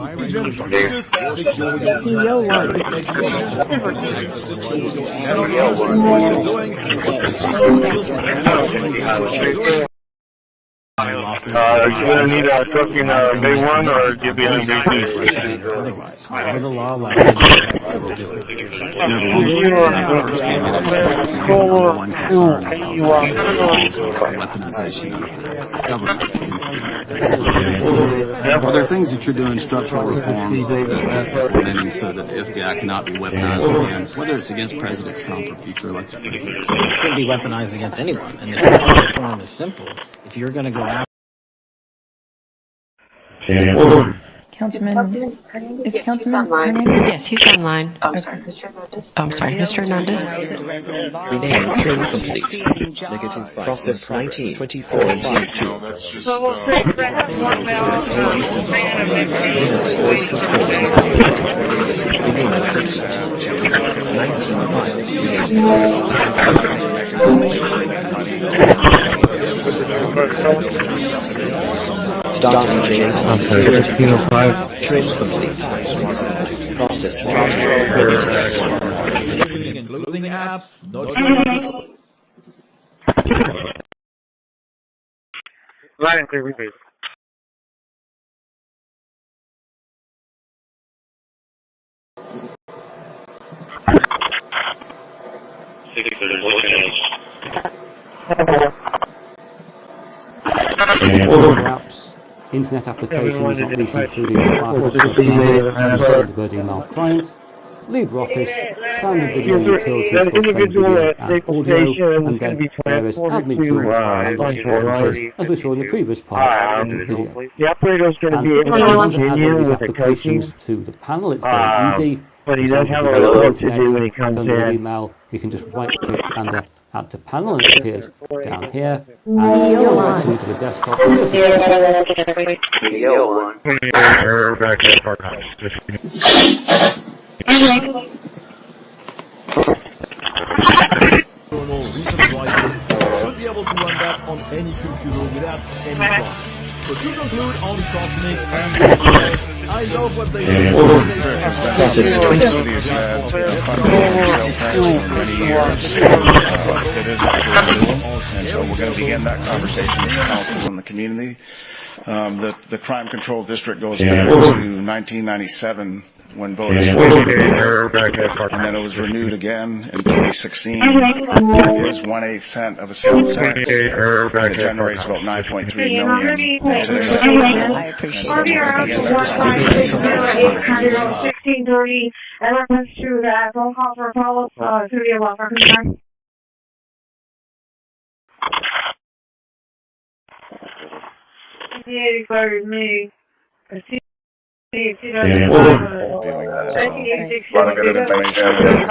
going to need a truck in Bay 1 or give me a Bay 2? Whatever the law allows, you do it. Weaponization of government. Are there things that you're doing structural reforms implementing so that the FBI cannot be weaponized again, whether it's against President Trump or future elected presidents? It shouldn't be weaponized against anyone. And the structural reform is simple. If you're going to go after Councilman, is Councilman Hernandez? Yes, he's online. I'm sorry, Mr. Hernandez. I'm sorry, Mr. Hernandez. Rename trim complete. Negative process 19, 24, and 22. Starting change. I'm sorry, 1605. Trim complete. Process Closing apps. Line and clear, please. Apps, internet applications, at least including the Firefox Thunderbird email client, LibreOffice, sound and video utilities for playing video and audio, and then various admin tools and logic preferences, as we saw in the previous part of the video. The operator is going to be able to continue with the applications to the panel. It's very easy. But he does have a lot to do when he comes Thunderbird in. email, you can just right click and add to panel, and it appears down here, and goes to the desktop. Back at archives. Should be able to run that on any computer without any problem. So to conclude on Cosmic and I love what they do. Process 20. It is actually and so we're going to begin that conversation with the council and the community. The crime control district goes back to 1997 when voters voted, and then it was renewed again in 2016. It is 1/8 cent of a sales tax. It generates about 9.3 million. I appreciate it. 1630 in reference to that phone call for Apollo Studio Law Firm concern. It expires May. Reviewing that, so a lot of good information.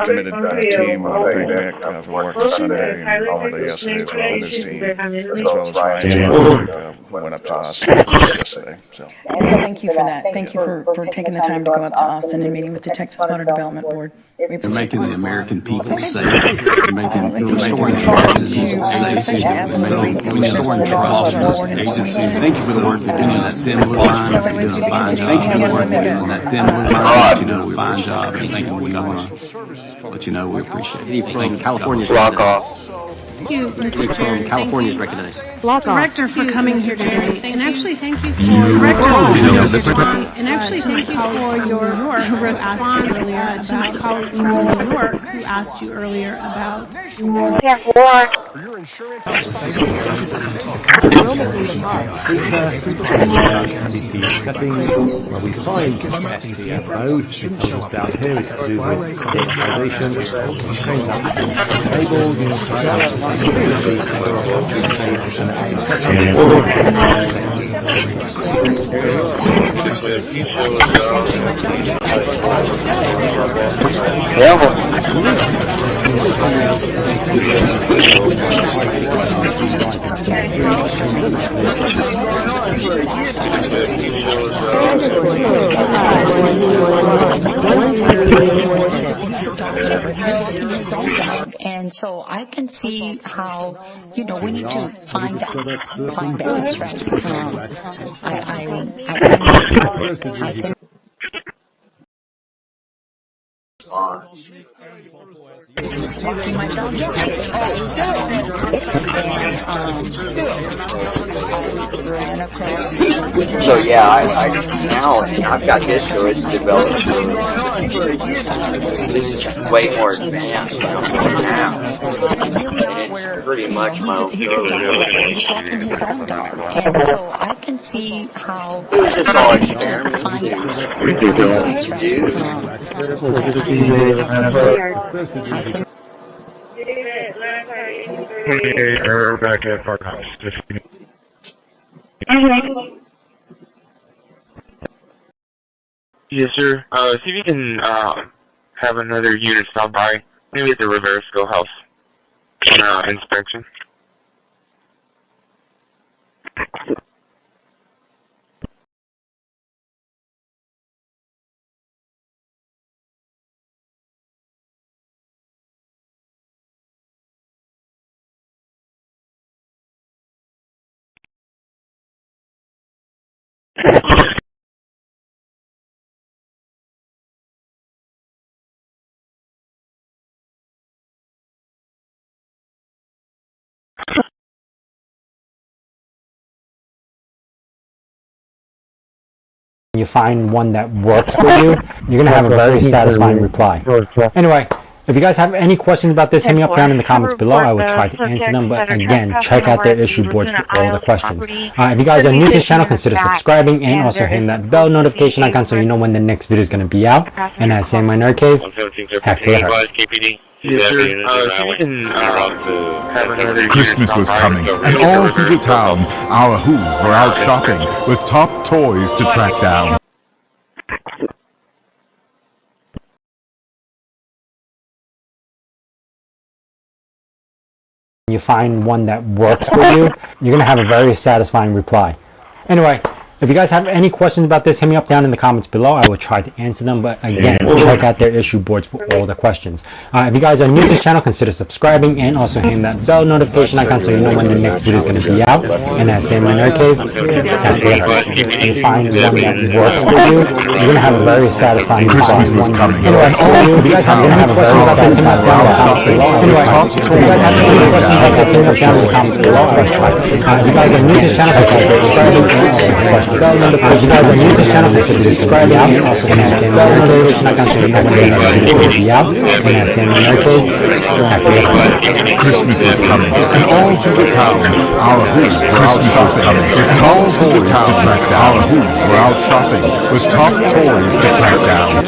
Committed team, I thank Nick for working Sunday and all of the yesterday as well, and his team, as well as Ryan, went up to us yesterday. So. Thank you for that. Thank you for taking the time to go up to Austin and meeting with the Texas Water Development Board. They're making the American people safe. They're making restoring trust in agencies. So when you're restoring trust in agencies, thank you for the work you're doing. That thin blue line, you're doing a fine job. Thank you for the work you're doing. That thin blue line, you know, a fine job. And thank you. We want to let you know we appreciate it. From California's Block off. Thank you, Mr. Chair. From California's recognized. Director for coming here today, and actually thank you for your response earlier to my colleague in New York who asked you earlier about Settings where we find SDF mode. It tells us down here is to do with initialization. We change that to labels. Previously, save and active setup. And so I can see how, you know, we need to find balance, right? I can walking my dog yesterday. I ran So yeah, I've got this, so it's developed. This is way more advanced than I'm doing now. And it's pretty much my own code. And so I can see how it was just all experiments We're back at Park House. Yes, sir. See if you can have another unit stop by, maybe at the Rivera Schoolhouse on inspection. You find one that works for you, you're going to have a very satisfying reply. Anyway, if you guys have any questions about this, hit me up down in the comments below. I will try to answer them, but again, check out their issue boards for all the questions. If you guys are new to this channel, consider subscribing and also hitting that bell notification icon so you know when the next video is going to be out. And as I say in my nerd cave, have to Yes, sir. Christmas was coming, and all through the town, our Who's were out shopping with top toys to track down. You find one that works for you, you're going to have a very satisfying reply. Anyway, if you guys have any questions about this, hit me up down in the comments below. I will try to answer them, but again, check out their issue boards for all the questions. If you guys are new to this channel, consider subscribing and also hitting that bell notification icon so you know when the next video is going to be out. And as I say in my nerd cave, that's it. If you find one that works for you, you're going to have a very satisfying reply. Anyway, if you guys have any questions about this, hit me up down in the comments below. Anyway, if you guys have any questions about this, hit me up down in the comments below. I will try. If you guys are new to this channel, consider subscribing and also bell notification. If you guys are new to this channel, consider subscribing and also hit that bell notification icon so you know when the next video will be out. And that's in my nerd cave. Christmas was coming, and all through the town, our Who's were out shopping with top toys to track down. Our Who's were out shopping with top toys to track down.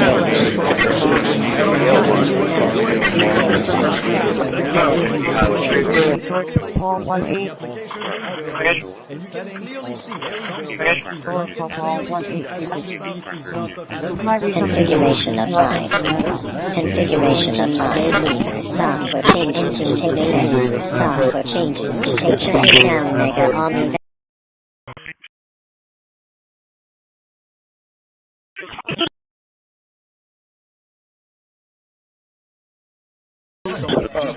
Configuration applied. Configuration applied. Stop for changes. Stop for changes. Take down mega omni.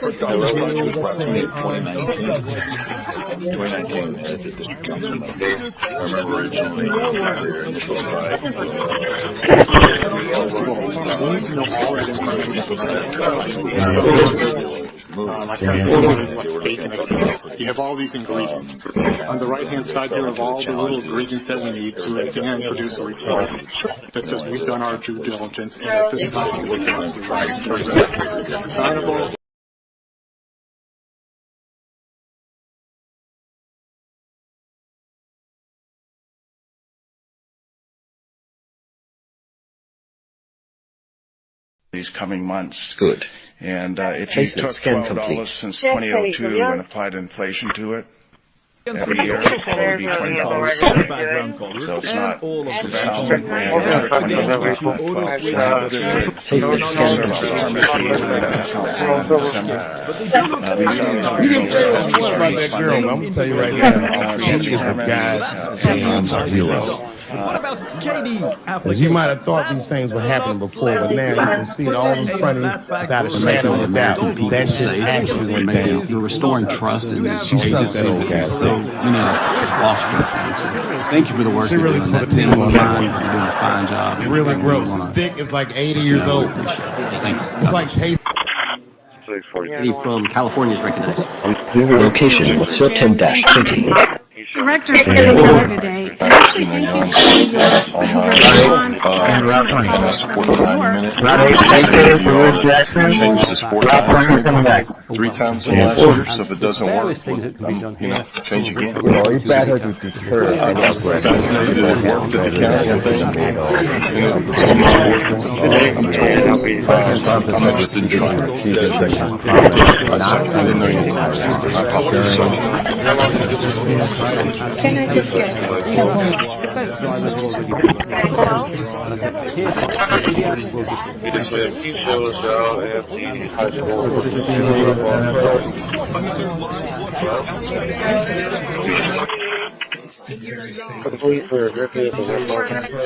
First I was in 2019 as the district councilman. I remember originally your initial strike. You have all these ingredients. On the right-hand side, you have all the little ingredients that we need to at the end produce a report that says we've done our due diligence and at this time we can do right. It's designable. These coming months. Good. And if you took $12 since 2002 and applied inflation to it, every year it would be $20. Background colors So it's and not all of the $6,000 background. And again, if you auto switch You didn't say what you want about that girl, I'm going to tell you right now. She is a guy's damn hero. What about KD applications? Because you might have thought these things were happening before, but now you can see it all in front of you without a shadow of a doubt. That shit actually went down. You're restoring trust in these She sucked that old guy. So many of us lost trust. Thank you for the work She really you're doing. put a team on that one. You're doing a fine job. Really gross. His dick is like 80 years old. It's like taste. Eddie from California is recognized. Location 13-20. Director for the show today. I actually think you should response Three times in the last year, so if it doesn't work, change again. It's better to deter Can I just get the best drivers will already be stop. Here for video, we'll just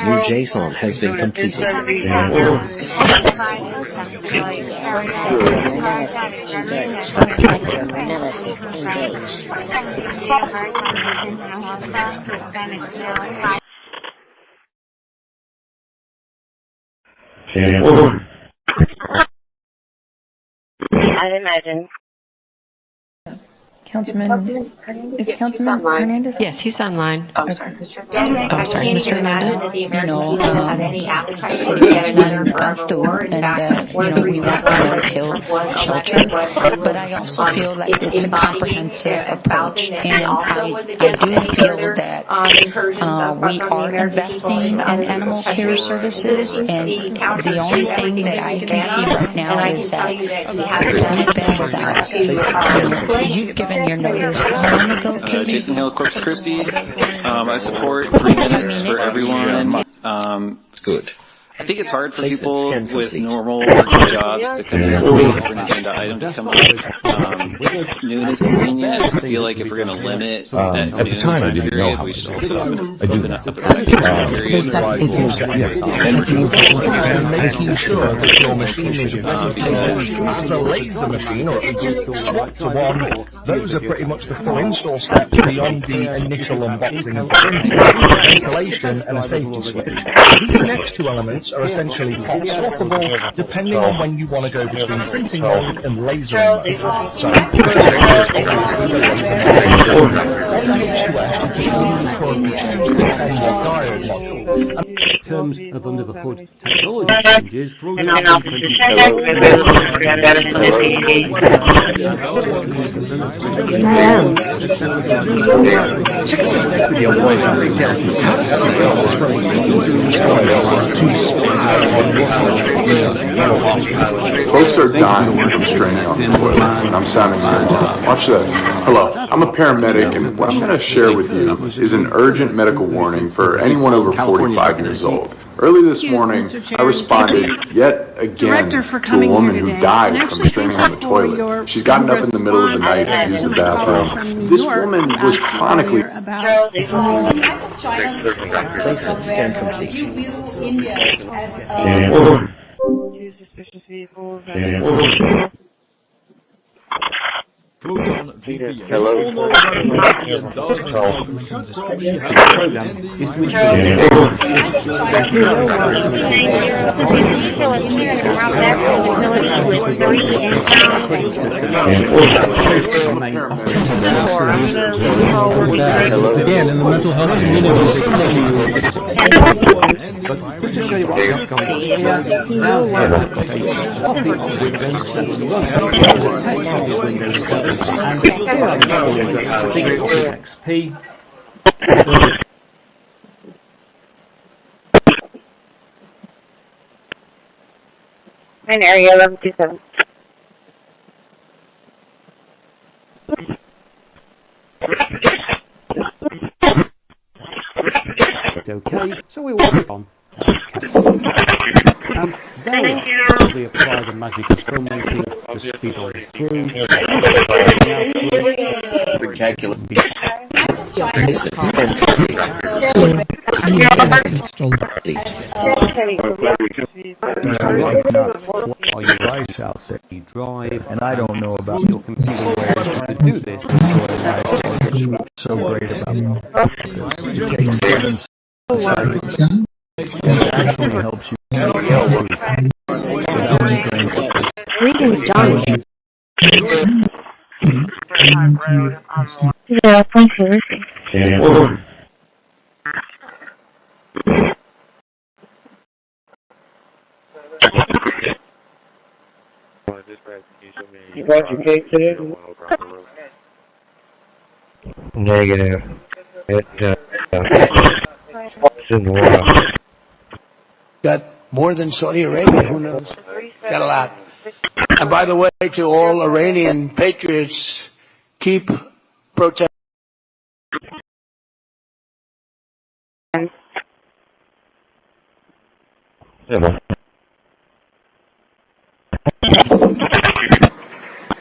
New JSON has been completed. I'd imagine. Councilman Hernandez? Yes, he's online. Oh, sorry, Mr. Hernandez. you know, store and, we want to kill shelter, but I also feel like it's a comprehensive approach, and I do feel that we are investing in animal care services, and the only thing that I can see right now is that we've been without, you've given your notice. Jason Hill, Corpus Christi. I support 3 minutes for everyone. Good. I think it's hard for people with normal working jobs to come in with a different agenda item to come up. Noon is convenient. I feel like if we're going to limit that noon time period, we should also open up a second time period. And making sure that your machine is as a laser machine, or it goes to one to one, those are pretty much the full install steps beyond the initial unboxing of printing, ventilation, and a safety switch. These next two elements are essentially hot swappable depending on when you want to go between printing mode and lasering mode. So, in terms of under the hood technology changes, Check out this next video where I break down how does it from a single to Folks are dying from straining on the toilet, and I'm sounding mine. Watch this. Hello, I'm a paramedic, and what I'm going to share with you is an urgent medical warning for anyone over 45 years old. Early this morning, I responded yet again to a woman who died from straining on the toilet. She's gotten up in the middle of the night to use the bathroom. This woman was chronically... Scan complete. Hello. Program is to install again, in the mental health community. But just to show you what I've got going on here, down here I've got a copy of Windows 7 running. This is a test copy of Windows 7, and here I've installed I think Office XP. In area 1127. It's okay, so we will click on and then, as we apply the magic of filmmaking to speed on through, Are you guys out there? You drive, and I don't know about your computer where to do this. So great about it actually helps you. Greetings, John. 0.2 received. You brought your cake today? Negative. It's in the water. Got more than Saudi Arabia, who knows? Got a lot. And by the way, to all Iranian patriots, keep protesting.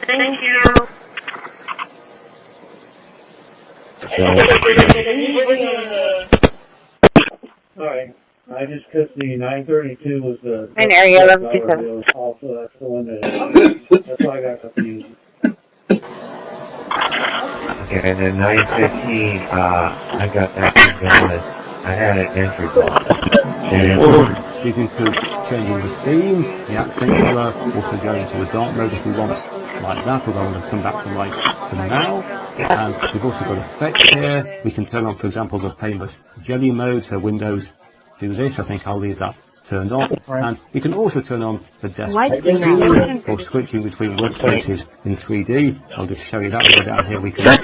Thank you. Alright, I just took the 932 was the... An area 1127. Also, that's the one that's why I got confused. Okay, and then 915, I got that going. I had an entry block. You can include changing the theme, the accent colour, also going to the dark mode if we want like that, although I'm going to come back to light for now. And we've also got effects here. We can turn on, for example, the painless jelly mode, so Windows do this. I think I'll leave that turned off. And you can also turn on the desktop view for switching between workspaces in 3D. I'll just show you that. We'll go down here. We can.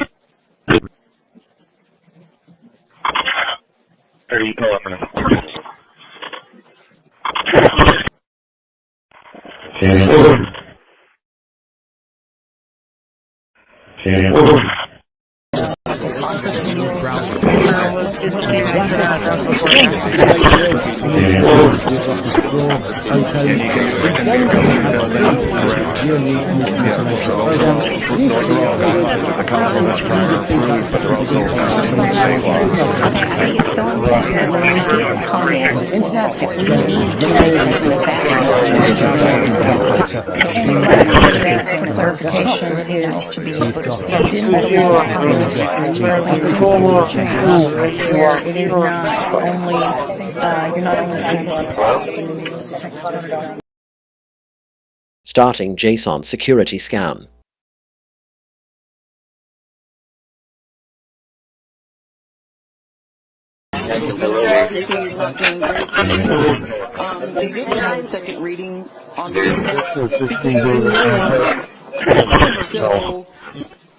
Starting JSON security scan. Second reading on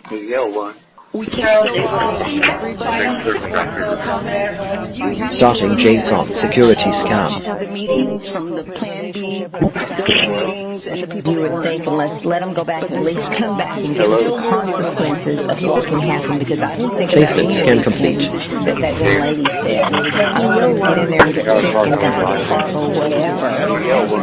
the yellow one. We can't Starting JSON security scan. the meetings from the Plan B, those meetings, and the people You would think, let them go back and at least come back and get the consequences of what can happen, because I think Placement scan complete. that young lady said, I want to get in there and get sick and die or whatever. So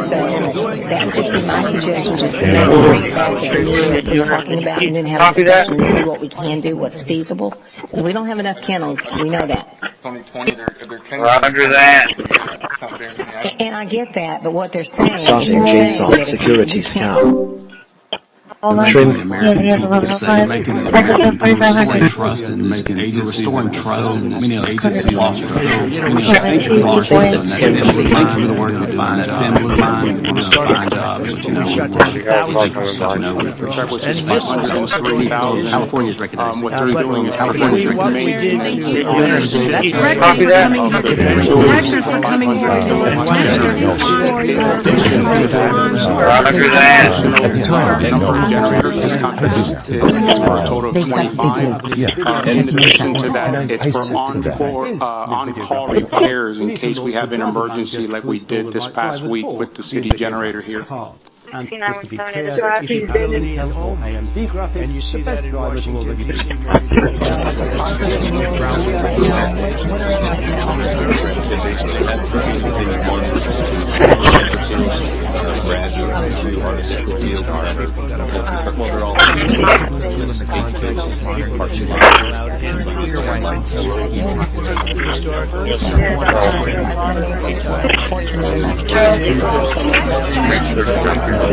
that would just be my suggestion, just to bring back and you're talking about, and then have a discussion and see what we can do, what's feasible. Because we don't have enough kennels, we know that. Roger that. And I get that, but what they're saying is Starting JSON security scan. Making trust and making restoring trust and many agencies lost trust. Thank you for the work you've done. Thin blue line, we're going to find jobs, but California's recognized. What they're doing is California's recognized. Generators is for a total of 25. In addition to that, it's for on-call repairs in case we have an emergency like we did this past week with the city generator here. And just to be clear, if you have any AMD graphics, and you see the best drivers will be You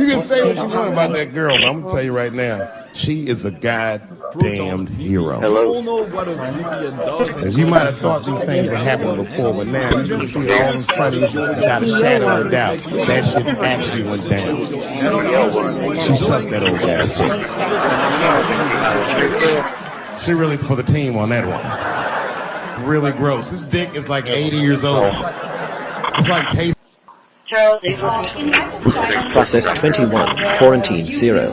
can say what you want about that girl, but I'm gonna tell you right now, she is a guide damned hero. Hello. As you might have thought these things were happening before, but now you can see it all in front of you without a shadow of a doubt. That shit actually went down. She sucked that old bastard. She really for the team on that one. Really gross. This dick is like 80 years old. It's like taste. Process 21, quarantine 0.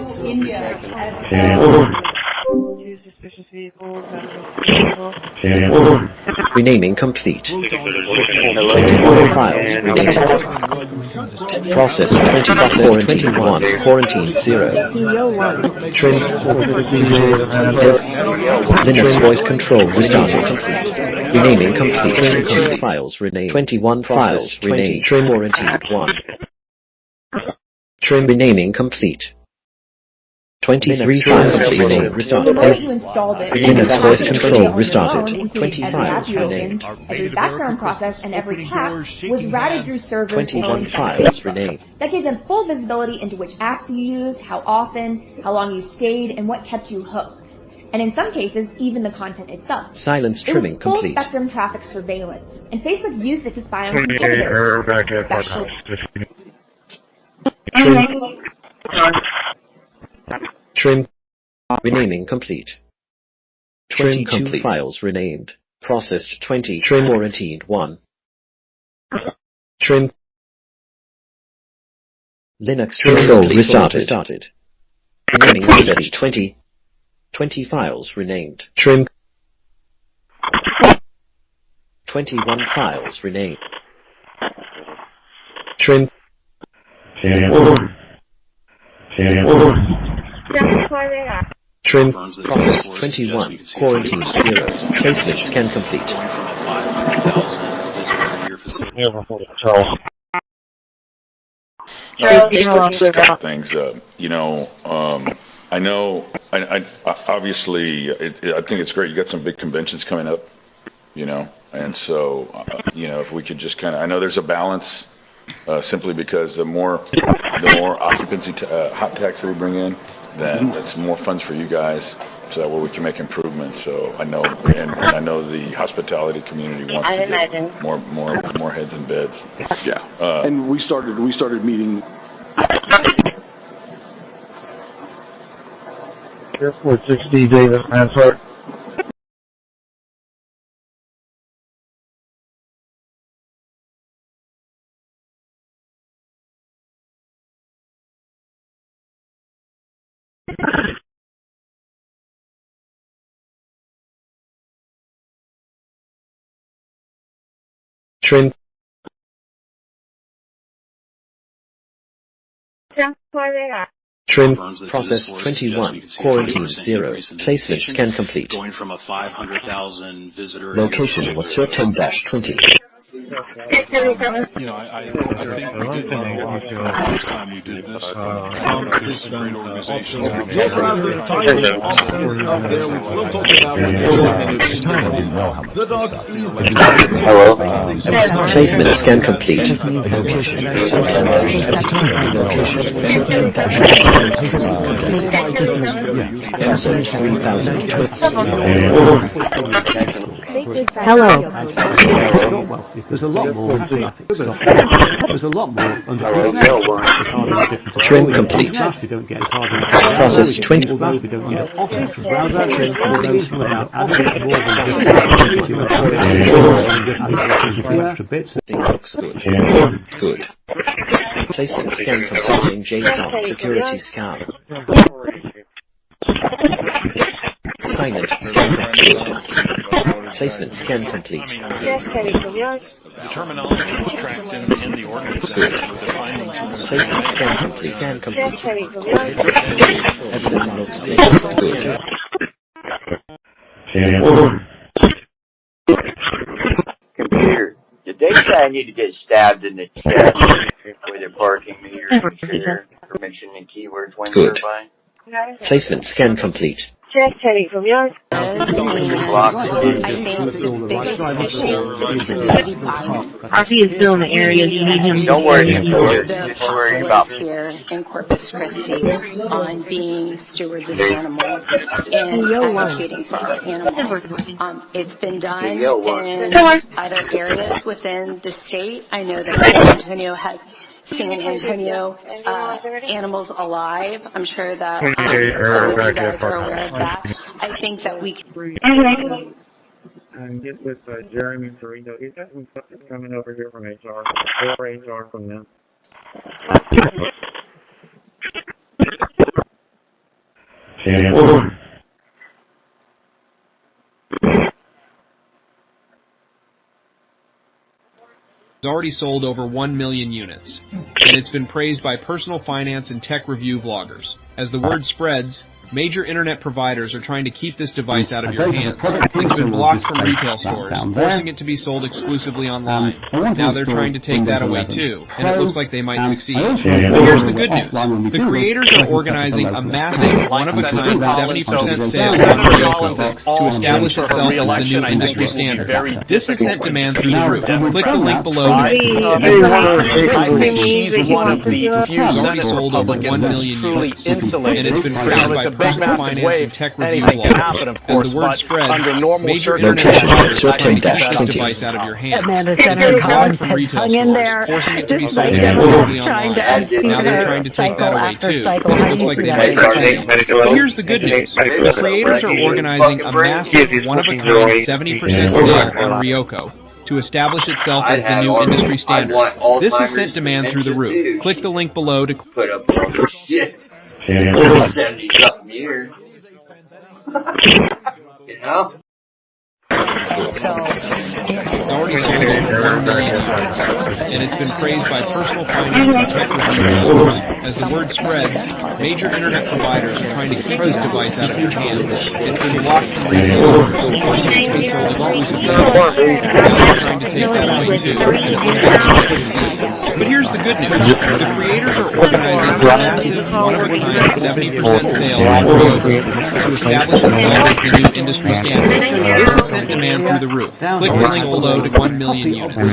Renaming complete. 21 files renamed. Process 21, quarantine 0. Trim. Linux voice control restarted. Renaming complete. 20 files renamed. 21 files renamed. Trim quarantined 1. Trim renaming complete. 23 files renamed. Restarted. Linux voice control restarted. 20 files renamed. Every background process and every tap was routed through servers. 21 files renamed. That gave them full visibility into which apps you used, how often, how long you stayed, and what kept you hooked. And in some cases, even the content itself. Silence trimming complete. It was full-spectrum traffic surveillance, and Facebook used it to spy on competitors. Trim. Renaming complete. 22 files renamed. Processed 20. Trim quarantined 1. Trim. Linux control restarted. Renaming processed 20. 20 files renamed. Trim. 21 files renamed. Trim. Trim. Process 21. Quarantine 0. Placement scan complete. Just a couple things. I know. I obviously, I think it's great. You got some big conventions coming up, and so, if we could just kind of, I know there's a balance, simply because the more occupancy hot tax that we bring in, then that's more funds for you guys, so that way we can make improvements. So I know, and I know the hospitality community wants to get more heads and beds. Yeah, and we started meeting. Airport 60, David Mansart. Trim. Trim. Process 21. Quarantine 0. Placement scan complete. Going from a 500,000 visitor. Location was 10-20. I think we did last time we did this. This is a great organization. Hello. Placement scan complete. Process 3,000. Hello. There's a lot more. There's a lot more. Trim complete. Process 20. Good. Placement scan completing JSON security scan. Silent scan complete. Placement scan complete. The terminology was tracked in the ordinance with the findings. Placement scan complete. Scan complete. Everything looks good. Computer, did they say I need to get stabbed in the chest with a parking meter and share permission and keywords when good. nearby? Placement scan complete. Check heading from yard. I think the biggest RP is still in the area. You need him. Don't worry about here in Corpus Christi on being stewards of animals and advocating for our animals. It's been done in other areas within the state. I know that San Antonio has San Antonio animals alive. I'm sure that you guys are aware of that. I think that we can... And get with Jeremy Torino. He's got some stuff coming over here from HR. Or HR from them. It's already sold over 1 million units, and it's been praised by personal finance and tech review bloggers. As the word spreads, major internet providers are trying to keep this device out of your hands. It's been blocked from retail stores, forcing it to be sold exclusively online. Now they're trying to take that away too, and it looks like they might succeed. But here's the good news. The creators are organizing a massive, one-of-a-kind 70% sale on Ryoko to establish itself as the new industry standard. This has sent demand through the roof. Click the link below. I think she's one of the few Senate Republicans that's truly insulated. And it's been Now, it's a big, massive wave. Anything can happen, of course, but under normal circumstances, I think that's this device out of your hands. Amanda Senator Collins has hung in there, just like Democrats trying to unsee the cycle after cycle. How do you see that? But here's the good news. The creators are organizing a massive, one-of-a-kind 70% sale on Ryoko to establish itself as the new industry standard. This has sent demand through the roof. Click the link below to put up all this shit. 70-something years. You know? It's already sold over 1 million units, and it's been praised by personal finance and tech reviews. As the word spreads, major internet providers are trying to keep this device out of your hands. It's been blocked from retail stores, forcing it to be sold exclusively. Now they're trying to take that away too, and it looks like they might succeed. But here's the good news. The creators are organizing a massive, one-of-a-kind 70% sale on Ryoko to establish itself as the new industry standard. This has sent demand through the roof. Click the link below to 1 million units. And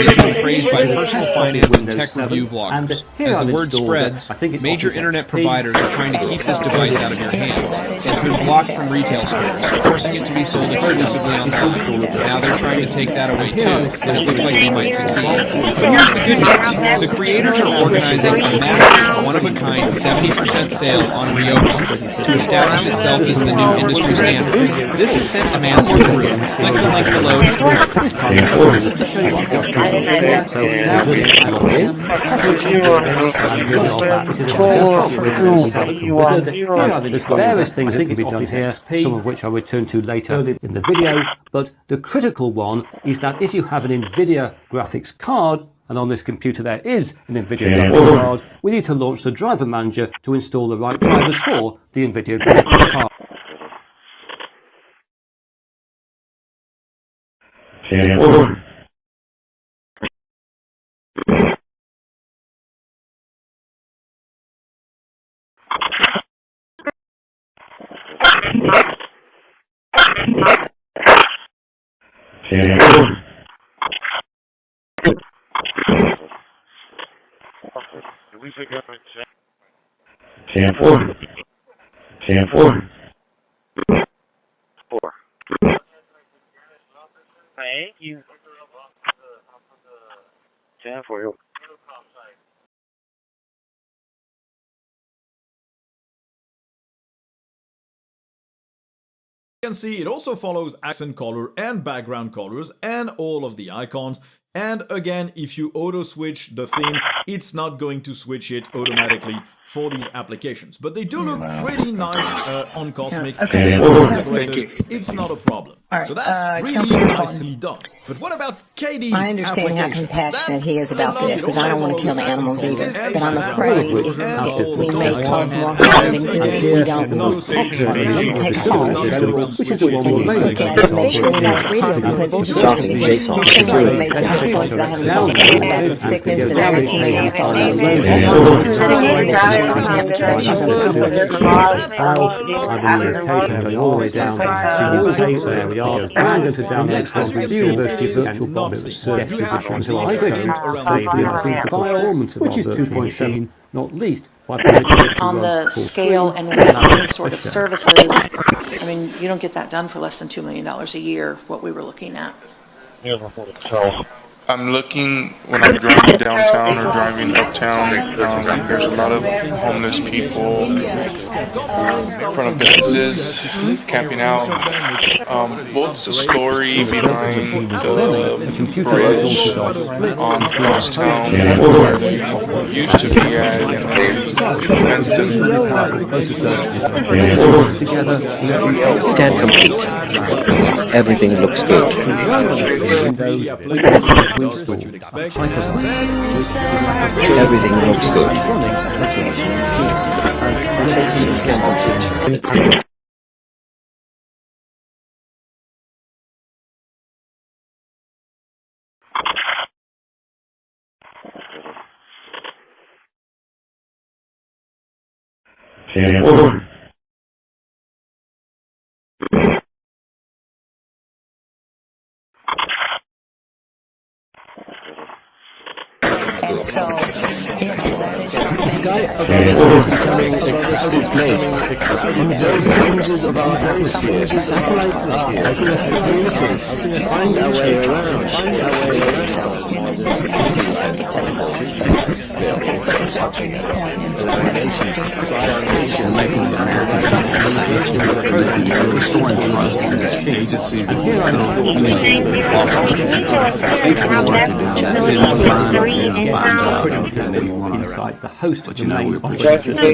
it's been praised by personal finance and tech review bloggers. As the word spreads, major internet providers are trying to keep this device out of your hands. It's been blocked from retail stores, forcing it to be sold exclusively online. Now they're trying to take that away too, and it looks like they might succeed. But here's the good news. The creators are organizing a massive, one-of-a-kind 70% sale on Ryoko to establish itself as the new industry standard. This has sent demand through the roof. Click the link below to just to show you what I've got going on here. So now we just add on in, this is a test. Here are the various things that can be done here, some of which I'll return to later in the video. But the critical one is that if you have an NVIDIA graphics card, and on this computer there is an NVIDIA graphics card, we need to launch the driver manager to install the right drivers for the NVIDIA graphics card. Thank you. 10 for you. You can see it also follows accent color and background colors and all of the icons. And again, if you auto switch the theme, it's not going to switch it automatically for these applications. But they do look pretty nice on Cosmic. Okay. It's not a problem. Right. So that's really nicely done. But what about KD I understand how compassionate he is about this, because I don't want to kill the animals either. But I'm afraid we may cause more harm than good if we don't protect technology. Which is the one we're making. which is 2.7, not least by permitting on the scale and with any sort of services, I mean, you don't get that done for less than $2 million a year, what we were looking at. I'm looking when I'm driving downtown or driving uptown. There's a lot of homeless people in front of businesses camping out. What's the story behind the bridge on Crosstown where we used to be at and Stand complete. Everything looks good. What you'd expect, and then Everything looks good. The sky above us is becoming a crowded place. On the various fringes of our atmosphere, satellites are helping us to communicate, find our way around. They're also watching us. Our nations spy on nations, making communication with inside the host of the main operating system.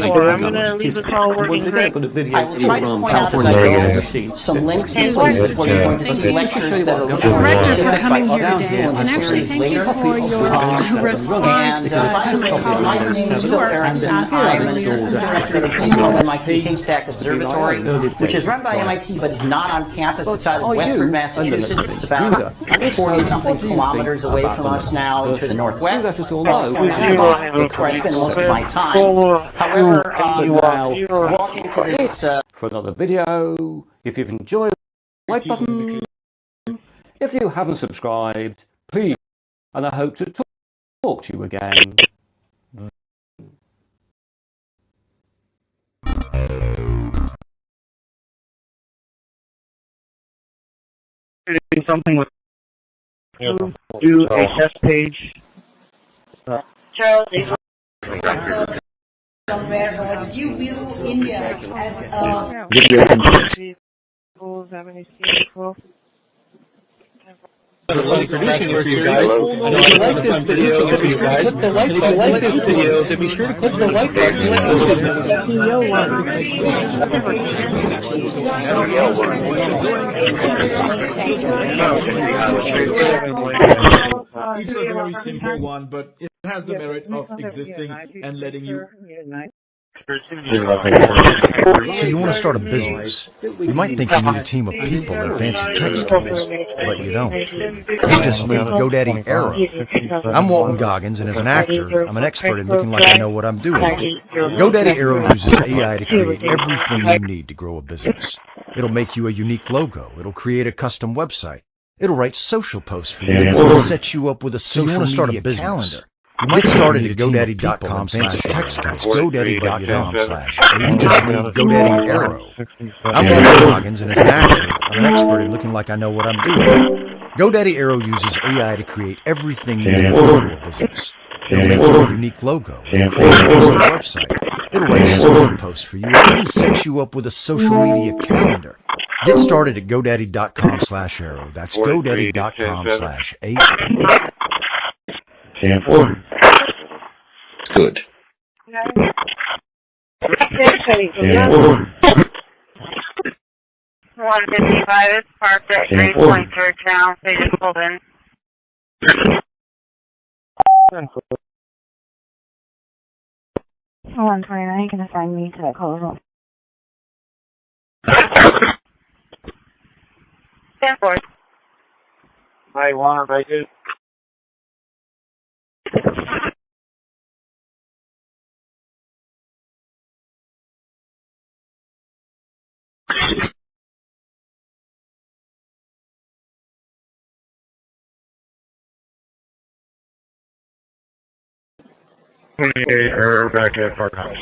Once again, I've got a video I will try to point out as I go some links to places where you're going to see lectures that are recorded by other people in the series later. And unlike Sue Erickson, I'm an MIT Haystack Observatory, which is run by MIT but is not on campus. It's out of Western Massachusetts. It's about 40-something kilometers away from us now to the northwest, where I spend most of my time. However, walking to this... For another video, if you've enjoyed, the like button. If you haven't subscribed, please, and I hope to talk to you again. Do something with do a test page. Charles, you view India as a Video complete. Producing it for you guys. And if you like this video, be sure to click the like button. If you like this video, then be sure to click the like button. It's a very simple one, but it has the merit of existing and letting you. So you want to start a business. You might think you need a team of people and fancy tech skills, but you don't. You just need GoDaddy Arrow. I'm Walton Goggins, and as an actor, I'm an expert in looking like I know what I'm doing. GoDaddy Arrow uses AI to create everything you need to grow a business. It'll make you a unique logo. It'll create a custom website. It'll write social posts for you. It'll set you up with a social media calendar. You might start it at GoDaddy.com/text. That's GoDaddy.com/. You just need GoDaddy Arrow. I'm Walton Goggins, and as an actor, I'm an expert in looking like I know what I'm doing. GoDaddy Arrow uses AI to create everything you need to grow a business. It'll make you a unique logo. It'll create a custom website. It'll write social posts for you. It'll even set you up with a social media calendar. Get started at GoDaddy.com/Arrow. That's GoDaddy.com/8. Good. 155 is parked at Great Point Church now. They just pulled in. 129, you can assign me to that call. 10-4. I want, I do. Or back at Park House.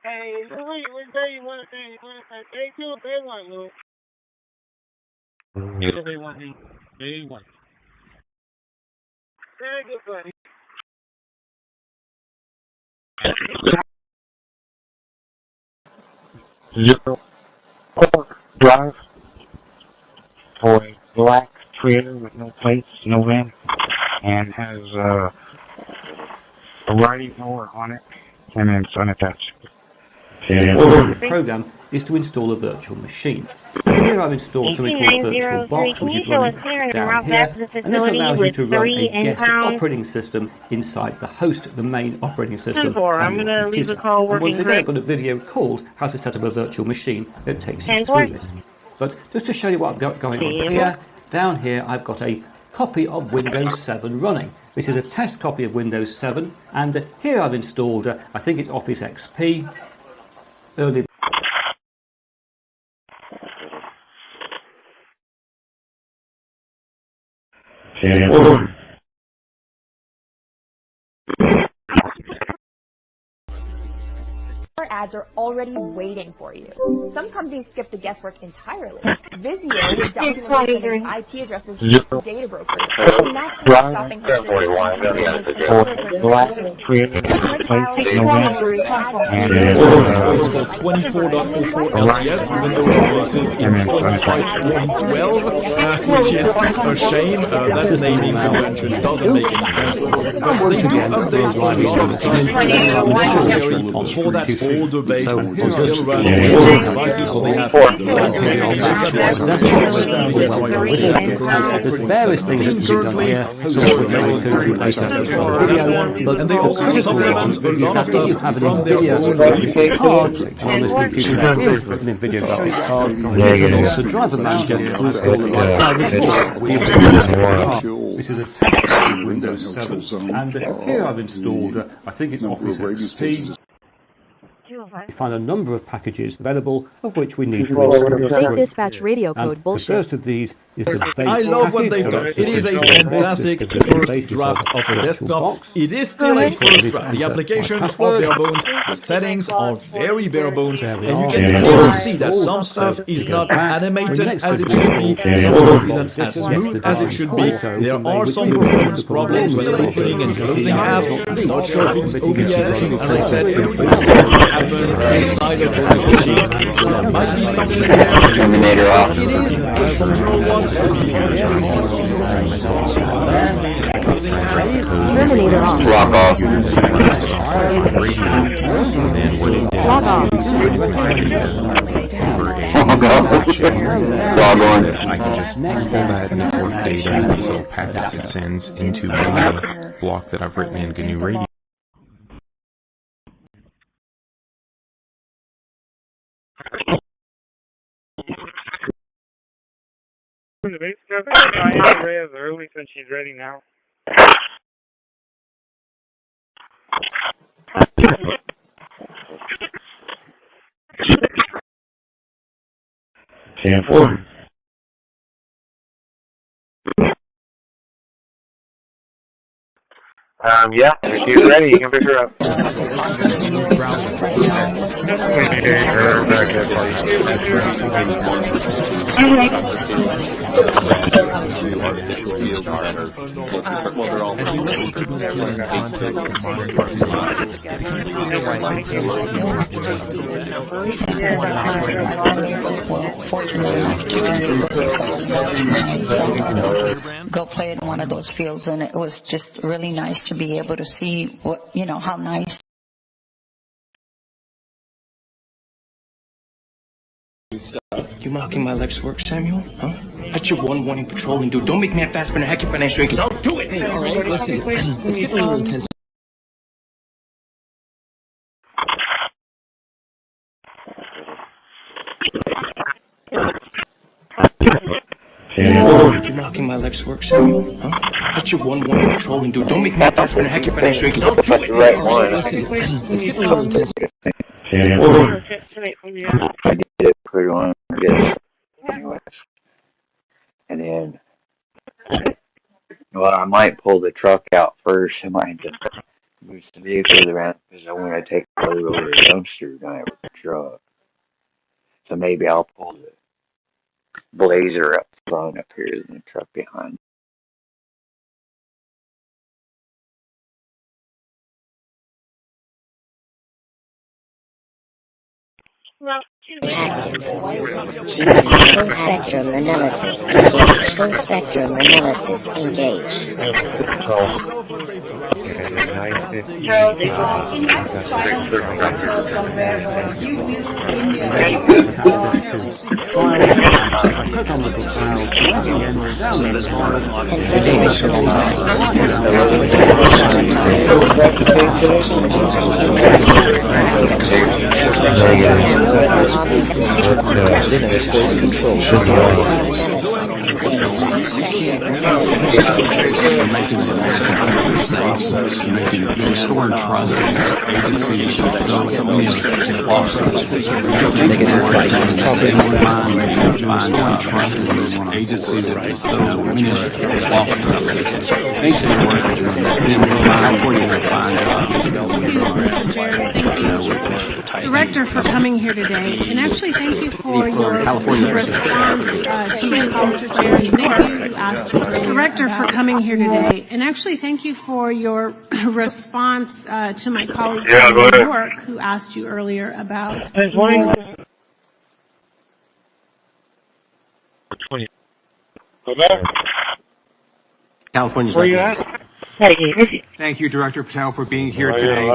Hey, let's tell you one thing. They do what they want, Luke. They want him. They want. Very good, buddy. Drive for a black trailer with no plates, no VIN, and has a riding mower on it, and it's unattached. The program is to install a virtual machine. Here I've installed something called VirtualBox, which is running down here, and this allows you to run a guest operating system inside the host, the main operating system on your computer. And once again, I've got a video called How to Set Up a Virtual Machine that takes you through this. But just to show you what I've got going on here, down here I've got a copy of Windows 7 running. This is a test copy of Windows 7, and here I've installed, I think it's Office XP, early. Ads are already waiting for you. Some companies skip the guesswork entirely. Vizio is documenting IP addresses to data brokers, and that's stopping It's called 24.04 LTS, even though it releases in 25.12, which is a shame. That naming convention doesn't make any sense. But they do update a lot of stuff that is necessary for that older base to still run on devices, so they have the latest video drivers, they have the kernel 6.17 currently, so and they also supplement a lot of stuff from their own card on this computer. There is an NVIDIA graphics card. There's also driver manager to install the This is a test of Windows 7, and here I've installed, I think it's Office XP. We find a number of packages available, of which we need to install. Big dispatch radio code bullshit. The first of these is the base I love what they've done. It is a fantastic first draft of a desktop. It is still a first draft. The applications are bare bones, the settings are very bare bones, and you can clearly see that some stuff is not animated as it should be, some stuff isn't as smooth as it should be. There are some performance problems when opening and closing apps. I'm not sure if it's OBS. As I said, it also happens inside of virtual machines, so there might be something there. Terminator off. It is a virtual one. Terminator off. Lock off. Log off. Log on. I can just pull that network data, these little packets it sends into the block that I've written in GNU Radio. The base stuff is Ray as early since she's ready now. Yeah, if she's ready, you can pick her up. Fortunate enough to be able to go play in one of those fields, and it was just really nice to be able to see what, you know, how nice. You mocking my life's work, Samuel? Huh? That's your one warning patrolling, dude. Don't make me a fast and hack your financial because I'll do it! Hey, alright, listen. Let's get a little intense. You mocking my life's work, Samuel? Huh? That's your one warning patrolling, dude. Don't make me a fast and hack your financial because I'll do it! Hey, alright, listen. Let's get a little intense. I get it, put it on, I guess. Anyways. And then, well, I might pull the truck out first. I might have to move some vehicles around because I want to take a load over the dumpster tonight with the truck. So maybe I'll pull the Blazer up front up here and the truck behind. Full spectrum analysis. Full spectrum analysis engaged. Space control. Director, for coming here today, and actually thank you for your response to my call. Director, for coming here today, and actually thank you for your response to my colleague from New York who asked you earlier about. California's Where you at? Thank you, Director Patel, for being here today.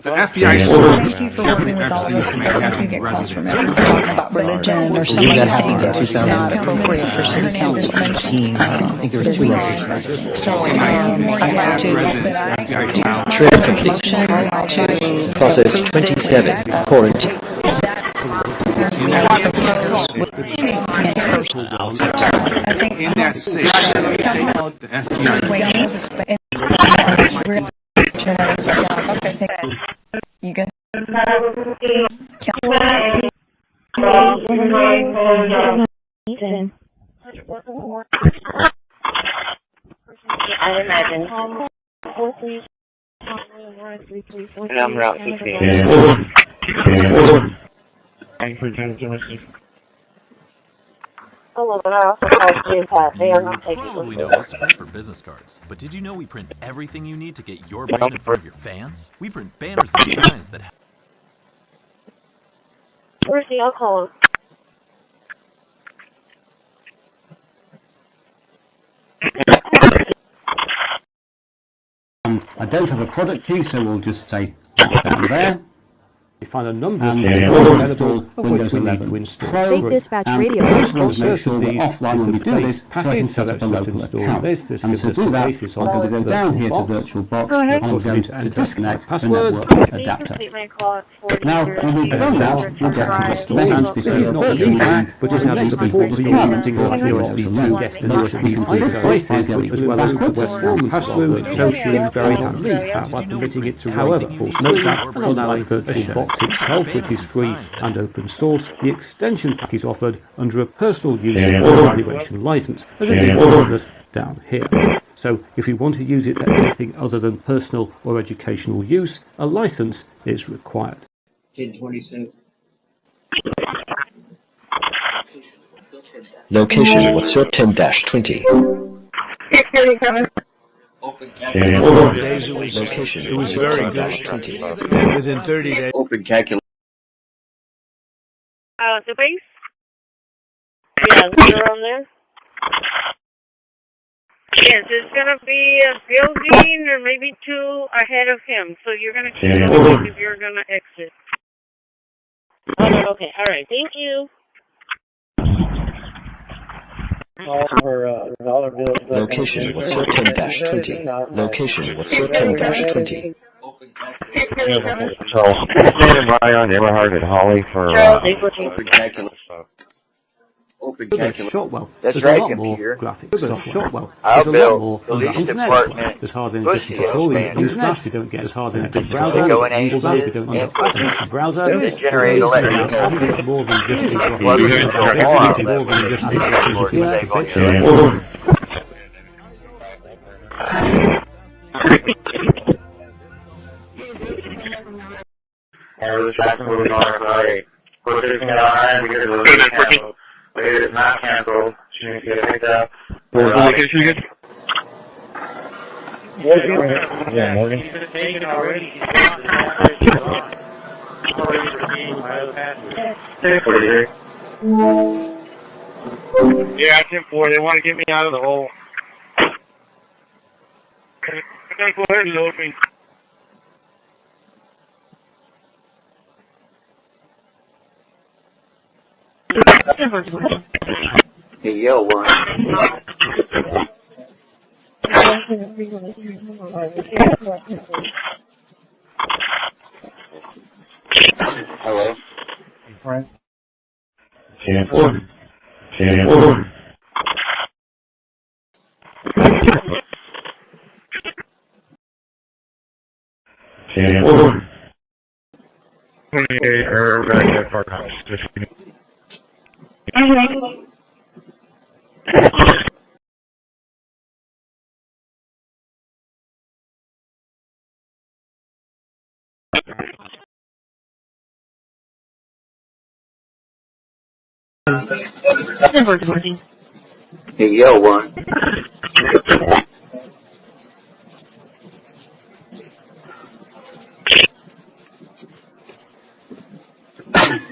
The FBI thank you for working with all of us to get calls from everyone Talking about religion or something that is not appropriate for city council. I think there were 3 messages. So I'd like to Trade complete. Process 27. Quarantine. In that state, the FBI. You good? I imagine. And I'm Route 16. You probably know us to print for business cards, but did you know we print everything you need to get your brand in front of your fans? We print banners and signs that Where's the alcohol? I don't have a product key, so we'll just say that down there. We find a number of Windows 11 to install. State Dispatch Radio. I just want to make sure we're offline when we do this, so I can set up a local account. And to do that, I'm going to go down here to VirtualBox, and I'm going to disconnect the network adapter. Now, when we've done that, we'll get to this message. This is not legal, but it has support for using things like USB 2 and USB 3 devices, as well as the web form pass-through, so it's very handy by permitting it to however, note that and allowing VirtualBox itself, which is free and open source, the extension pack is offered under a personal use or evaluation license, as indeed all of us down here. So if you want to use it for anything other than personal or educational use, a license is required. 1027. Location, what's your 10-20? Open Days a week. Location, It was very good. 20. And within 30 days. Open calculation. The base? Yeah, you're on there? Yes, it's going to be a building or maybe two ahead of him. So you're going to keep going if you're going to exit. Okay, all right. Thank you. Location, what's your 10-20? Location, what's your 10-20? Standing by on Everhard at Holly for Open calculation. Open calculation. Shotwell. That's There's right, a lot more computer. graphics software. Shotwell. I'll There's a lot build more on police the internet. department There's hardly any pussy different control. expander. Use Flash, you don't get as hard in a browser. Going Use Flash, you don't and get pussies. a browser. To generate electrical It's more than just Plug it into a farm. more than just It is not canceled. She needs to get picked up. Yeah, Morgan. Yeah, 10-4. They want to get me out of the hole. Go ahead and load me. Hey, yo, one. Hello? Frank? 10-4. 10-4. 10-4. 28, or back at Farmhouse. Just Hey, yo, one.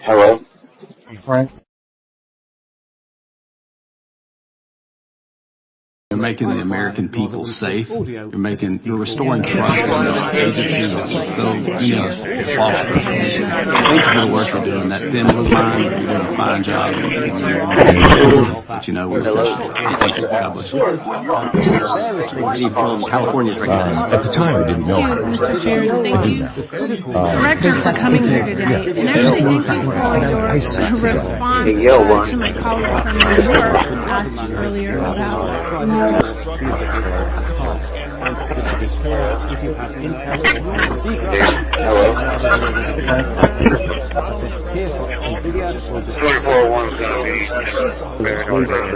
Hello? Frank? You're making the American people safe. You're restoring trust in those agencies that was so, false information. Thank you for the work you're doing. That thin blue line, you're doing a fine job. But we're God bless you. Lady from California is recognized. At the time, I didn't know. Mr. Sherif, thank you, Director, for coming here today. And actually, thank you for your response to my colleague from New York who asked you earlier about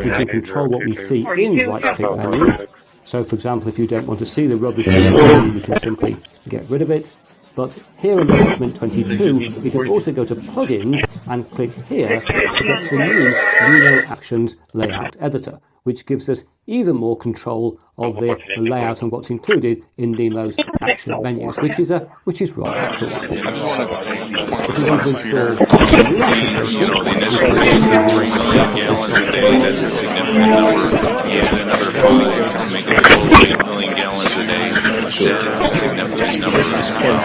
We can control what we see in right-click menu. So, for example, if you don't want to see the rubbish menu, you can simply get rid of it. But here in Management 22, we can also go to Plugins and click here to get to the new Nemo Actions Layout Editor, which gives us even more control of the layout and what's included in Nemo's action menus, which is rather cool. If we want to install a new application, we can go to graphical software. That's a significant number. Yeah, another 5, making a total of 8 million gallons a day. That's a significant number as well.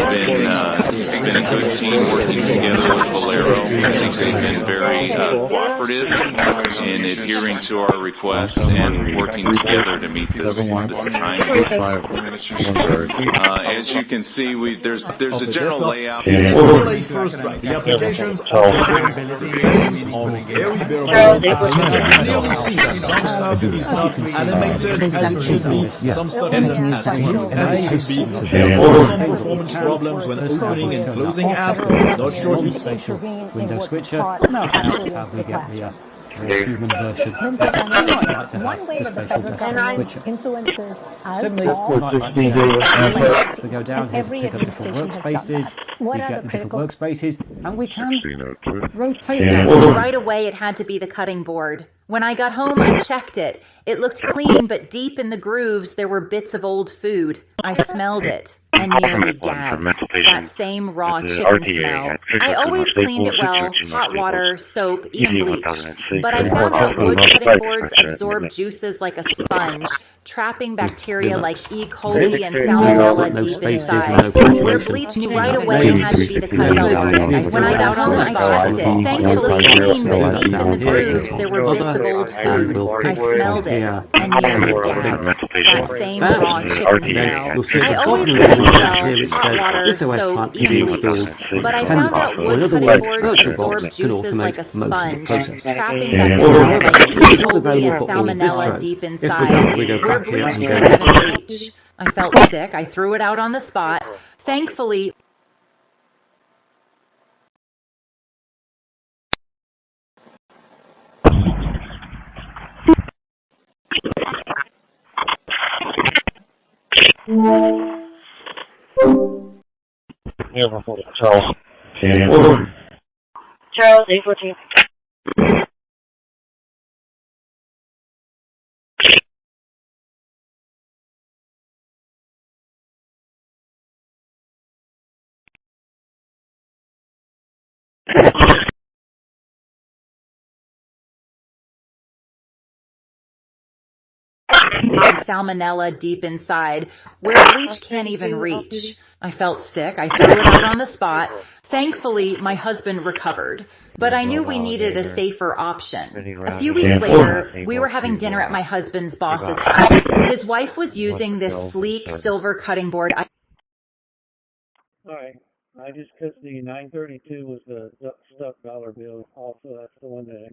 It's been a good team working together with Valero. I think they've been very cooperative in adhering to our requests and working together to meet this time. As you can see, there's a general layout. The applications are very bare animated as it should be. Some stuff is as it should be. There are performance problems when opening and closing apps. Not sure Window switcher. Now, tab we get the human version. But we might like to have the special desktop switcher. Similarly, we might like to go down here to pick up different workspaces. We get the different workspaces, and we can rotate them. Right away, it had to be the cutting board. When I got home, I checked it. It looked clean, but deep in the grooves, there were bits of old food. I smelled it and nearly gagged. That same raw chicken smell. I always cleaned it well, hot water, soap, even bleach. But I found out wood cutting boards absorb juices like a sponge, trapping bacteria like E. coli and salmonella deep inside. Where bleach knew right away it had to be the cutting board. When I got home, I checked it. Thankfully clean, but deep in the grooves, there were bits of old food. I smelled it and nearly gagged. That same raw chicken smell. I always cleaned well, hot water, soap, even bleach. But I found out wood cutting boards absorb juices like a sponge, trapping bacteria like E. coli and salmonella deep inside. Where bleach couldn't even reach. I felt sick. I threw it out on the spot. Thankfully, Charles. Charles, 814. salmonella deep inside, where bleach can't even reach. I felt sick. I threw it out on the spot. Thankfully, my husband recovered. But I knew we needed a safer option. A few weeks later, we were having dinner at my husband's boss's house. His wife was using this sleek silver cutting board. Alright, I just because the 932 was the stuck dollar bill. Also, that's the one that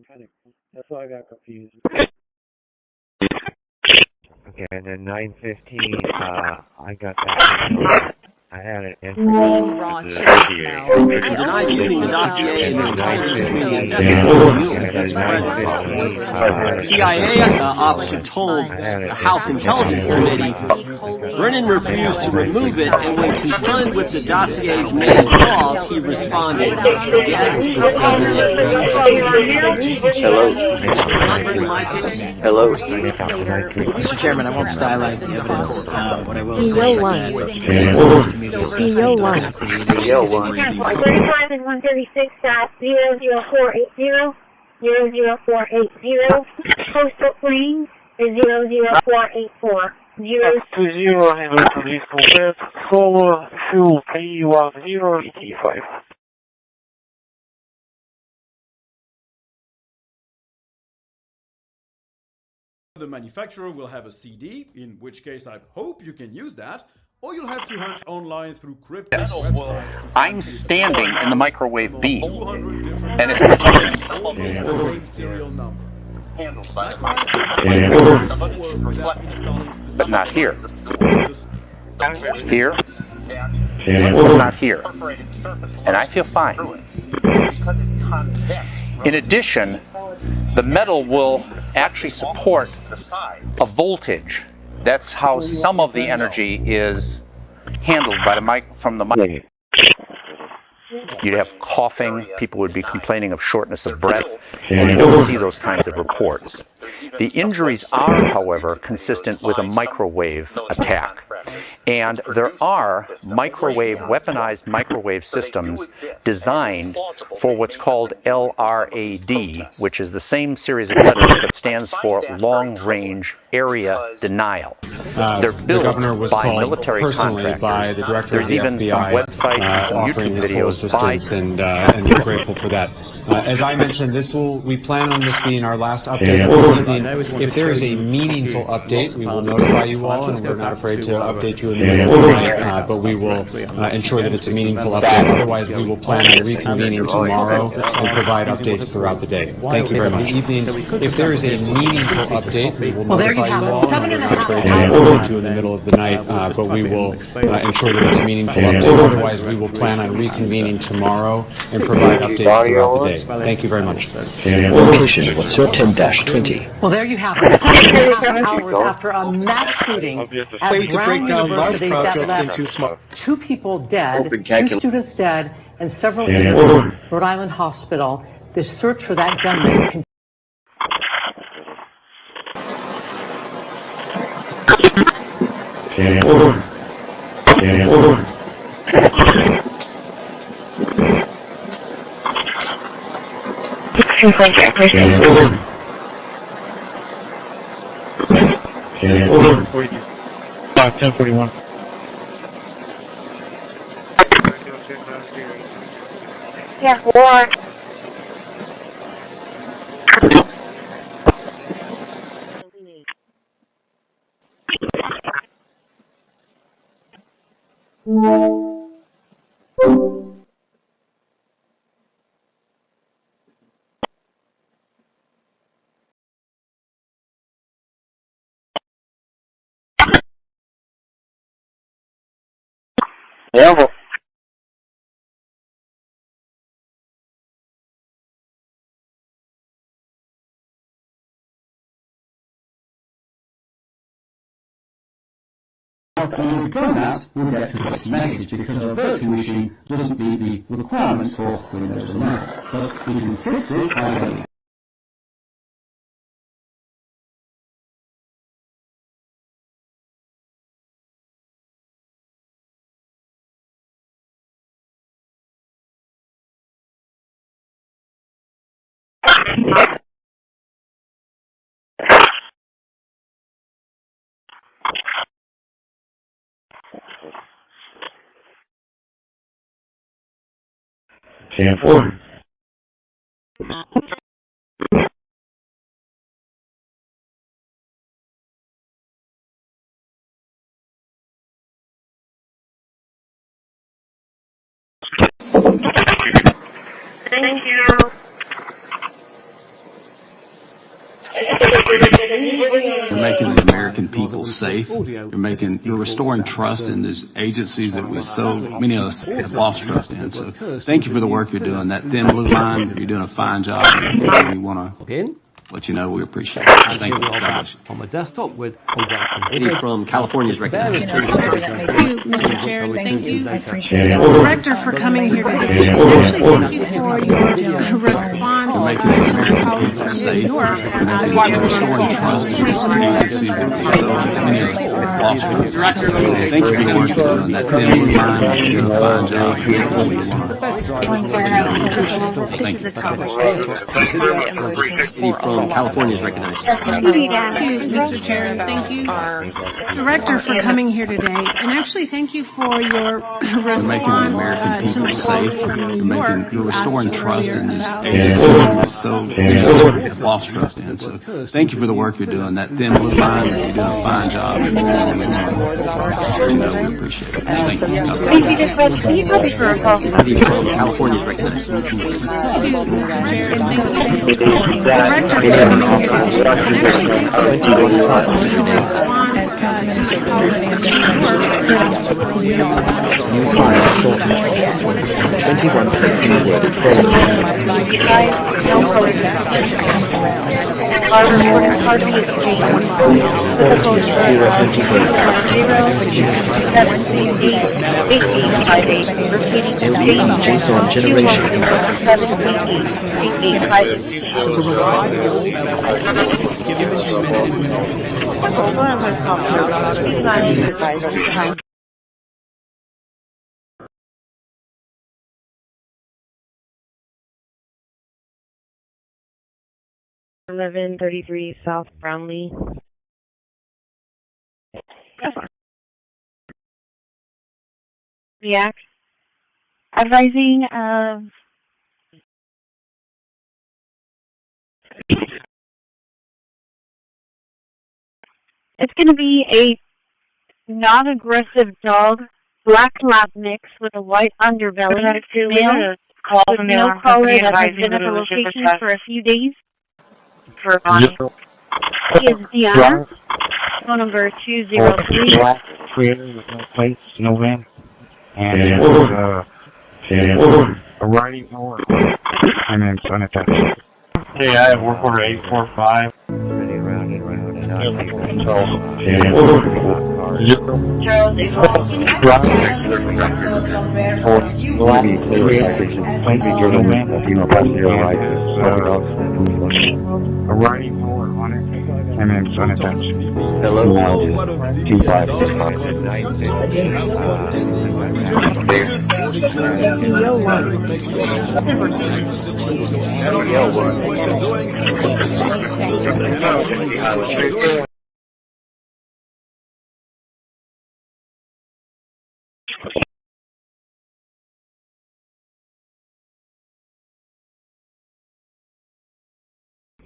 that's why I got confused. Okay, and then 915, I got that. I had it in same raw chicken smell. Denied using the dossier in the CIA officer told the House Intelligence Committee Brennan refused to remove it, and when confronted with the dossier's main clause, he responded, yes. Hello. Mr. Chairman, I won't stylize the evidence. What I will say is CO1. 35 and 136.00480. 00480. Postal plane is 00484. 20 Hamilton Police Complex, Solar Fuel P1085. The manufacturer will have a CD, in which case I hope you can use that, or you'll have to hunt online through cryptic websites. I'm standing in the microwave beam, and it's but not here. Here, but not here. And I feel fine. In addition, the metal will actually support a voltage. That's how some of the energy is handled by the from the mic. You'd have coughing, people would be complaining of shortness of breath, and you don't see those kinds of reports. The injuries are, however, consistent with a microwave attack. And there are weaponized microwave systems designed for what's called LRAD, which is the same series of letters but stands for Long Range Area Denial. They're built by military contractors. By the director There's of the even FBI, some websites and some YouTube videos by and we're grateful for that. As I mentioned, we plan on this being our last update. If there is a meaningful update, we will notify you all, and we're not afraid to update you in the middle of the night, but we will ensure that it's a meaningful update. Otherwise, we will plan on reconvening tomorrow and provide updates throughout the day. Thank you very much. If there is a meaningful update, we will notify you all, and we're not afraid to update you in the middle of the night, but we will ensure that it's a meaningful update. Otherwise, we will plan on reconvening tomorrow and provide updates throughout the day. today. Thank you very much. Location was 10-20. Well, there you have it. 7.5 hours after a mass shooting at Brown University that left 2 people dead, 2 students dead, and several injured in Rhode Island Hospital. The search for that gunman continues. Over. 1041. Yeah, 4. Yeah. And from that, we'll get to this message because a virtual machine doesn't meet the requirements for Windows 11. But we can fix this by Over. Thank you. You're making the American people safe. You're restoring trust in these agencies that so many of us have lost trust in. So thank you for the work you're doing. That thin blue line, you're doing a fine job. We want to let you know we appreciate it. And Thank here you. we are God back bless you. on the desktop with a welcome. Eddie from California's recognized. Various things that we've done Thank you, here, Mr. Chair. which I'll Thank return you, to later. Director, for coming here today. And actually, thank you for your response to my colleague from New York as Thank you for the work you're doing. That thin blue line, you're doing a fine job. The best drivers will Thank you. Eddie from California's recognized. Thank you, Mr. Chair. Thank you, Director, for coming here today. And actually, thank you for your response to my colleague from New York. You're restoring trust in these agencies so many of us have lost trust in. So thank you for the work you're doing. That thin blue line, you're doing a fine job. We appreciate it. Thank you. Thank you, Dispatch. Can you copy for a call? Eddie from California's recognized. Thank you, Mr. Chair. And thank you, Director, for coming here today. And actually, thank you for your response to my colleague from New York. 21 worded Our reporter card is with the code 070-738-8858. Repeating JSON generation. 738-8858. 1133 South Brownlee. React. Advising of it's going to be a non-aggressive dog, black lab mix with a white underbelly, male, with no collar that has been at the location for a few days. For Bonnie. He is Deanna. Phone number 203. Black Twitter with no plates, no van. And it was a riding horse. and then send it to Hey, I have work order 845. Spinning round and round and not able to control. Charles, is a riding forward on it, and then send it to Hello? 2565.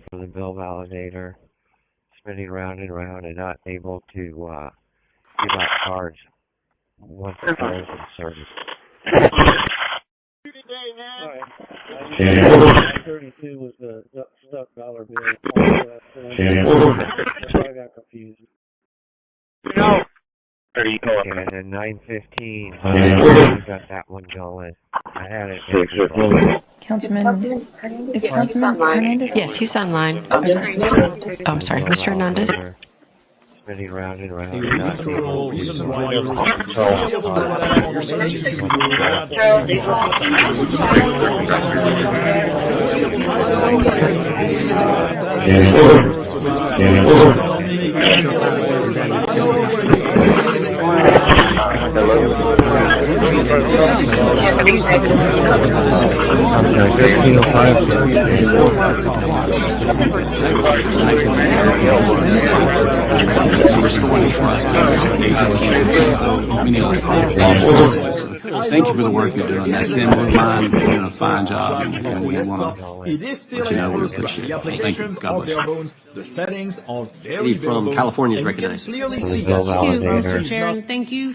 For the bill validator, spinning round and round and not able to give out cards once the card is in service. 932 was the stuck dollar bill. That's why I got confused. No. And then 915, we got that one going. I had it. Councilman, is Councilman Hernandez? Yes, he's online. Oh, I'm sorry, Mr. Hernandez. Spinning round and round. Thank you for the work you're doing. That thin blue line, you're doing a fine job, and we want to let you know we appreciate it. Thank you. God bless you. The settings are Eddie from California is recognized. Thank you, Mr. Chair, and thank you,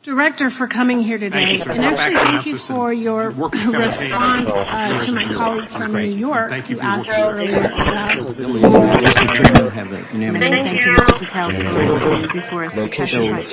Director, for coming here today. And actually, thank you for your response to my colleague from New York who asked you earlier about... Thank you, Mr. Patel, for being before us to testify.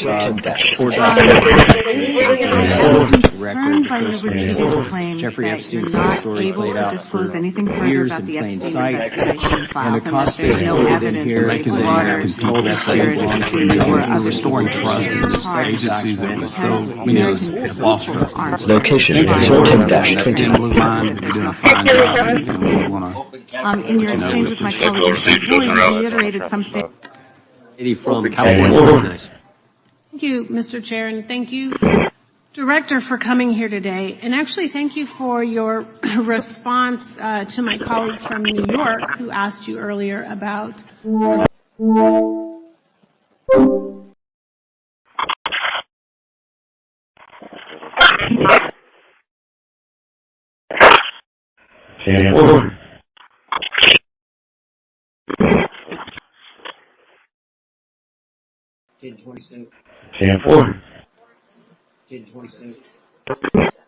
I'm concerned by the repeated claims that you're not able to disclose anything further about the Epstein investigation files and that there's no evidence that Florida conspiracy or other restoring trust in the agencies that was so many of us have lost trust. Location 10-20. In your exchange with my colleague, you reiterated something. Eddie from California is recognized. Thank you, Mr. Chair, and thank you, Director, for coming here today. And actually, thank you for your response to my colleague from New York who asked you earlier about...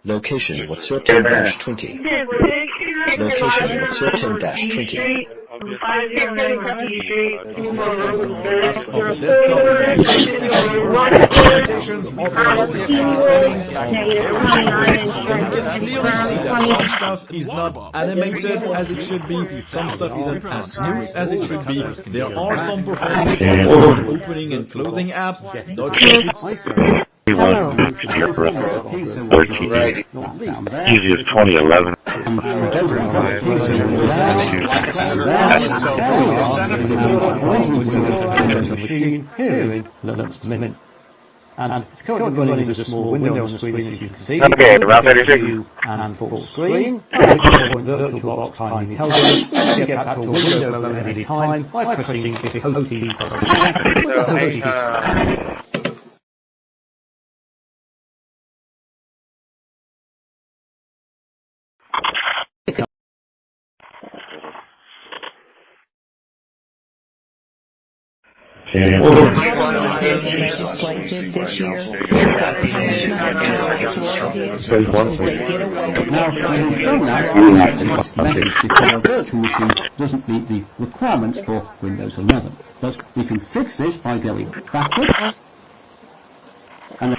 Location, what's your 10-20? Location, what's your 10-20? Stuff is not animated as it should be. Some stuff isn't as smooth as it should be. There are some performance opening and closing apps. Not Hello. Easiest 2011. And it's currently running as a small window on the screen, as you can see. Okay, around 36. And full screen. Virtual box time intelligence. Get back to a window at any time by pressing the code key. Virtual machine doesn't meet the requirements for Windows 11, but we can fix this by going backwards And the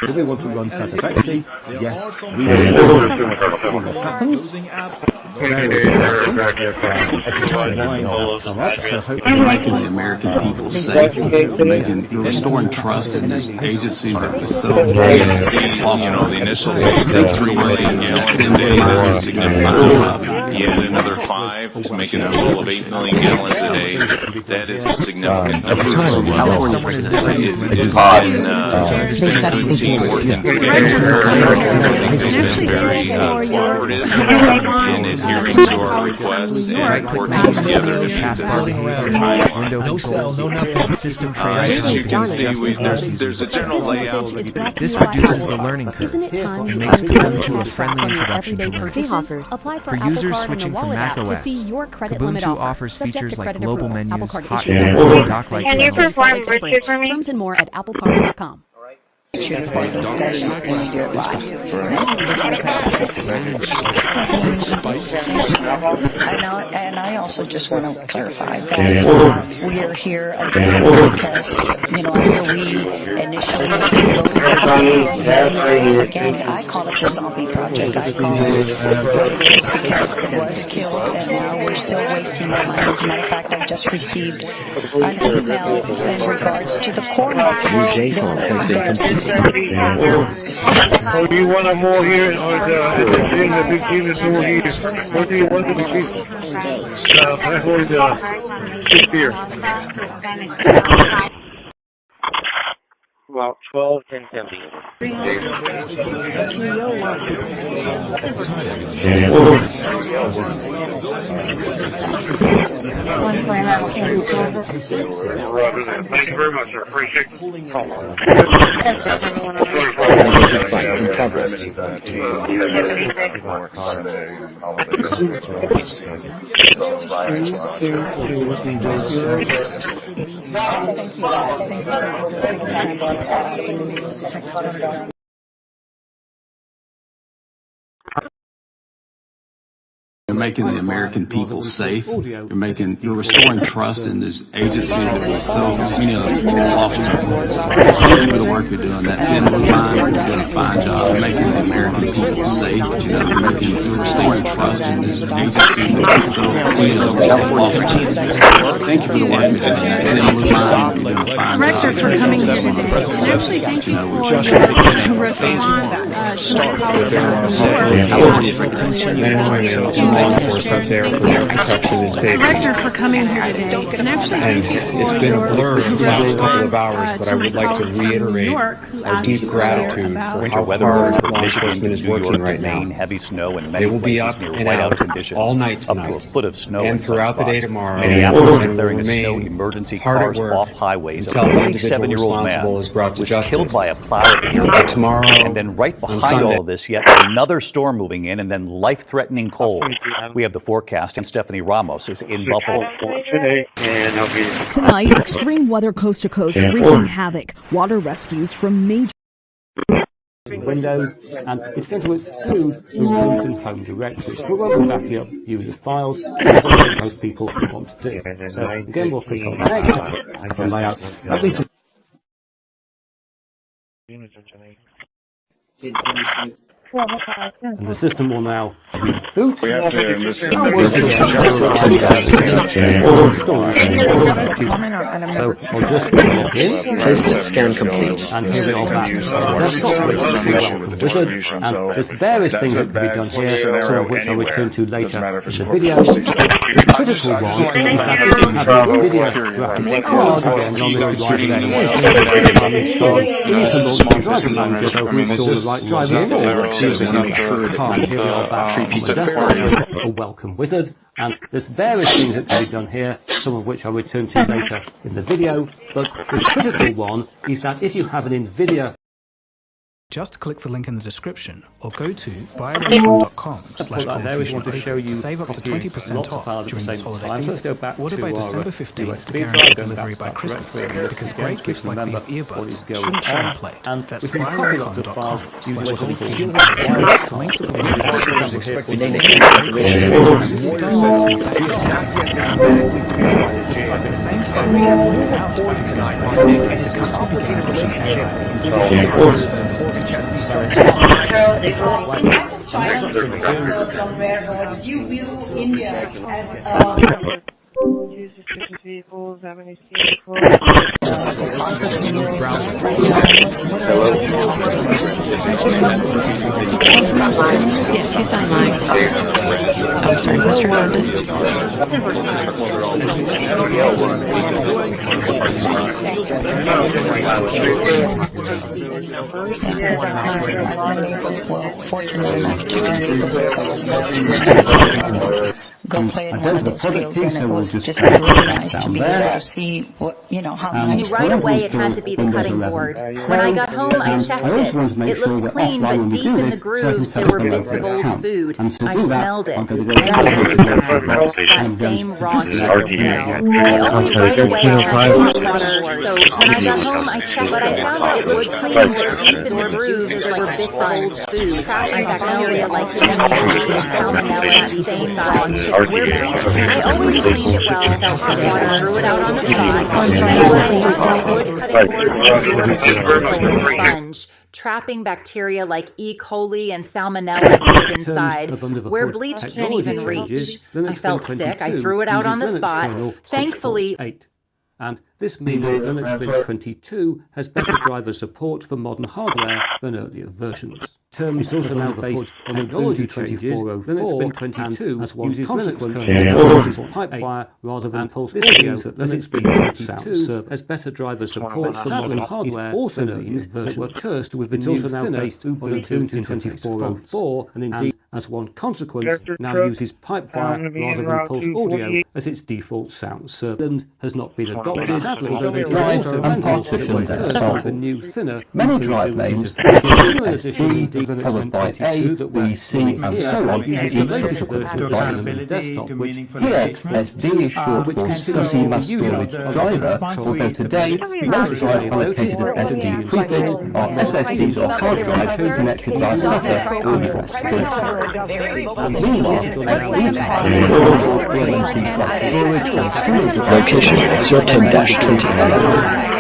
do we want to run satisfactorily? Yes, we will. You're making the American people safe. You're restoring trust in these agencies that are so the initial 3 gallons a day, you add another 5 to make it a total of 8 million gallons a day. That is a significant number. It's been a good team working together. They've been very cooperative in adhering to our requests and working together to meet No cell, no nothing. System trains. As you can see, there's a general layout. This reduces the learning curve and makes Kubuntu a friendly introduction to Linux. For users switching from Mac OS, Kubuntu offers features like global menus, hot menus, dock light panels. Terms and more at appleparty.com. And I also just want to clarify that we are here again because, after we initially again, I call it the zombie project. I call it what it is because it was killed and now we're still wasting more money. As a matter of fact, I just received an email in regards to the Corpus. Oh, do you want them all here, or the big team is all here? What do you want to be? I hold 6 beer. About 12 and 70. Thank you very much, sir. Appreciate it. You're making the American people safe. You're restoring trust in these agencies that were so, lost. Thank you for the work you're doing. That thin blue line, you're doing a fine job of making the American people safe. You're restoring trust in these agencies that were so, lost. Thank you for the work you're doing. That thin blue line, you're doing a fine job. Director, for coming here today. And actually, thank you for your response to my colleague enforcement there for their protection and safety. Director, for coming here today. And actually, thank you for it's been a blur the last couple of hours, but I would like to reiterate our deep gratitude for how hard law enforcement is working right now. Heavy snow in many they will be places up near and whiteout out conditions, all night tonight, up to a foot of snow and in some throughout the day spots. tomorrow. Minneapolis And declaring a snow remain emergency, hard cars at work off highways. A until the individual 47-year-old responsible man is brought to was justice. killed by a plow at the airport. Tomorrow, and then right behind Sunday, all of this, yet another storm moving in, and then life-threatening cold. We have the forecast, and Stephanie Ramos is in Buffalo. Tonight, extreme weather coast to coast wreaking havoc. Water rescues from major windows, and it's going to exclude the root and home directories. We won't be backing up user files, that's what most people want to do. So again, we'll click on next, and layout. At least and the system will now reboot. We have to, So I'll just log in. Postage scan complete. And here we are back. Desktop with welcome wizard. And there's various things that can be done here, some of which I'll return to later in the video. The critical one is that if you have a video graphics card, again, on this drive there is, it's gone. You need to launch the driver manager to install the right driver for your video graphics card. Here we are back on the desktop, a welcome wizard. And there's various things that can be done here, some of which I'll return to later in the video. But the critical one is that if you have an NVIDIA Just click the link in the description or go to buyaraycom.com/CallFusion to save up to 20% off during this holiday season. Order by December 15th to guarantee delivery by Christmas, because great gifts like these earbuds shouldn't show a plate. That's buyaraycom.com/CallFusion. The links are below in the description. At the same time, without fixing its process, the company began pushing AI into the services. Yes, he's online. I'm sorry, Mr. Hernandez. Fortunate enough to go play in one of those fields, and it was just really nice to be able to see what, how nice. Right away, it had to be the cutting board. When I got home, I checked it. It looked clean, but deep in the grooves, there were bits of old food. I smelled it. That same raw chicken smell. I always right away checked the cutting board. So when I got home, I checked, but I found that it looked clean, but deep in the grooves, there were bits of old food. Trapping bacteria like leukemia and salmonella, that same raw chicken. I always cleaned it well without sick. I threw it out on the spot. And then when I found out wood cutting boards absorb juices like a sponge, trapping bacteria like E. coli and salmonella deep inside, where bleach can't even reach. I felt sick. I threw it out on the spot. Thankfully, and this means that Linux Mint 22 has better driver support for modern hardware than earlier versions. Terms also now based on technology changes. Linux Mint 22 as one consequence uses pipewire rather than pulse audio. That Linux Mint 22 serve as better driver support for modern hardware also than earlier versions. Were cursed with the new based Ubuntu 2404, and indeed as one consequence now uses pipewire rather than pulse audio as its default sound server, and has not been adopted. Sadly, although they also partitioned and with the new thinner many drive names followed by A, B, C, and so on uses the latest version of the Cinnamon desktop, which here SD is short for SCSI Mass Storage Driver, although today most drives allocated at SD prefix are SSDs or hard drives connected via SATA or USB. Meanwhile, SD drives will receive block storage or similar devices. Location 010-29.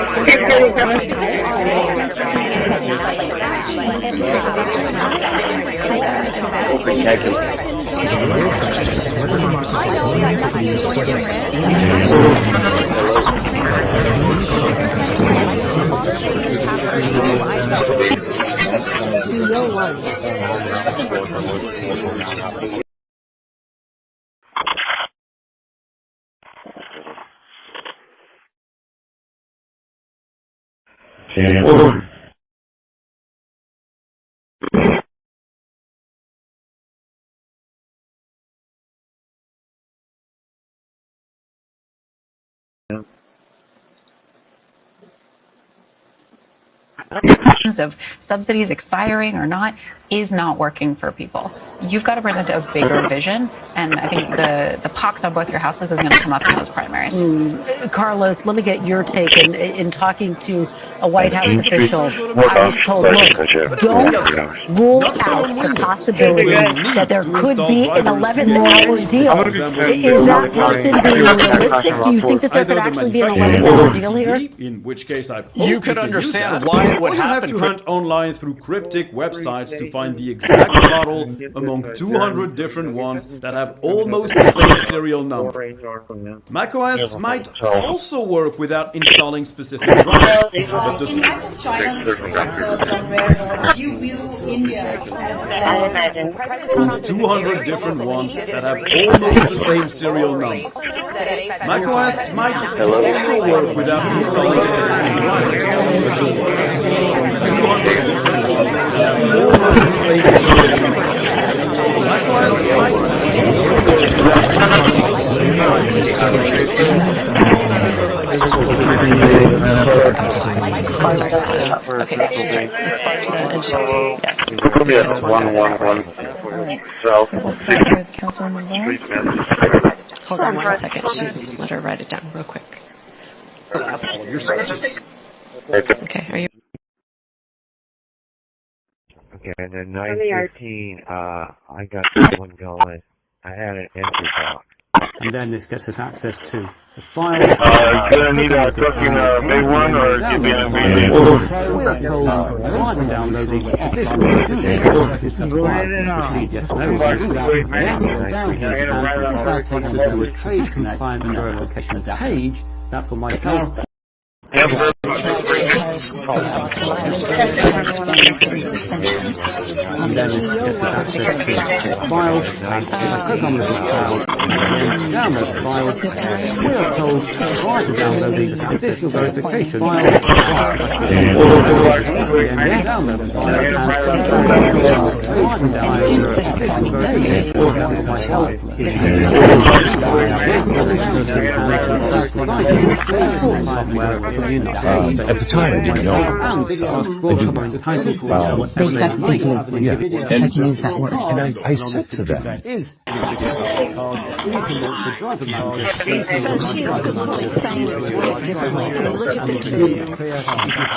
Of subsidies expiring or not is not working for people. You've got to present a bigger vision, and I think the pox on both your houses is going to come up in those primaries. Carlos, let me get your take. In talking to a White House official, I was told, look, don't rule out the possibility that there could be an 11th hour deal. Is that person being realistic? Do you think that there could actually be an 11th hour deal here? In which case, I hope you could understand why it would happen. You have to hunt online through cryptic websites to find the exact model among 200 different ones that have almost the same serial number. macOS might also work without installing specific drivers, but the 200 different ones that have almost the same serial number. macOS might also work without installing specific drivers. Yes, 111. We'll start with Councilwoman Ball. Hold on 1 second. She's let her write it down real quick. Okay, are you? Okay, and then 9:15, I got this one going. I had an entry box. And then this gets us access to the file. Gonna need a trucking big one or give me a medium? We're told right to downloading this one. It's a file. Proceed yes, no. Yes, down here. This now takes us to a trade compliance verification page. That for myself. And then this gets us access to the file, and if I click on the file and download the file, we are told prior to downloading additional verification files required. Yes, download the file, and prior to downloading additional verification for myself is at the time, I didn't know. And I said to them, So she is completely saying it's worded differently. If you look at the video,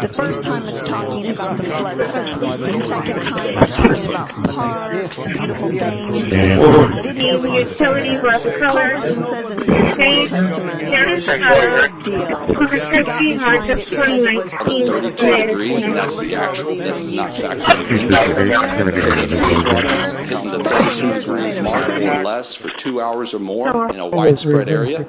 the first time it's talking about the flood zone. The second time it's talking about parks, beautiful things. The video utilities left colors. says in his testimony, Here's the deal. March of 2019. 32 degrees, and that's the actual. That is not factored in. Hitting the 32 degree mark or less for 2 hours or more in a widespread area.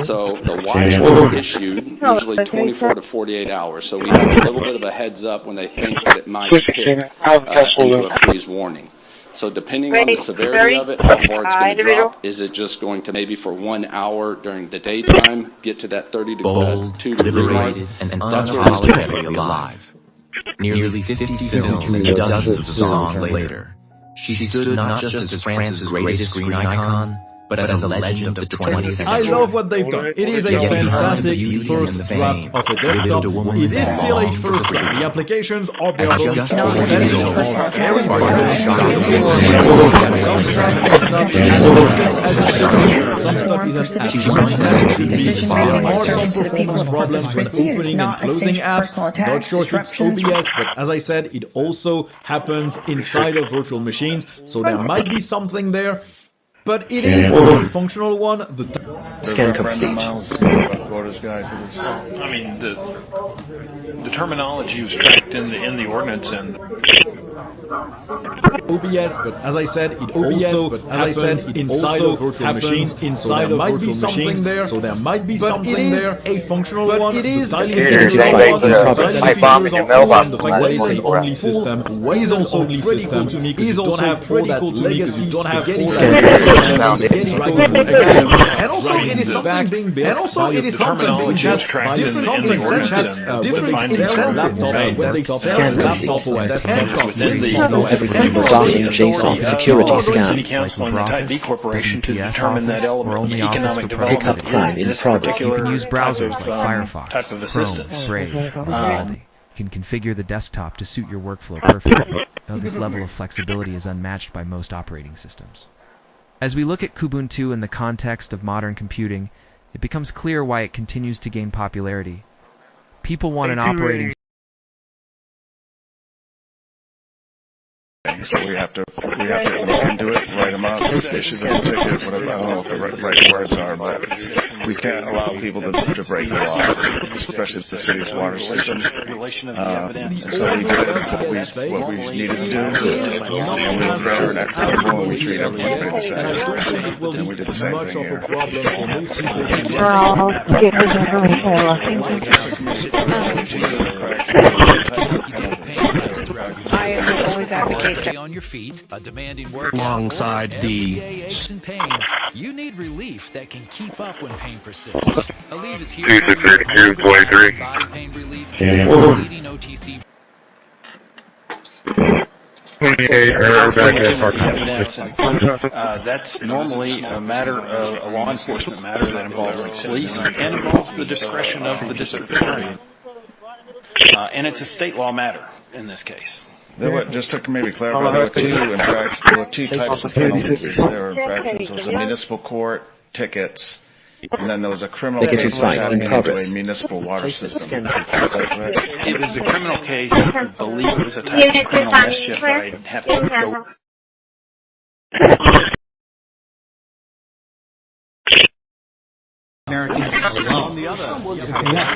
So the watch was issued usually 24 to 48 hours. So we have a little bit of a heads up when they think that it might hit into a freeze warning. So depending on the severity of it, how far it's going to drop, is it just going to maybe for 1 hour during the daytime get to that 32 degree mark? And unapologetically alive. Nearly 50 films and dozens of songs later, she stood not just as France's greatest screen icon, but as a legend of the 20th century. I love what they've done. It is a fantastic first draft of a desktop. It is still a first draft. The applications are buildable. The settings are very buildable. Some stuff is not as detailed as it should be. Some stuff isn't as smart as it should be. There are some performance problems when opening and closing apps. Not sure if it's OBS, but as I said, it also happens inside of virtual machines. So there might be something there. But it is a functional one. Scan complete. I mean, the terminology was tracked in the ordinance and OBS, but as I said, it also happens inside of virtual machines. Inside of virtual machines, there. So there might be something there. A functional one. It is a bomb in your mailbox. The fact that it's a only system is also only system to me. Is also have all that legacy. Don't have all that. And also it is something being built. And also it is something which has different incentives. When they sell laptop OS JSON security scan. City Council and the Type B Corporation to determine that element of economic Pickup development crime in progress. You can use browsers like Firefox, type of Chrome, assistance. Brave, or Google. You can configure the desktop to suit your workflow perfectly, though this level of flexibility is unmatched by most operating systems. As we look at Kubuntu in the context of modern computing, it becomes clear why it continues to gain popularity. People want an operating system. So we have to look into it, write them up, issue them a ticket, whatever. I don't know what the right words are, but we can't allow people to break the law, especially the city's water system. And so we did what we needed to do, and we were fair and equitable, and we treat everyone the same. And we did the same thing here. I always advocate on your feet, a demanding workout, alongside the aches and pains. You need relief that can keep up when pain persists. Aleve is here for body pain relief, leading OTC. That's normally a matter of a law enforcement matter that involves the police and involves the discretion of the district attorney. And it's a state law matter in this case. Just to maybe clarify, there were two types of penalties. There were infractions. There was a municipal court, tickets, and then there was a criminal case happening into a municipal water system. It was a criminal case. I believe it was a type of criminal mischief that I have to go. Americans alone. We have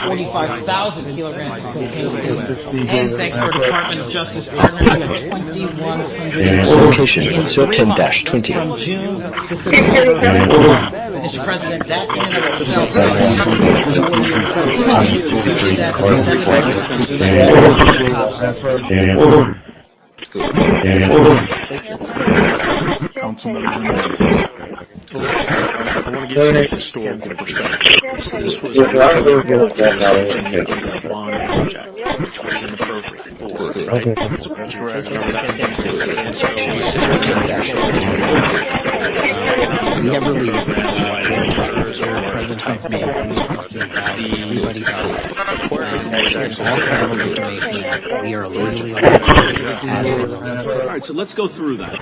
45,000 kilograms of cocaine. And thanks to our Department of Justice partners, we have 2,100. Location 10-20. From June to September. Mr. President, that in and of itself I want to give you a historical perspective. So this was a bond project, which was inappropriate. That's correct. We have released President Trump's made everybody else. There's all kinds of information. We are legally all right, so let's go through that.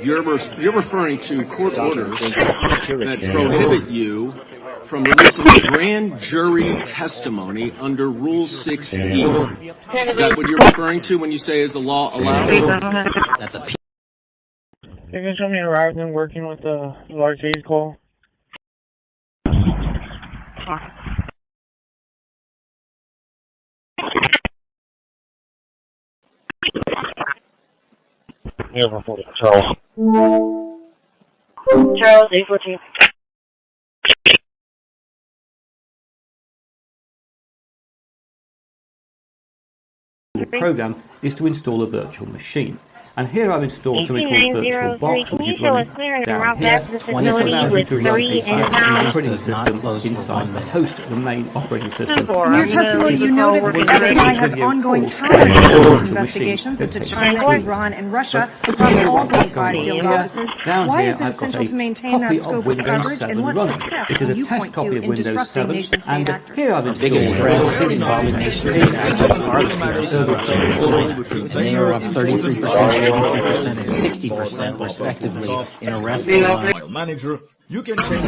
You're referring to court orders that prohibit you from releasing grand jury testimony under Rule 6E. Is that what you're referring to when you say is the law allowed? That's a You can show me a route and working with a large vehicle. Yeah, Charles. Charles, 814. The program is to install a virtual machine. And here I've installed something called VirtualBox, which is running down here. And this allows you to run a guest operating system inside the host, the main operating system. In your testimony, you noted that the FBI has ongoing counter-intelligence investigations into China, Iran, and Russia across all 25 field offices. Why is it essential to maintain that scope of coverage, and what success This is a test copy of Windows 7, and here I've installed they are up 33%, 43%, and 60% respectively in arresting. Manager, you can change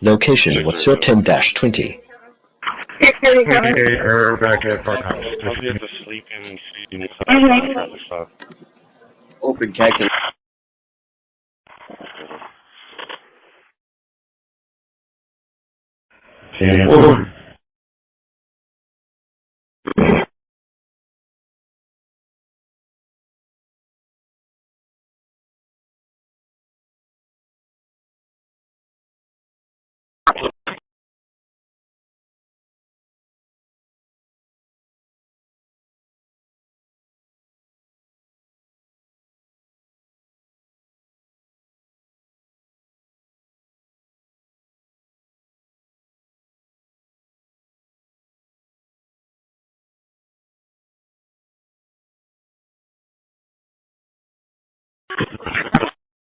Location, what's your 10-20? Error back at Farmhouse. If you have to sleep in traffic stop. Open calculation.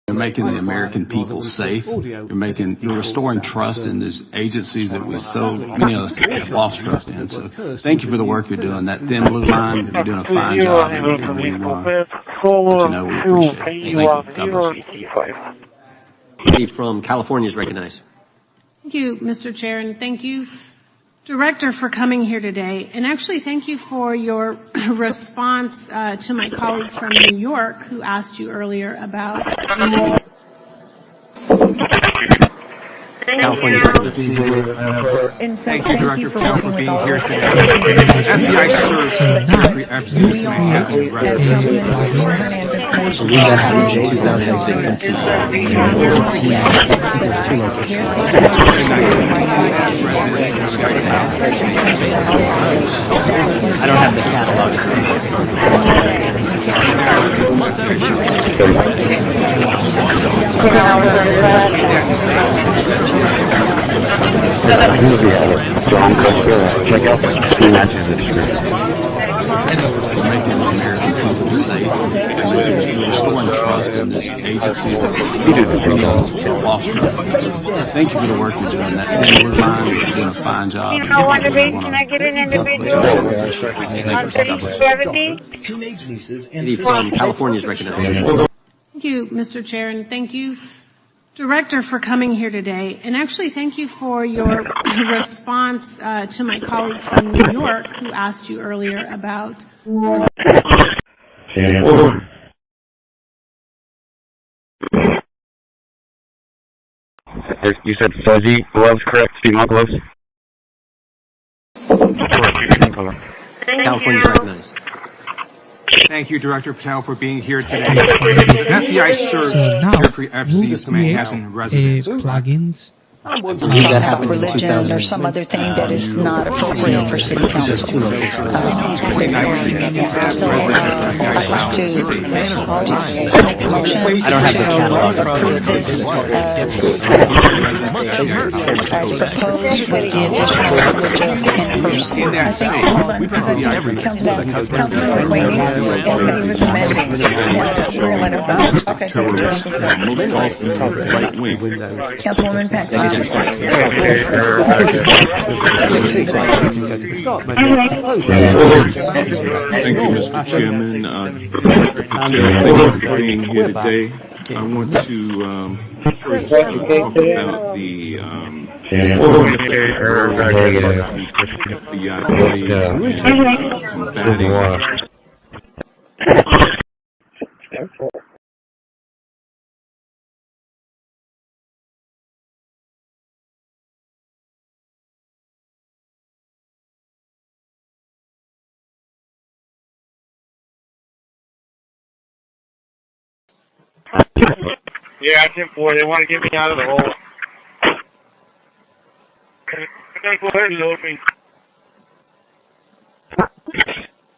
You're making the American people safe. You're restoring trust in these agencies that we so many of us have lost trust in. So thank you for the work you're doing. That thin blue line, you're doing a fine job. And we appreciate it. Thank you. God bless. From California is recognized. Thank you, Mr. Chair, and thank you, Director, for coming here today. And actually, thank you for your response to my colleague from New York who asked you earlier about... California Thank you, Director Patel, for being here today. FBI serves every absolute I don't have the catalog. Check out the matches of the Thank you for the work you're doing. That team was mine. You're doing a fine job. Can I get an individual on 370? From California's recognized. Thank you, Mr. Chair, and thank you, Director, for coming here today. And actually, thank you for your response to my colleague from New York who asked you earlier about... You said fuzzy gloves, correct? Speak more close. California's recognized. Thank you, Director Patel, for being here today. FBI serves every Manhattan residents. Plugins. Religion or some other thing that is not appropriate for city council. So I'd like to make a motion I don't have the catalog. approve this as proposed with the additional language of in person. I think, hold on, Councilman waiting. Okay, with amending. We're going to let her vote. Okay. Councilwoman Pat. Thank you, Mr. Chairman. Thank you for being here today. I want to first talk about the Yeah, 10-4. They want to get me out of the hole. Go ahead and load me.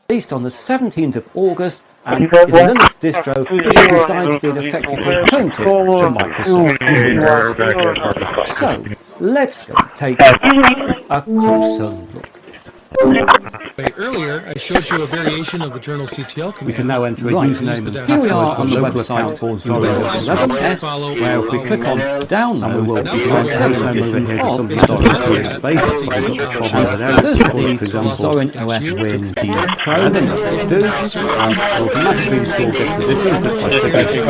Released on the 17th of August and is a Linux distro which is designed to be an effective alternative to Microsoft Windows. So, let's take a closer look. Earlier, I showed you a variation of the journal CTL command. We can now enter a username and password. Here we are on the website for Zorro 11S, where if we click on download, we find several editions of Zorro OS. And the first of these is Zorin OS 16 Pro. Automatically install this edition just by clicking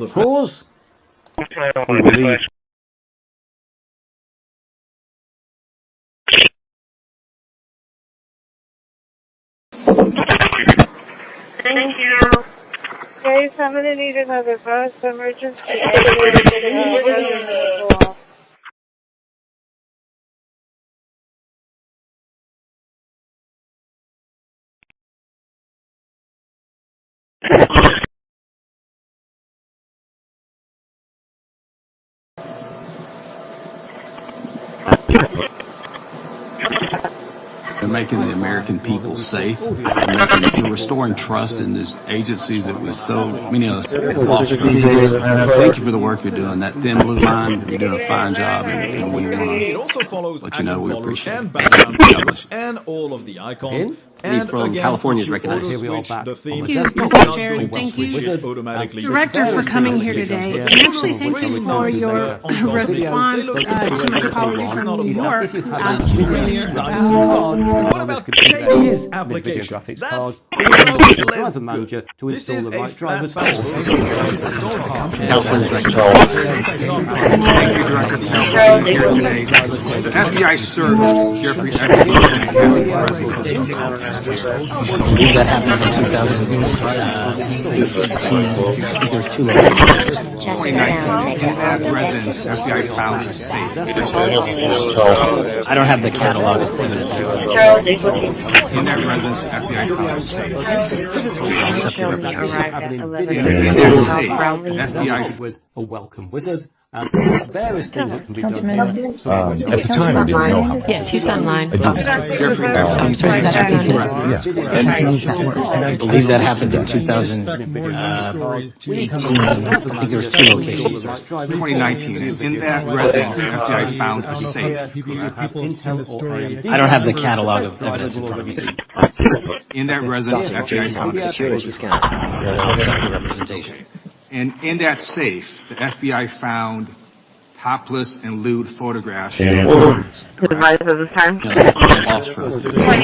Pause. Thank you. Okay, somebody need another bus, emergency. They're making the American people safe. They're restoring trust in these agencies that was so many of us lost trust. Thank you for the work you're doing. That thin blue line, you're doing a fine job, and we want to let you know we appreciate it. Background colors and all of the icons. And from again, California's if you recognized. auto Here we are switch back. the theme, Thank you, it's Mr. not Chair, going to thank switch you, it automatically. Director, for coming here today. And actually, thank you for your response to my colleague from New York who asked you earlier about what about Chinese applications? That's driver manager to install the right driver's form. The FBI searched Jeffrey That happened in 2018. There's two locations. 2019. In that residence, FBI found it safe. I don't have the catalog of evidence. In that residence, FBI found it safe. FBI with a welcome wizard. Various things that can be done. At the time, I didn't know how. Yes, he's online. I'm sorry, I believe that happened in 2018. I think there's two locations. 2019. In that residence, FBI found a safe. I don't have the catalog of evidence in front of me. In that residence, FBI found a safe. Representation. And in that safe, the FBI found topless and lewd photographs. The vice of the time. Thank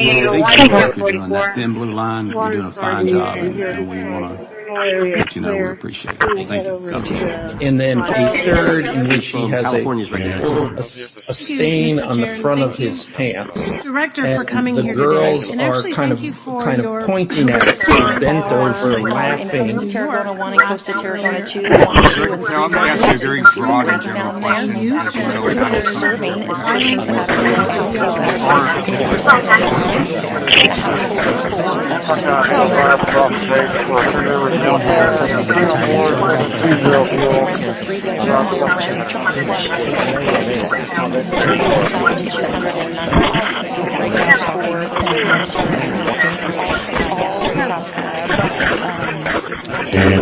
you for doing that thin blue line. You're doing a fine job, and we want to let you know we appreciate it. Thank you. And then a third in which he has a stain on the front of his pants. Director for coming the here girls today. And are actually, kind of your pointing at it, bent over, laughing. Costa Tarragona 1 and Costa Tarragona 2, 1, 2, and 3. I'm going to ask you a very broad and general question. Serving is pushing to have a household that has 60%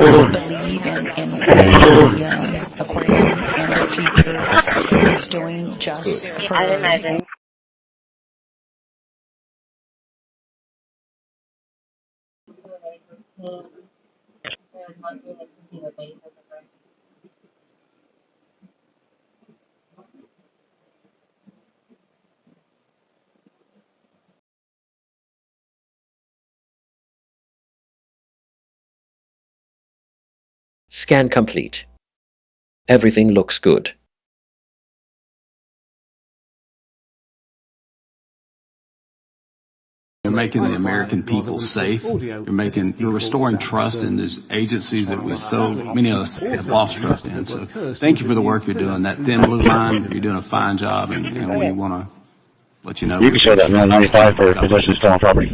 believe in aquarium and the future is doing just for Scan complete. Everything looks good. You're making the American people safe. You're restoring trust in these agencies that we so many of us have lost trust in. So thank you for the work you're doing. That thin blue line, you're doing a fine job, and we want to let you know. You can show that 95 for possession of stolen property.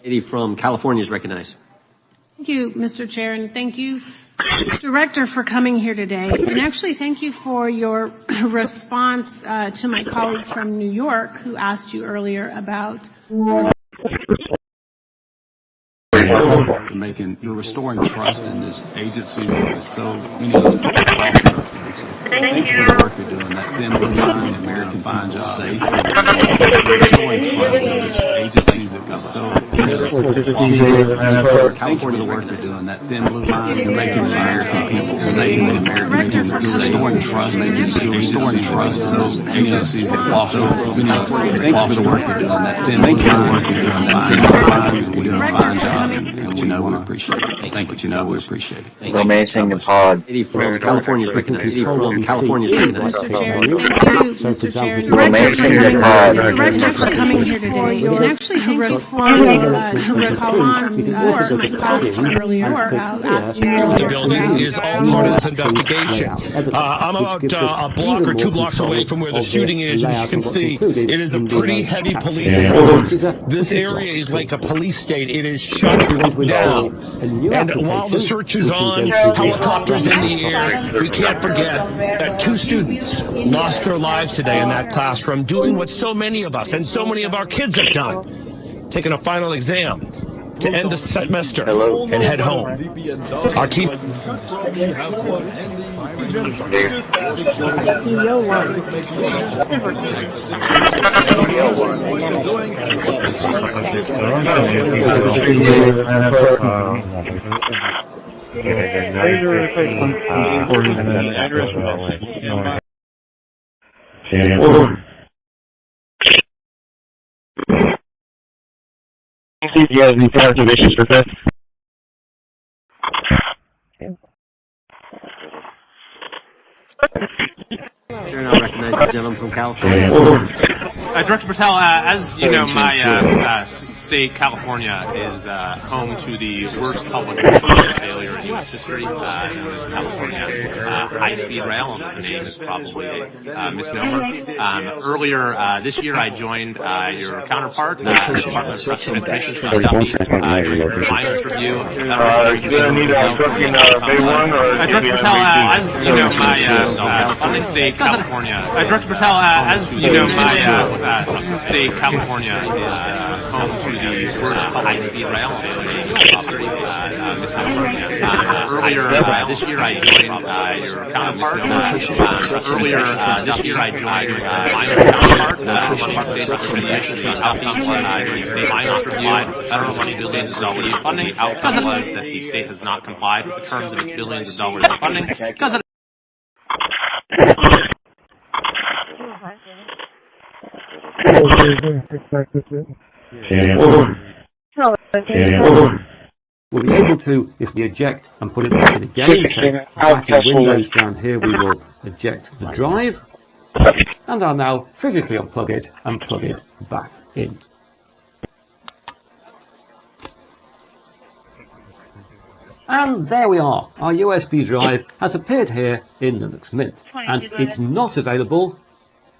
Lady from California is recognized. Thank you, Mr. Chair, and thank you, Director, for coming here today. And actually, thank you for your response to my colleague from New York who asked you earlier about you're restoring trust in these agencies that so many of us have lost trust in. So thank you for the work you're doing. That thin blue line, the American fine job, safe. Restoring trust in these agencies that we so many of us have lost trust in. Thank you for the work you're doing. That thin blue line, you're making the American people safe. Restoring trust. You're restoring trust in those agencies that lost so many of us. Thank you for the work you're doing. That thin blue line, you're doing a fine job. And we know we appreciate it. Thank you. We appreciate it. Romancing the pod. From California is recognized. From California is recognized. Mr. Chair, thank you, Mr. Chair, and Romancing the pod. Director for coming here today. And actually, to respond to response to my colleague from earlier about The building is all part of this investigation. I'm about a block or 2 blocks away from where the shooting is, and as you can see, it is a pretty heavy police presence. This area is like a police state. It is shut down. And while the search is on, helicopters in the air, we can't forget that 2 students lost their lives today in that classroom doing what so many of us and so many of our kids have done, taking a final exam to end the semester and head home. Our team. Do you have any issues with this? Sure, I recognize the gentleman from California. Director Patel, as you know, my state, California, is home to the worst public transportation failure in U.S. history, known as California high-speed rail. The name is probably a misnomer. Earlier this year, I joined your counterpart, the Department of Transportation, during the violence review. Director Patel, as you know, my state, California. Director Patel, as you know, my state, California, is home to the worst high-speed rail failure in history. Earlier this year, I joined your counterpart. Earlier this year, I joined your counterpart, the Department of State Reconciliation, outcome during state violence review. Federal money billions of dollars of funding. Outcome was that the state has not complied with the terms of its billions of dollars of funding. Because of We'll be able to, if we eject and put it back in again, so back in Windows down here, we will eject the drive, and I'll now physically unplug it and plug it back in. And there we are. Our USB drive has appeared here in Linux Mint, and it's not available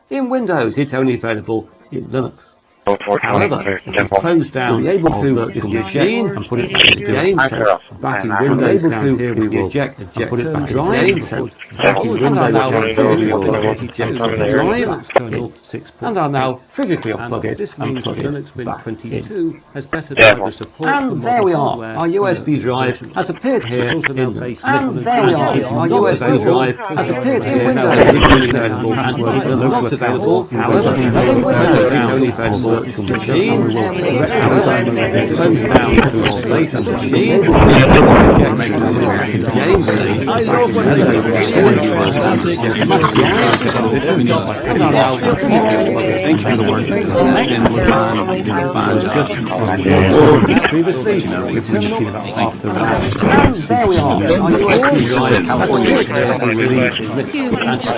in Windows. It's only available in Linux. However, if we close down, we're able to the machine and put it back again. So back in Windows down here, we will eject and put it back again. So back in Windows now, physically eject the drive, and I'll now physically unplug it and plug it back in. And there we are. Our USB drive has appeared here in Linux. And there we are. Our USB drive has appeared here in Windows. It's only available and it's not available. However, in Windows it's only available virtual machine, close down to a slate and machine, previously, we've been machine about half the round. And there we are. Our USB drive has appeared here and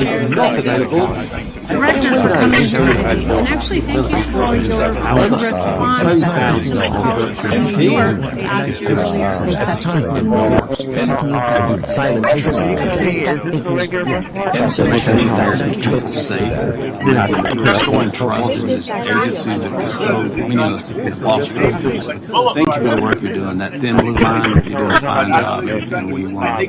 it's not available. Director for coming here, and actually thank you for your response to my colleague from New York who asked you earlier. Restoring trust in this agencies that are so many of us have lost faith in. Thank you for the work you're doing. That thin blue line, you're doing a fine job. And we want to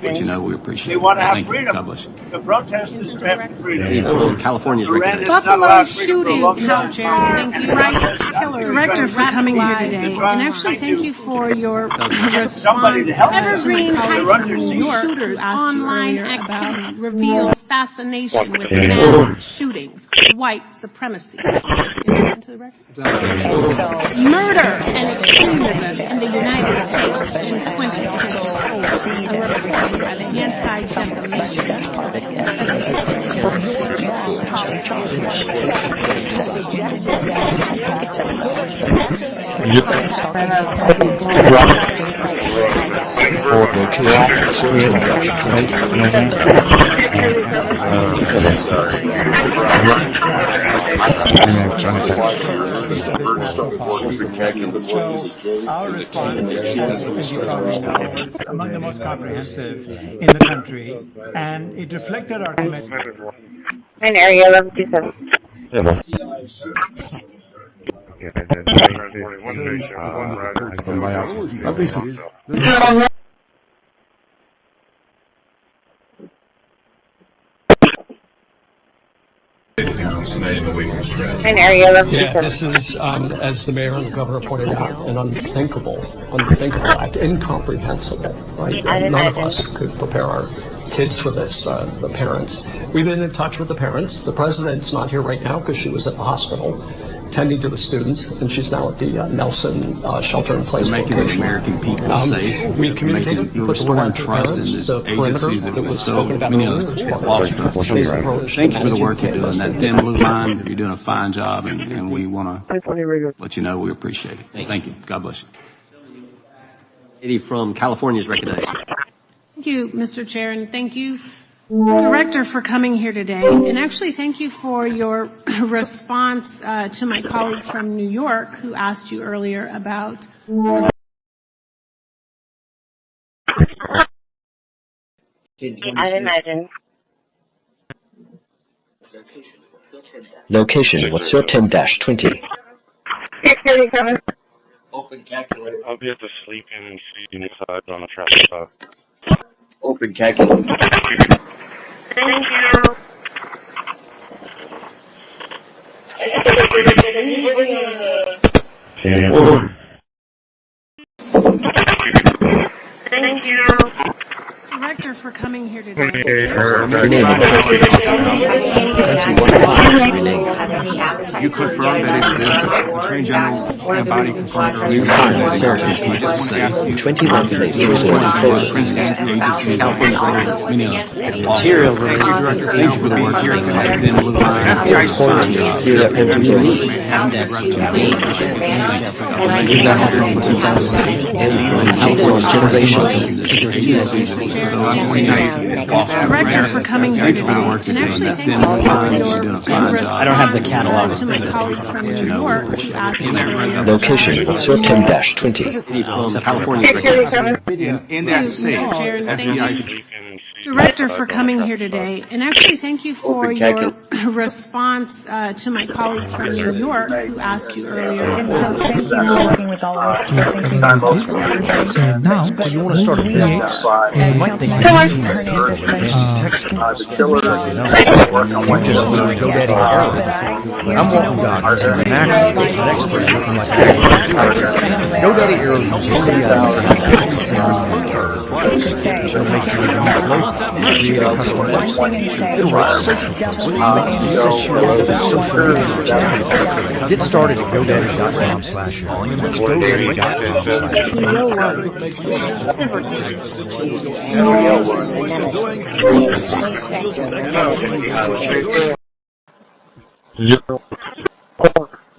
let you know we appreciate it. Thank you. God bless you. The protest is about freedom. California's recognized. Buffalo shooting, Mr. Chairman. Thank you, Director, for coming here today. And actually, thank you for your response. Evergreen High School shooters online activity reveals fascination with mass shootings, white supremacy. Murder and extremism in the United States in 2024. A report by the Anti-Defamation Our response, as you probably know, was among the most comprehensive in the country, and it reflected our commitment. In area 1127. Yeah, this is, as the mayor and the governor pointed out, an unthinkable act, incomprehensible, right? None of us could prepare our kids for this, the parents. We've been in touch with the parents. The president's not here right now because she was at the hospital. tending to the students, and she's now at the Nelson shelter-in-place making location. the American people safe. We've communicated, put the word out to parents, the perimeter that was spoken about earlier. Thank you for the work you're doing. That thin blue line, you're doing a fine job, and we want to let you know we appreciate it. Thank you. God bless you. Lady from California is recognized. Thank you, Mr. Chair, and thank you, Director, for coming here today. And actually, thank you for your response to my colleague from New York who asked you earlier about I imagine. Location, what's your 10-20? Open calculator. I'll be at the sleeping and feeding side on the traffic stop. Open calculator. Thank you. Thank you. Director for coming here today. You confirm that it is Attorney General's body confirmed earlier. You can't, sir. I just want to ask you. 21 days. Material. Thank you, Director. Thank you for the work here. Director for coming here today. And actually, thank you for your I don't have the catalog. to my colleague from New York who asked you earlier. Location, what's your 10-20? California. In that safe, FBI. Director for coming here today. And actually, thank you for your response to my colleague from New York who asked you earlier. And so thank you for working with all of us. Thank you for So now, you want to start a mailbox? You might think I'm walking God. An expert. GoDaddy Arrow create a custom website. It'll write social. Get started at GoDaddy.com/. That's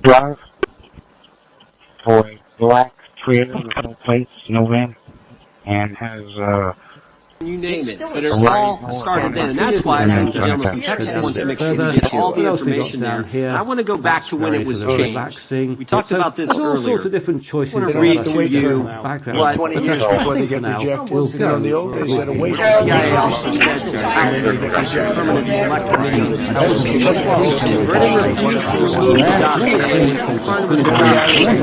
Drive for a black trailer with no plates, no van, and has You name it, but it all started then, and that's why I think the gentleman from Texas wants to make sure we get all the information there. I want to go back to when it was changed. We talked about this earlier. There's all sorts of different choices. I want to read to you what 20 years before they get rejected. We'll go the CIA also said to activate the permanent select committee that was Brennan refused to remove the dossier confronted with the dossier.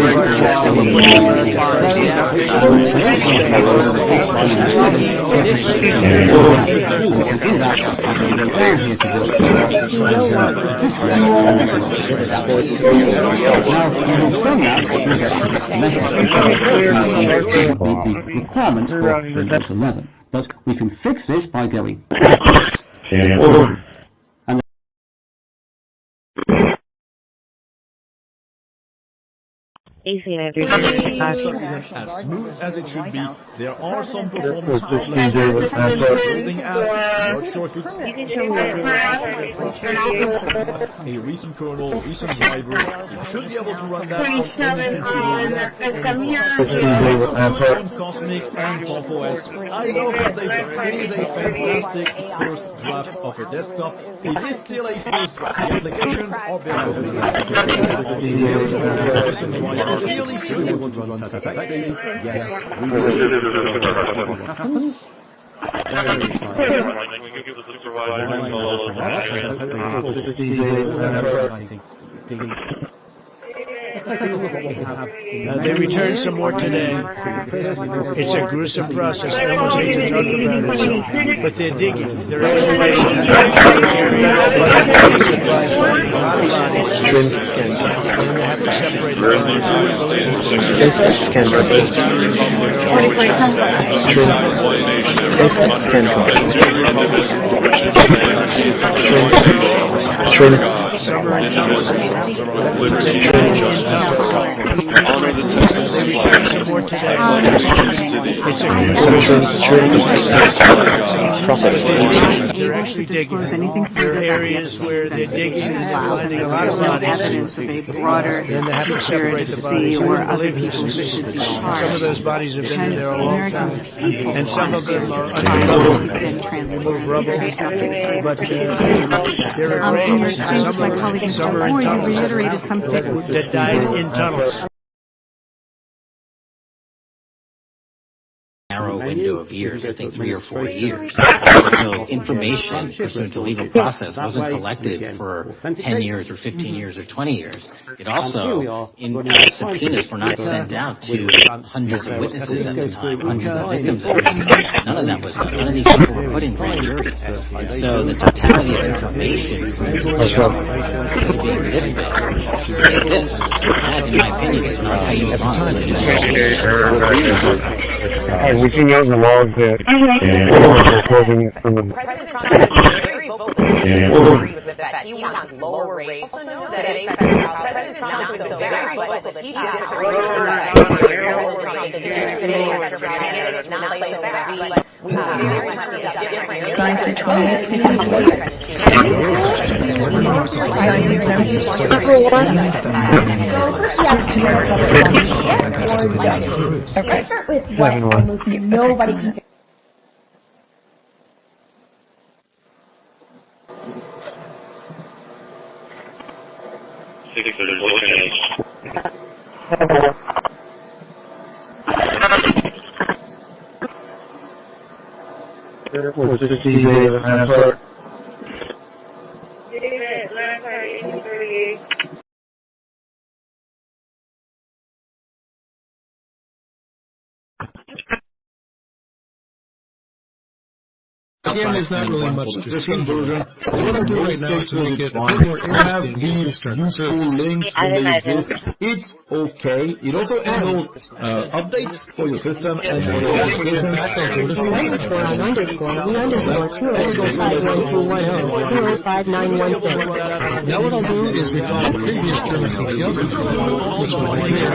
Now, you've done that, you get to this message. The requirements for Windows 11. But we can fix this by going backwards. As smooth as it should be, there are some performance problems building apps, not sure if it's a recent kernel, recent driver. You should be able to run that on Cosmic and Pop OS. I know that it is a fantastic first draft of a desktop. It is still a first draft. The applications are better. Clearly should be able to run satisfactorily. Yes, we They returned some more today. It's a gruesome process. I almost hate to talk about it, but they're digging. They're excavation. And they have to separate some are intolerant. liberty, and justice for all. Honor the Texas flags. It's a they're actually digging. There are areas where they're digging and they're finding a lot of bodies. Of a broader Then they have to separate the bodies. or other people who should be Some of charged. those bodies have been there a long time, and some of them are been remove rubble. But there are In your graves, exchange with my colleague in California, you reiterated something that died in tunnels. Narrow window of years, I think 3 or 4 years. So information pursuant to legal process wasn't collected for 10 years or 15 years or 20 years. It also, subpoenas were not sent out to hundreds of witnesses at the time, hundreds of victims at the time. None of that was done. None of these people were put in grand juries. And so the totality of information being this big, like this, that, in my opinion, is not how you move on. We can get the log that clothing from the President Trump has very vocally agreed with that. He wants lower rates. Also know that President Trump is so very vocal that he disagrees with that. Nobody can. Again, there's not really much to see. What I'm doing right now is to make it a bit more interesting. Useful links when they exist. It's okay. It also enables updates for your system and for your application. Now what I'll do is recall the previous German details, which was right here.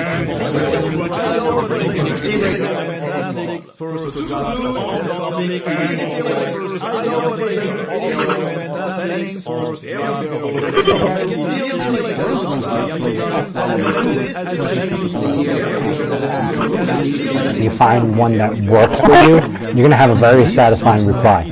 You find one that works for you, you're going to have a very satisfying reply.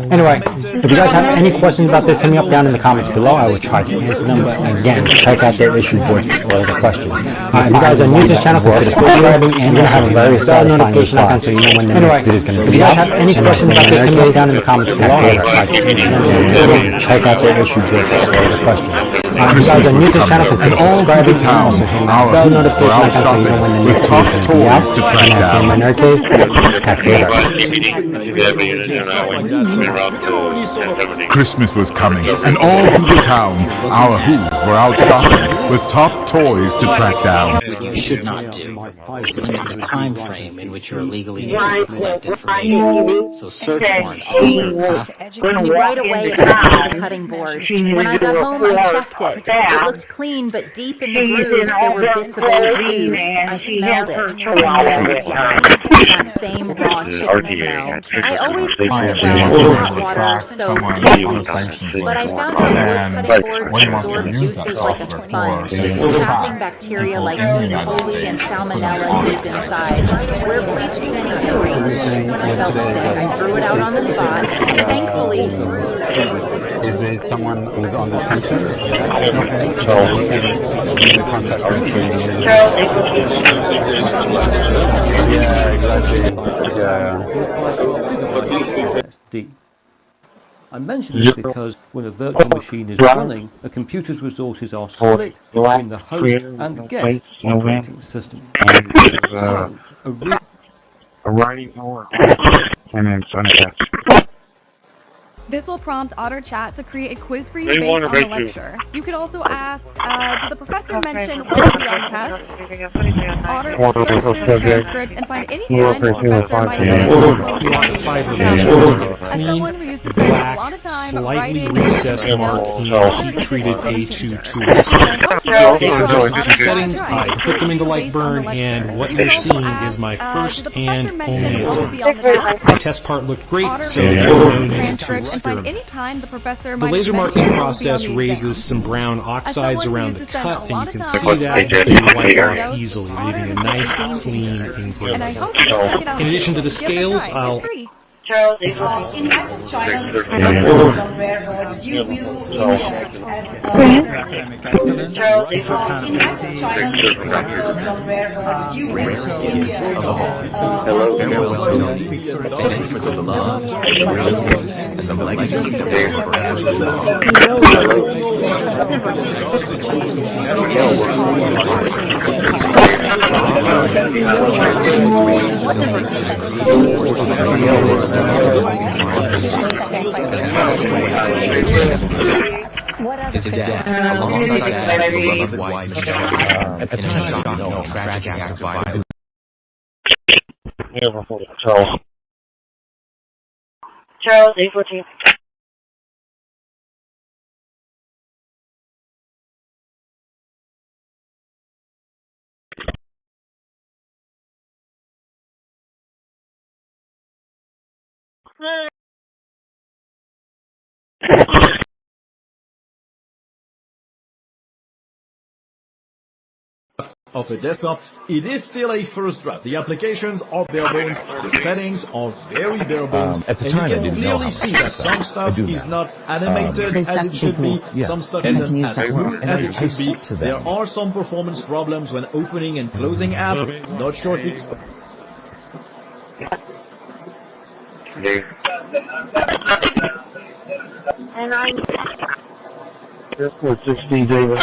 Anyway, if you guys have any questions about this, hit me up down in the comments below. I will try to answer them, but again, check out their issue boards for all the questions. If you guys are new to this channel, consider subscribing, and you're going to have a very satisfying reply. So you know when the next video is going to be. If you guys have any questions about this, hit me up down in the comments below. I will try to answer them. Check out their issue boards for all the questions. If you guys are new to this channel, consider subscribing, and also hit the bell notification icon so you know when the next video is going to be out. And that's in my nerd cave. Catch you later. Christmas was coming, and all through the town, our Who's were out shopping with top toys to track down. What you should not do is limit the time frame in which you're legally able to collect information. So search warrants Right away, it went to the cutting board. When I got home, I checked it. It looked clean, but deep in the grooves, there were bits of old food. I smelled it. I knew it bad. That same raw chicken smell. I always cleaned it well with hot water, soap, and bleach. But I found out wood cutting boards absorb juices like a sponge, trapping bacteria like E. coli and salmonella deep inside. Where bleach did any good? I felt sick. I threw it out on the spot. Thankfully, Is there someone who's on the center? D. I mention this because when a virtual machine is running, a computer's resources are split between the host and guest operating system. So, a writing or and then This will prompt Otter Chat to create a quiz for you based on the lecture. You could also ask, did the professor mention when to be on the test? Otter will search through the transcript and find any time the professor might have mentioned when to be on the test. As someone who uses is to spend a lot of time writing recessed marked heat-treated A2 tools. Okay, so just the settings, I put them into light burn, and what you're seeing is my first and only attempt. The test part looked great, so there's no need to stir them. The laser marking process raises some brown oxides around the cut, and you can see that you wipe off easily, leaving a nice, clean engraving. In addition to the scales, I'll... Charles, in China, His death, alongside that of his beloved wife, Michelle, in a shocking and tragic act of violence. Charles, A14. Of a desktop, it is still a first draft. The applications are bare bones, the settings are very bare bones, at the time, and you can clearly see that some stuff is not animated as it should be, some stuff isn't as smooth as it should be. There are some performance problems when opening and closing apps. Not sure if it's... And I'm... Airport 16 David.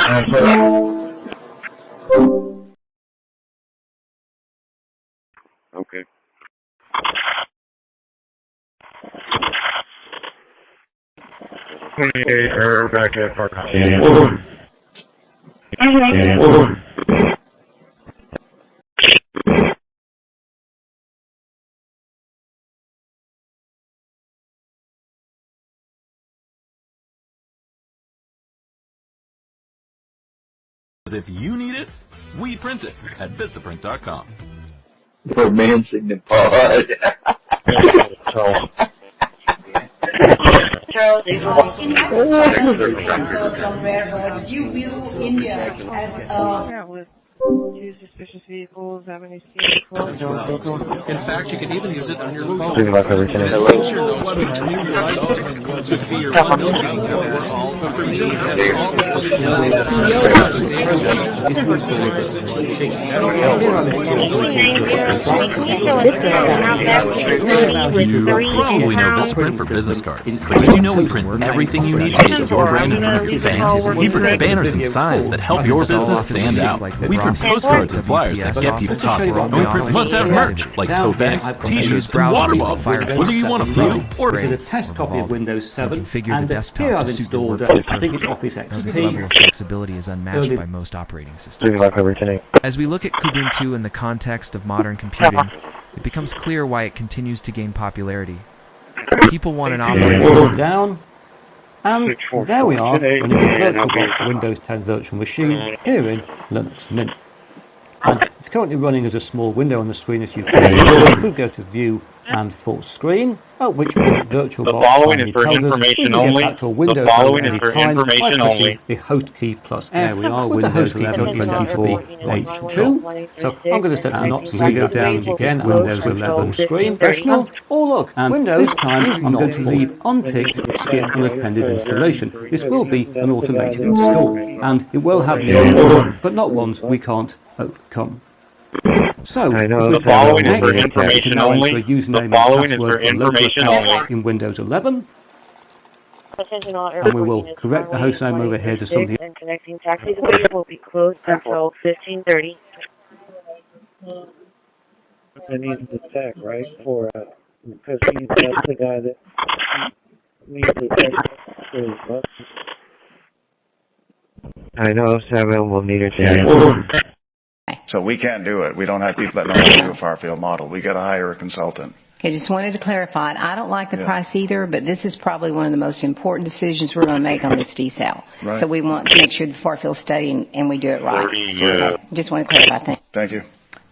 Okay. Back at Park House. If you need it, we print it at vistaprint.com. Romancing the pod. Charles, Two suspicious vehicles having a scene close. In fact, you can even use it on your phone. Is to install a virtual machine. Here I've installed You probably know Vistaprint for business cards, but did you know we print everything you need to get your brand in front of your fans? We print banners and signs that help your business stand out. We print postcards and flyers that get people talking, and we print must-have merch like tote bags, t-shirts, and water bottles. Whether you want a few or... This is a test copy of Windows 7, and here I've installed, I think it's Office XP. This level of flexibility is unmatched by most operating systems. As we look at Kubuntu in the context of modern computing, it becomes clear why it continues to gain popularity. People want an operating down. And there we are, running a VirtualBox Windows 10 virtual machine here in Linux Mint. And it's currently running as a small window on the screen, as you can see. We could go to View and Full Screen, at which point VirtualBox finally tells us we can get back to a window at any time by pressing the Host key plus F. There we are, with the Host key 24H2. So I'm going to set to not go down again, Windows 11 screen, professional. Oh look, and Windows this time I'm going to leave unticked skip unattended installation. This will be an automated install, and it will have the but not ones we can't overcome. So, the following is for information only. The following is for information only. In Windows 11. And we will correct the host name over here to something. And connecting taxis will be closed until 15:30. And he's the tech, right? For because that's the guy that needs the tech for his bus. I know 7 will need a tech. So we can't do it. We don't have people that know how to do a far field model. We got to hire a consultant. I just wanted to clarify it. I don't like the price either, but this is probably one of the most important decisions we're going to make on this desal. Right. So we want to make sure the far field study and we do it right. Just want to clarify things. Thank you.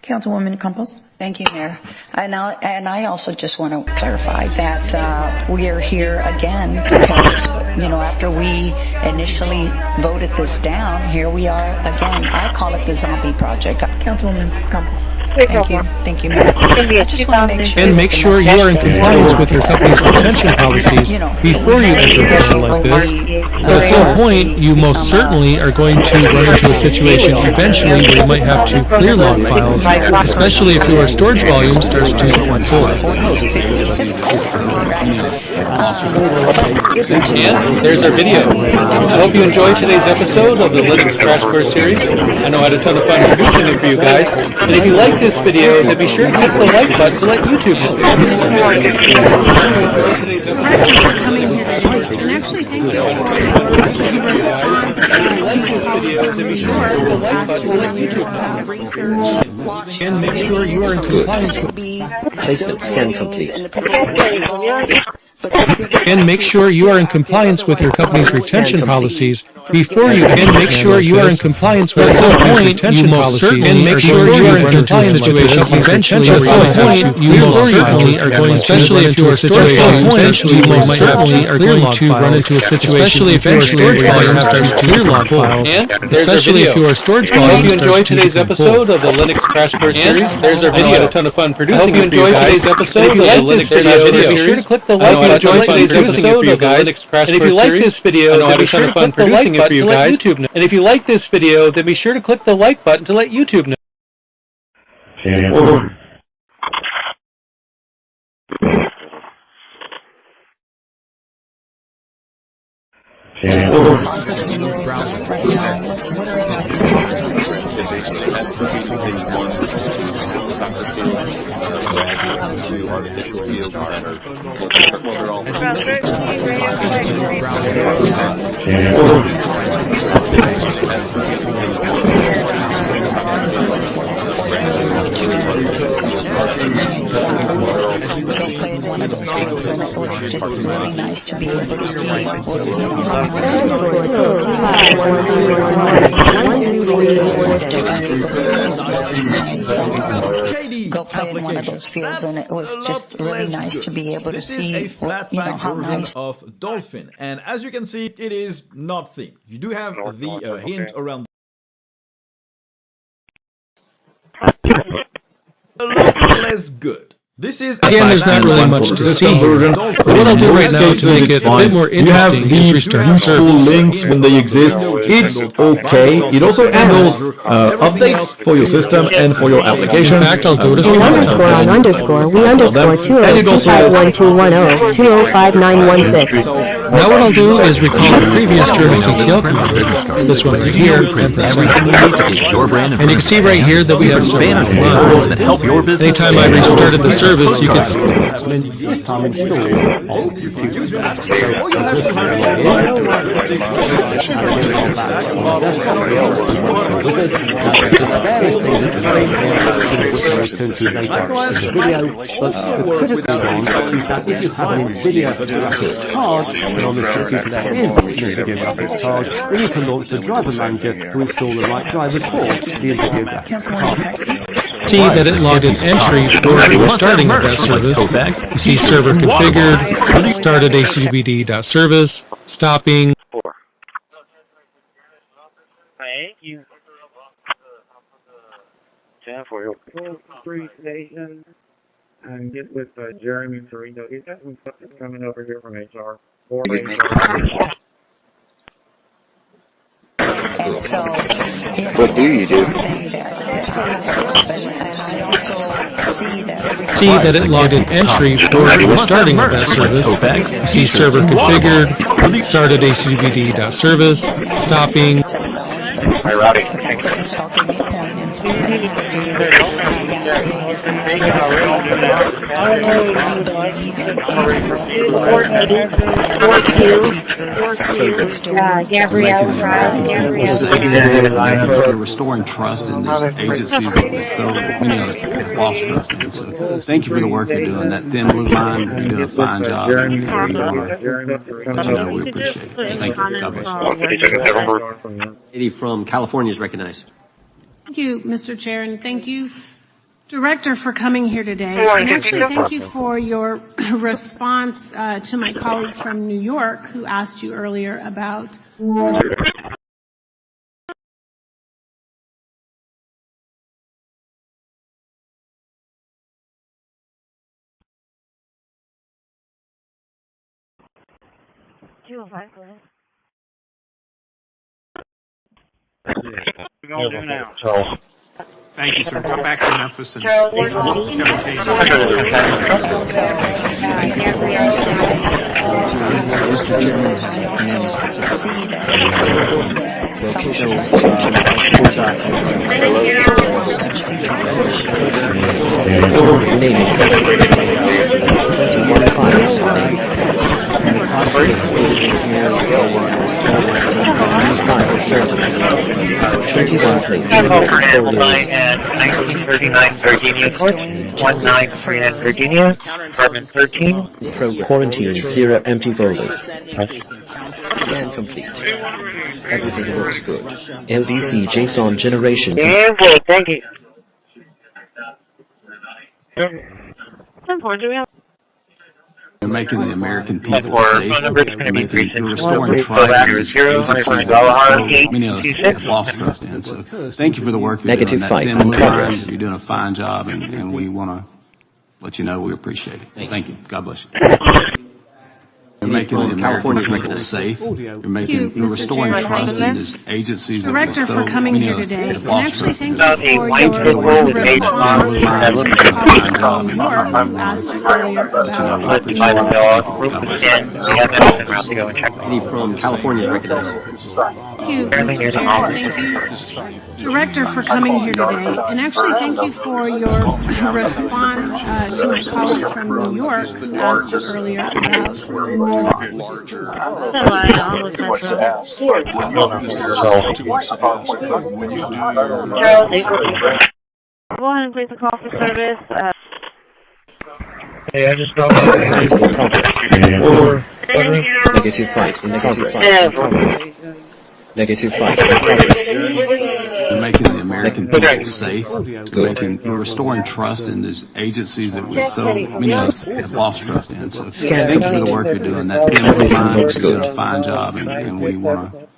Councilwoman Campos. Thank you, Mayor. And I also just want to clarify that we are here again because, you know, after we initially voted this down, here we are again. I call it the zombie project. Councilwoman Campos. Thank you. Thank you, Mayor. I just want to make sure. And make sure you are in compliance with your company's retention policies before you enter a plan like this. At some point, you most certainly are going to run into a situation eventually where you might have to clear log files, especially if your storage volume starts to become full. And there's our video. I hope you enjoyed today's episode of the Linux Crash Course series. I know I had a ton of fun producing it for you guys. And if you like this video, then be sure to hit the like button to let YouTube know. And make sure you are in compliance with placement scan complete. And make sure you are in compliance with your company's retention policies before you make sure you are in compliance with some point retention policies and make sure you are in compliance with your company's eventually at some point you most certainly are going especially if you are situation eventually you most certainly are going to run into a situation especially if your storage volume starts to clear log files and especially if your storage volume starts to. I hope you enjoyed today's episode of the Linux Crash Course series. There's our video. I had a ton of fun producing it for you guys. Today's episode of the Linux Crash Course series. Be sure to click the like button. Enjoyed today's episode of the Linux Crash Course series. And if you like this video, then be sure to click the like button to let YouTube know. And if you like this video, then be sure to click the like button to let YouTube know. It's just really nice to be able to see go play in one of those fields, and it was just really nice to be able to see. This is a flatback how version nice. of Dolphin, and as you can see, it is not themed. You do have the hint around. A lot less good. This is again, there's not really much to see here. But what I'll do right now to make it a bit more interesting is restart the service. Links when they exist, it's okay. It also handles updates for your system and for your application. In fact, I'll do it a few times. _202251210 Now what I'll do is recall the previous journey CTL command. This one right here, and you can see right here that we have some banners and symbols that help your business. Anytime I restarted the service, you can see. This time installed on computers. So there's various things that the same which I'll return to later in the video, but the critical one is that if you have an NVIDIA graphics card, and on this computer there is an NVIDIA graphics card, we need to launch the driver manager to install the right drivers for the NVIDIA graphics card. See that it logged an entry for restarting of that service. You see server configured, started ccpd.service, stopping. Thank you. 10 for your 3 station. And get with Jeremy Torino. He's got some stuff that's coming over here from HR. What do you do? See that it logged an entry for restarting of that service. You see server configured, started ccpd.service, stopping. Hi, Rowdy. Gabrielle, You're restoring trust in these agencies that was so many of us have lost trust in. So thank you for the work you're doing. That thin blue line, you're doing a fine job. And we appreciate it. Thank you. God bless you. Lady from California is recognized. Thank you, Mr. Chair, and thank you, Director, for coming here today. And actually, thank you for your response to my colleague from New York who asked you earlier about... Thank you, sir. Go back to Memphis and at 1939 Virginia Court, 193 Virginia, apartment 13. Quarantine, 0 empty folders. Scan complete. Everything looks good. LDC JSON generation. Okay, thank you. You're making the American people safe. You're restoring trust in these agencies that many of us have lost trust in. So thank you for the work you're doing. That thin blue line, you're doing a fine job, and we want to let you know we appreciate it. Thank you. God bless you. You're making the American people safe. You're restoring trust in these agencies that Director, so for coming many here of us today, have and lost actually trust in. thank you for your response to my colleague from New York who asked you earlier about... Lady from California is recognized. Thank you, Mr. Chair. Thank you, Director, for coming here today. And actually, thank you for your response to my colleague from New York who asked you earlier about... Go ahead and place a call for service. Hey, I just got Negative flight in progress. Negative flight in progress. You're making the American people safe. You're restoring trust in these agencies that we so many of us have lost trust in. So thank you for the work you're doing. That thin blue line, you're doing a fine job, and we want to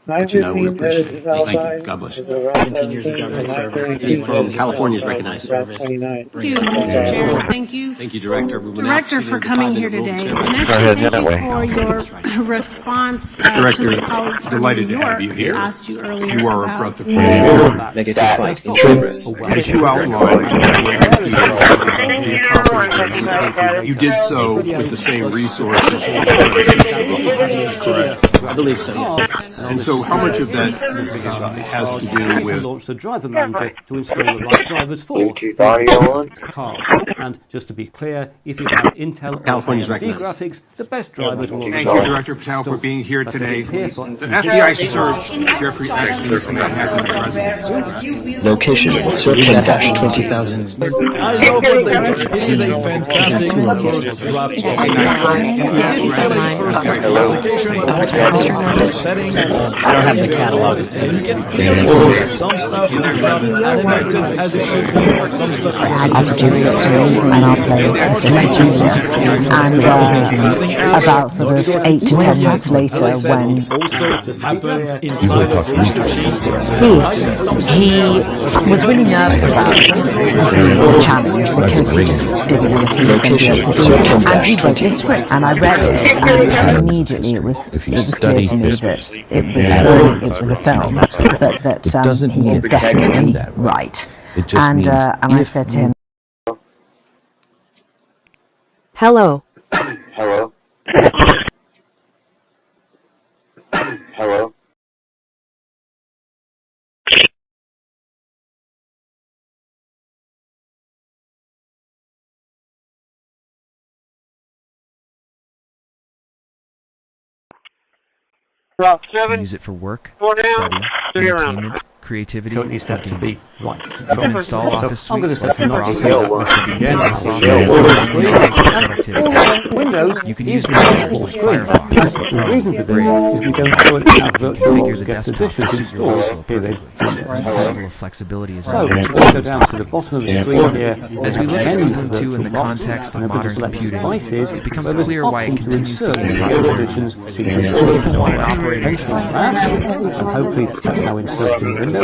let you know we appreciate it. Thank you. God bless you. 17 years of government service. Lady from California is recognized. Thank you, Mr. Chair. Thank you. Thank you, Director. Director, for coming here today. And actually, thank you for your response to my colleague from New York who asked you earlier You are a about... breath of fresh air. Negative flight in progress. As you outlined, you did so with the same resources. Correct. I believe so, yes. And so how much of that has to do with... Launch the driver manager to install the right drivers for the car. And just to be clear, if you have Intel or AMD graphics, the best drivers will... Thank you, Director Patel, for being here today. The FBI searched Jeffrey Epstein's Manhattan residence. Location, circum-20,000. I love what they've done. It is a fantastic first draft of the This is really first draft applications of settings. I don't have the catalog. And you can clearly see that some stuff is not animated as it should be. Some stuff is I'll produce it and I'll play and about sort of 8 to 10 months later when also happens inside of those machines. he was really nervous about the challenge because he just didn't know if he was going to be able to do it. And he wrote this script and I read it and immediately it was clear to me that it was a film that he could definitely write. And I said to him, Hello. Hello. Hello. Use it for work, study, entertainment, creativity, and gaming. You can install Office Suite with LibreOffice, Windows, you can use browsers like Firefox, the reason for this is we don't currently have virtual guest editions installed here. This level of flexibility is So, unusual. let's go down to the bottom of the screen here. As we look at Ubuntu in the context of modern computing, it becomes clear why it continues to gain editions People want an operating system. and hopefully that's now inserted in Windows.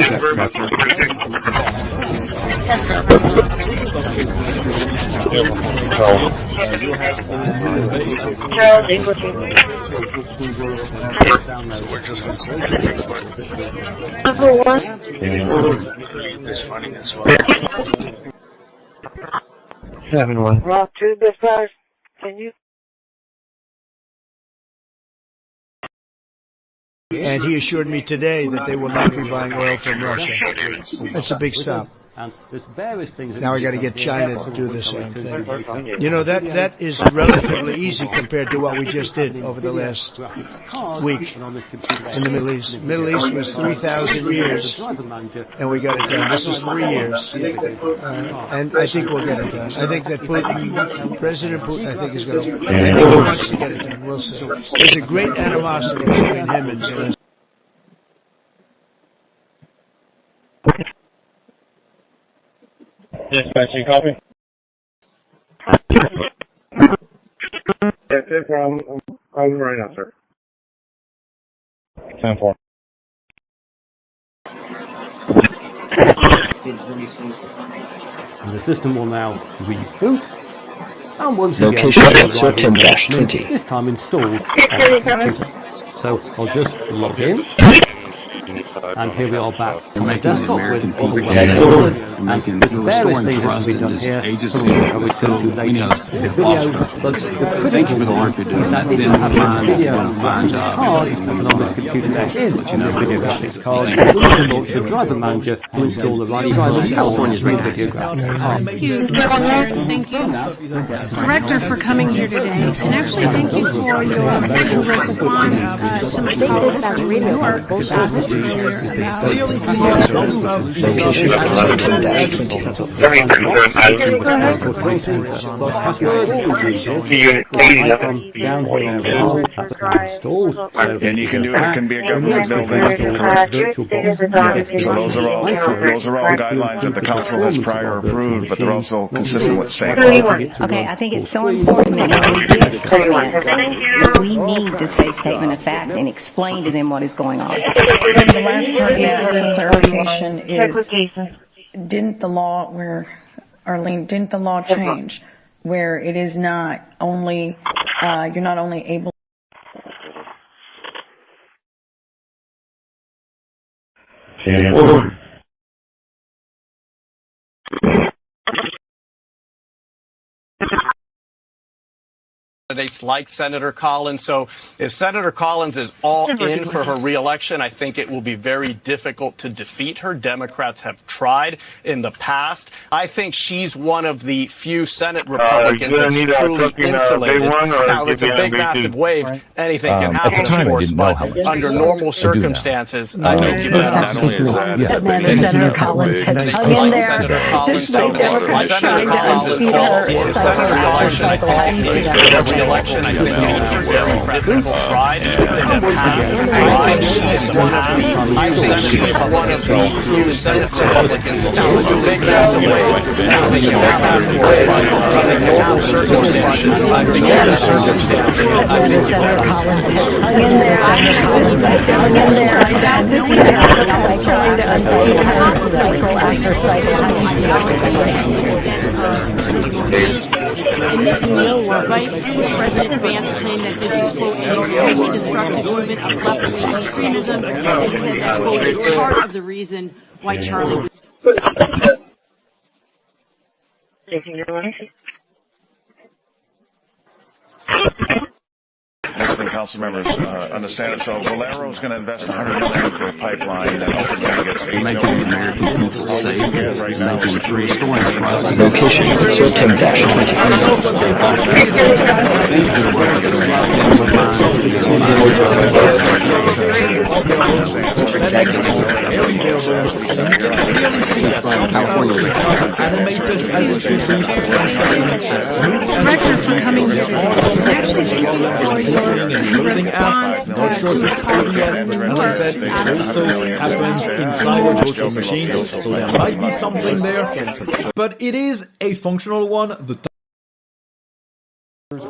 Rock 2, dispatch. Can you? And he assured me today that they will not be buying oil from Russia. That's a big stop. And there's various things now I got to get China to do the same thing. You know, that is relatively easy compared to what we just did over the last week in the Middle East. Middle East was 3,000 years, and we got it done. This is 3 years, and I think we'll get it done. I think that Putin, President Putin, I think is going to. I think he wants to get it done. We'll see. There's a great animosity between him and Zelensky. Dispatching copy. That's it, I'm calling right now, sir. 10-4. And the system will now reboot. And once Location again, so 10-20. This time installed. So I'll just log in. And here we are back on the desktop with all the web and there's various things that can be done here, some of which I will go to later in the video, but the critical thing is that if you have a video graphics card, and on this computer there is a video graphics card, you can launch the driver manager to install the right drivers California's video graphics card. Thank you, Mr. Chair, and thank you, Director, for coming here today. And actually, thank you for your response to my colleague from New York And you can do it can be a government building. So those are all guidelines that the council has prior approved, but they're also consistent with state law. Okay, I think it's so important that when we give this comment, we need to say statement of fact and explain to them what is going on. The last part of that clarification is, didn't the law change where it is not only, you're not only able candidates like Senator Collins. So if Senator Collins is all in for her reelection, I think it will be very difficult to defeat her. Democrats have tried in the past. I think she's one of the few Senate Republicans that's truly insulated. Now, if it's a big, massive wave, anything can happen, of course, but under normal circumstances, I think you better not only is that, Senator Collins has hung in there despite Democrats trying to unseat her reelection, I think it Democrats have tried in the past. I think she's one of the few Senate Republicans that's a big, massive wave. Now, they can have massive wave under normal circumstances. I think under circumstances, I think you better not hung in there. Hung in there. Trying to unseat her cycle after cycle. How do you see In this Iowa, Vice President Vance claimed that this is, quote, an extremely destructive movement of left-wing extremism, and he said that, quote, it's part of the reason why Charlie was... listening council members understand it. So Valero is going to invest $100 million into a pipeline that ultimately gets making the American people safe, making restoring Location, clearly see that some stuff is not animated as it should be, some stuff isn't as smooth as it should be. There are some performance problems with opening and closing apps. Not sure if it's OBS, but as I said, it also happens inside of virtual machines, so there might be something there. But it is a functional one. The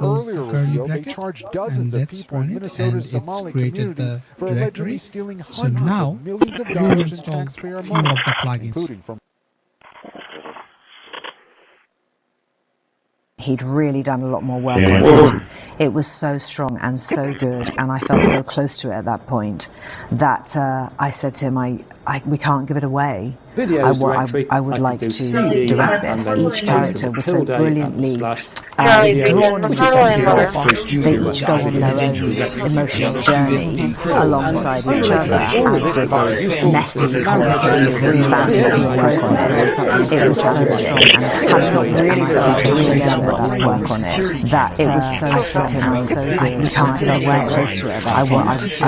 earlier revealed they charged dozens of people in Minnesota's Somali community for allegedly stealing hundreds of millions of dollars in taxpayer money, including from... He'd really done a lot more work on it. It was so strong and so good, and I felt so close to it at that point that I said to him, we can't give it away. I would like to direct this. Each character was so brilliantly drawn into something that they each go on their own emotional journey alongside each other as this messy, complicated family process. It was so strong and so really felt together work on it. That it was so strong and so good. We can't feel so close to it. I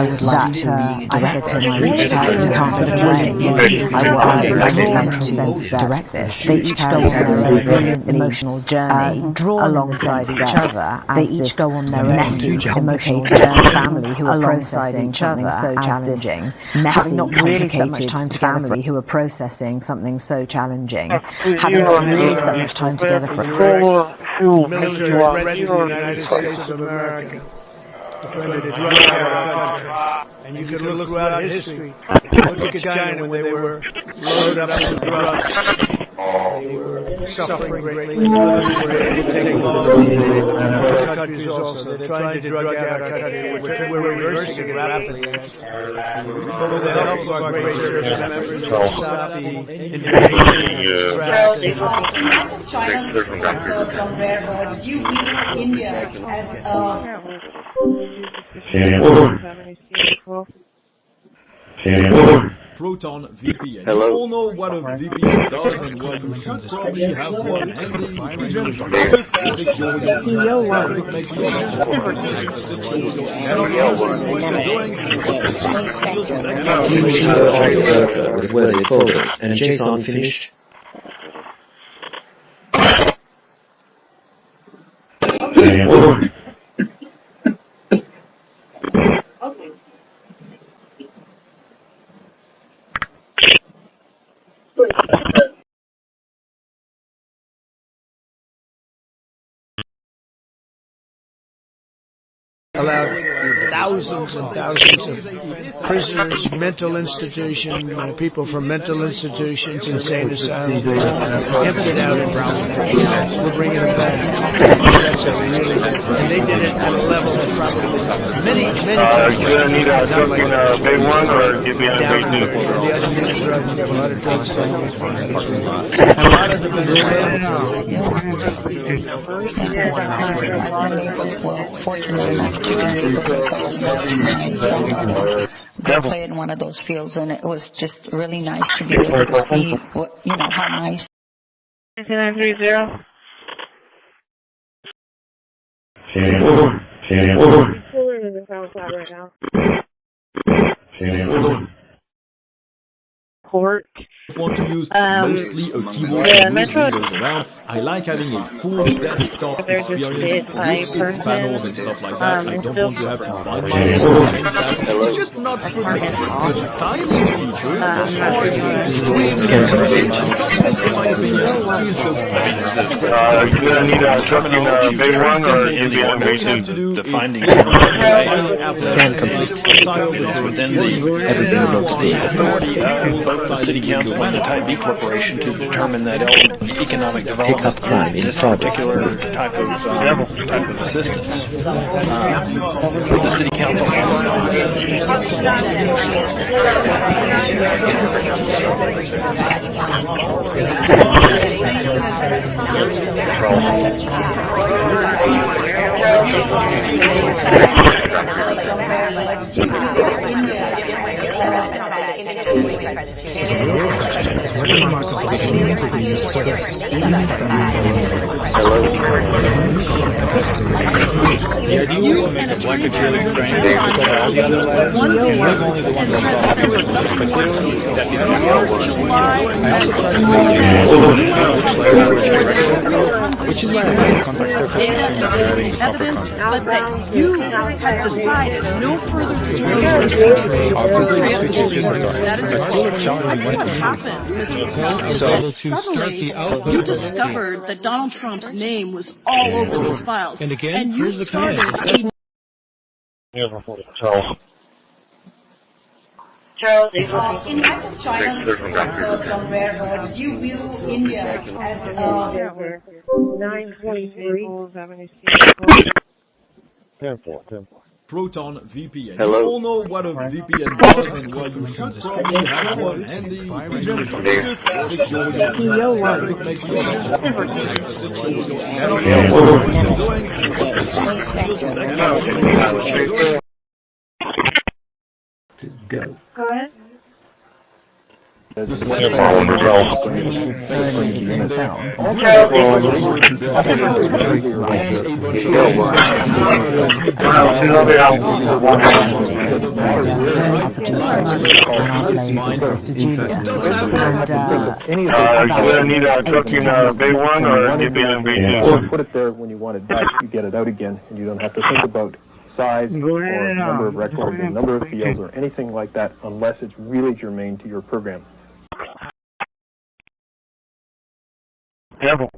would like to. I said to him, each character can't get away. I would like to direct this. They each go on their brilliant emotional journey, drawn alongside each other. They each go on their messy, complicated family who are processing something so challenging. Messy, not really spent much time together. Family who are processing something so challenging. Having not really spent much time together for. Military President of the United States of America. Trying to drive our country. And you can look throughout history. Look at China when they were loaded up with drugs. They were suffering greatly. They were taking other countries also. They're trying to drug out our country. We're reversing it rapidly. With the help of our great service members, we stop the invasion. China from rare birds. You meet India as Proton VPN. Hello. You all know what a VPN does and why you should probably have one handy. with where they focus, and JSON finished. Allowed thousands and thousands of prisoners, mental institutions, people from mental institutions, insane asylums, emptied out in Providence. We're bringing them back. That's a really, and they did it at a level that probably many times. Do I need a truck in a big one or give me a big new? The other news drugs, a lot of drugs still use one. And a lot of them have been saying fortunate enough to go play in one of those fields, and it was just really nice to be able to see what, how nice. 2930. Port. Want to use mostly a keyboard to move windows around. I like having a full desktop experience with its panels and stuff like that. I don't want to have to find my own change that. It's just not for me. The tiling features are extremely in my opinion is the best. Do I need a truck in a big one or give me a big new? The findings scan complete. Within everything of the authority of both the City Council and the Type B Corporation to determine that economic development is this particular type of assistance. The City Council Which is why I have contact surface evidence, but that you have decided no further disclosure. That is what happened, Mr. McConnell. Suddenly, you discovered that Donald Trump's name was all over those files, and you started a Charles, in light of China's from where you view India as 9:23. Proton VPN. Hello. You all know what a VPN does and why you should probably have one handy. Go. Go ahead. Or put it there when you want it back, you get it out again, and you don't have to think about size or number of records or number of fields or anything like that unless it's really germane to your program. Careful.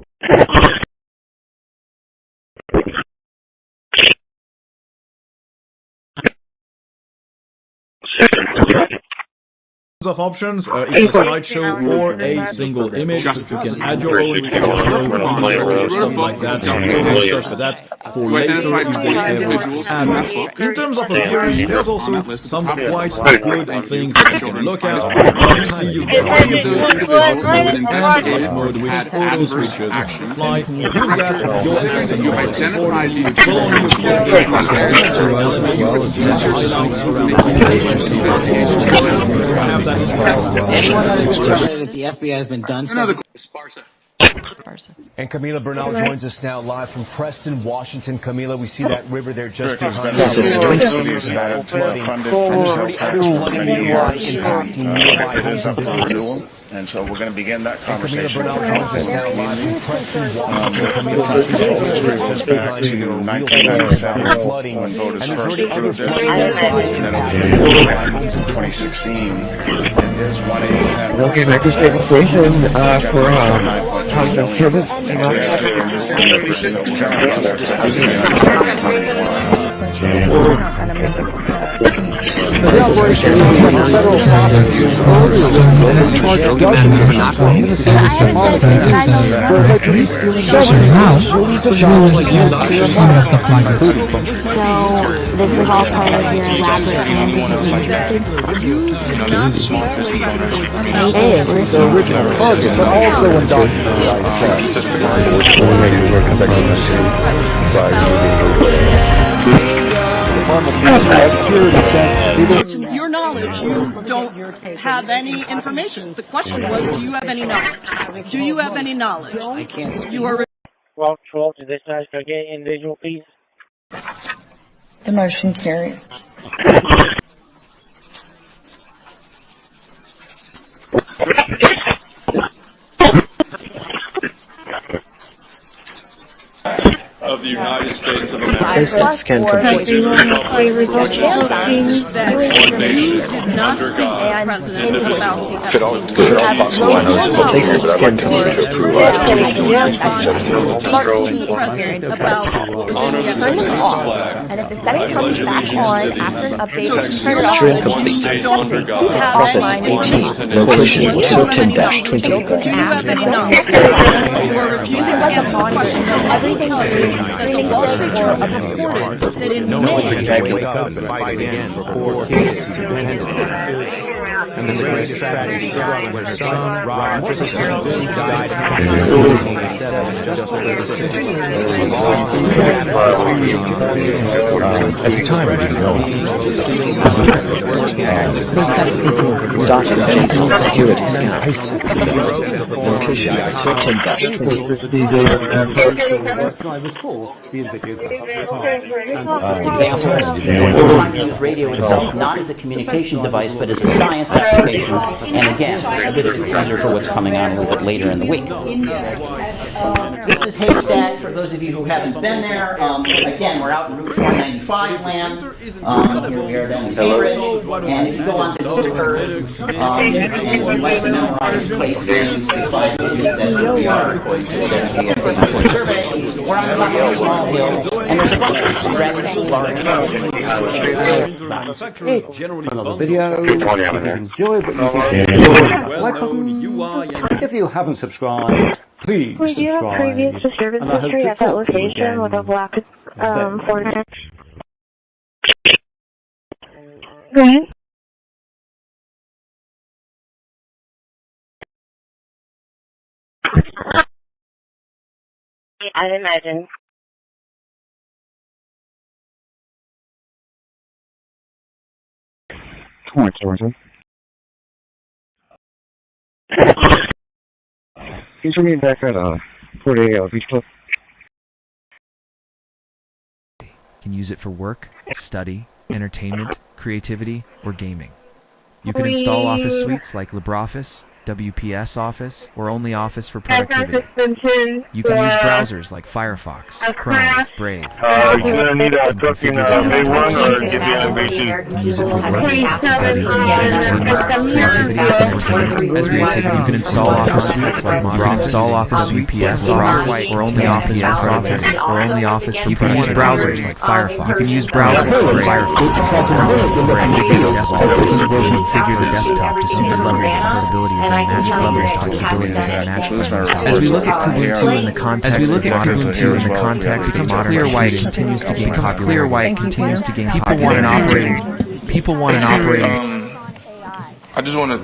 Of options, it's a slideshow or a single image. You can add your own video, stuff like that, stuff, but that's for later if they ever add. In terms of appearance, there's also some quite good things that you can look at. Obviously, you've got and mode, which auto switches on the fly. You've got your accent color support, which will only appear in selected elements and highlights around the Anyone that is that the FBI has been done so. Sparta. And Camila Bernal joins us now live from Preston, Washington. Camila, we see that river there just behind us. There's flooding. And there's already other flooding nearby impacting nearby homes and businesses. And so we're going to begin that conversation. Camila Bernal joins us now live from Preston, Washington. Camila, we see that river just behind you. There are real concerns about flooding. And there's already other flooding nearby impacting nearby homes and businesses. 2016. Okay, make a statement for Congress Pivot. So this is all part of your elaborate plans to get me interested? It's the original target, but also indoctrinated To your knowledge, you don't have any information. The question was, do you have any knowledge? Do you have any knowledge? I can't. You are. 12 to this night, okay, individual piece. The motion carries. Of the United States of America. That you did not speak to the president about the And if the setting comes back on after an update, turn it off. Process 18. Location 110-20. You have any knowledge? You are refusing to answer the question. Everything that the Wall Street Journal reported that in May, And the greatest tragedy struck when her son, Rod, died in 1987, just over 6 At the time, I didn't know. Starting JSON security scan. Location 10-20. Examples. We're trying to use radio itself not as a communication device, but as a science application. And again, a bit of a teaser for what's coming on a little bit later in the week. This is Haystack, for those of you who haven't been there. Again, we're out in Route 495 land. Here we are down in Cambridge. And if you go on to Google Earth, and you might memorize place names, that's where we are according to the GSA employee survey. We're on top of a small hill, and there's a bunch of rather large hills. Another video. Enjoy, but like button. If you haven't subscribed, please subscribe. Do you have previous disturbance history at that location with a black Ford? Go ahead. I'd imagine. He's bringing back at 40 Beach Club. Can use it for work, study, entertainment, creativity, or gaming. You can install Office suites like LibreOffice, WPS Office, or only Office for productivity. You can use browsers like Firefox, Chrome, Brave. You're going to need a trucking A1 or give you an A2. Use it for work, study, entertainment, creativity, As creativity, you can install Office suites like LibreOffice, WPS, or only Office for productivity, or only Office for productivity. You can use browsers like Firefox. You can use browsers like Firefox, Chrome, Brave. Configure the desktop to suit the level of flexibility as As we look at Kubuntu in the context of modern Authoritarian, it becomes clear why it continues to gain popularity. People want an operating. I just want to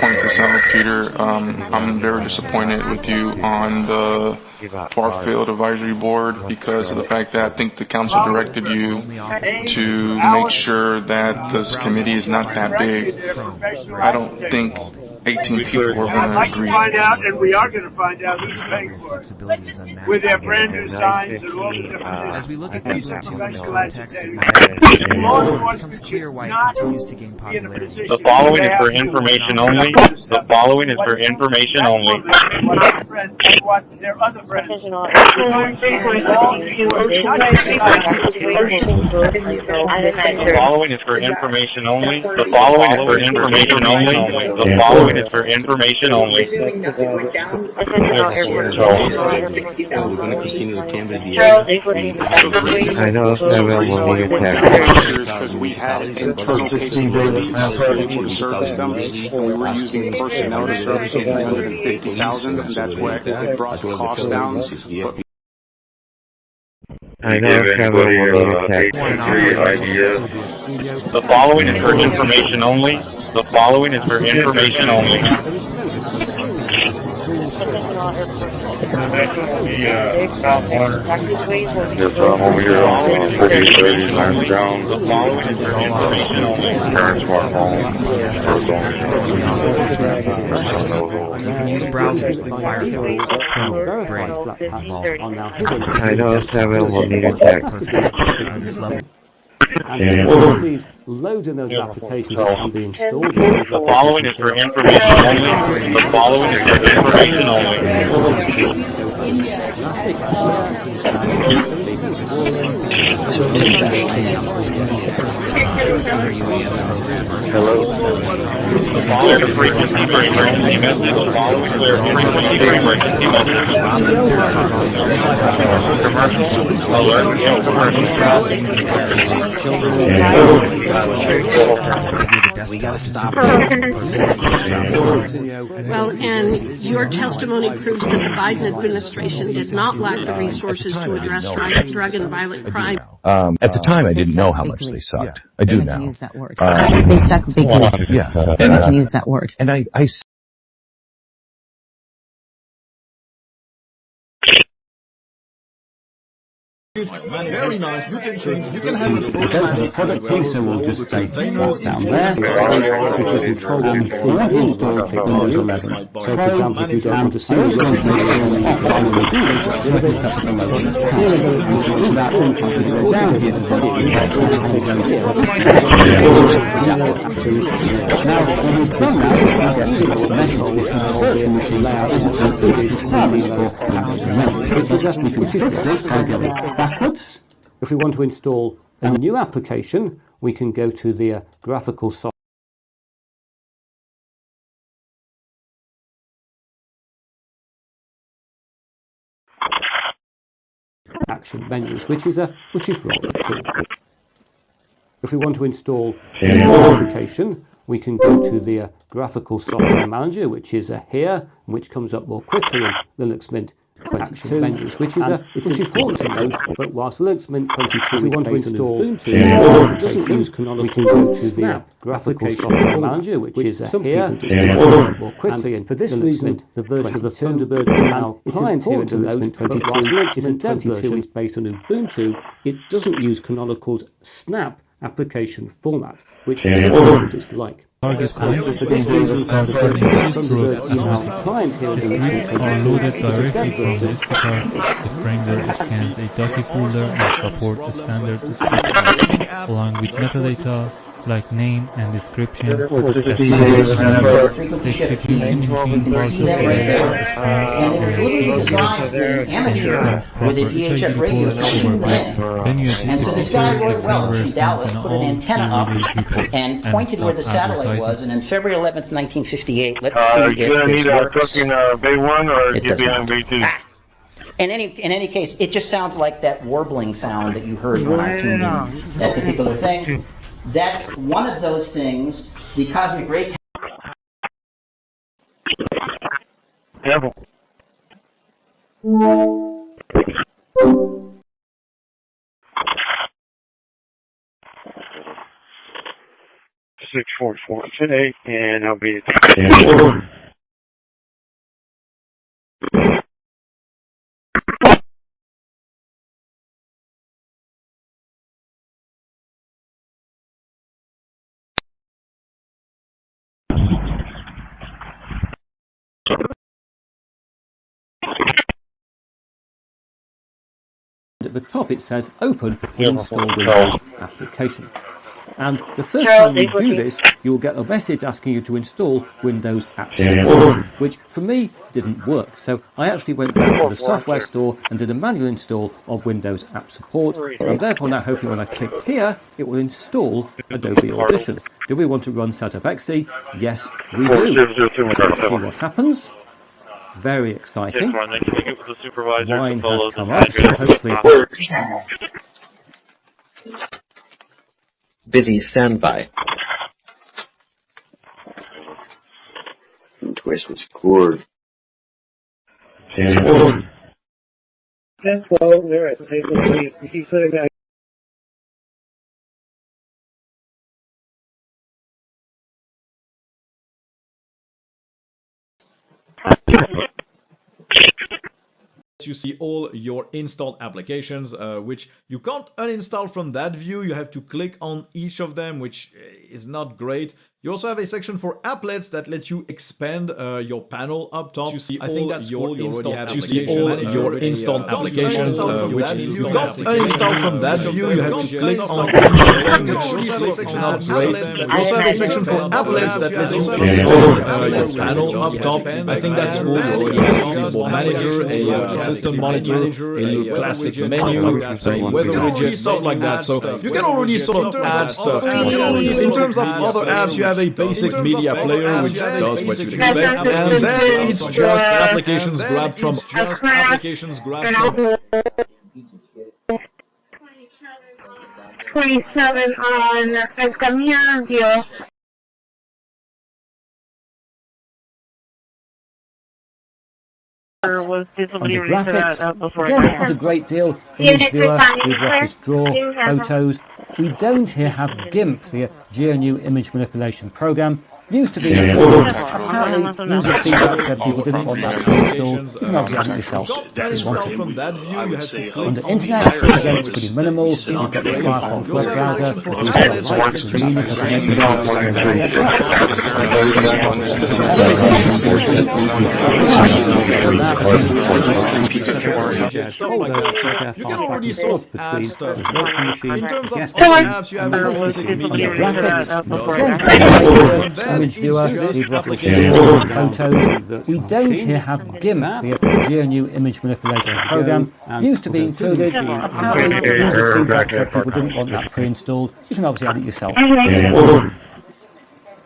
point this out, Peter. I'm very disappointed with you on the Far-Field Advisory Board because of the fact that I think the council directed you to make sure that this committee is not that big. I don't think 18 people were going to agree. Find out, and we are going to find out who's paying for it. With their brand new signs and all the different. As we look at these two in the context of law enforcement clear why it continues to gain popularity. The following is for information only. The following is for information only. What their other friends. The following is for information only. The following is for information only. The following is for information only. I know it's available on your text. Because we had internal capabilities to service them, and we were using personnel to service 350,000, and that's what it brought the cost down. I know it's available on your text. The following is for information only. The following is for information only. Yes, I'm over here on 30 miles down. The following is for information only. Current smartphone. You can use browsers like Firefox, Chrome, Brave. I know it's available on your text. And please, loads of those applications that can be installed. The following is for information only. The following is for information only. Hello? Clear the frequency for emergency message. Clear frequency for emergency message. Commercial. Alert. We gotta stop. Well, and your testimony proves that the Biden administration did not lack the resources to address drug and violent crime. At the time, I didn't know how much they sucked. I do now. Use that word. They suck bigly. Yeah. And I can use that word. And I Very nice. You can change. You can have it. Go to the product key, so we'll just say mark down there. If you control when we see it install, click Windows 11. So for example, if you don't want to see the Windows, make sure you can do this. With it, set up a load. Here we go to that. We can go down here to the options section and we go here. Actions. Now, when we've done that, we get to this message because the virtual machine layout isn't included in these apps and menus, which is this by going backwards. If we want to install a new application, we can go to the graphical software action menus, which is rather cool. If we want to install a new application, we can go to the graphical software manager, which is here, which comes up more quickly in Linux Mint 22 menus, which is important to note, but whilst Linux Mint 22 we want to install Ubuntu, it doesn't use canonical, we can go to the graphical software manager, which is here, more quickly, and for this reason, the version of the Thunderbird email client here in Linux Mint 22, whilst Linux Mint 22 is based on Ubuntu, it doesn't use canonical's snap application format, which some is like. For this reason, the version of the Thunderbird email client here in Linux Mint 22 is a dev version. The framework scans a Docker folder and supports a standard description, along with metadata like name and description. The execution engine part of the and it was literally designed in amateur with a VHF radio tuned in. And so this guy, Roy Welch in Dallas, put an antenna up and pointed where the satellite was, and on February 11th, 1958, let's see if this works. Bay 1 or It doesn't. on Bay 2? In any case, it just sounds like that warbling sound that you heard when I tuned in that particular thing. That's one of those things. The cosmic ray. Careful. Six, 4, 4, 8, and I'll be at At the top it says open with install Windows application. And the first time you do this, you'll get a message asking you to install Windows App Support, which for me didn't work. So I actually went back to the software store and did a manual install of Windows App Support. I'm therefore now hoping when I click here, it will install Adobe Audition. Do we want to run setup.exe? Yes, we do. Let's see what happens. Very exciting. Wine has come up, so hopefully... Busy standby. Twist this cord. That's well, there it is. He said that. You see all your installed applications, which you can't uninstall from that view. You have to click on each of them, which is not great. You also have a section for applets that lets you expand your panel up top. You see all your installed applications, which you can't uninstall from that view. You have to click on each of them, which is not great. You also have a section for applets that lets you expand your panel up top. I think that's all. You already have a keyboard manager, a system monitor, a little classic menu, a weather widget, stuff like that. So you can already sort of add stuff to it. In terms of other apps, you have a basic media player which does what you'd expect, and then it's just applications grabbed from 27 on El Camino, Dios. Under graphics, again, not a great deal. Image viewer, LibreOffice Draw, photos. We don't here have GIMP, the GNU image manipulation program. Used to be included. Apparently, user feedback said people didn't want that pre-installed. You can obviously add it yourself if you want it. Under internet, again, it's pretty minimal. We've got the Firefox web browser. We've got Convenient for connecting to desktops. You can already sort of add stuff to virtual machine, in terms of guest apps, you have under graphics, image viewer, LibreOffice photos. We don't here have GIMP, the GNU image manipulation program. Used to be included. Apparently, user feedback said people didn't want that pre-installed. You can obviously add it yourself.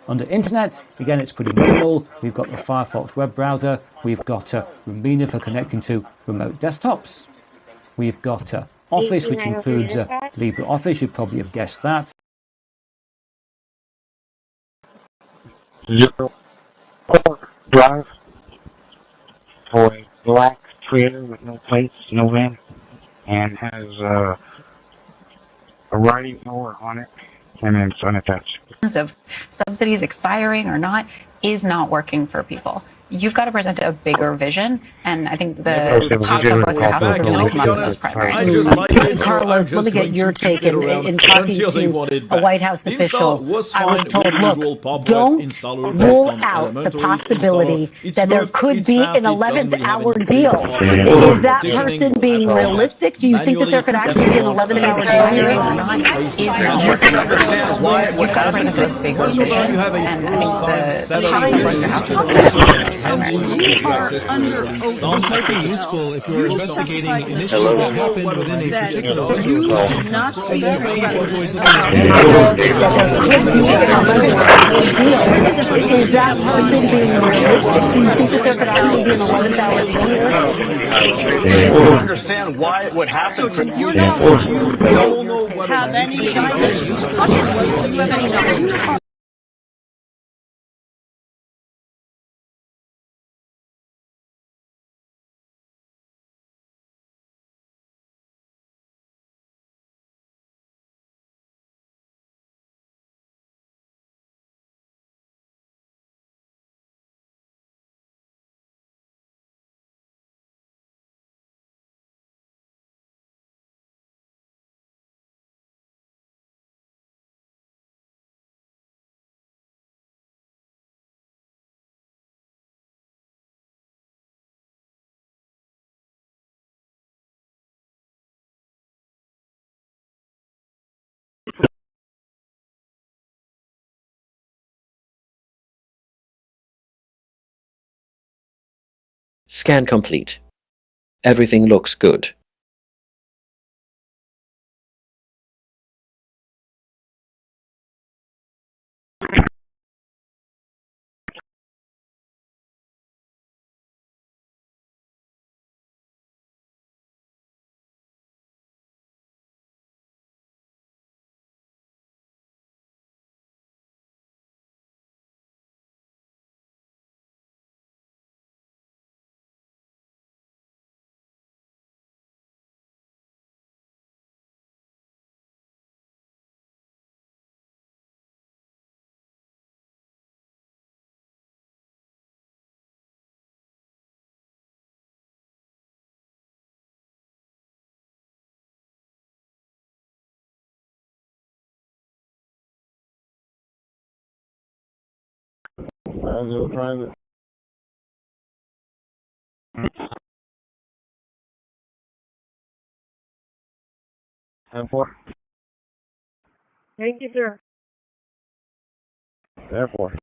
Under internet, again, it's pretty minimal. We've got the Firefox web browser. We've got Rumina for connecting to remote desktops. We've got Office, which includes LibreOffice. You'd probably have guessed that. Drive for a black trailer with no plates, no van, and has a riding mower on it, and it's unattached. Of subsidies expiring or not is not working for people. You've got to present a bigger vision, and I think the cost of what you have to do come up with those primaries. Carlos, let me get your take. In talking to a White House official, I was told, look, don't rule out the possibility that there could be an 11th hour deal. Is that person being realistic? Do you think that there could actually be an 11th hour deal here? You can understand why it would happen. You have a Some might be useful if you're investigating an issue that happened within a particular venue. Is that person being realistic? Do you think that there could actually be an 11th hour deal? You can understand why it would happen. You don't have any guidance. You have any knowledge. Scan complete. Everything looks good. Private. Therefore. Thank you, sir. Therefore.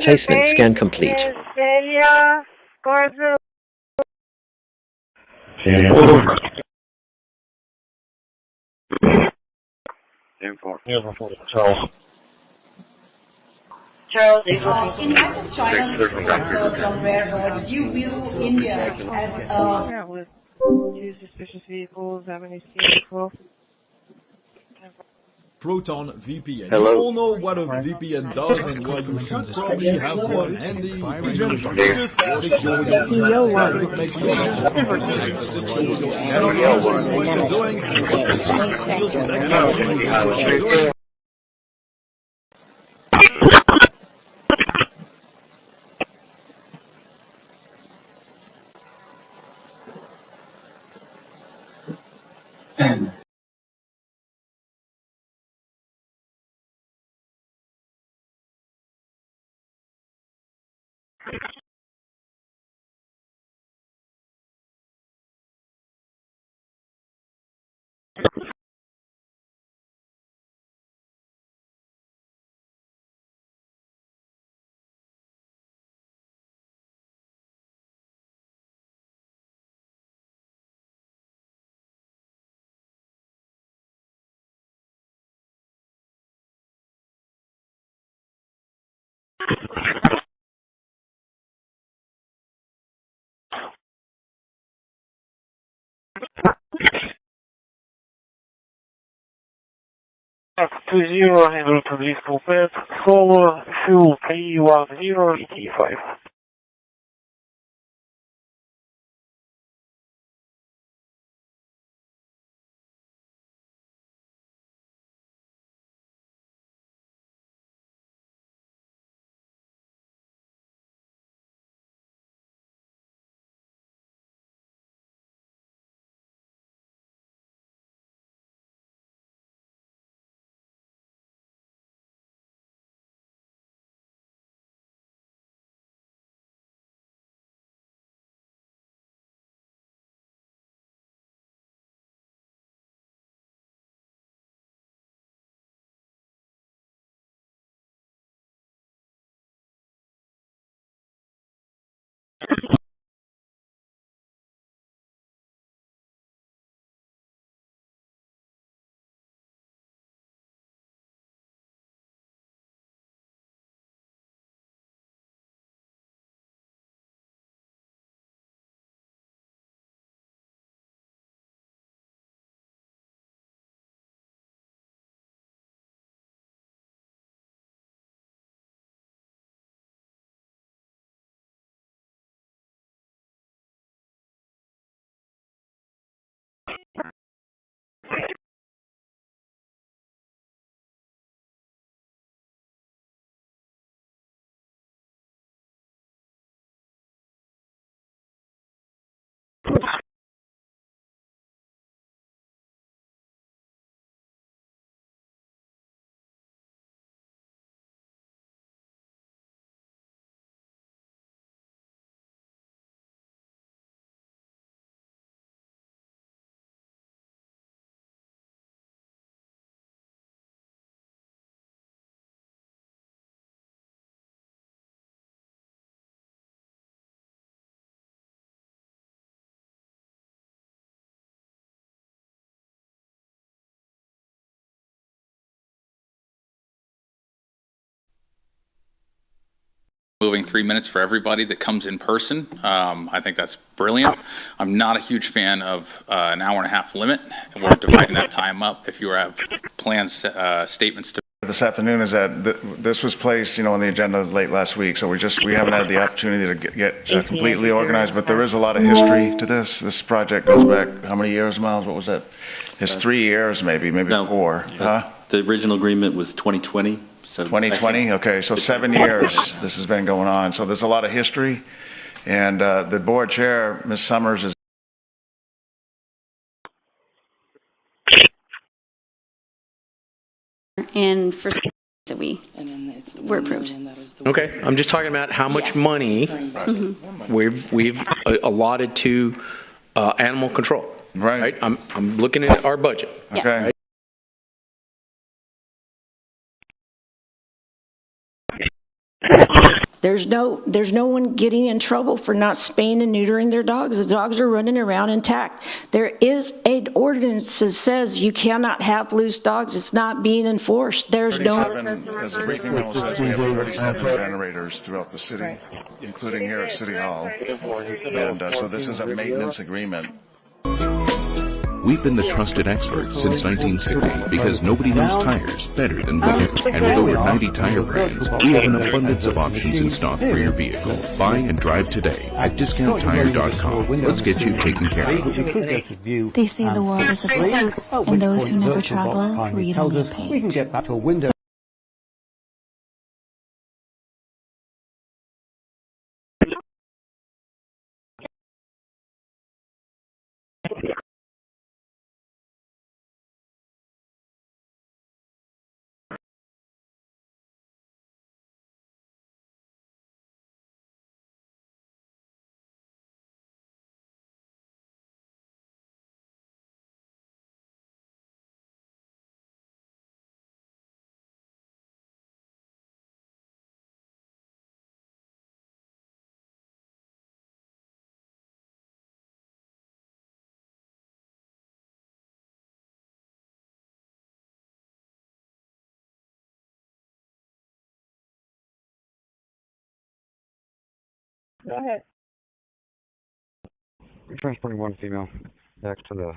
Placement scan complete. Charles, in light of China's research on rare earths, do you view India as a... Yeah, with two suspicious vehicles having a vehicle. Proton VPN. Hello. You all know what a VPN does and why you should probably have one handy. Agent, just secure your traffic, make sure that you access it so your enemies know what you're doing and what you're doing. F20 handle to this Corpus, solar fuel P10 T5. Moving 3 minutes for everybody that comes in person. I think that's brilliant. I'm not a huge fan of an hour-and-a-half limit. We're dividing that time up. If you have plans, statements to this afternoon is that this was placed, on the agenda late last week, so we haven't had the opportunity to get completely organized, but there is a lot of history to this. This project goes back, how many years, Miles? What was that? It's 3 years, maybe no, 4. Huh? The original agreement was 2020. So 2020? Okay, so 7 years this has been going on. So there's a lot of history, and the board chair, Ms. Summers, is and for that were approved. Okay, I'm just talking about how much money we've allotted to animal control. Right. I'm looking at our budget. Okay. Right? There's no one getting in trouble for not spaying and neutering their dogs. The dogs are running around intact. There is an ordinance that says you cannot have loose dogs. It's not being enforced. There's no. As the briefing memo says, we have 37 generators throughout the city, including here at City Hall. And so this is a maintenance agreement. We've been the trusted experts since 1960 because nobody knows tires better than we do. And with over 90 tire brands, we have an abundance of options in stock for your vehicle. Buy and drive today at discounttire.com. Let's get you taken care of. They say the world is a book, and those who never travel read on the page. We can get back to a window. Go ahead. We're transporting one female back to the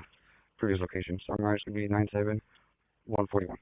previous location. Sunrise could be 97141.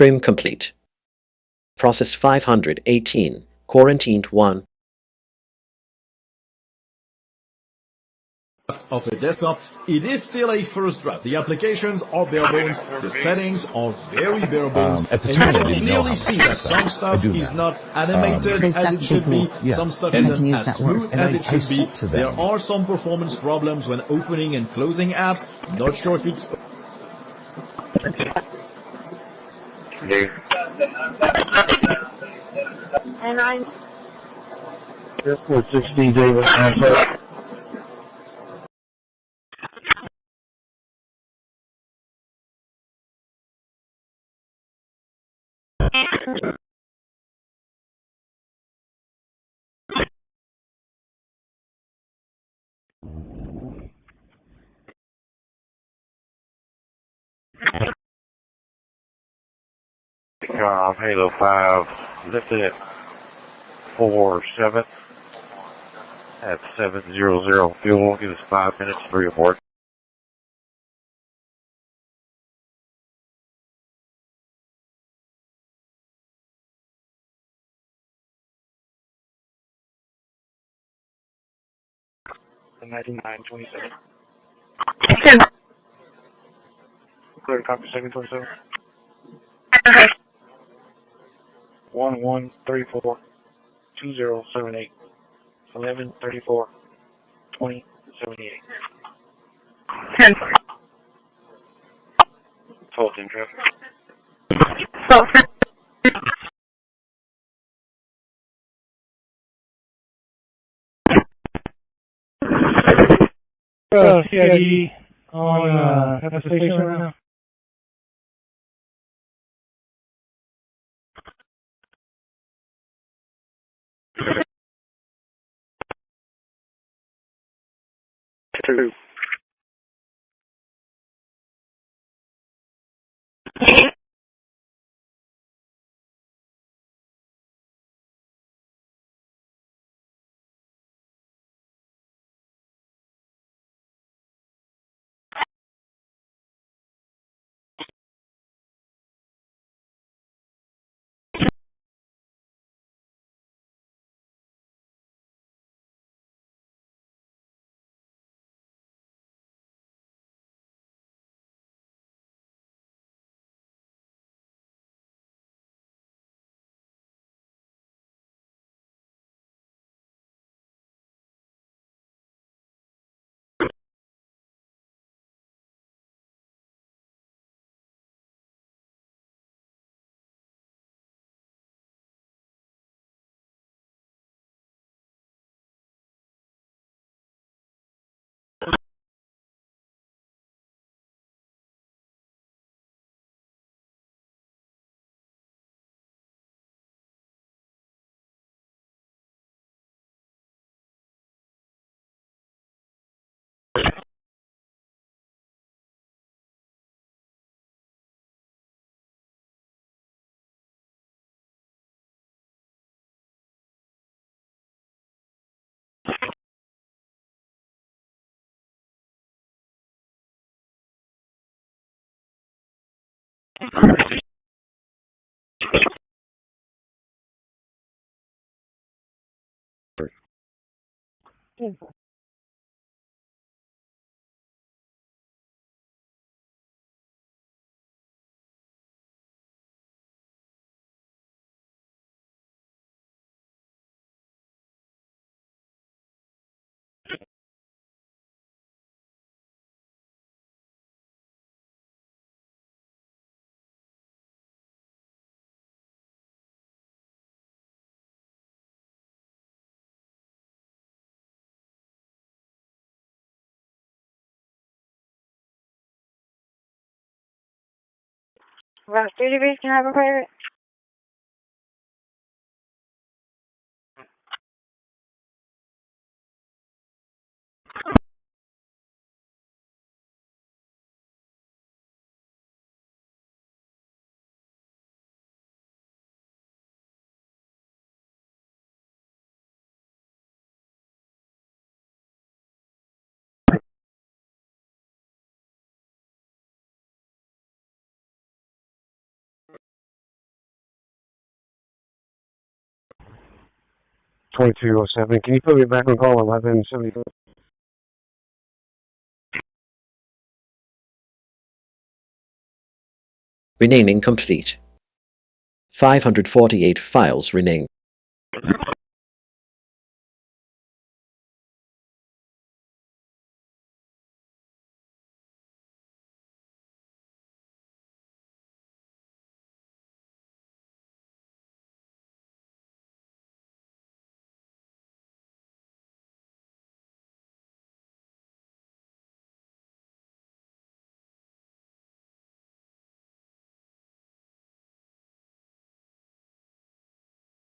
Trim complete. Process 518, quarantined 1. Of a desktop, it is still a first draft. The applications are bare bones, the settings are very bare bones, At the and time, you I can didn't know clearly how see much that I some thought. stuff I do is now. not animated There's as it should be, some stuff And isn't use as that word. smooth And as I it should be. said to them, There are some performance problems when opening and closing apps. Not sure if it's And I'm Airport 16 David Answer. Halo 5, lifted at 47 at 700 fuel. Give us 5 minutes, 3 aboard. The 9927. Clear to copy 727. 1134 2078 1134 2078. 10. 12 in traffic. 12. CID on at the station right now. Two. Route 3 degrees, can I have a private? 2207. Can you put me back on call 1174? Renaming complete. 548 files renamed.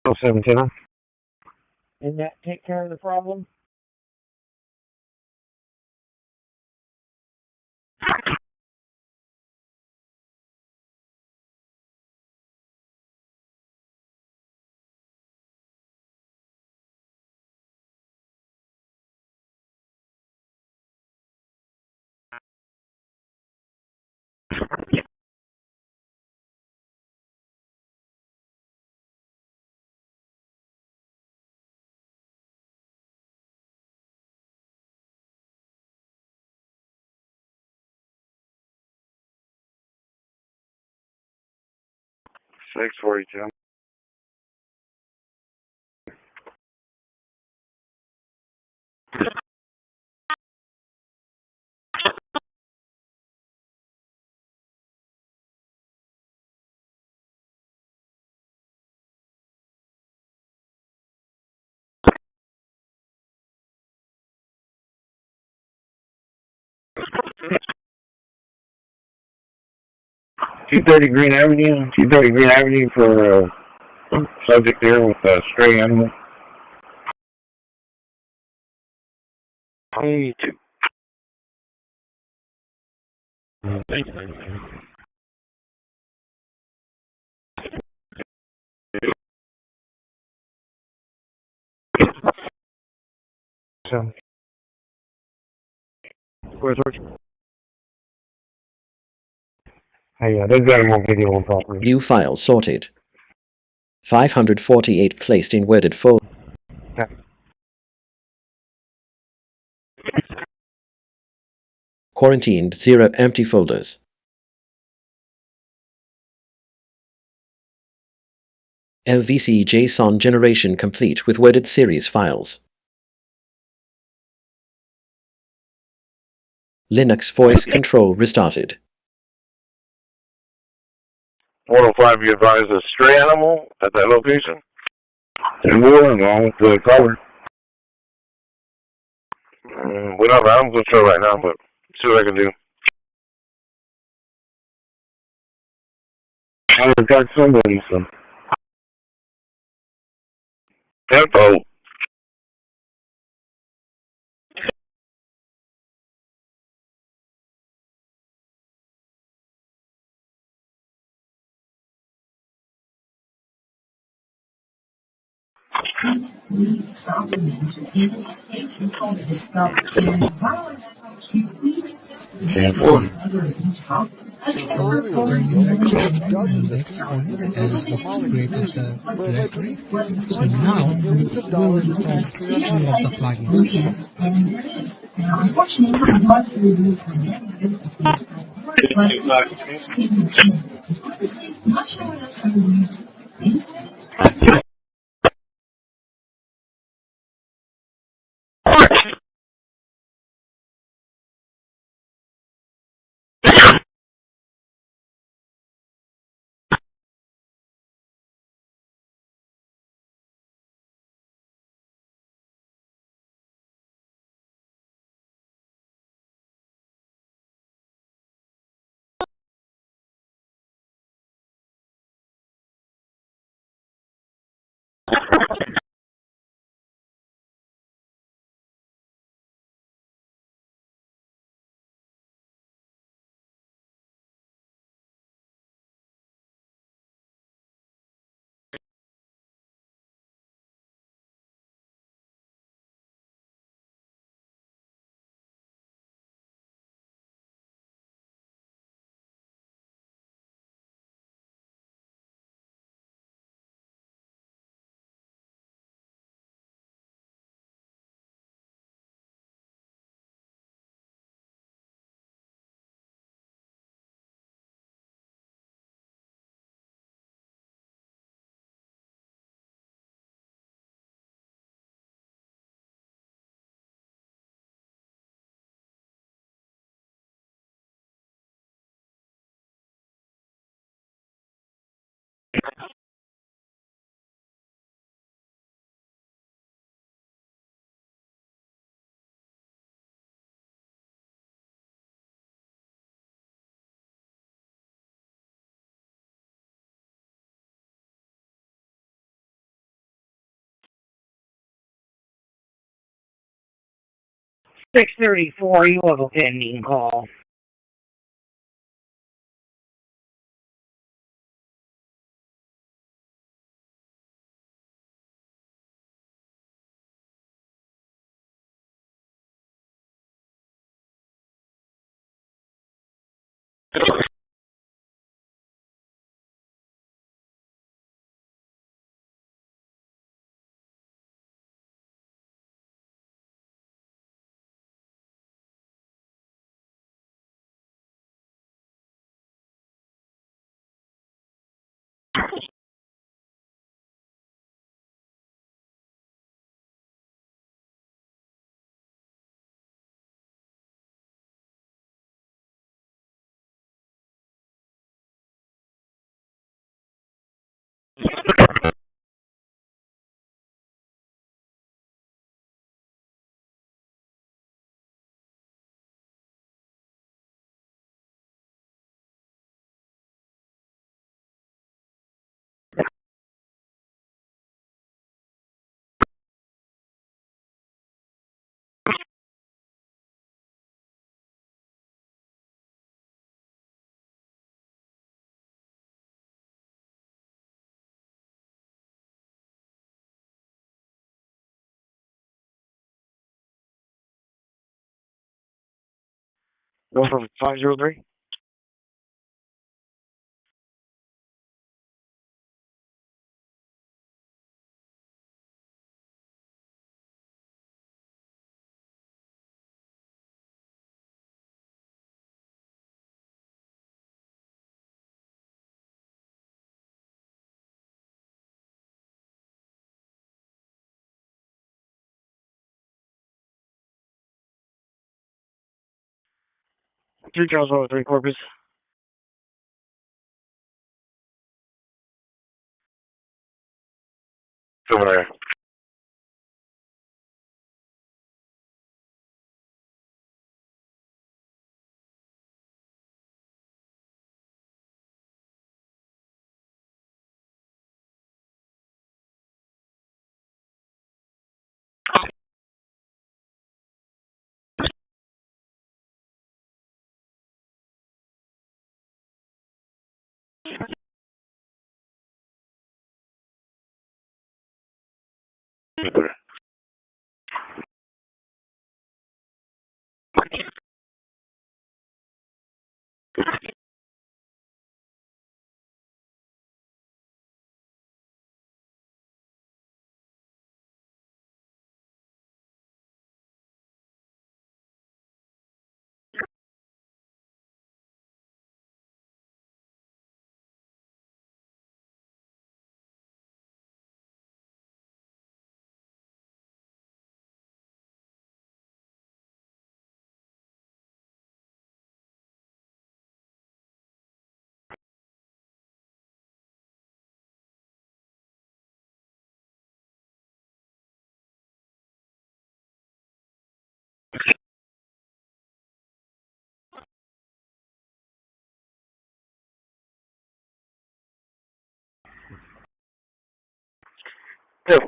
Oh, 17. Did that take care of the problem? Six 42. Green Avenue. 230 Green Avenue for subject there with a stray animal. 22. So, where's hey, they've got more video on property. New files sorted. 548 placed in worded folder. Quarantined 0 empty folders. LVC JSON generation complete with worded series files. Linux voice control restarted. 105, you advise a stray animal at that location? And more along with the color. We don't have animal control right now, but see what I can do. I've got somebody some info. 634, you have a pending call. Go from 503. Three Charles over 3 Corpus. Over there. Two.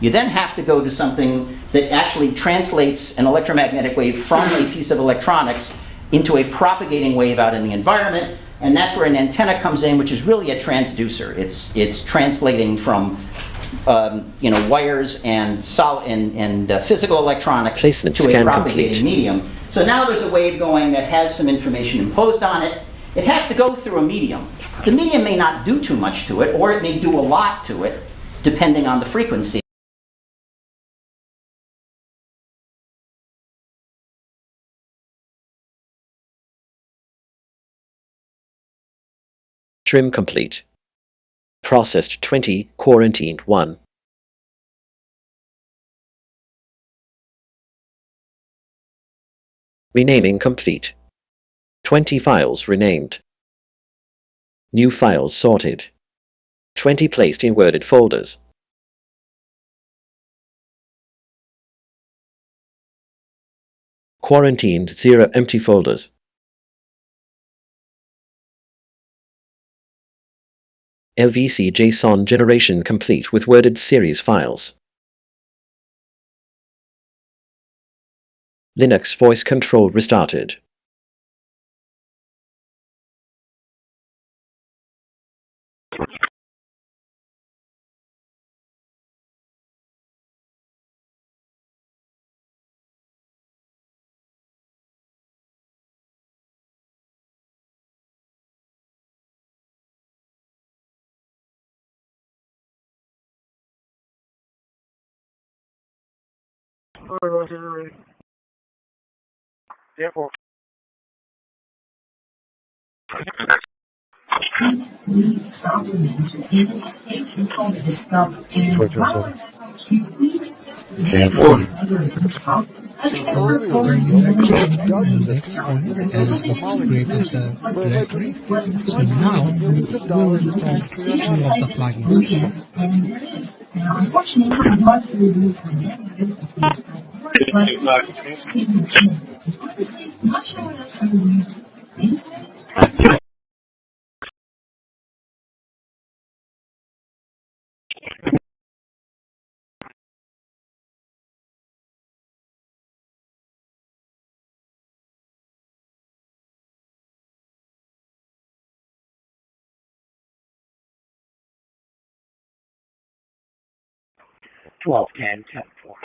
You then have to go to something that actually translates an electromagnetic wave from a piece of electronics into a propagating wave out in the environment, and that's where an antenna comes in, which is really a transducer. It's translating from wires and physical electronics Placement to a scan propagating complete. medium. So now there's a wave going that has some information imposed on it. It has to go through a medium. The medium may not do too much to it, or it may do a lot to it, depending on the frequency. Trim complete. Processed 20, quarantined 1. Renaming complete. 20 files renamed. New files sorted. 20 placed in worded folders. Quarantined 0 empty folders. LVC JSON generation complete with worded series files. Linux voice control restarted. Therefore, Created the directory. So now we'll install three of the plugins. Twelve, 10, 10, 4.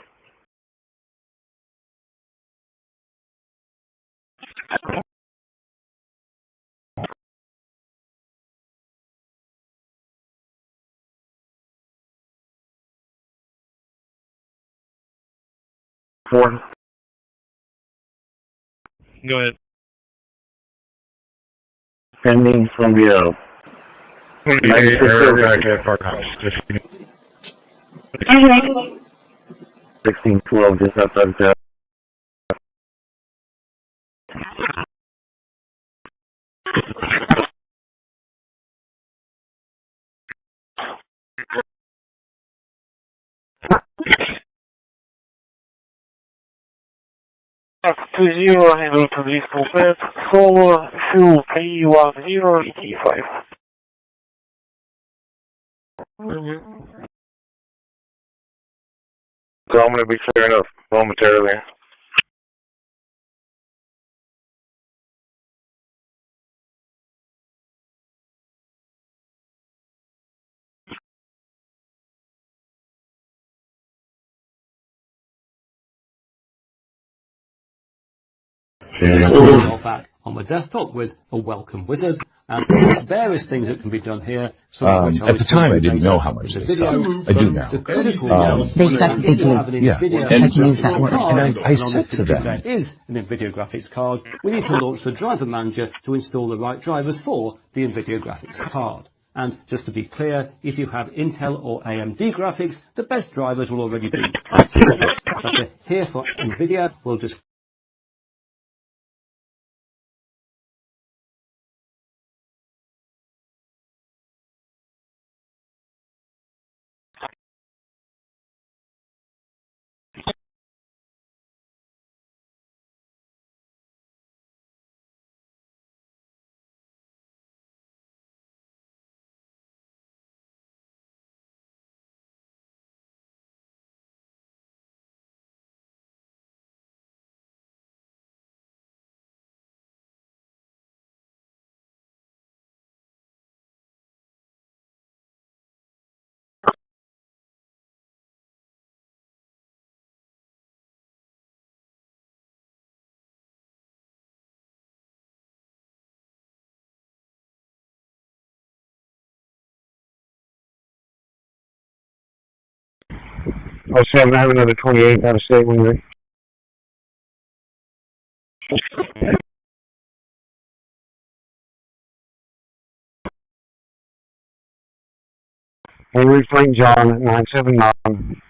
Four. Go ahead. Pending from the 1612 just outside of town. F20 handle police Corpus, solar fuel P10 T5. So I'm going to be clearing up momentarily. Back on my desktop with a welcome wizard, and there's various things that can be done here. At the time, I didn't know how much they stopped. I do now. They said bigly. Yeah, I can use that word. and I said to them, There is an NVIDIA graphics card. We need to launch the driver manager to install the right drivers for the NVIDIA graphics card. And just to be clear, if you have Intel or AMD graphics, the best drivers will already be installed. So here for NVIDIA, we'll just Oh, Sam, I have another 28 out of state when you're... Henry Frank John at 979.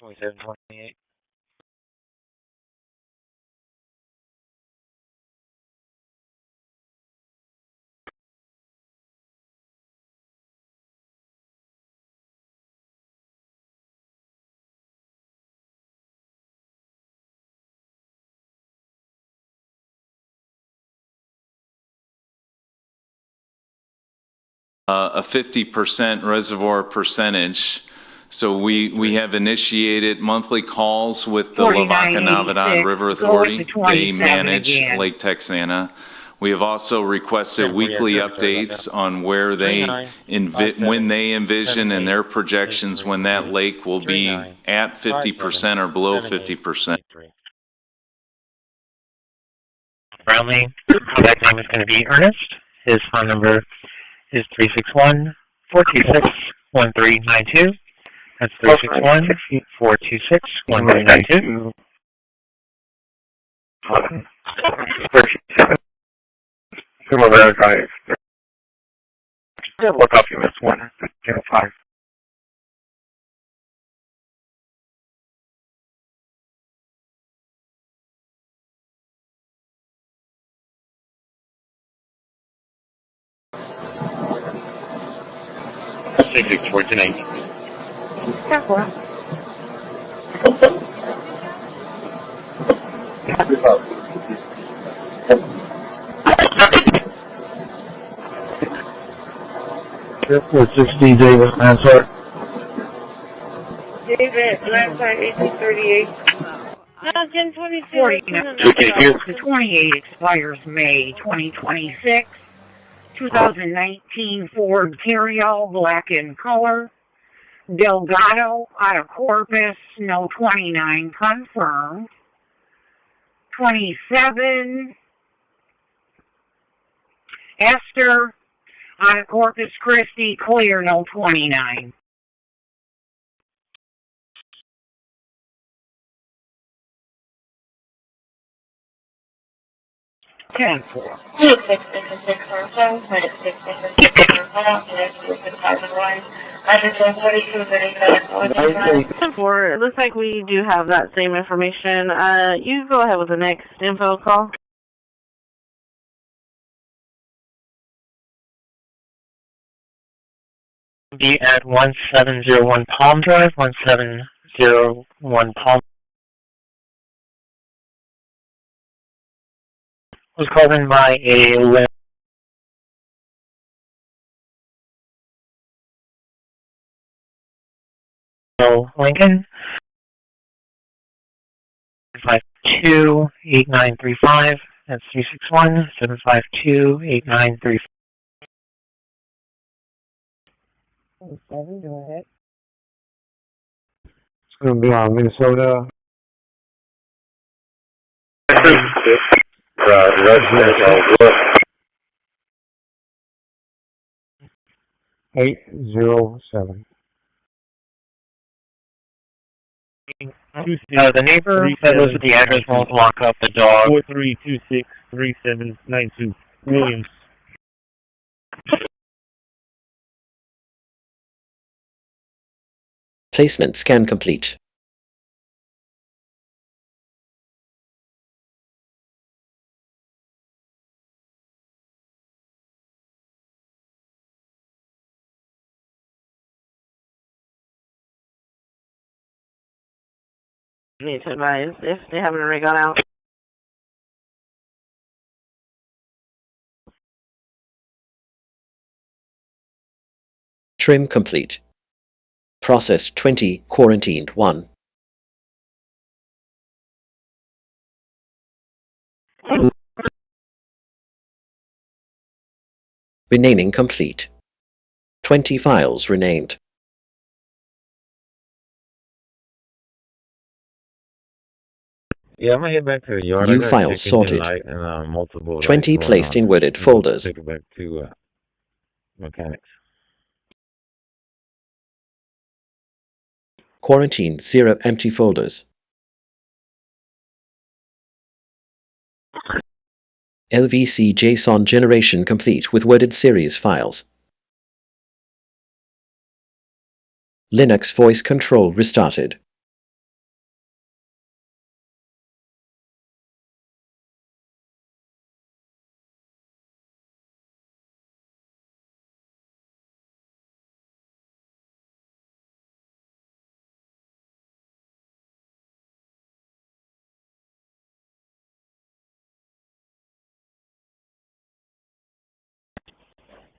27, 28. A 50% reservoir percentage. So we have initiated monthly calls with the Lavaca-Navidad River Authority. They manage Lake Texana. We have also requested weekly updates on where they, when they envision in their projections when that lake will be at 50% or below 50%. Brownlee, contact name is going to be Ernest. His phone number is 361-426-1392. That's 361-426-1392. Come on, verify. Look up, you missed 105. Towards an 8. Airport 60, David, answer. David, Lansar 1838. No, 1022. 28 expires May 2026. 2019 Ford Imperial, black in color. Delgado out of Corpus, no 29 confirmed. 27 Esther out of Corpus Christi, clear, no 29. Ten four. 26 into 6 or 7, 26 into 6 or 7, and 5 4. It looks like we do have that same information. You go ahead with the next info call. Be at 1701 Palm Drive, 1701 Palm. Was called in by a Lincoln. 752-8935. That's 361-752-8935. 7, go ahead. It's going to be on Minnesota. Resident 807. The neighbor that lives at the address won't lock up the dog. 43263792. Williams. Placement scan complete. Need to advise if they haven't already gone out. Trim complete. Processed 20, quarantined 1. Renaming complete. 20 files renamed. Yeah, I'm gonna head back to the yard. New files sorted. And, multiple 20 placed in worded folders. Take it back to mechanics. Quarantine 0 empty folders. LVC JSON generation complete with worded series files. Linux voice control restarted.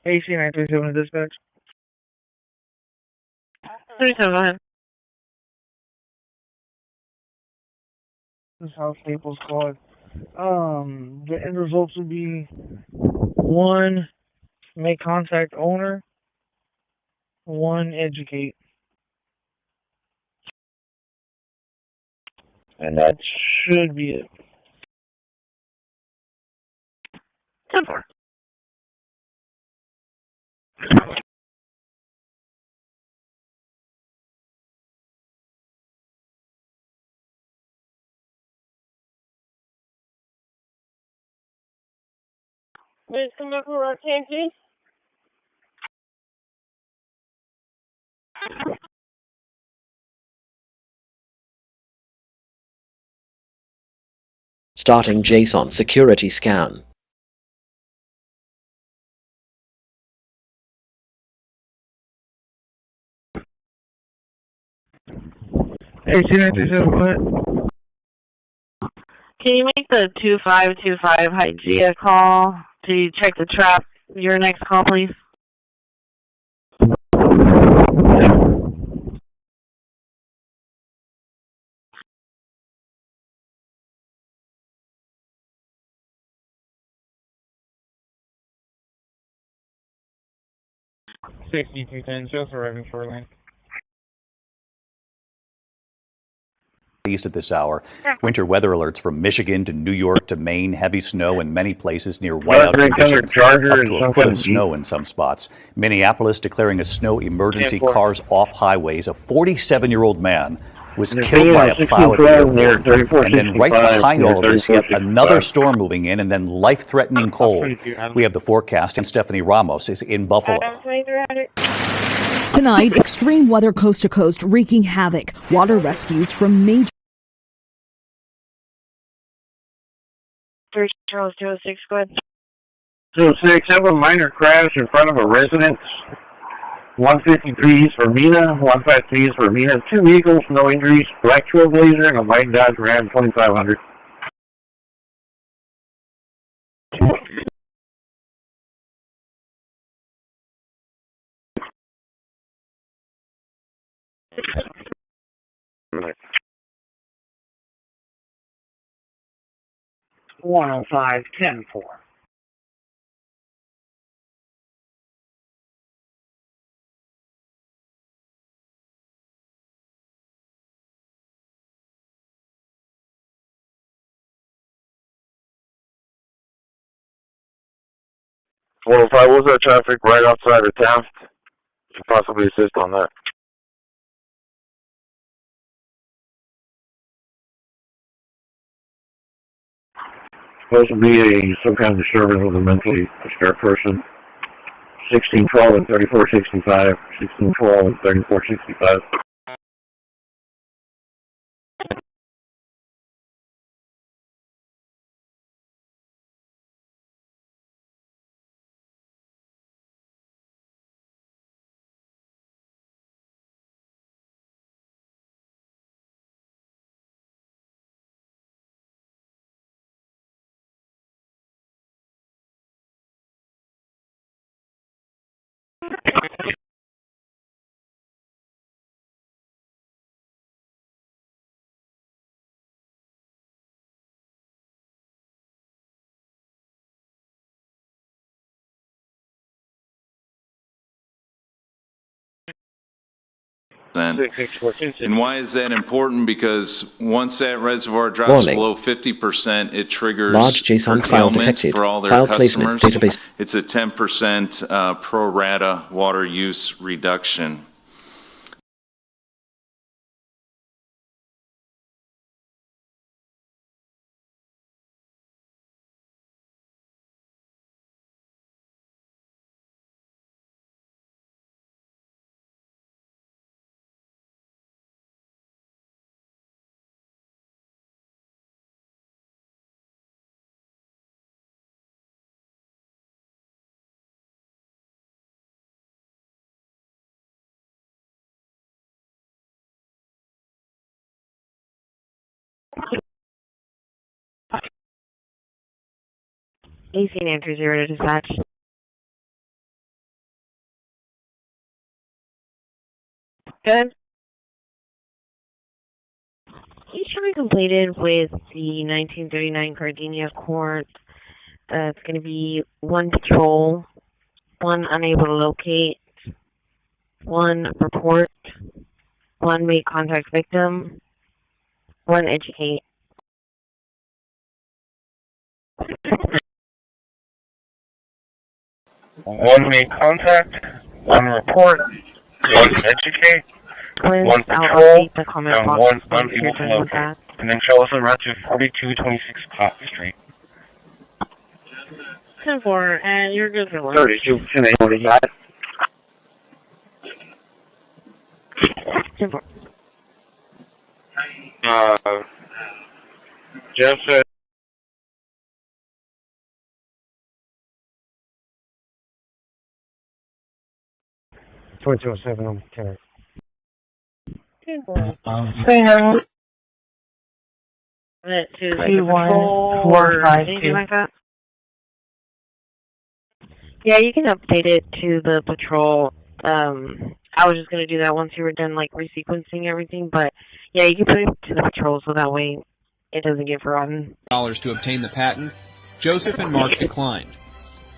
AC 937 dispatch. 37, go ahead. This is House Staples Squad. The end results would be 1, make contact owner, 1, educate. And that should be it. 10-4. Please come back for our TNT. Starting JSON security scan. AC 937, go ahead. Can you make the 2525 Hygieia call to check the trap? Your next call, please. $62.10, just arriving shoreline. East at this hour. Winter weather alerts from Michigan to New York to Maine, heavy snow in many places near whiteout conditions, up to a foot of snow in some spots. Minneapolis declaring a snow emergency, cars off highways. A 47-year-old man was killed by a plow at the airport. And then right behind all of this, yet another storm moving in, and then life-threatening cold. We have the forecast, and Stephanie Ramos is in Buffalo. Tonight, extreme weather coast to coast wreaking havoc. Water rescues from major. Charles 206, go ahead. 206, have a minor crash in front of a residence. 153 East Vermina, 153 East Vermina. 2 vehicles, no injuries. Black Trailblazer and a white Dodge Ram 2500. Right. 105, 10-4. What was that traffic right outside of Taft? Could possibly assist on that. Supposed to be some kind of disturbance with a mentally disturbed person. 1612 and 3465. 1612 and 3465. And why is that important? Because once that reservoir drops below 50%, it triggers large JSON file detected. For all their File customers. placement database. It's a 10% pro rata water use reduction. AC 930 to dispatch. Good. Each time completed with the 1939 Gardenia Court, it's going to be 1 patrol, 1 unable to locate, 1 report, 1 make contact victim, 1 educate. One make contact, 1 report, 1 educate, 1 patrol, and 1 unable to locate. And then show us around to 4226 Cotton Street. 10-4, and you're good for lunch. 32, 10-8, 10-4. Jeff said. .207 on the carrot. 10-4. Say hello. To 21452. Like that? Yeah, you can update it to the patrol. I was just going to do that once you were done, like, resequencing everything, but yeah, you can put it to the patrol so that way it doesn't get forgotten. To obtain the patent, Joseph and Mark declined.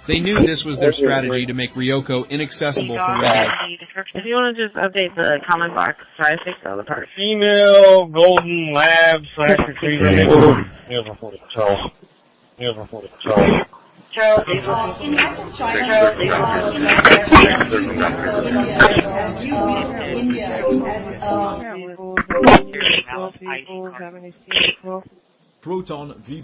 They knew this was their strategy to make Ryoko inaccessible for residents. If you want to just update the comment box, try to fix the other part. Female Golden Lab /Retriever. Here's reported Charles. Here's reported Charles. Charles, Proton V.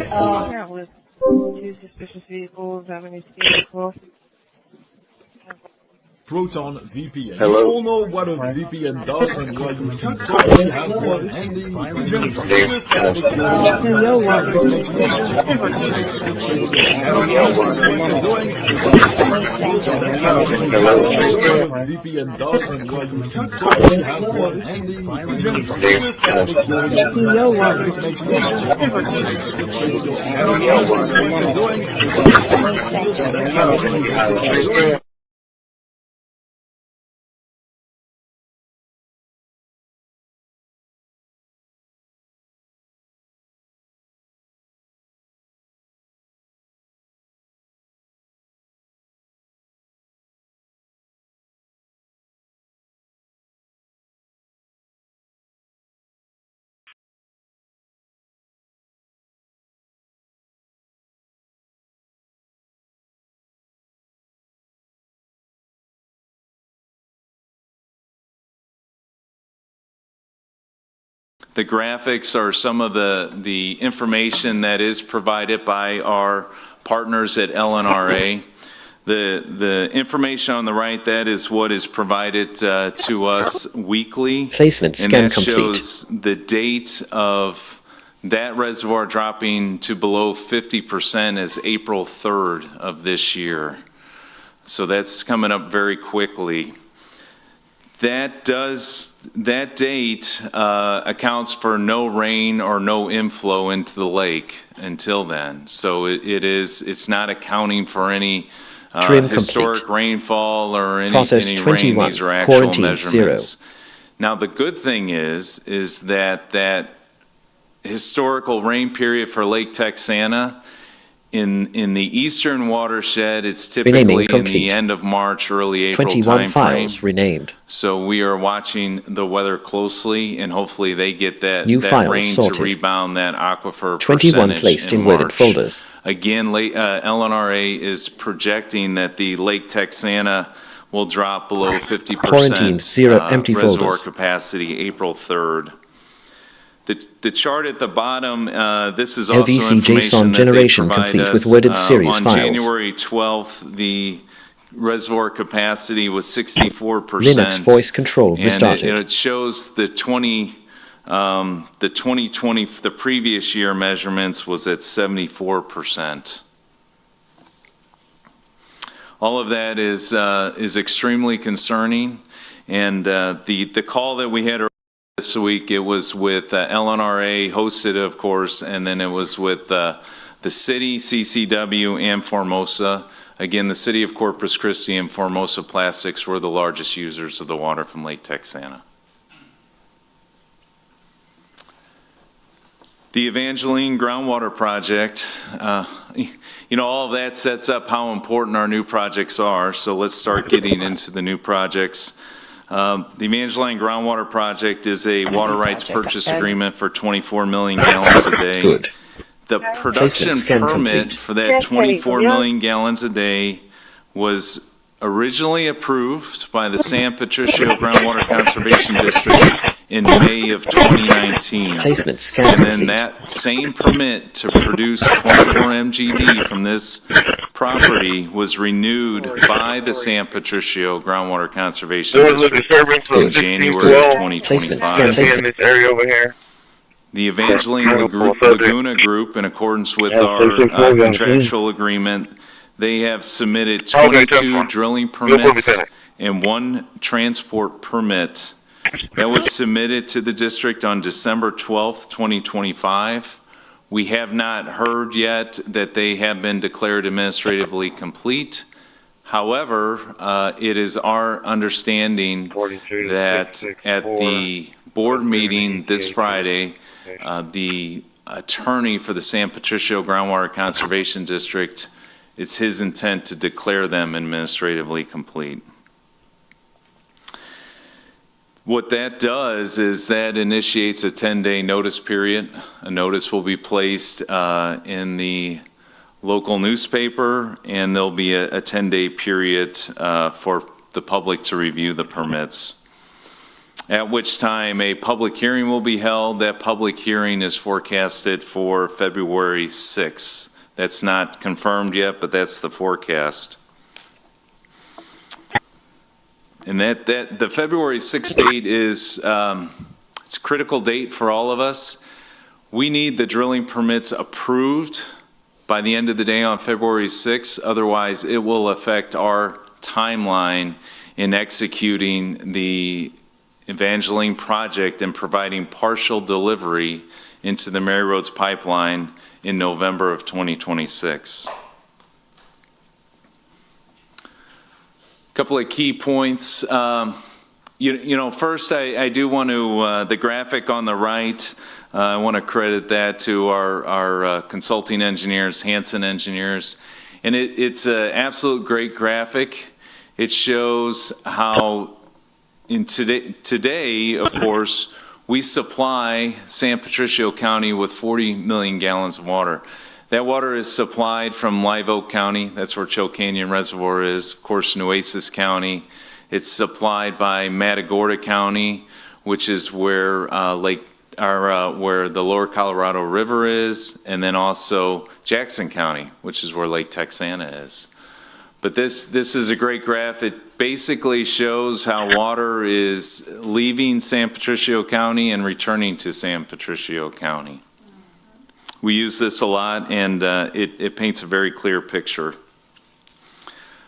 Yeah, with 2 suspicious vehicles having a vehicle. Proton VPN. Hello? You all know what a VPN does and why you should probably have one handy. VPN does and why you should probably have one handy. The graphics are some of the information that is provided by our partners at LNRA. The information on the right, that is what is provided to us weekly. Placement scan and that complete. shows the date of that reservoir dropping to below 50% is April 3rd of this year. So that's coming up very quickly. That date accounts for no rain or no inflow into the lake until then. So it's not accounting for any historic rainfall or any rain. These are actual measurements. Now the good thing is that historical rain period for Lake Texana, in the eastern watershed, it's typically in the end of March, early April 21 timeframe. files renamed. So we are watching the weather closely, and hopefully they get that rain sorted. to rebound that aquifer 21 placed in worded March. folders. Again, LNRA is projecting that the Lake Texana will drop below 50% 0 empty reservoir folders. capacity April 3rd. The chart at the bottom, this is LVC also information JSON that generation they provide complete us. with worded series on files. January 12th, the reservoir capacity was 64%. Linux voice control restarted. And it shows the 2020, the previous year measurements was at 74%. all of that is extremely concerning. And the call that we had this week, it was with LNRA, hosted, of course, and then it was with the city, CCW, and Formosa. Again, the city of Corpus Christi and Formosa Plastics were the largest users of the water from Lake Texana. The Evangeline groundwater project, you know, all of that sets up how important our new projects are. So let's start getting into the new projects. The Evangeline groundwater project is a water rights purchase agreement for 24 million gallons a day. Good. The production permit for that 24 million gallons a day was originally approved by the San Patricio Groundwater Conservation District in May of 2019. And then that same permit to produce 24 MGD from this property was renewed by the San Patricio Groundwater Conservation District in January of 2025. The Evangeline Laguna Group, in accordance with our contractual agreement, they have submitted 22 drilling permits and 1 transport permit. That was submitted to the district on December 12th, 2025. We have not heard yet that they have been declared administratively complete. However, it is our understanding that at the board meeting this Friday, the attorney for the San Patricio Groundwater Conservation District, it's his intent to declare them administratively complete. What that does is that initiates a 10-day notice period. A notice will be placed in the local newspaper, and there'll be a 10-day period for the public to review the permits. At which time a public hearing will be held. That public hearing is forecasted for February 6th. That's not confirmed yet, but that's the forecast. And that the February 6th date is it's a critical date for all of us. We need the drilling permits approved by the end of the day on February 6th. Otherwise, it will affect our timeline in executing the Evangeline project and providing partial delivery into the Mary Roads pipeline in November of 2026. Couple of key points. You know, first I do want to, the graphic on the right, I want to credit that to our consulting engineers, Hansen Engineers. And it's an absolute great graphic. It shows how today, of course, we supply San Patricio County with 40 million gallons of water. That water is supplied from Live Oak County. That's where Choke Canyon Reservoir is. Of course, Nueces County. It's supplied by Matagorda County, which is where where the Lower Colorado River is, and then also Jackson County, which is where Lake Texana is. But this is a great graph. It basically shows how water is leaving San Patricio County and returning to San Patricio County. We use this a lot, and it paints a very clear picture.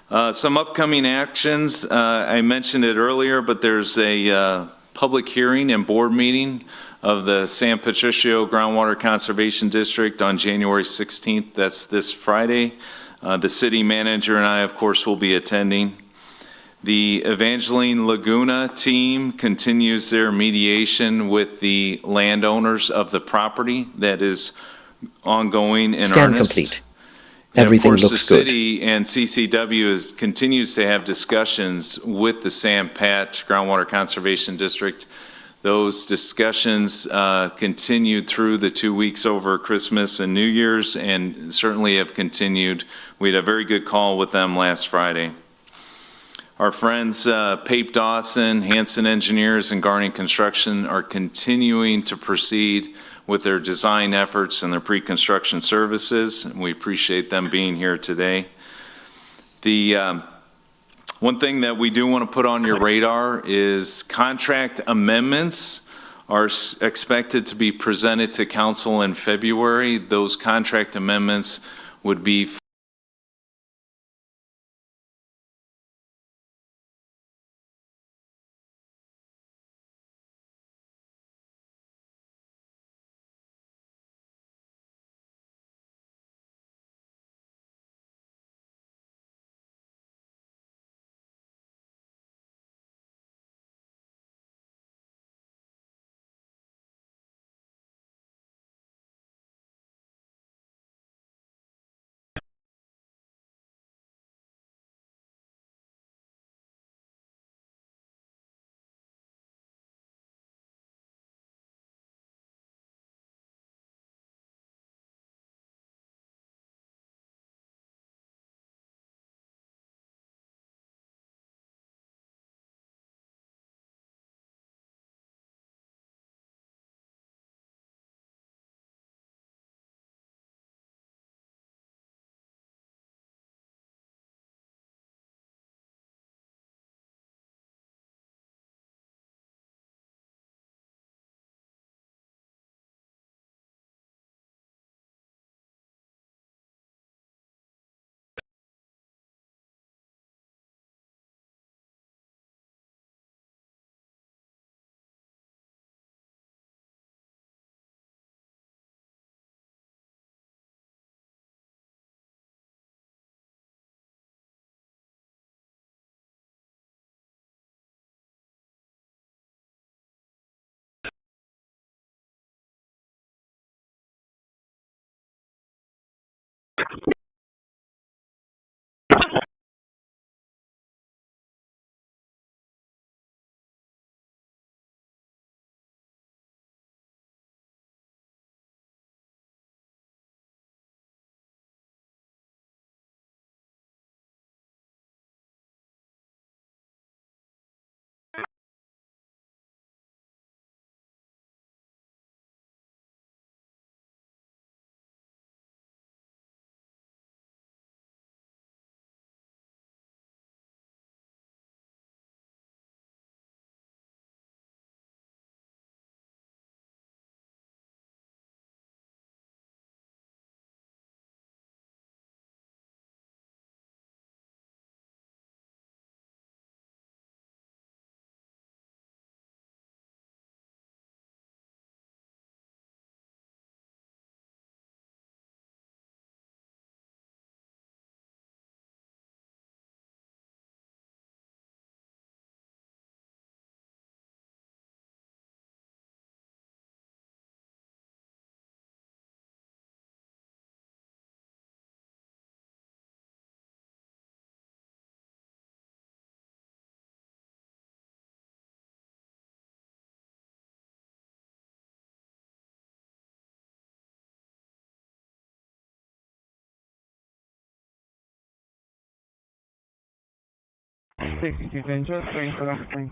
Some upcoming actions, I mentioned it earlier, but there's a public hearing and board meeting of the San Patricio Groundwater Conservation District on January 16th. That's this Friday. The city manager and I, of course, will be attending. The Evangeline Laguna team continues their mediation with the landowners of the property. That is ongoing in earnest. Complete. And Everything of course, looks the good. city and CCW continues to have discussions with the San Pat Groundwater Conservation District. Those discussions continued through the 2 weeks over Christmas and New Year's, and certainly have continued. We had a very good call with them last Friday. Our friends Pape Dawson, Hansen Engineers, and Garning Construction are continuing to proceed with their design efforts and their pre-construction services. And we appreciate them being here today. The one thing that we do want to put on your radar is contract amendments are expected to be presented to council in February. Those contract amendments would be 6210, just reinforcing.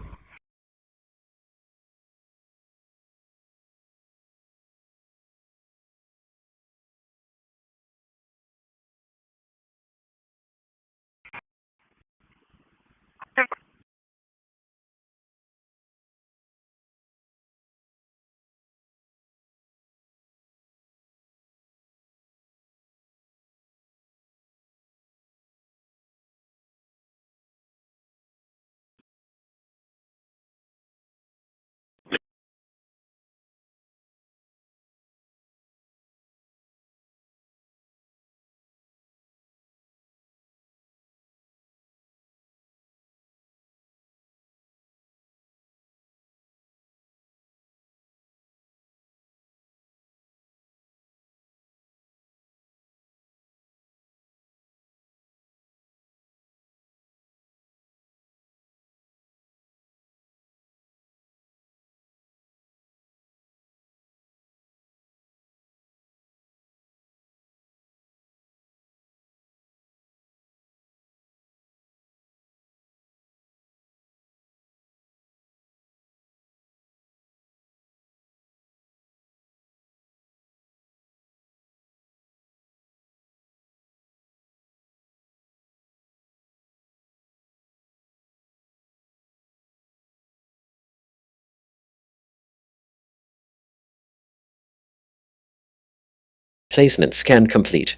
Placement scan complete.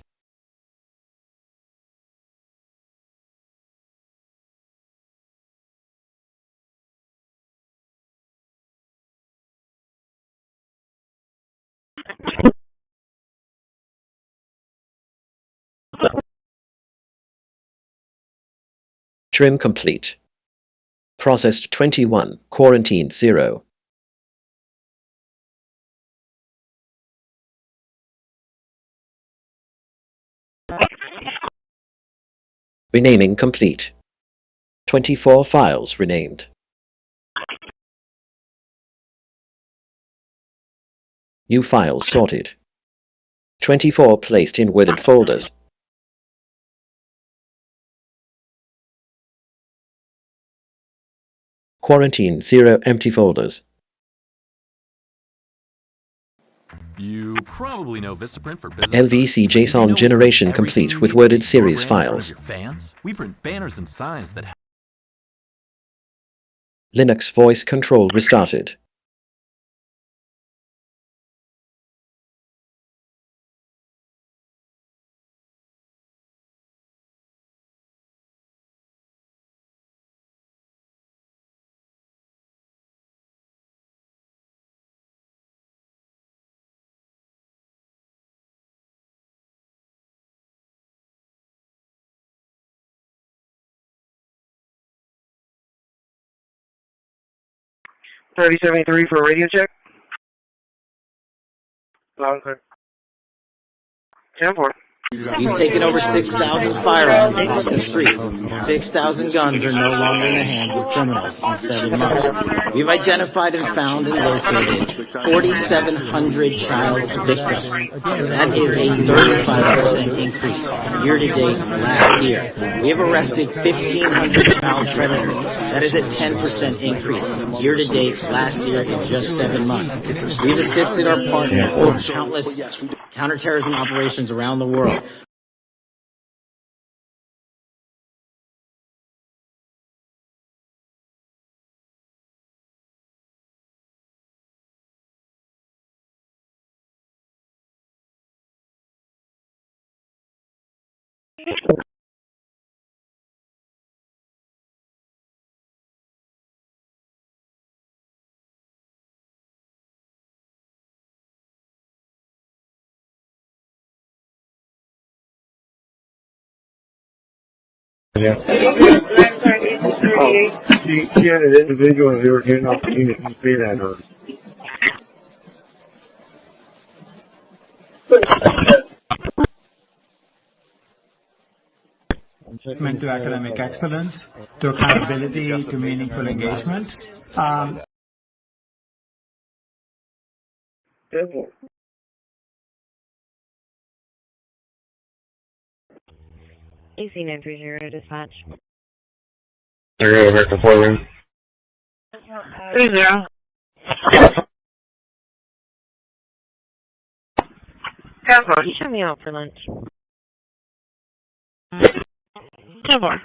Trim complete. Processed 21, quarantined 0. Renaming complete. 24 files renamed. New files sorted. 24 placed in worded folders. Quarantine 0 empty folders. You probably know Vistaprint for business LVC cards, but did you JSON know we generation print everything complete you with need to worded get your series brand in front of files. your fans? We print banners and signs that Linux voice control restarted. $30.73 for a radio check. Loud and clear. 10-4. You've taken over 6,000 firearms off the streets. 6,000 guns are no longer in the hands of criminals in 7 months. We've identified and found and located 4,700 child victims. That is a 35% increase year-to-date last year. We have arrested 1,500 child predators. That is a 10% increase year-to-date last year in just 7 months. We've assisted our partners with countless counterterrorism operations around the world. Yeah. She had an individual who were getting off the unit and speed at her. Commitment to academic excellence, to accountability, to meaningful engagement. AC 930 dispatch. They're over at the foreman. Hey there. Come you sent me out for lunch. Come on.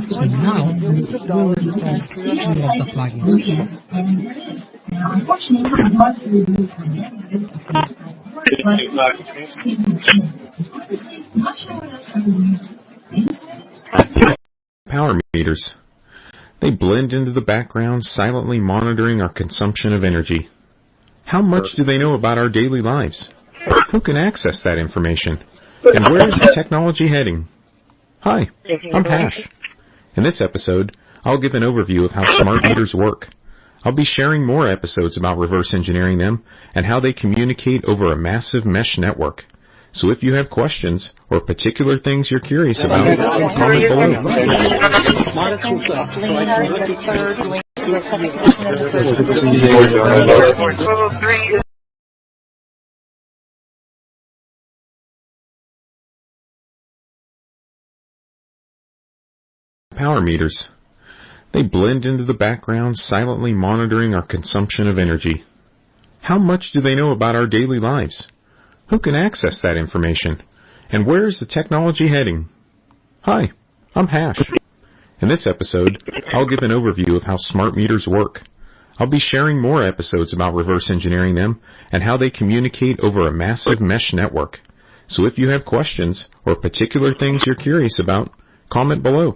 So now we'll install all of the plugins. Power meters. They blend into the background, silently monitoring our consumption of energy. How much do they know about our daily lives? Who can access that information? And where is the technology heading? Hi, I'm Hash. In this episode, I'll give an overview of how smart meters work. I'll be sharing more episodes about reverse engineering them and how they communicate over a massive mesh network. So if you have questions or particular things you're curious about, comment below. Power meters. They blend into the background, silently monitoring our consumption of energy. How much do they know about our daily lives? Who can access that information? And where is the technology heading? Hi, I'm Hash. In this episode, I'll give an overview of how smart meters work. I'll be sharing more episodes about reverse engineering them and how they communicate over a massive mesh network. So if you have questions or particular things you're curious about, comment below.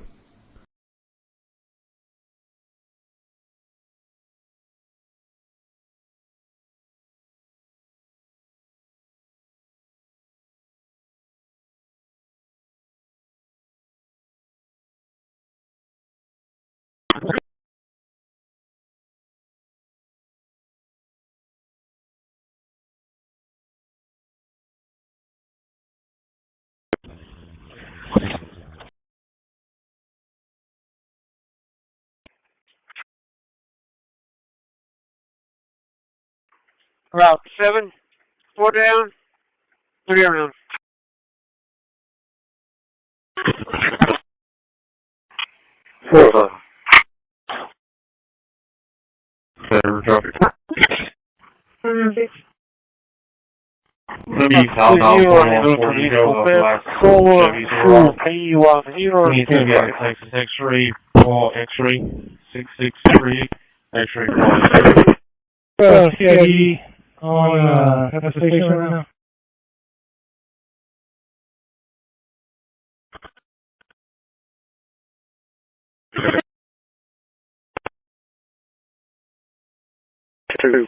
Route 7, 4 down, 3 around. Traffic. X-ray 4, X-ray 663, X-ray 4. CID on at the station right now. True.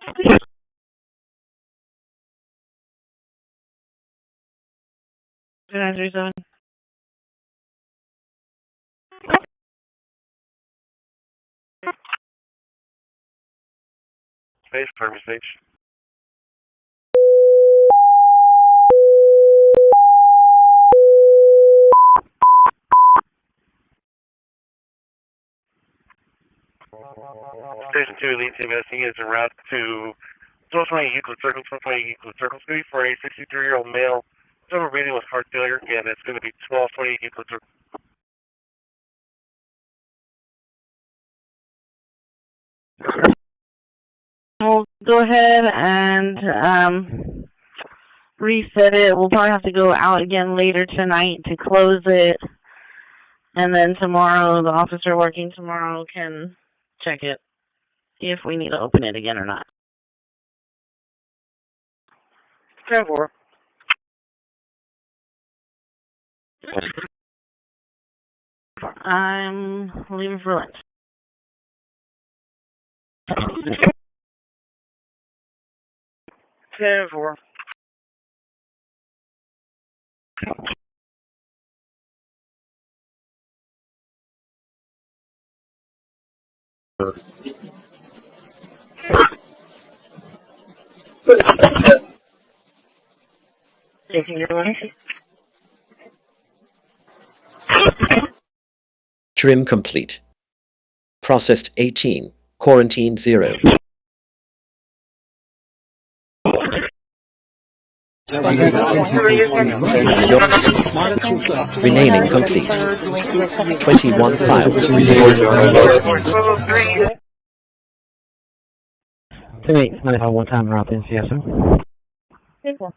$937. Space, Purple Stage. Station 2, lead team SE is en route to 1220 Euclid Circle, 1220 Euclid Circle. It's going to be for a 63-year-old male. He's overbreathing with heart failure, and it's going to be 1220 Euclid Circle. We'll go ahead and reset it. We'll probably have to go out again later tonight to close it. And then tomorrow, the officer working tomorrow can check it, see if we need to open it again or not. 10-4. I'm leaving for lunch. Ten four. Taking your lunch. Trim complete. Processed 18. Quarantine 0. Remaining complete. 21 files remaining. 10-8, 1 time route NCSO. 10-4.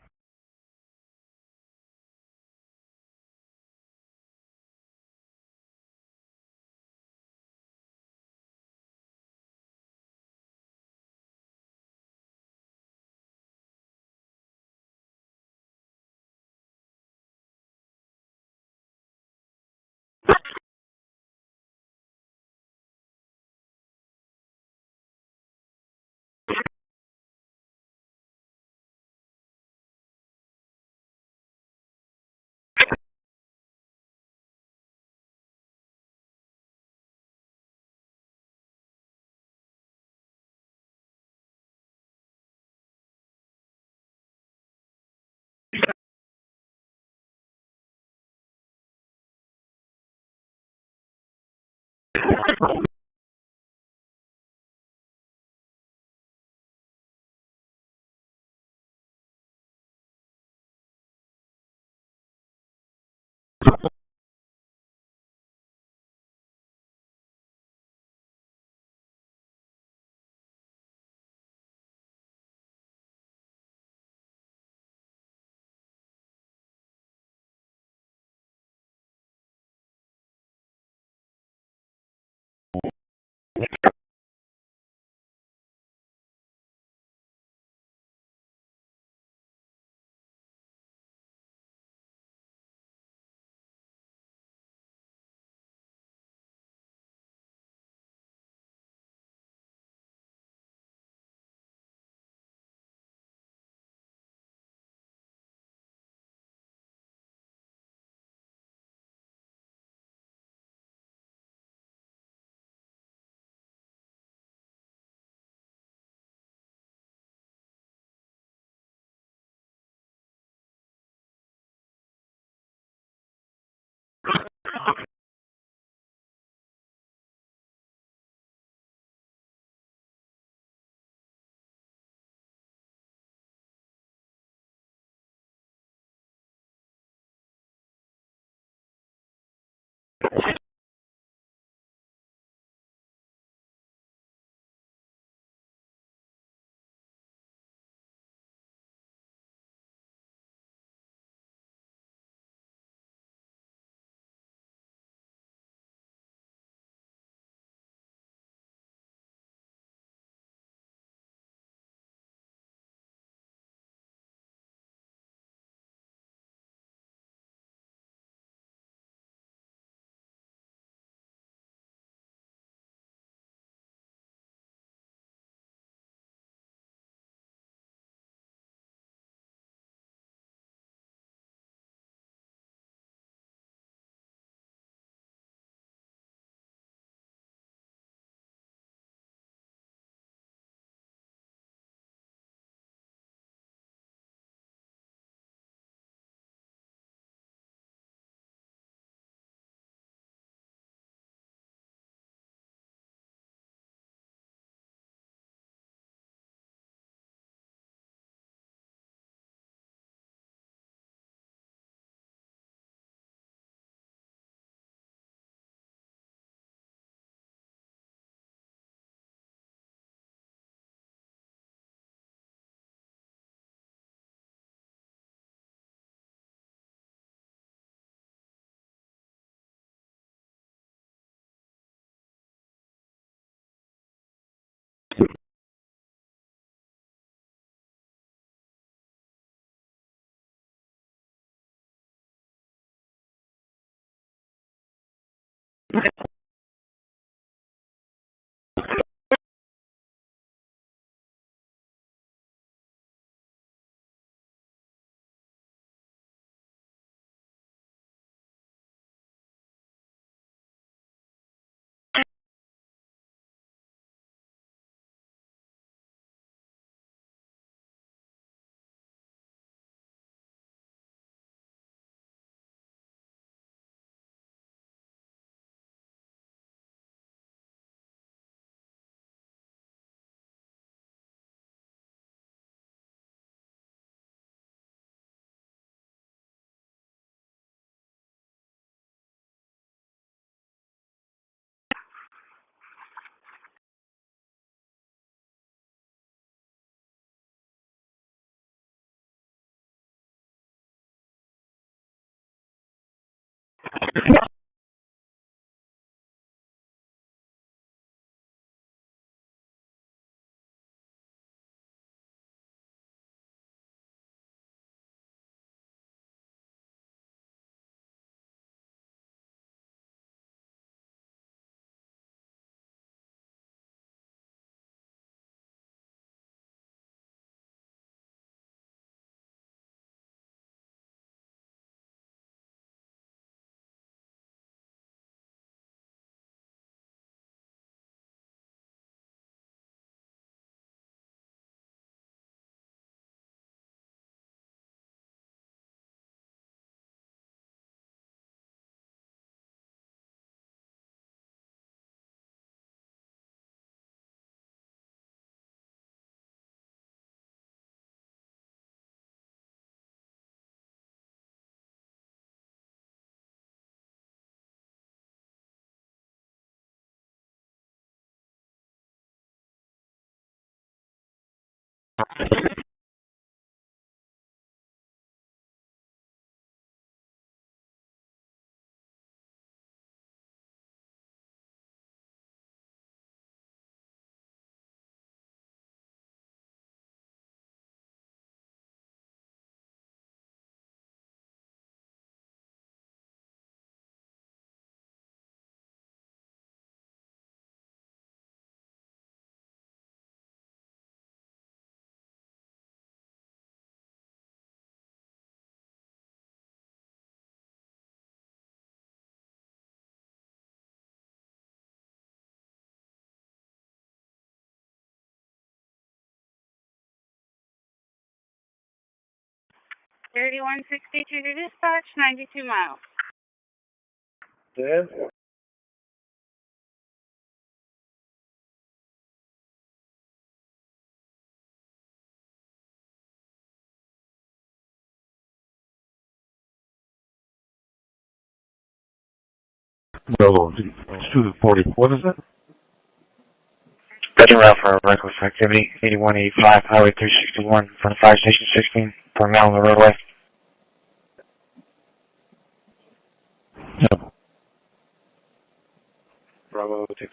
3162 to dispatch, 92 miles. Yeah. No, 240. What is it? Better route for reckless activity. 8185 Highway 361 from Fire Station 16 per mile on the roadway. No. Bravo 2.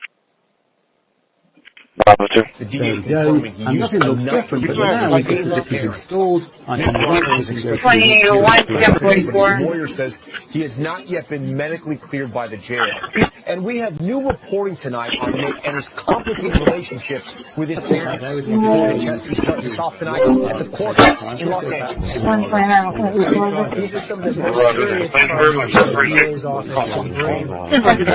Bravo 2. There we go. And nothing looks different, but now we get the zip is installed. I can write this and go through the lawyer says he has not yet been medically cleared by the jail. And we have new reporting tonight on Nick and his complicated relationships with his parents. Chesky starts us off tonight at the courthouse in Los Angeles. These are some of the most serious charges the DA's office can bring. 20,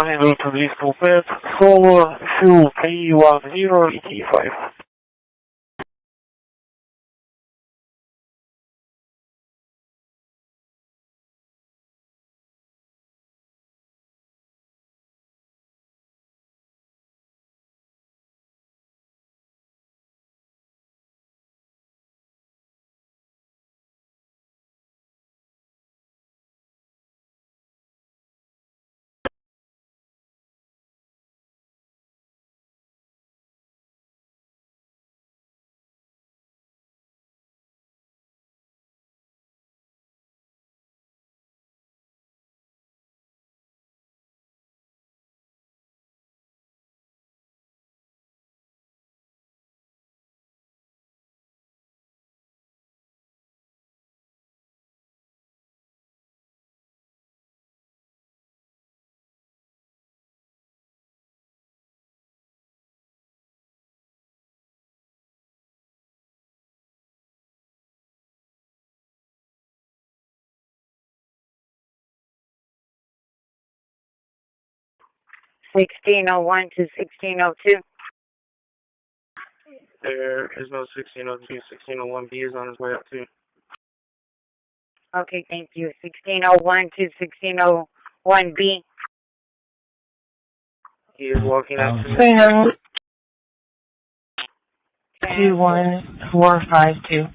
handle police Corpus, solar, fuel P10, 85. (1601 to 1602). There is no 1602. 1601B is on his way up too. Okay, thank you. 1601 to 1601B. He is walking up to 21452.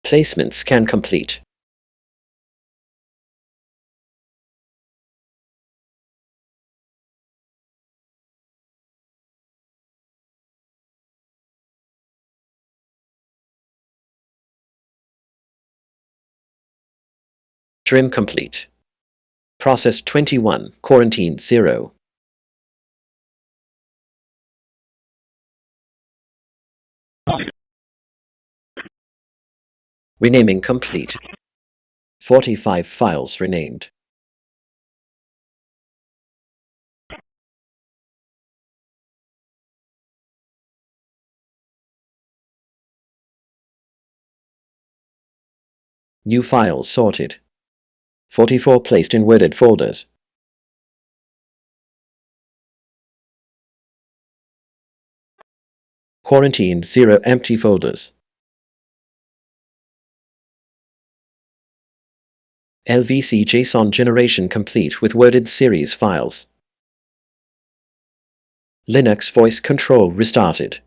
Placement scan complete. Trim complete. Process 21, quarantine 0. Renaming complete. 45 files renamed. New files sorted. 44 placed in worded folders. Quarantine 0 empty folders. LVC JSON generation complete with worded series files. Linux voice control restarted.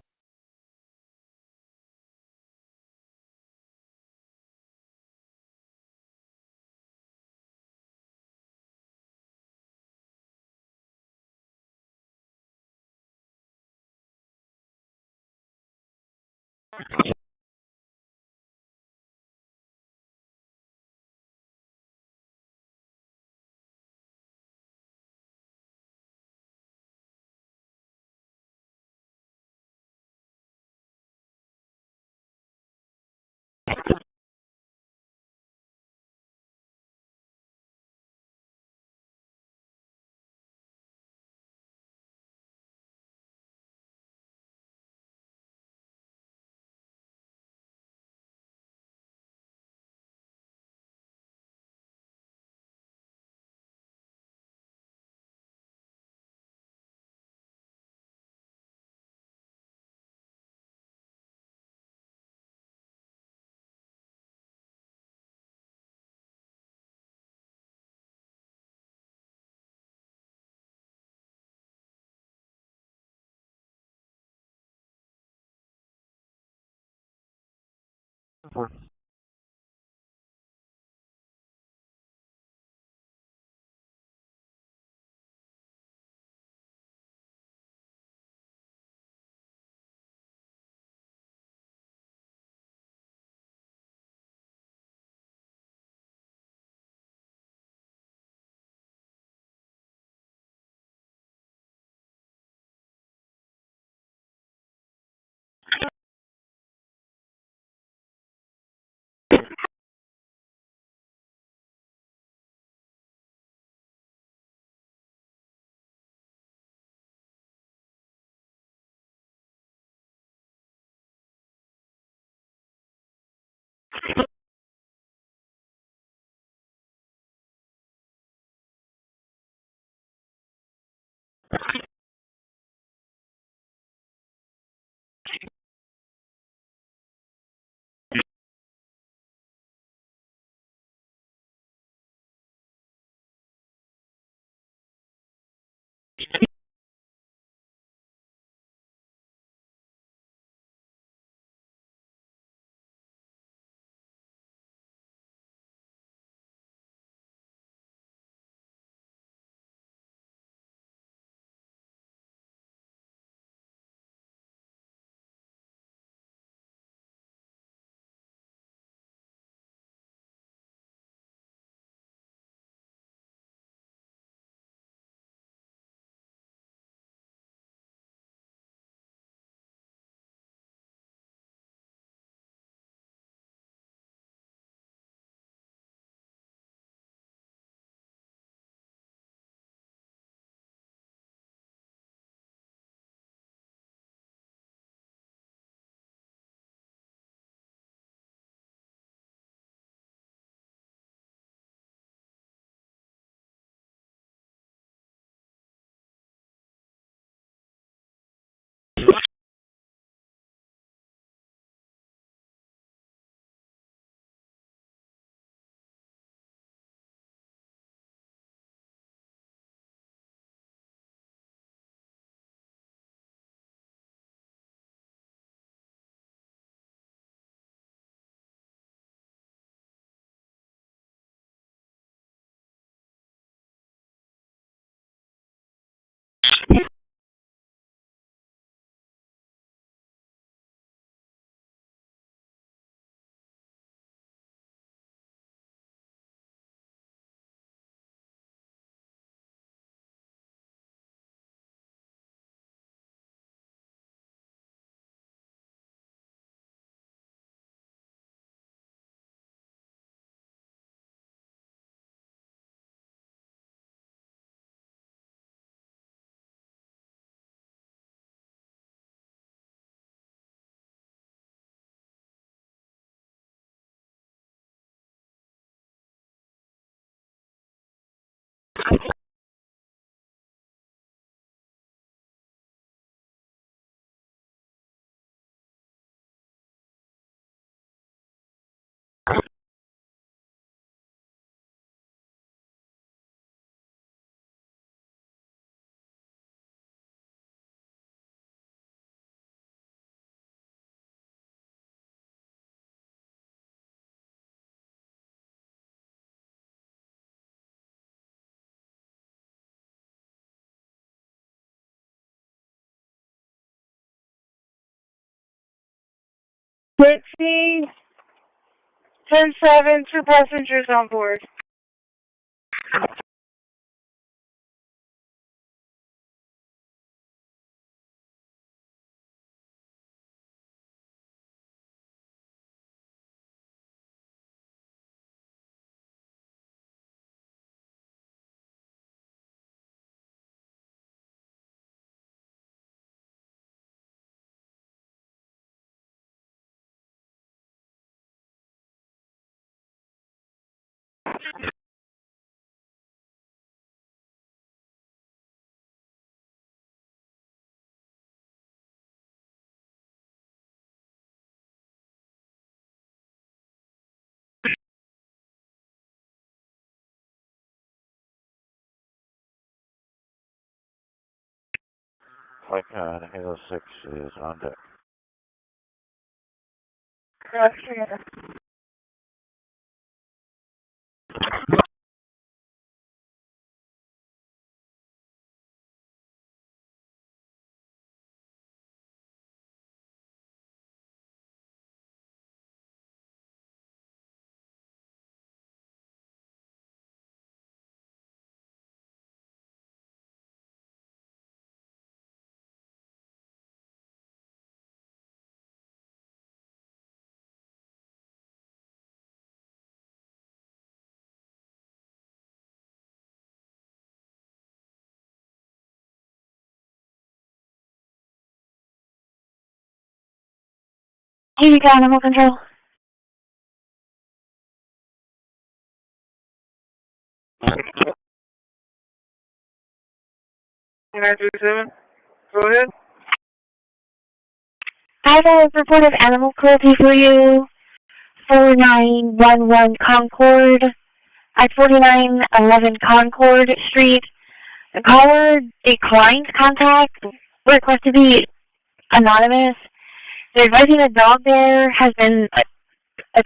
Christi, 10-7, 2 passengers on board. Like, Halo 6 is on deck. Gotcha. TV animal control. 937, go ahead. I have a report of animal cruelty for you. 4911 Concord at 4911 Concord Street. The caller declined contact, request to be anonymous. They're advising the dog there has been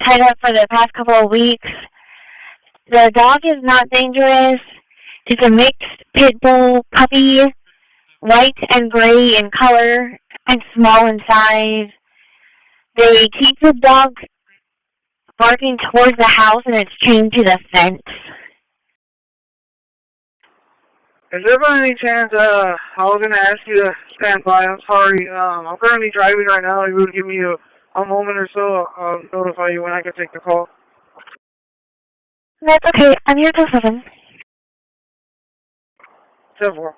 tied up for the past couple of weeks. The dog is not dangerous. It's a mixed pit bull puppy, white and gray in color and small in size. They keep the dog barking towards the house and it's chained to the fence. Is there by any chance, I was going to ask you to stand by. I'm sorry. I'm currently driving right now. If you would give me a moment or so, I'll notify you when I can take the call. That's okay. I'm here till 7. 10-4.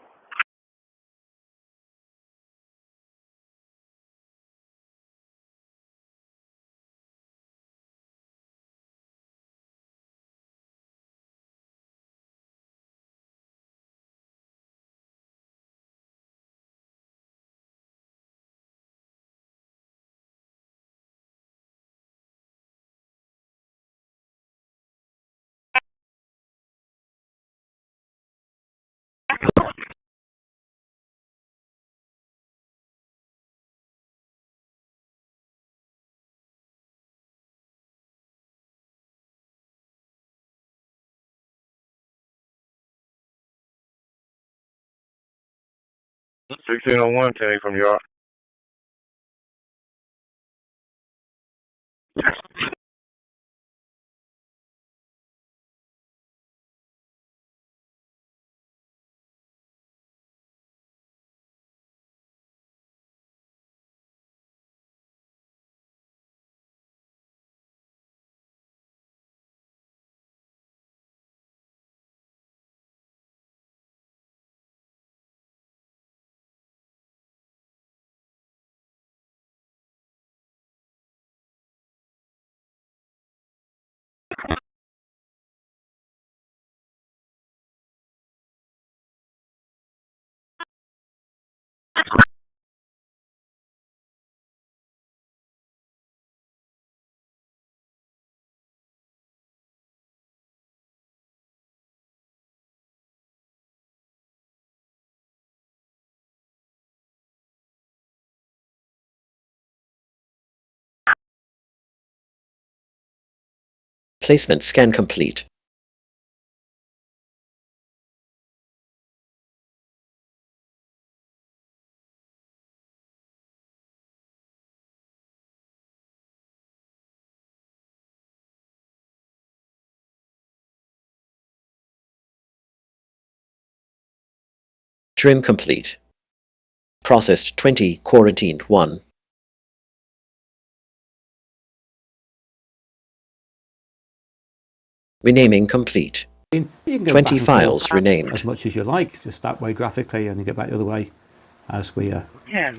Sixteen oh one, take from your. Placement scan complete. Trim complete. Processed 20, quarantined 1. Renaming complete. You can go 20 back and files forth renamed. as much as you like, just that way graphically, and you go back the other way as we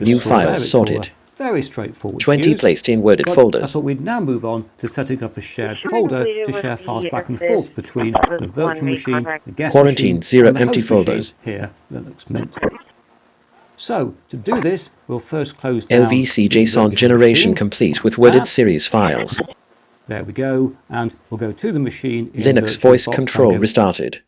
New files sorted. Very straightforward. 20 placed in worded But I folders. thought we'd now move on to setting up a shared folder to share files back and forth between the virtual machine, the guest Quarantine machine, 0 and the empty host machine folders. here, Linux Mint. So, to do this, we'll first close down LVC the JSON virtual generation machine. complete with worded That. series files. There we go, and we'll go to the machine in Linux virtual voice box control and go restarted.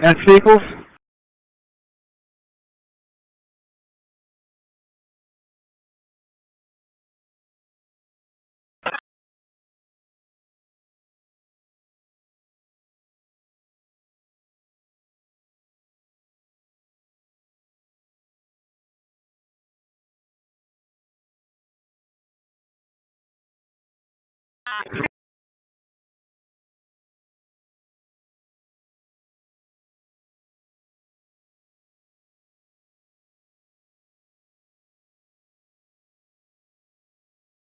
That's equals.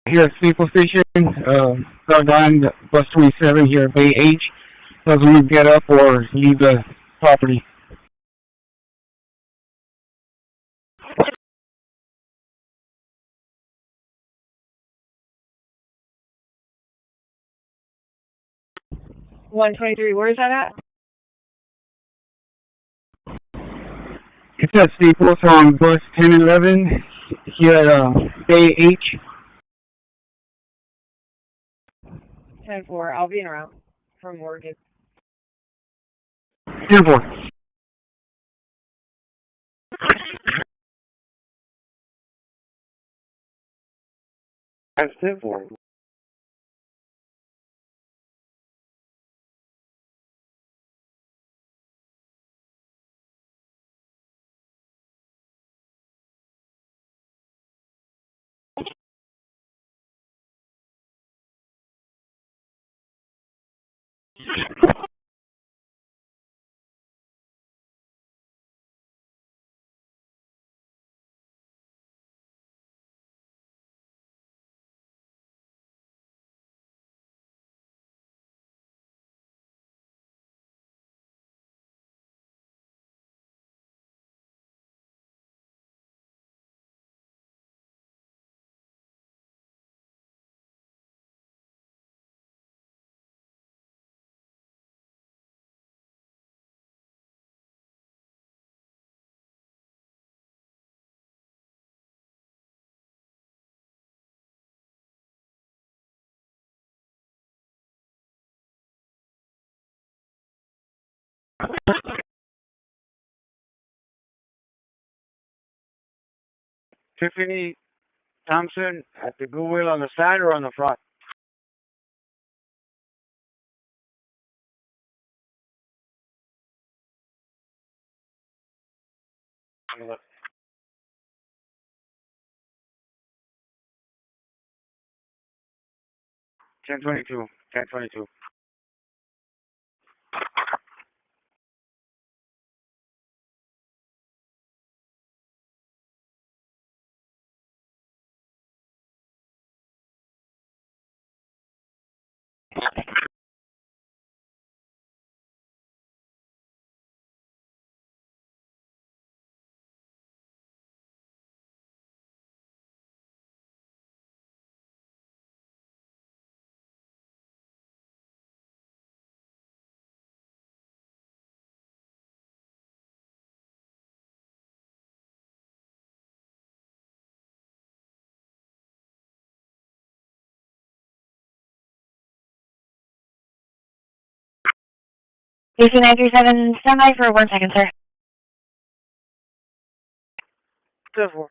Here at Steeple Station, third line, bus 27 here at Bay H. Doesn't want to get up or leave the property. Where is that at? It's at Steeples on bus 1011 here at Bay H. 10-4. I'll be in route from Morgan. 10-4. That's 10-4. Tiffany Thompson, at the good wheel on the side or on the front? Ten 22. 10 22. Station 937, stand by for 1 second, sir. 10-4.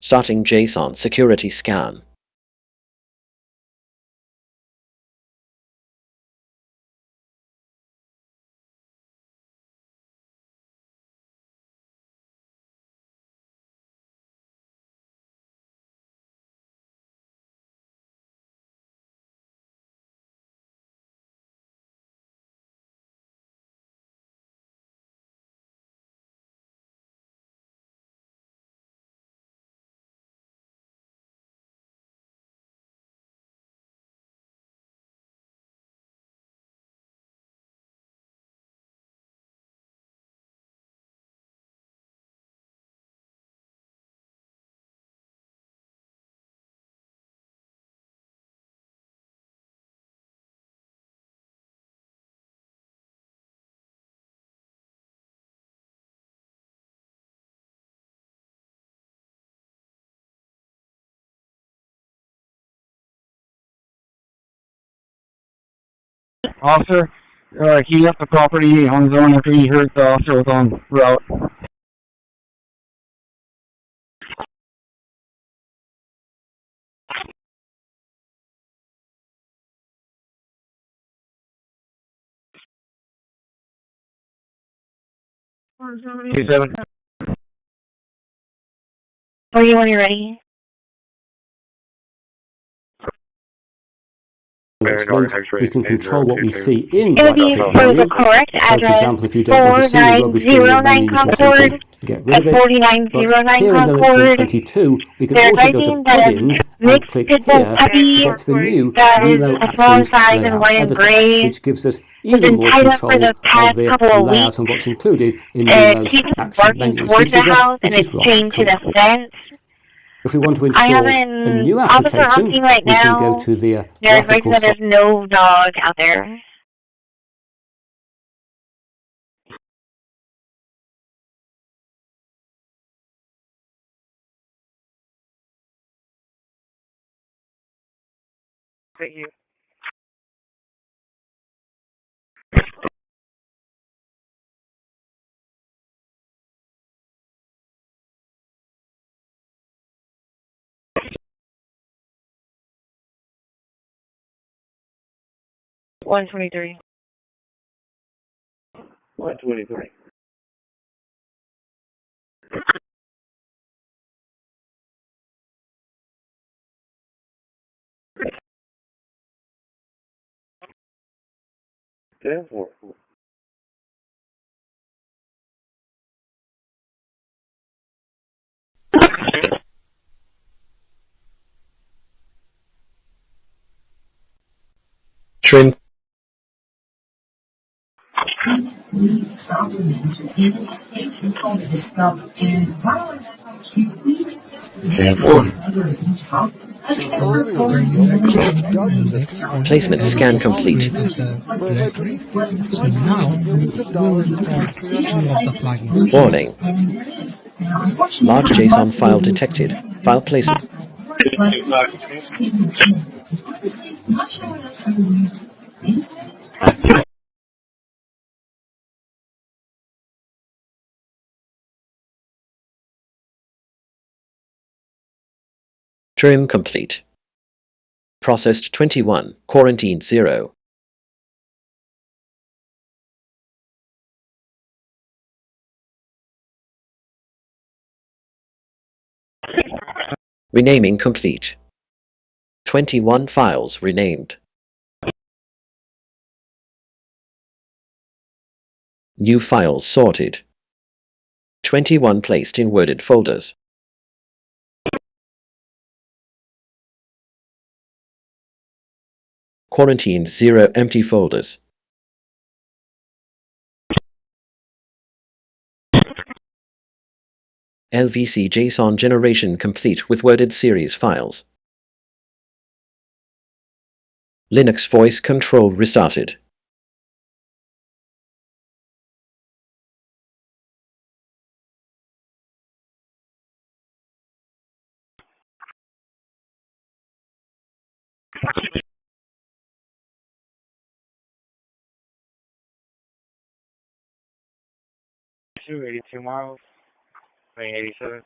Starting JSON security scan. Officer, he left the property on his own after he heard the officer was on route. Two-7. Are you when you're ready? We can control what we see in It would be for the correct So, for address, example, if you don't want to see the rubbish in your menu, 4909 you can Concord, simply get rid at of it. 4909 Here in the Concord, 22, we can they're also go to advising that a plugins and mixed click pit bull here to puppy get to the new that is Nemo a small Actions size in Layout white and Editor, gray which gives us has even been more tied up for control the of past the couple of layout weeks. and what's included in It Nemo's keeps action barking menus, towards the house and it's rather chained to cool. the fence. If we want to I install have a new an officer application, hunting right we can now. go to the They're advising graphical that there's no dog out there. Thank you. One 23. 123. Ten-4. Trim. Placement scan complete. So now we'll record two of the plugins. Warning. Large JSON file detected. File placed. Trim complete. Processed 21. Quarantined 0. Renaming complete. 21 files renamed. New files sorted. 21 placed in worded folders. Quarantined 0 empty folders. LVC JSON generation complete with worded series files. Linux voice control restarted. Two 82 miles, 87.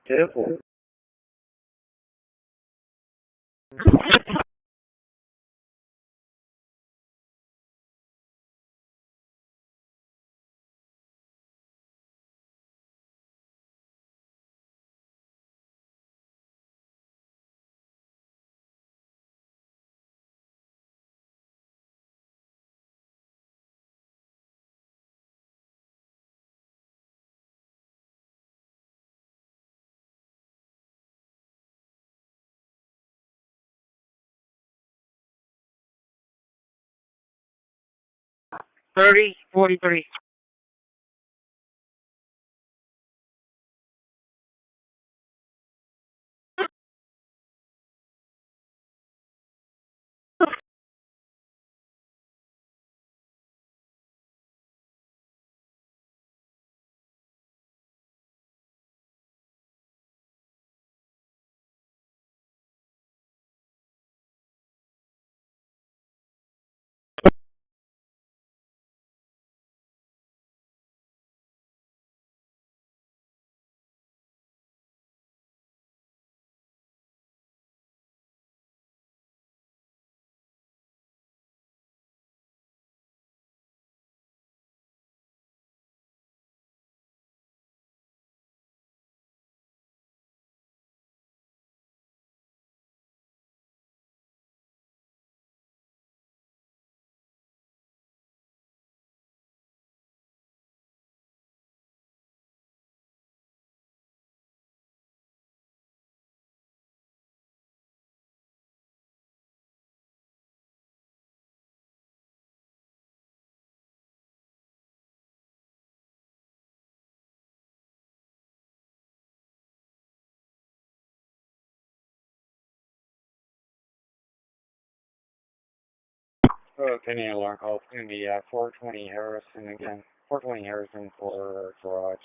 Careful. Thirty 43. Any alarm call. It's going to be 420 Harrison again. 420 Harrison for garage.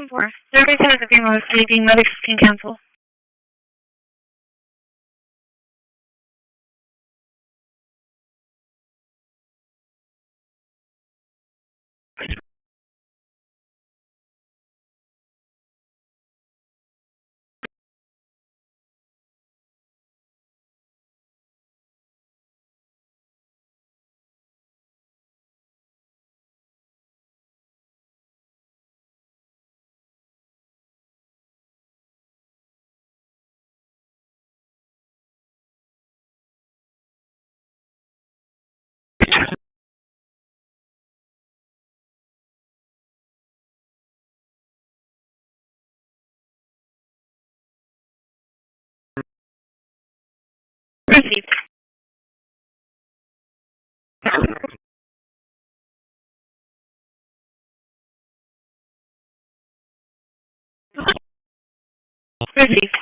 4. Survey says if you're most sleeping, medics can cancel. Received. Received.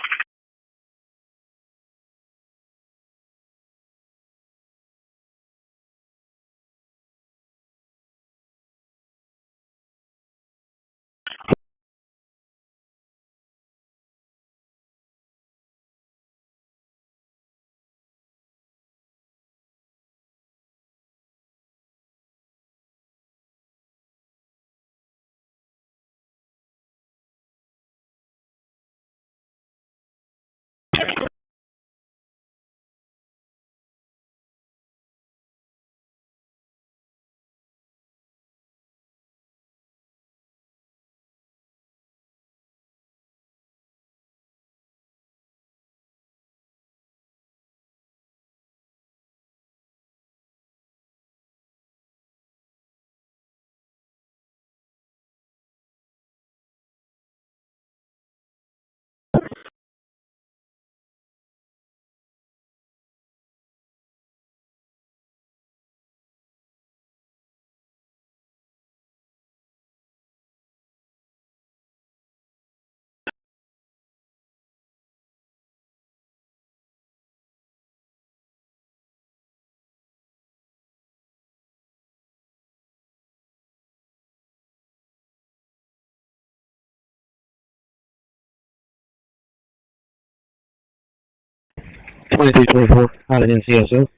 2324 out of NCSO.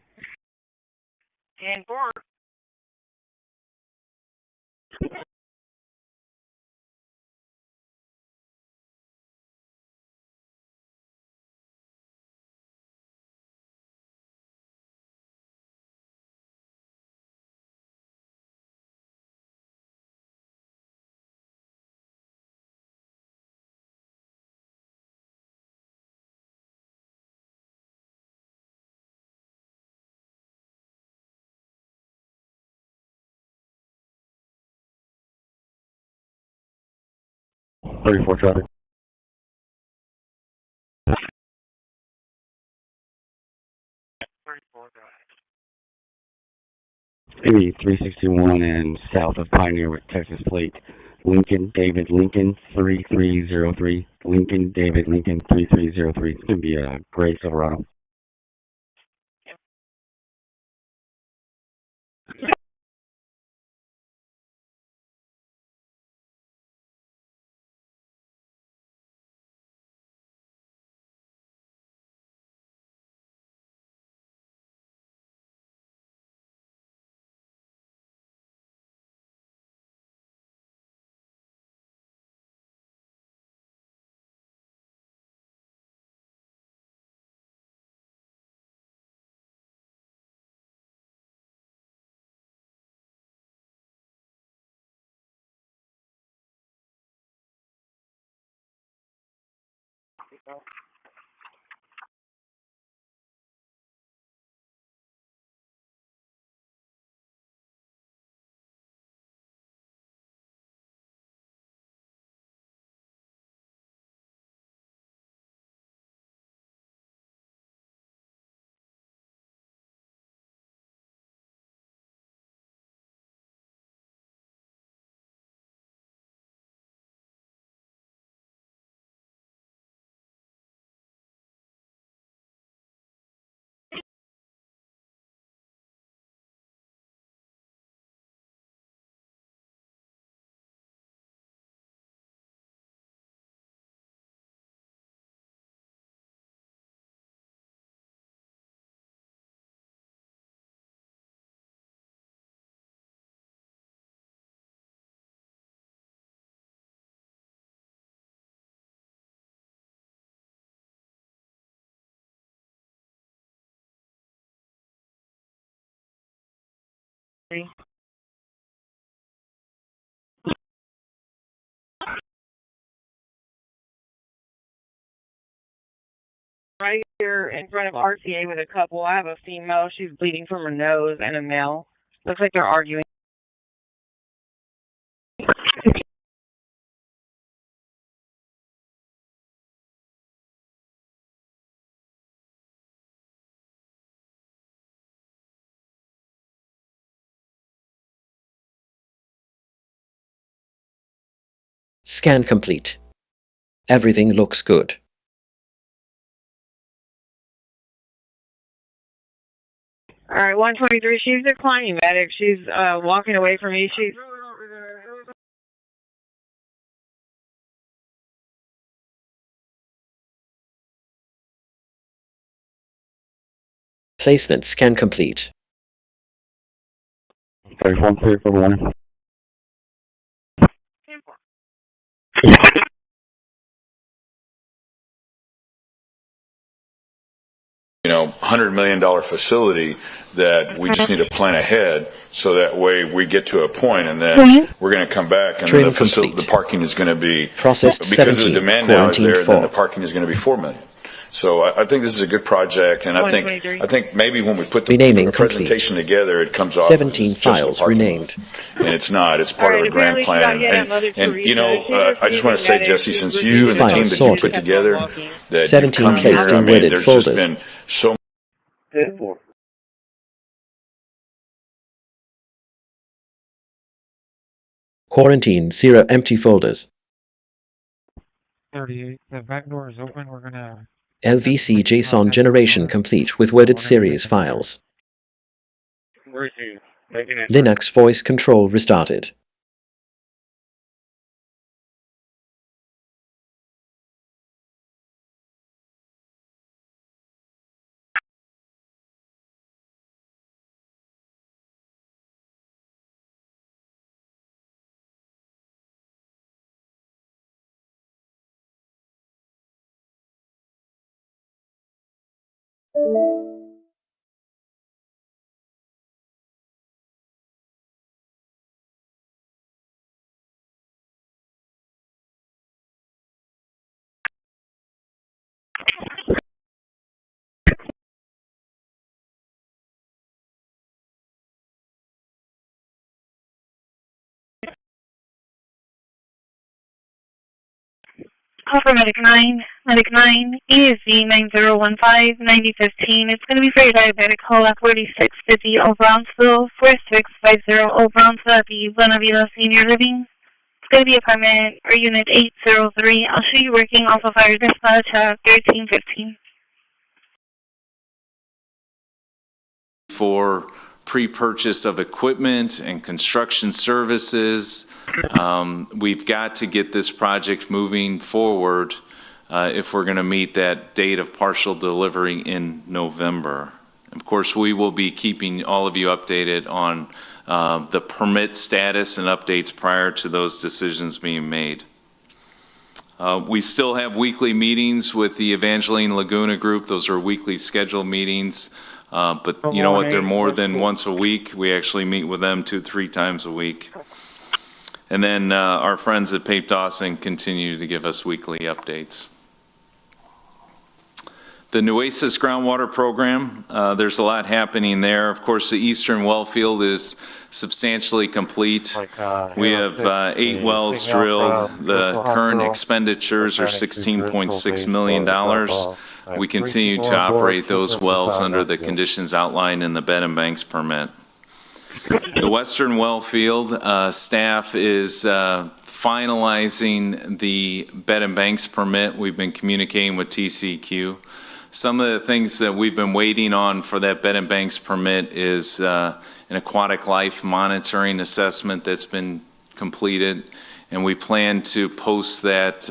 10-4. Thirty-four traffic. Maybe 361 and south of Pioneer with Texas plate. Lincoln David Lincoln 3303. Lincoln David Lincoln 3303. It's going to be a gray Silverado. Right here in front of RCA with a couple. I have a female. She's bleeding from her nose, and a male. Looks like they're arguing. Scan complete. Everything looks good. All right, 123. She's declining medic. She's walking away from me. She's Placement scan complete. 34 clear for one. $100 million facility that we just need to plan ahead so that way we get to a point and then we're going to come back and the parking is going to be, Processed because the demand now is there, then the 4. parking is going to be $4 million. So I think this is a good project, and I think maybe when we put the presentation together, it comes off 17 files renamed. And it's not. It's part of a grand plan. And I just want to say, Jesse, since you and the team that you put together, that 17 placed in worded there's folders. just been so Quarantine 0 empty folders. 38. The back door is open. We're gonna. LVC JSON generation complete with worded series files. Where's you? Taking it. Linux voice control restarted. Call for Medic 9. Medic 9, ESV 9015-9015. It's going to be for your diabetic call at 4650 Old Brownsville, 4650 Old Brownsville at the Buena Vida Senior Living. It's going to be apartment or unit 803. I'll show you working off of fire dispatch at 1315. For pre-purchase of equipment and construction services. We've got to get this project moving forward if we're going to meet that date of partial delivery in November. Of course, we will be keeping all of you updated on the permit status and updates prior to those decisions being made. We still have weekly meetings with the Evangeline Laguna group. Those are weekly scheduled meetings. But you know what, they're more than once a week. We actually meet with them 2-3 times a week. And then our friends at Pape Dawson continue to give us weekly updates. The Nueces groundwater program, there's a lot happening there. Of course, the eastern well field is substantially complete. We have 8 wells drilled. The current expenditures are $16.6 million. We continue to operate those wells under the conditions outlined in the bed and banks permit. The western well field, staff is finalizing the bed and banks permit. We've been communicating with TCQ. Some of the things that we've been waiting on for that bed and banks permit is an aquatic life monitoring assessment that's been completed, and we plan to post that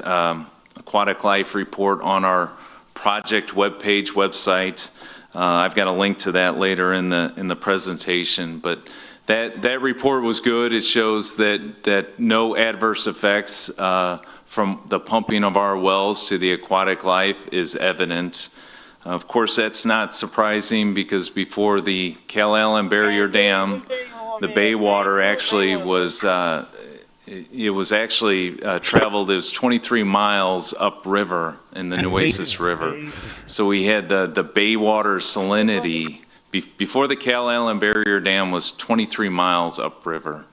aquatic life report on our project website. I've got a link to that later in the presentation, but that report was good. It shows that no adverse effects from the pumping of our wells to the aquatic life is evident. Of course, that's not surprising because before the Cal Allen Barrier Dam, the bay water actually was traveled, it was 23 miles upriver in the Nueces River. So we had the bay water salinity before the Cal Allen Barrier Dam was 23 miles upriver.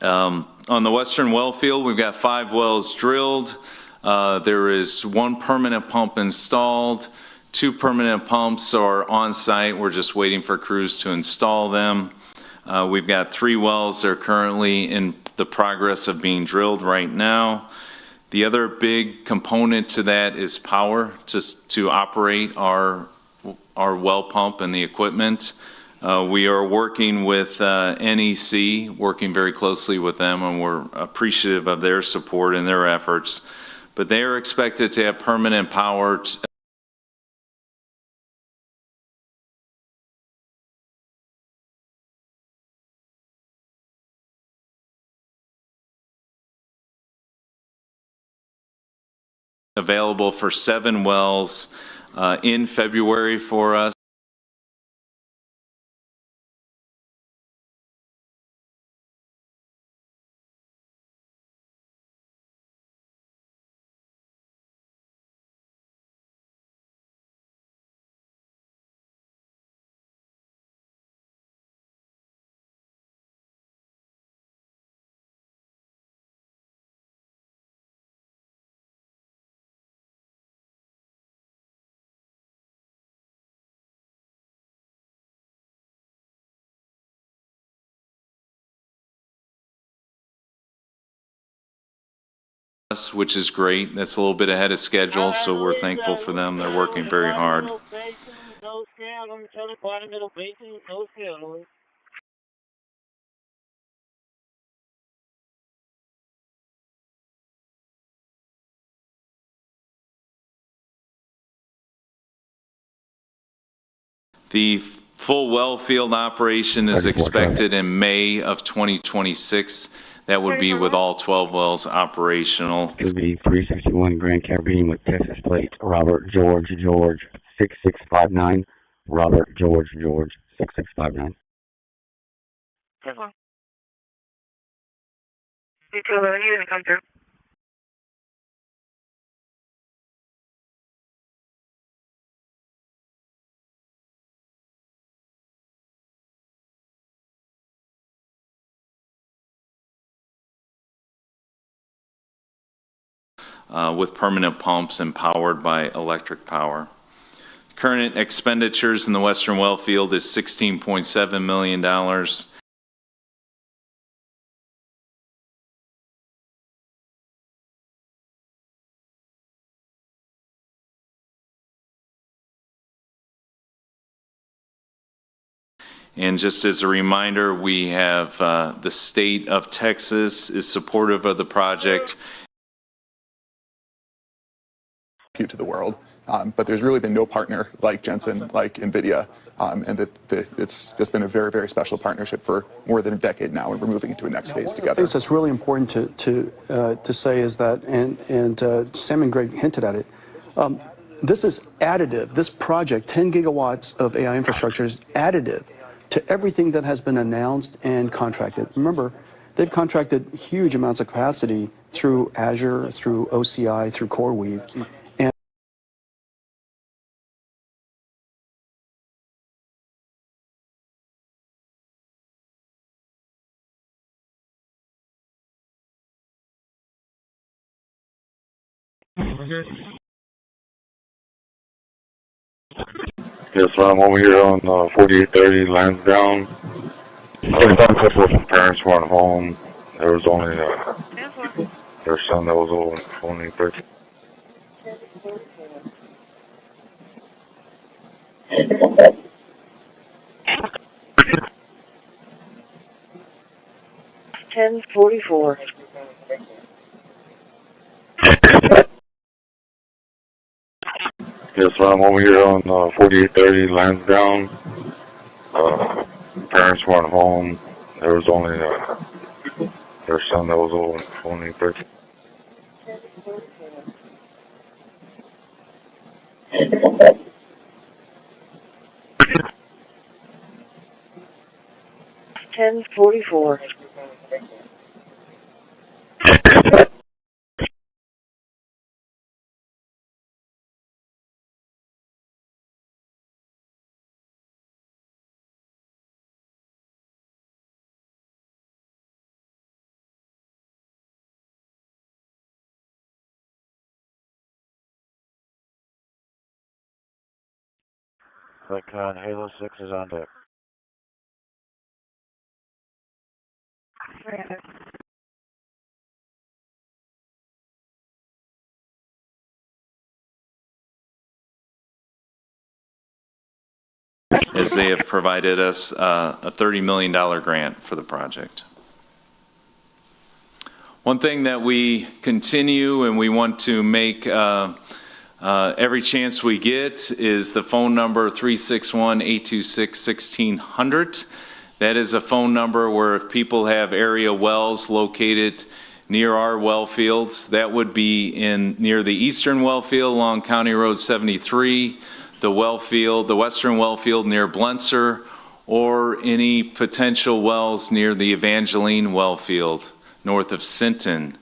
On the western well field, we've got 5 wells drilled. There is 1 permanent pump installed. 2 permanent pumps are on site. We're just waiting for crews to install them. We've got 3 wells that are currently in the progress of being drilled right now. The other big component to that is power to operate our well pump and the equipment. We are working with NEC, working very closely with them, and we're appreciative of their support and their efforts. But they are expected to have permanent power available for 7 wells in February for us. Which is great. That's a little bit ahead of schedule, so we're thankful for them. They're working very hard. The full well field operation is expected in May of 2026. That would be with all 12 wells operational. It would be 361 Grand Caribbean with Texas plate, Robert George. 6659. Robert George 6659. Come through. With permanent pumps and powered by electric power. Current expenditures in the Western Well Field is $16.7 million. And just as a reminder, we have the state of Texas is supportive of the project. To the world, but there's really been no partner like Jensen, like NVIDIA, and that it's just been a very, very special partnership for more than a decade now, and we're moving into a next phase together. One of the things that's really important to say is that, and Sam and Greg hinted at it, this is additive. This project, 10 gigawatts of AI infrastructure, is additive to everything that has been announced and contracted. Remember, they've contracted huge amounts of capacity through Azure, through OCI, through CoreWeave. Yes, I'm over here on 4830 Lansdowne. Parents weren't home. There was only their son that was only 13. $10:44. Yes, I'm over here on 4830 Lansdowne. Parents weren't home. There was only their son that was only 13. $10:44. Recon Halo 6 is on deck. As they have provided us a $30 million grant for the project. One thing that we continue and we want to make every chance we get is the phone number 361-826-1600. That is a phone number where if people have area wells located near our well fields, that would be near the eastern well field along County Road 73, the well field, the western well field near Blenser, or any potential wells near the Evangeline well field north of Sinton.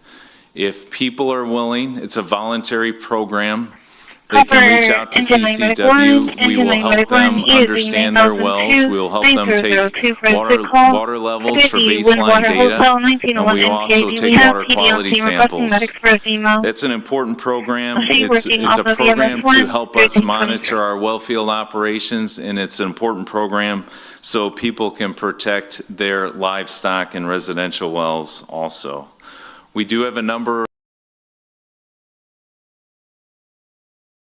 If people are willing, it's a voluntary program. They can reach out to CCW. We will help them understand their wells. We will help them take water levels for baseline data, and we also take water quality samples. That's an important program. It's a program to help us monitor our well field operations, and it's an important program so people can protect their livestock and residential wells also. We do have a number.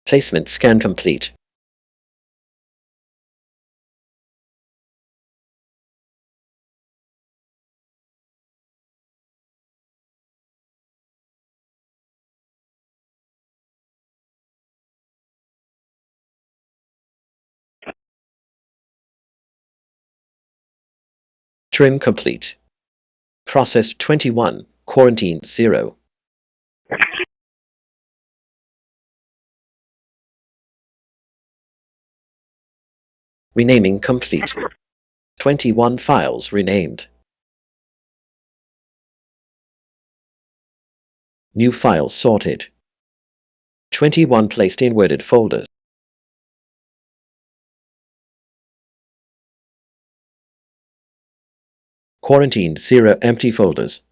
Placement scan complete. Trim complete. Processed 21, quarantine 0. Renaming complete. 21 files renamed. New files sorted. 21 placed in worded folders. Quarantined 0 empty folders.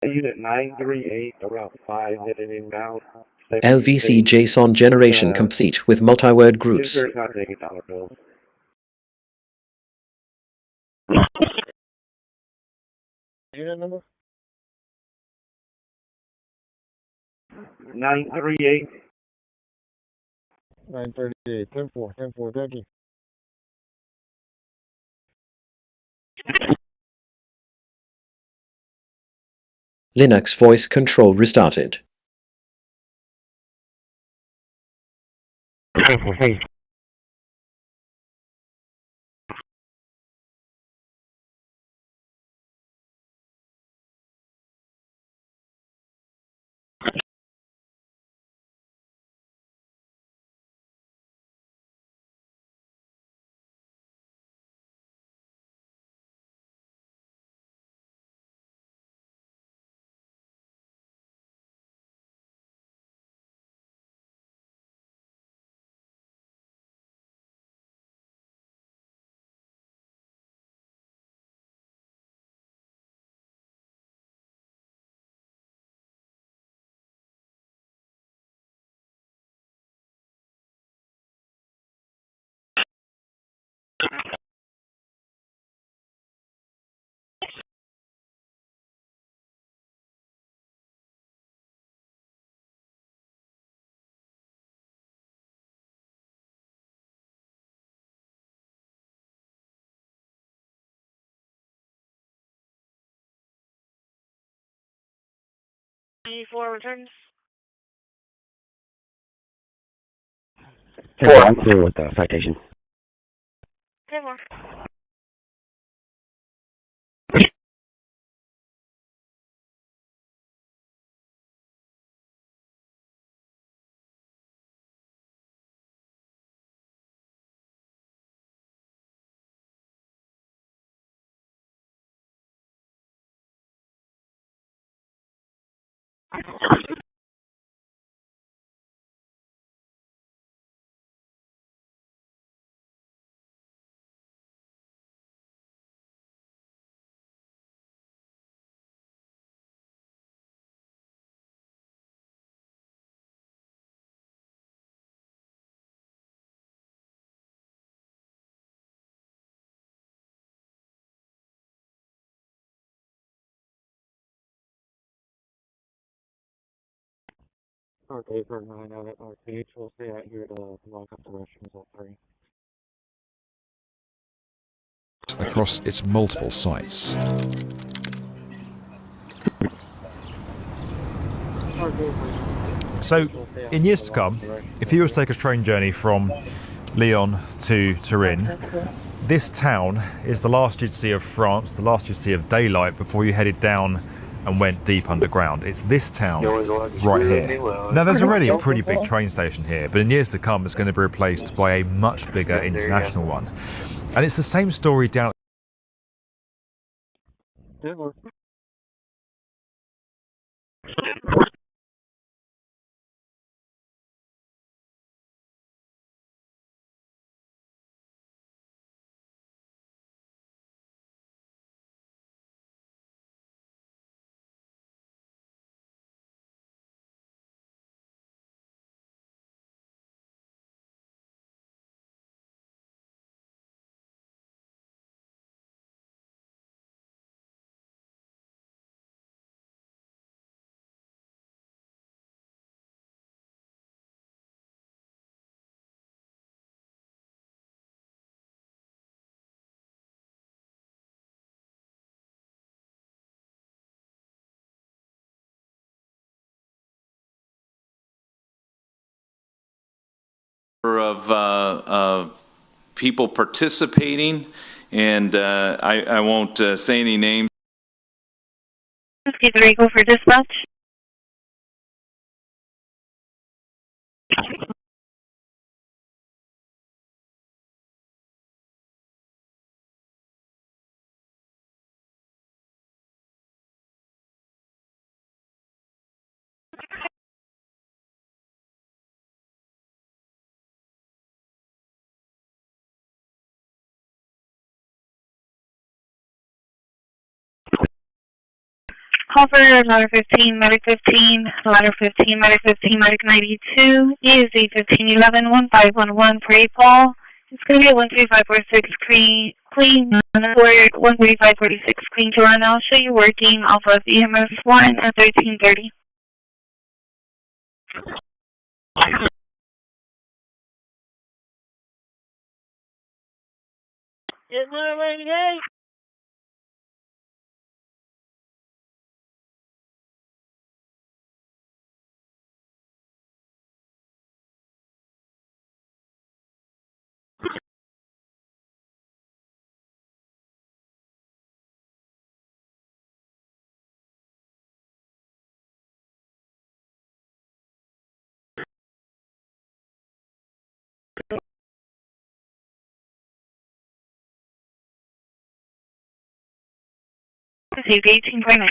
Unit 938, around 5 headed inbound. LVC JSON generation complete with multi-word groups. $dollar bills. Unit number? 938. 938, 10-4, 10-4, thank you. Linux voice control restarted. Returns. I'm clear with the citation. 10-4. Okay, for 9 out at RH, we'll stay out here to lock up the restrooms at 3. Across its multiple sites. So, in years to come, if you were to take a train journey from Lyon to Turin, this town is the last you'd see of France, the last you'd see of daylight before you headed down and went deep underground. It's this town right here. Now, there's already a pretty big train station here, but in years to come it's going to be replaced by a much bigger international one. And it's the same story down of people participating, and I won't say any names. Get ready, go for dispatch. Call for ladder 15, medic 15, ladder 15, medic 15, medic 92, ESD 1511, 1511, Prairie Paul. It's going to be a 13546 clean, 13546 clean to run. I'll show you working off of EMS 1 at 1330. Good morning, guys. Received 18.9.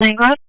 Language.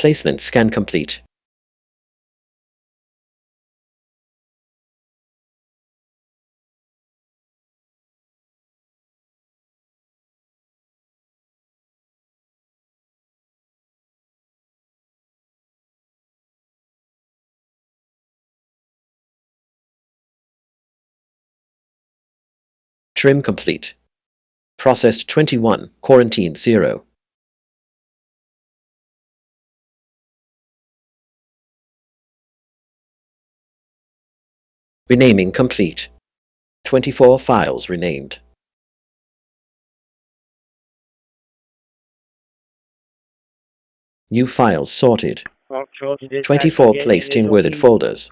Placement scan complete. Trim complete. Processed 21, quarantined 0. Renaming complete. 24 files renamed. New files sorted. 24 placed in worded folders.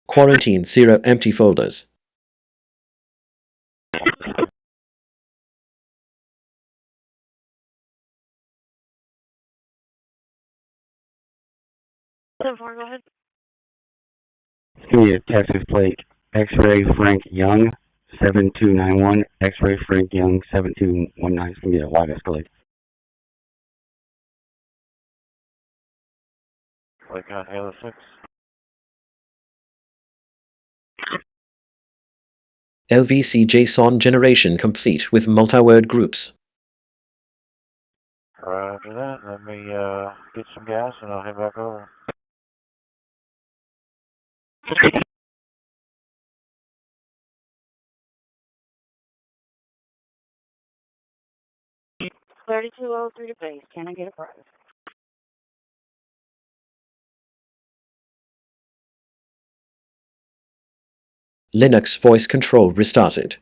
Quarantine 0 empty folders. Go ahead. Give me a Texas plate. X-ray Frank Young 7291. X-ray Frank Young 7219. It's gonna be a wide Escalade. Like on Halo 6. LVC JSON generation complete with multi-word groups. Roger that. Let me get some gas and I'll head back over. $32.03 to base. Can I get a price? Linux voice control restarted.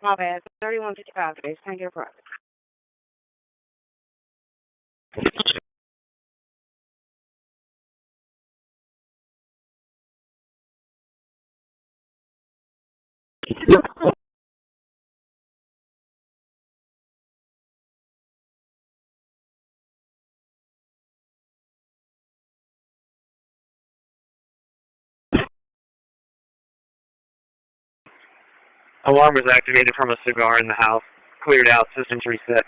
My bad. $31.55 to base. Can I get a price? Alarm was activated from a cigar in the house. Cleared out. Systems reset.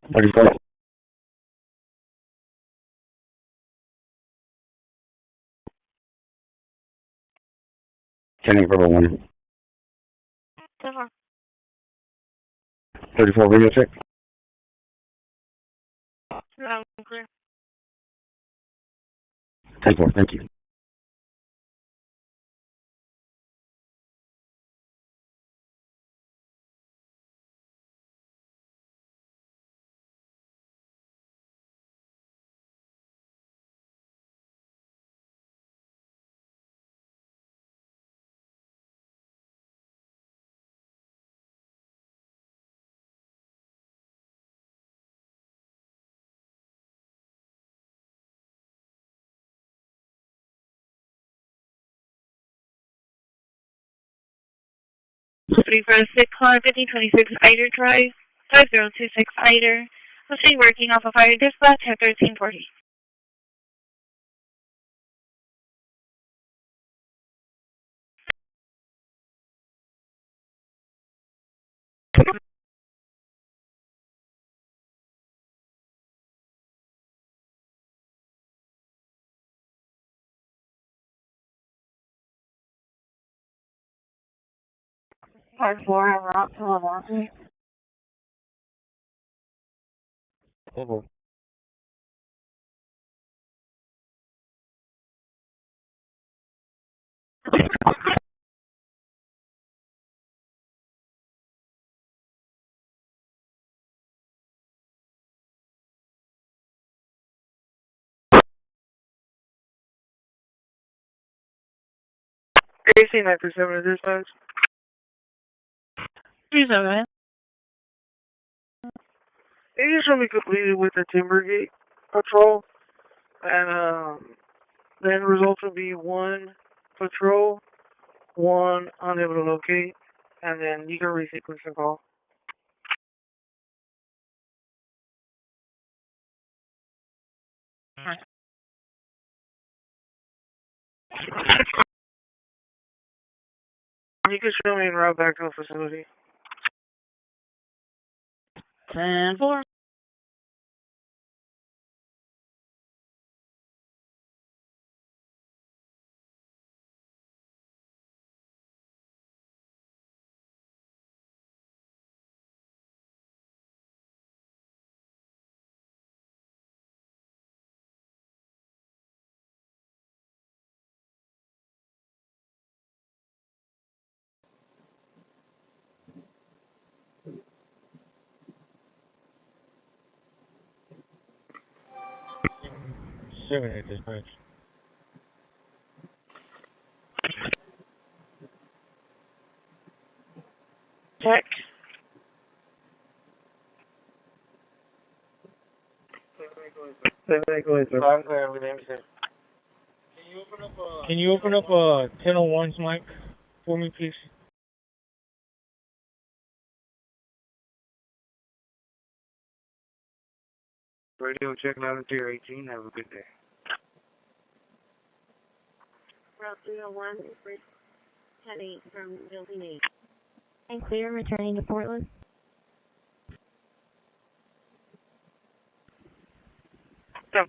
What do you say? Kenny Verbal 1. 34 radio check. Clear. 10-4, thank you. Three for 6 car 5026 Eider Drive 5026 Eider. Machine working off of fire dispatch at 1340. Part 4, I'm out to Milwaukee. Christi, 937 to dispatch. Please, okay. It usually completed with the timber gate patrol, and then results will be 1 patrol, 1 unable to locate, and then you can resequence the call. You can show me en route back to the facility. 10-4. Seven, dispatch. Check. Can you open up a 1001's mic for me, please? Radio check 11-18. Have a good day. Route 301, heading from Building 8. And clear, returning to Portland. Stop.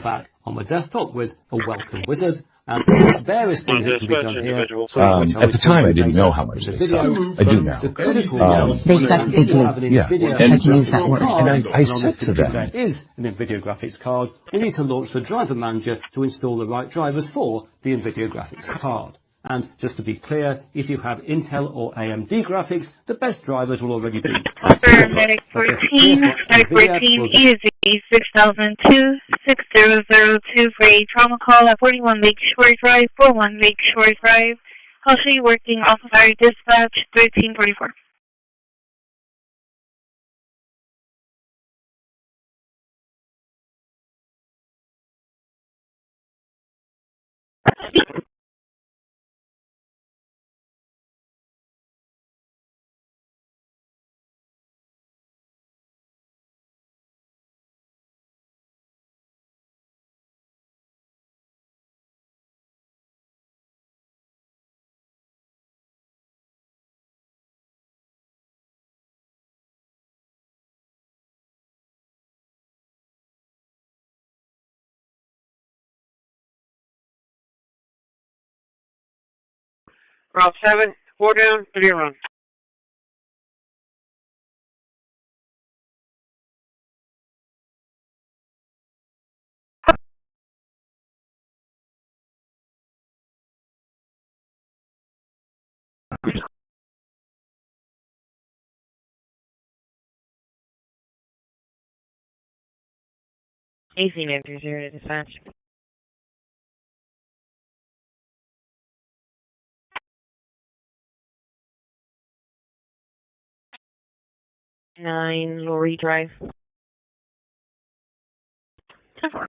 Back on my desktop with a welcome wizard, and there's various things that can be done here. At the time, I didn't know how much they stopped. I do now. They stopped big. Yeah, and use that word. And I said to them, there is an NVIDIA graphics card. You need to launch the driver manager to install the right drivers for the NVIDIA graphics card. And just to be clear, if you have Intel or AMD graphics, the best drivers will already be. Paramedic 14, Medic 14, EZ 6002, 6002 for a trauma call at 41 Lakeshore Drive, 41 Lakeshore Drive. I'll show you working off of our dispatch 1344. Route 7, 4 down, 3 run. AC 930 dispatch. Nine Lorry Drive. 10-4.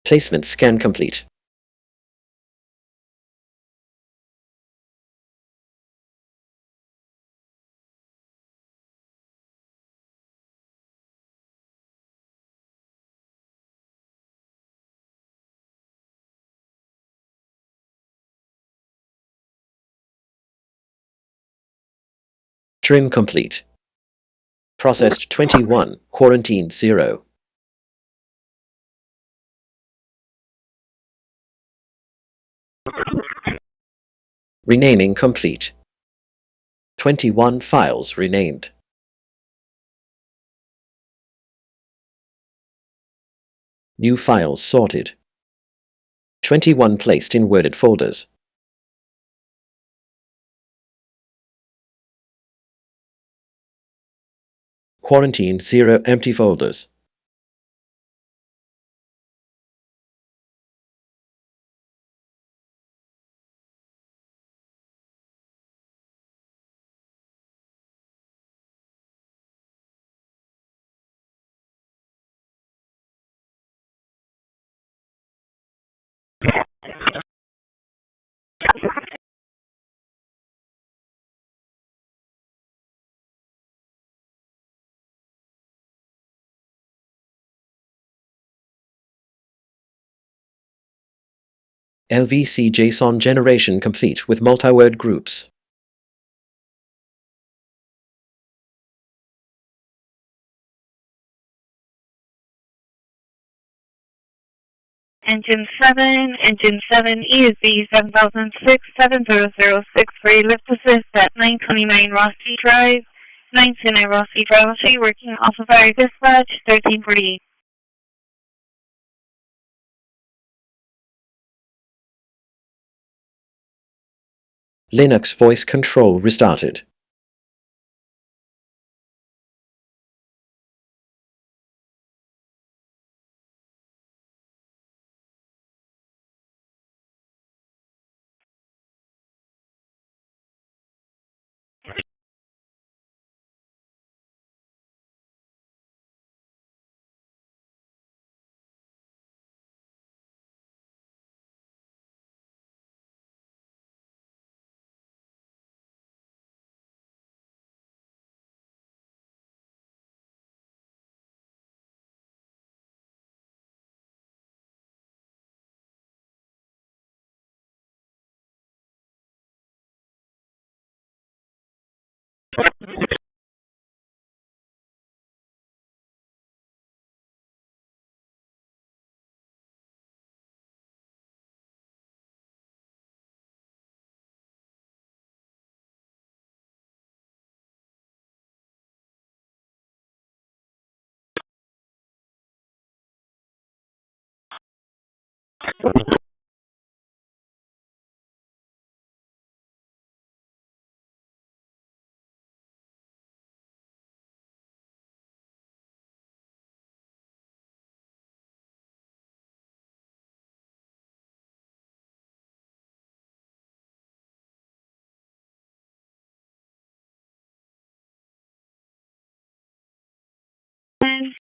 Placement scan complete. Trim complete. Processed 21, quarantined 0. Renaming complete. 21 files renamed. New files sorted. 21 placed in worded folders. Quarantined 0 empty folders. LVC JSON generation complete with multi-word groups. Engine 7 ESB 7006-70006 for a lift assist at 929 Rossi Drive. 929 Rossi Drive. I'll show you working off of our dispatch 1348. Linux voice control restarted.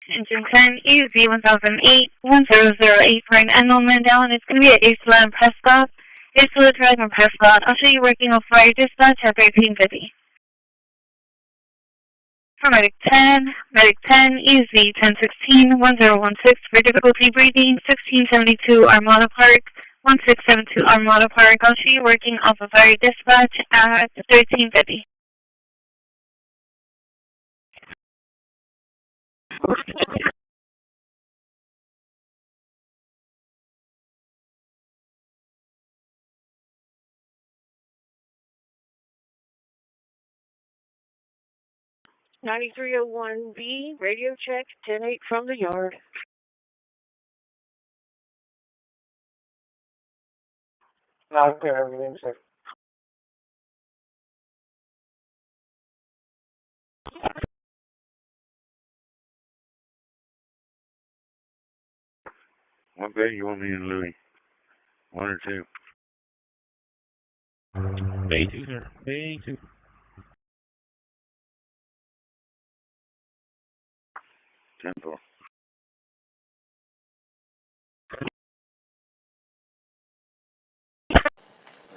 Engine 10 ESB 1008-1008 for an unknown man down. It's going to be at Isla and Prescott. Isla Drive and Prescott. I'll show you working on fire dispatch at 1350. For Medic 10, easy 1016-1016 for difficulty breathing, 1672 Armada Park, 1672 Armada Park, Gauchi, working off of our dispatch at 1350. (9301B), radio check, 10-8 from the yard. Okay, everything's safe. What bed you want me in, Louis? 1 or 2? Bay 2, sir. Bay 2. Temple.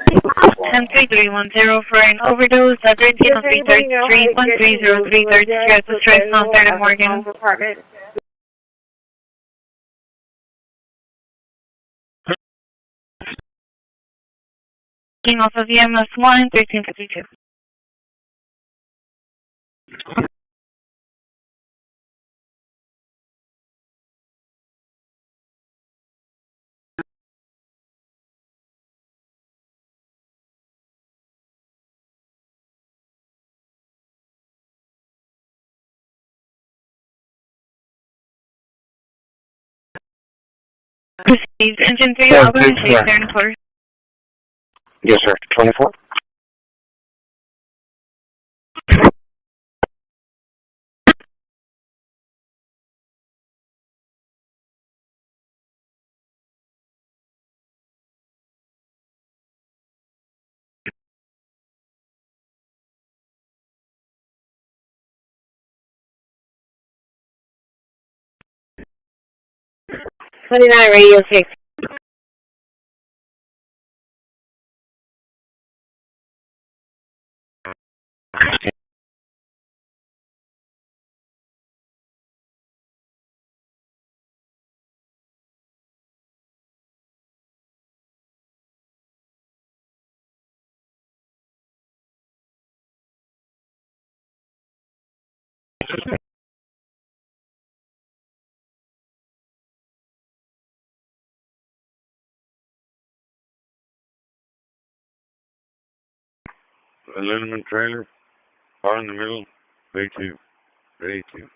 103310 for an overdose at 13 on 3rd Street, 1303 3rd Street, the stress on 3rd and Morgan. King off of EMS 1, 1352. Received engine 3, Yeah, Auburn, thanks, Chase, sir. 34. Yes, sir. 24. Radio 6. Aluminum trailer. Car in the middle. Bay 2. Bay 2.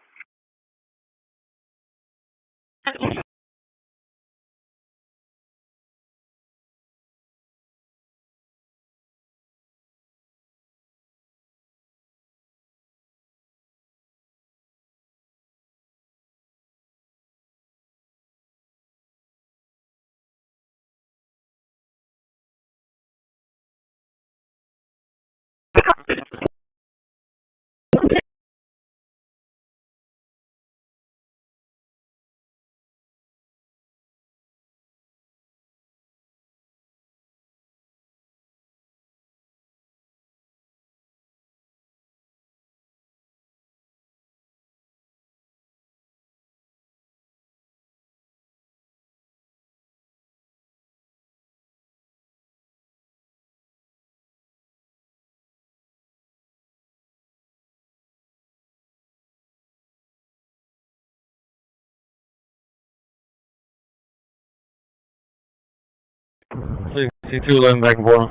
C211 back and forth.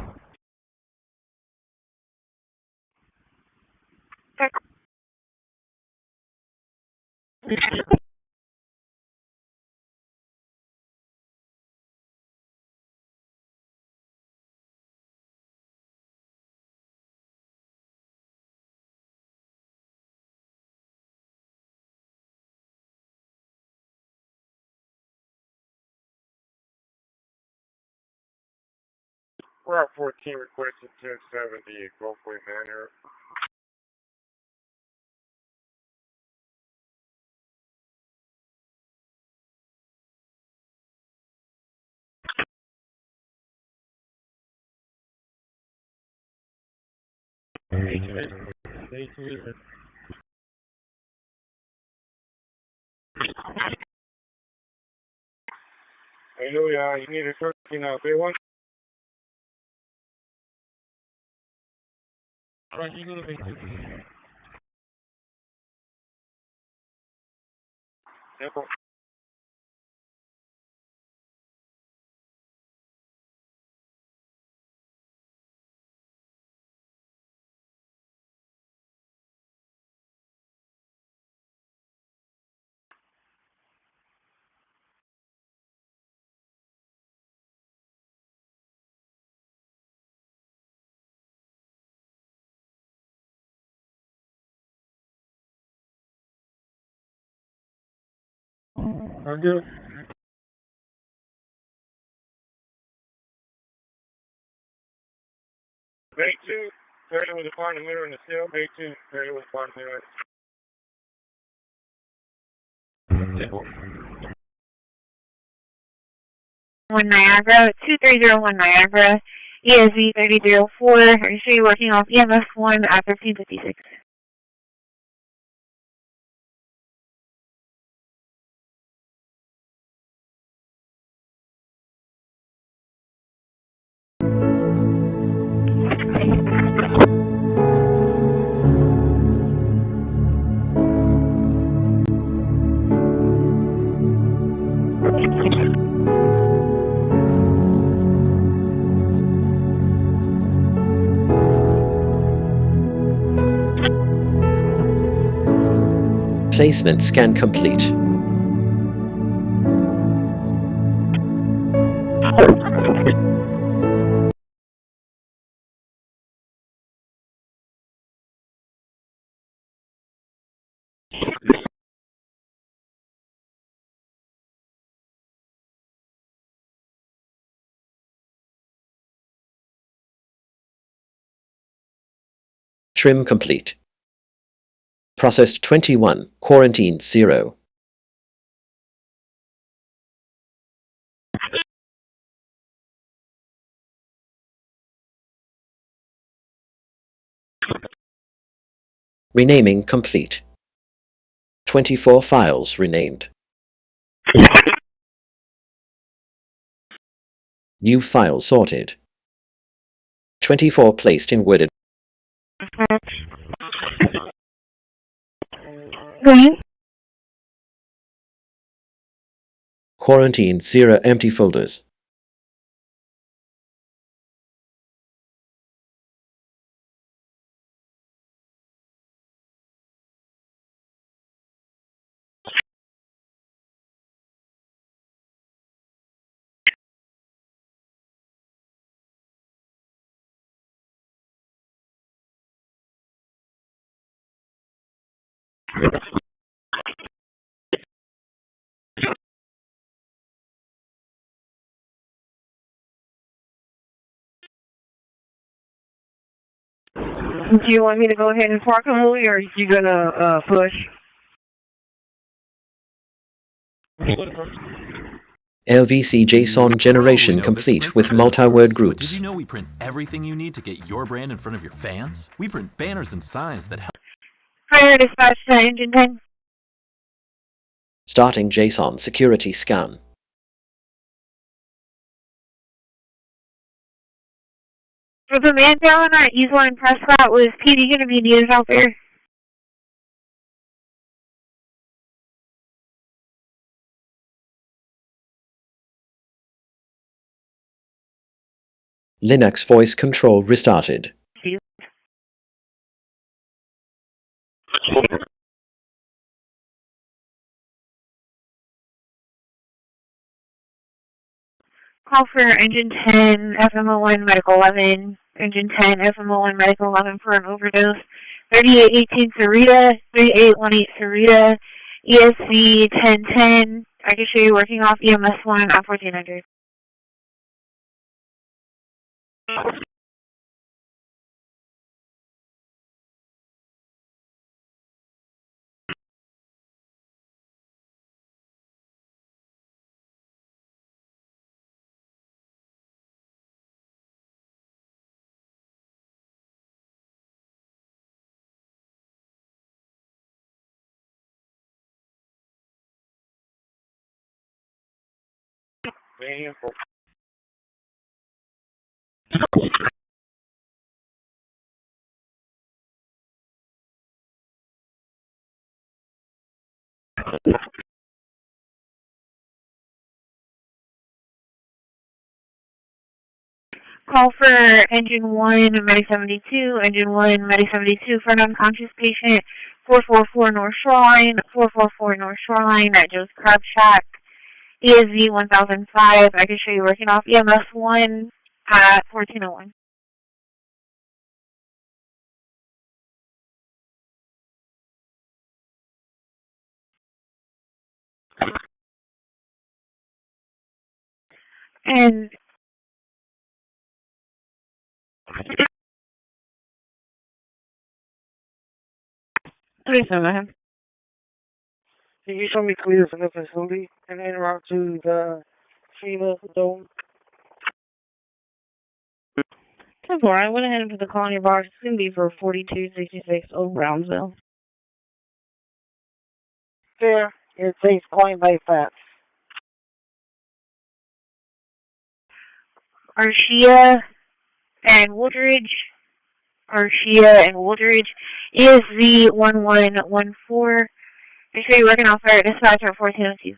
Route 14 requested 1070 Gulfway Manor. Hallelujah. You need a truck, big one? Right, you gonna be. Simple. I'm good. Bay 2, 30 with a part in the middle and the steel. Bay 2, 30 with a part in the middle. One Niagara, 2301 Niagara, ESV 3004. Are you sure you're working off EMS 1 at 1356? Placement scan complete. Trim complete. Processed 21, quarantined 0. Renaming complete. 24 files renamed. New file sorted. 24 placed in worded. Quarantined 0 empty folders. Do you want me to go ahead and park them, Louie, or are you going to push? LVC JSON generation complete with multi-word groups. Did you know we print everything you need to get your brand in front of your fans? We print banners and signs that help. Fire dispatch to engine 10. Starting JSON security scan. For the man down at Eastline Prescott, was PD going to be needed out there? Linux voice control restarted. Call for engine 10, FMO1, medical 11, engine 10, FMO1, medical 11 for an overdose. 3818 Sarita, 3818 Sarita, ESC 1010. I can show you working off EMS 1 at 1400. Call for engine 1, Medi 72, engine 1, Medi 72 for an unconscious patient, 444 North Shoreline, 444 North Shoreline at Joe's Crab Shack, ESV 1005. I can show you working off EMS 1 at 1401. And 37, go ahead. Can you show me clear for the facility and then route to the FEMA dome? 10-4, I went ahead and put the call in your box. It's going to be for 4266 Old Brownsville. There, it takes point by fats. Arshia and Woodridge. Arshia and Woodridge is the 1114. Make sure you're working off fire dispatcher at 1402.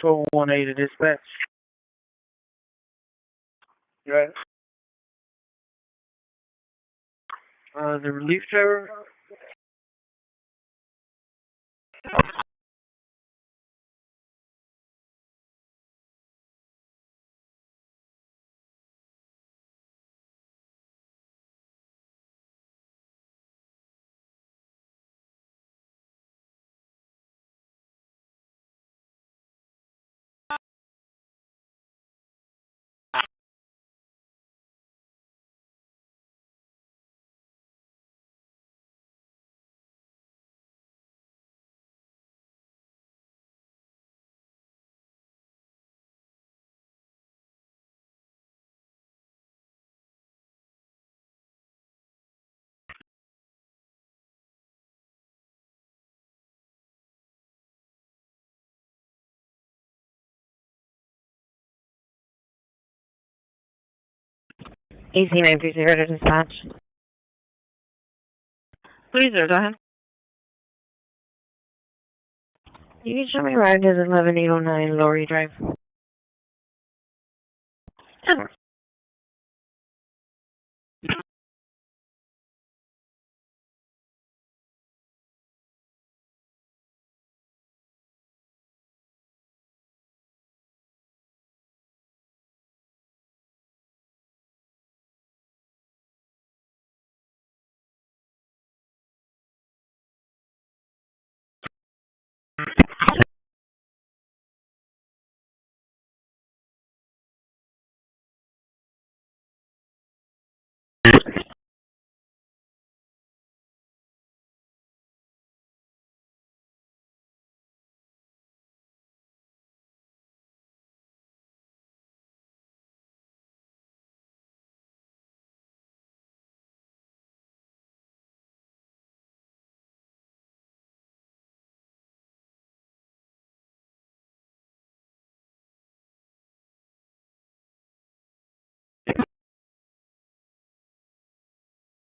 Total 180 to dispatch. Right. The relief driver. AC930 to dispatch. Please, go ahead. You can show me ride to 11809 Lowry Drive. 10.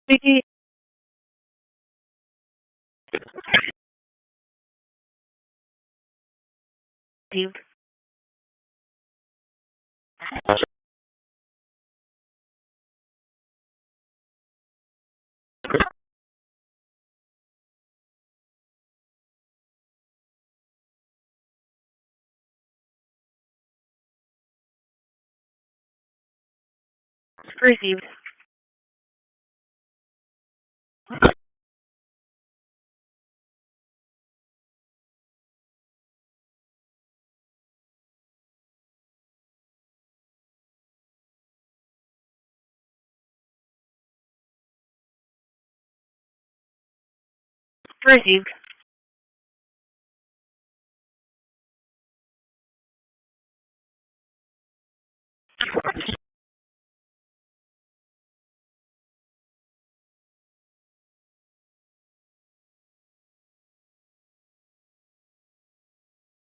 Received. Received. Received.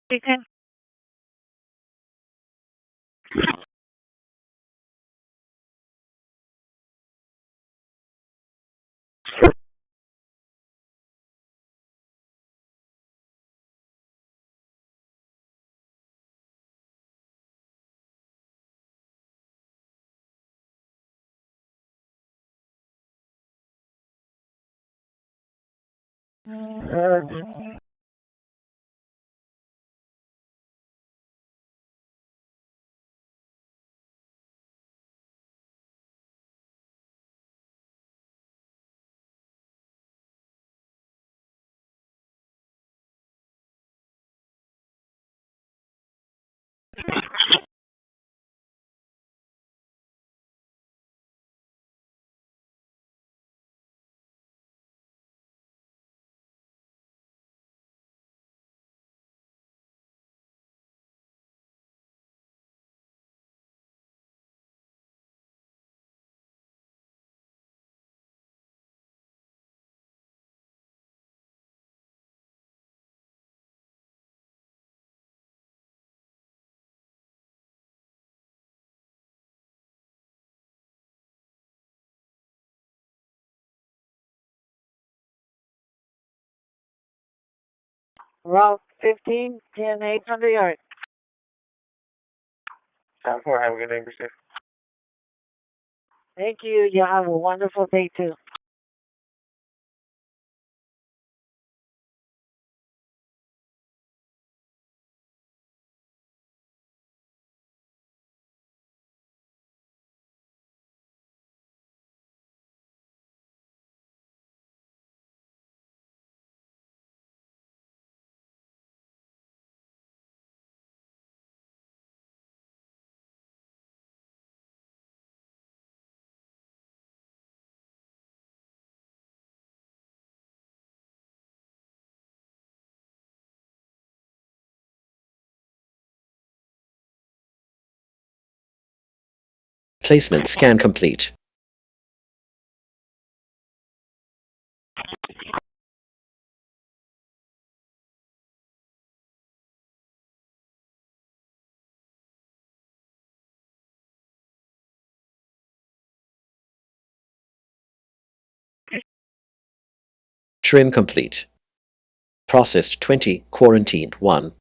Speaking. Route 15, 10, 800 yards. Time for have a good day, Christi. Thank you. You have a wonderful day too. Placement scan complete. Trim complete. Processed 20, quarantined 1.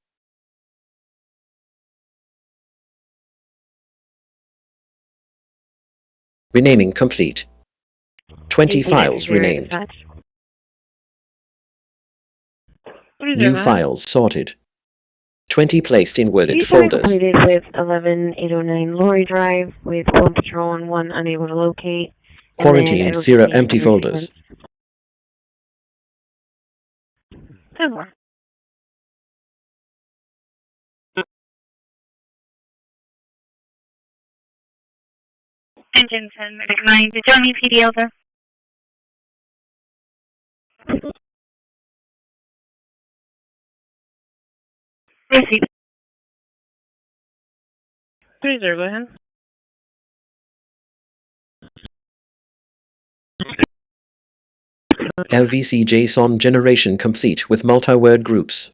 Renaming complete. 20 files renamed. New files sorted. 20 placed in worded folders. Completed with 11809 Lorry Drive with 1 patrol and 1 unable to locate. Quarantine 0 empty folders. Engine 10, medic 9, did Johnny PD over? Received. 30, go ahead. LVC JSON generation complete with multi-word groups.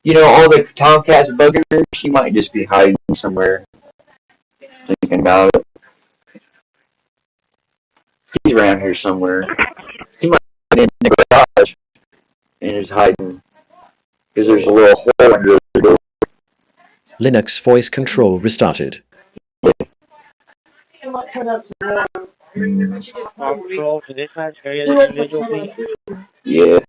You know, all the Tomcats buggers, she might just be hiding somewhere, thinking about it. She's around here somewhere. She might be in the garage and is hiding because there's a little hole under the door. Linux voice control restarted. Control to dispatch area the individual, please. Yeah.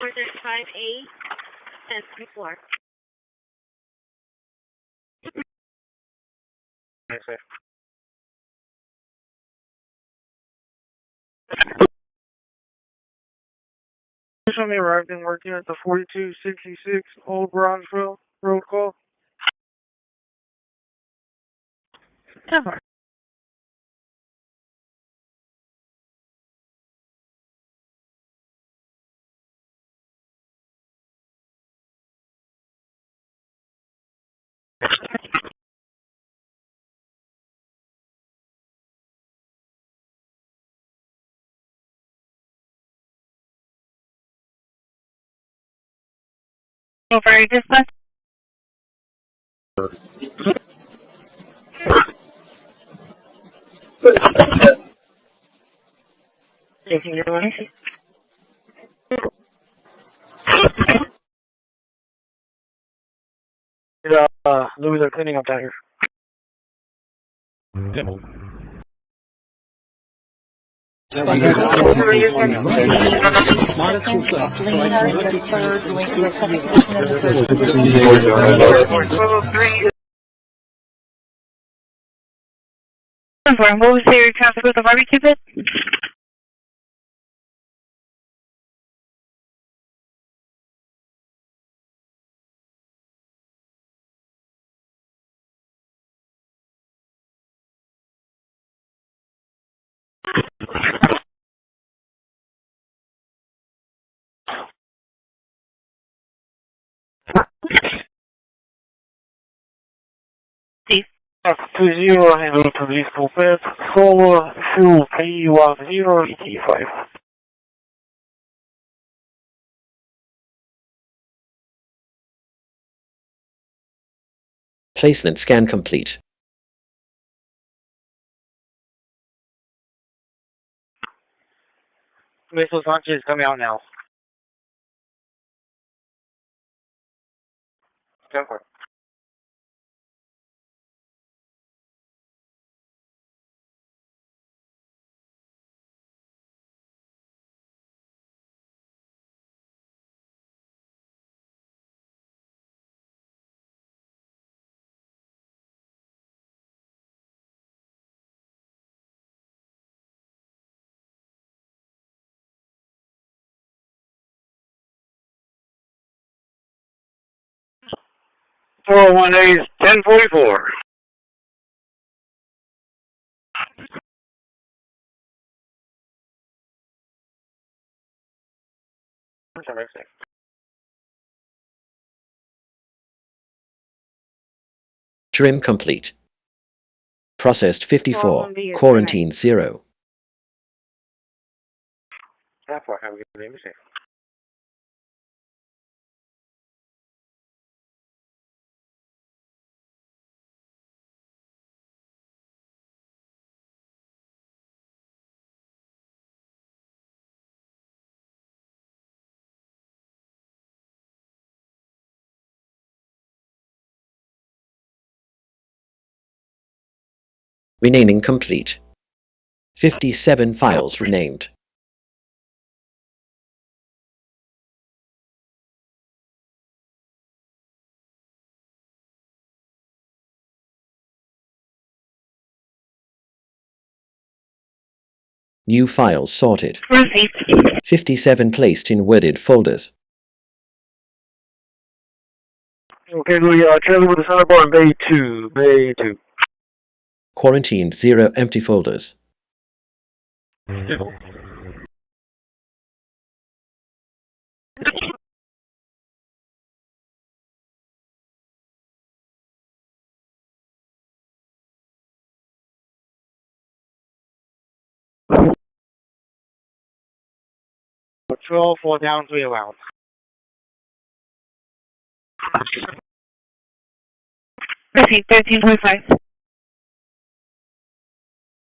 Okay, 5A, 10-4. Okay. Recently arrived and working at the 4266 Old Bronzeville Road call. Cover. Over dispatch. Taking your way. Louis, they're cleaning up down here. What was your traffic with the barbecue pit? Steve. 20, handle police Corpus, solar, fuel P10, ET5. Placement scan complete. Missile Sanchez coming out now. 10-4. One days 1044. Trim complete. Processed 54. Quarantine 0. Have a good day. Renaming complete. 57 files renamed. New files sorted. 57 placed in worded folders. Okay, Louis, Charlie with the center bar in Bay 2. Bay 2. Quarantined 0 empty folders. Control, 4 down, 3 allowed. Repeat, 13.5.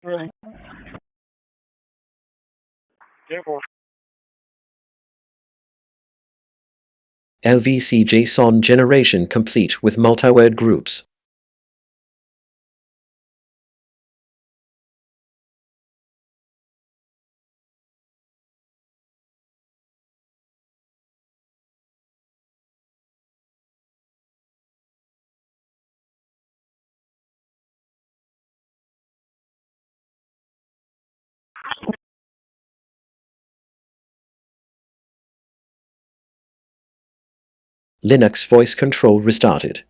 Right. Therefore. LVC JSON generation complete with multi-word groups. Linux voice control restarted.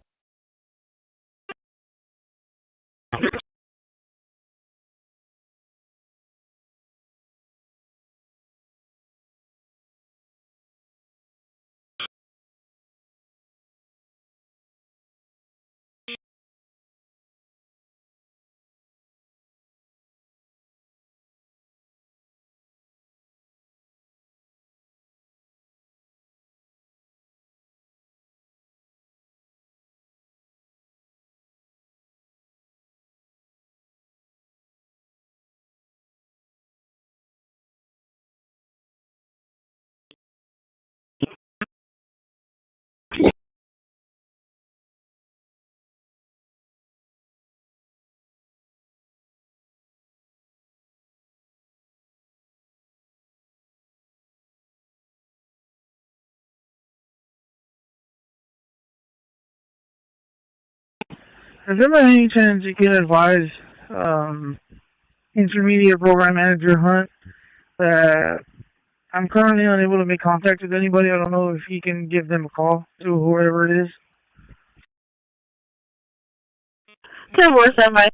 Is there by any chance you can advise intermediate program manager Hunt that I'm currently unable to make contact with anybody? I don't know if he can give them a call to whoever it is. Ten four seven.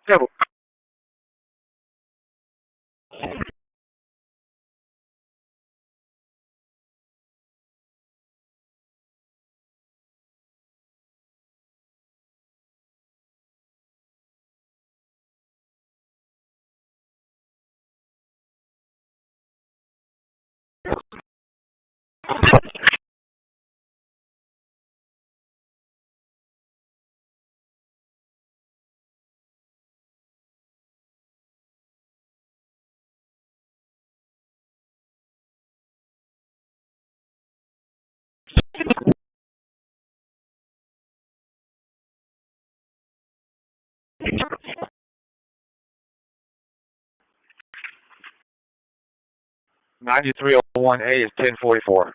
Double. (9301A) is 1044.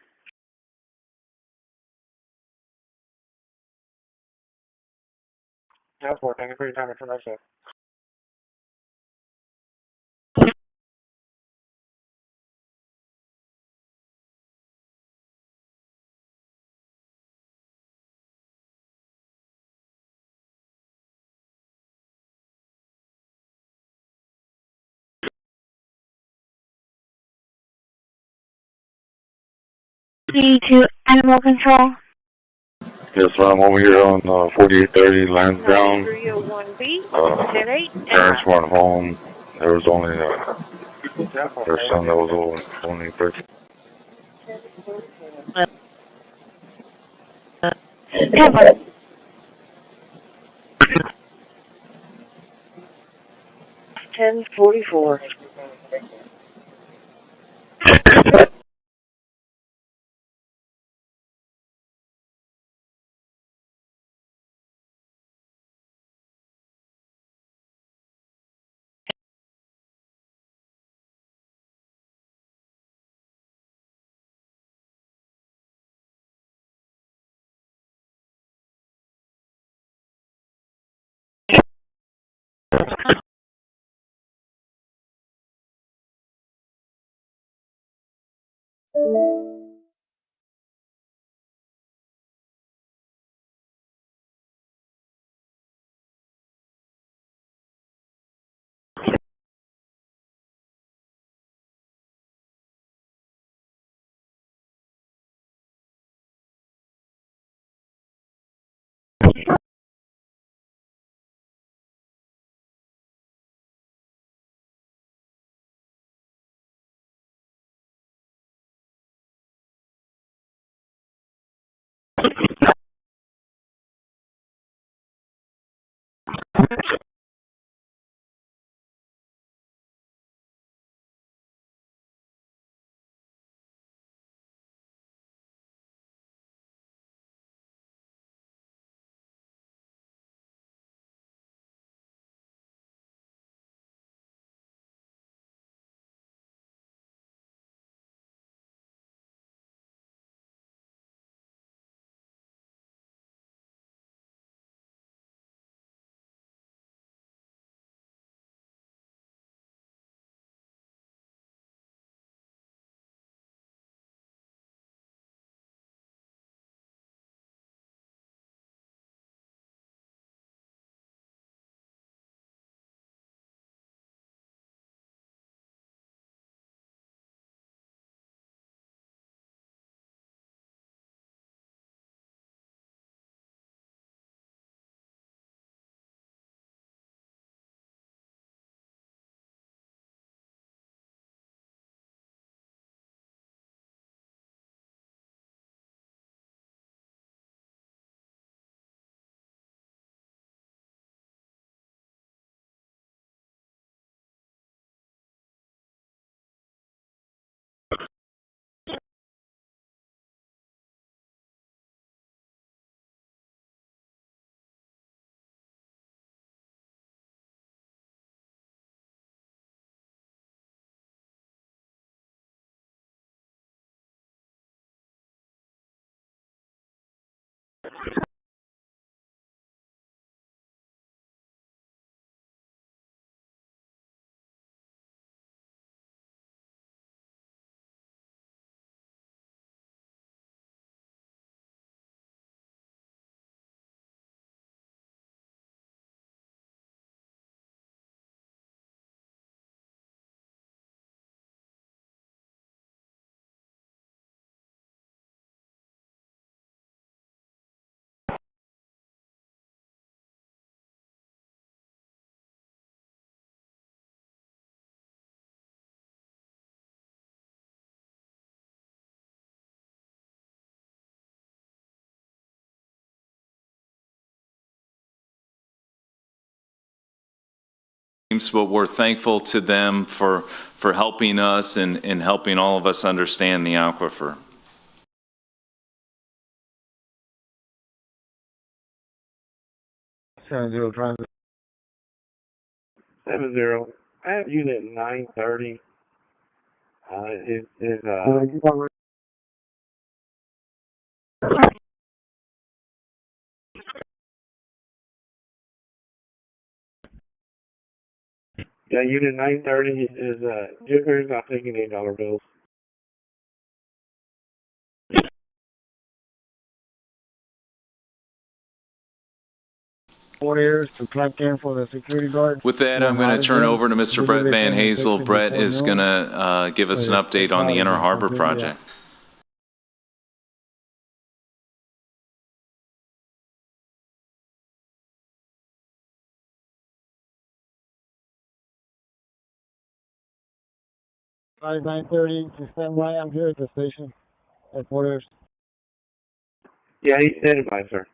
Airport, thank you for your time and information. To animal control. Yes, I'm over here on 4830 Lansdowne. 9301B, 10-8. Parents weren't home. There was only their son that was only 13. Cover. 1044. But we're thankful to them for helping us and helping all of us understand the aquifer. Trying 70. I have unit 930. Yeah, unit 930 is Jupiter's not taking $8 bills. To plug in for the security guard. With that, I'm going to turn over to Mr. Brett Van Hazel. Brett is going to give us an update on the Inner Harbor project. Five 930 to stand by. I'm here at the station. Headquarters. Yeah, he's standing by, sir.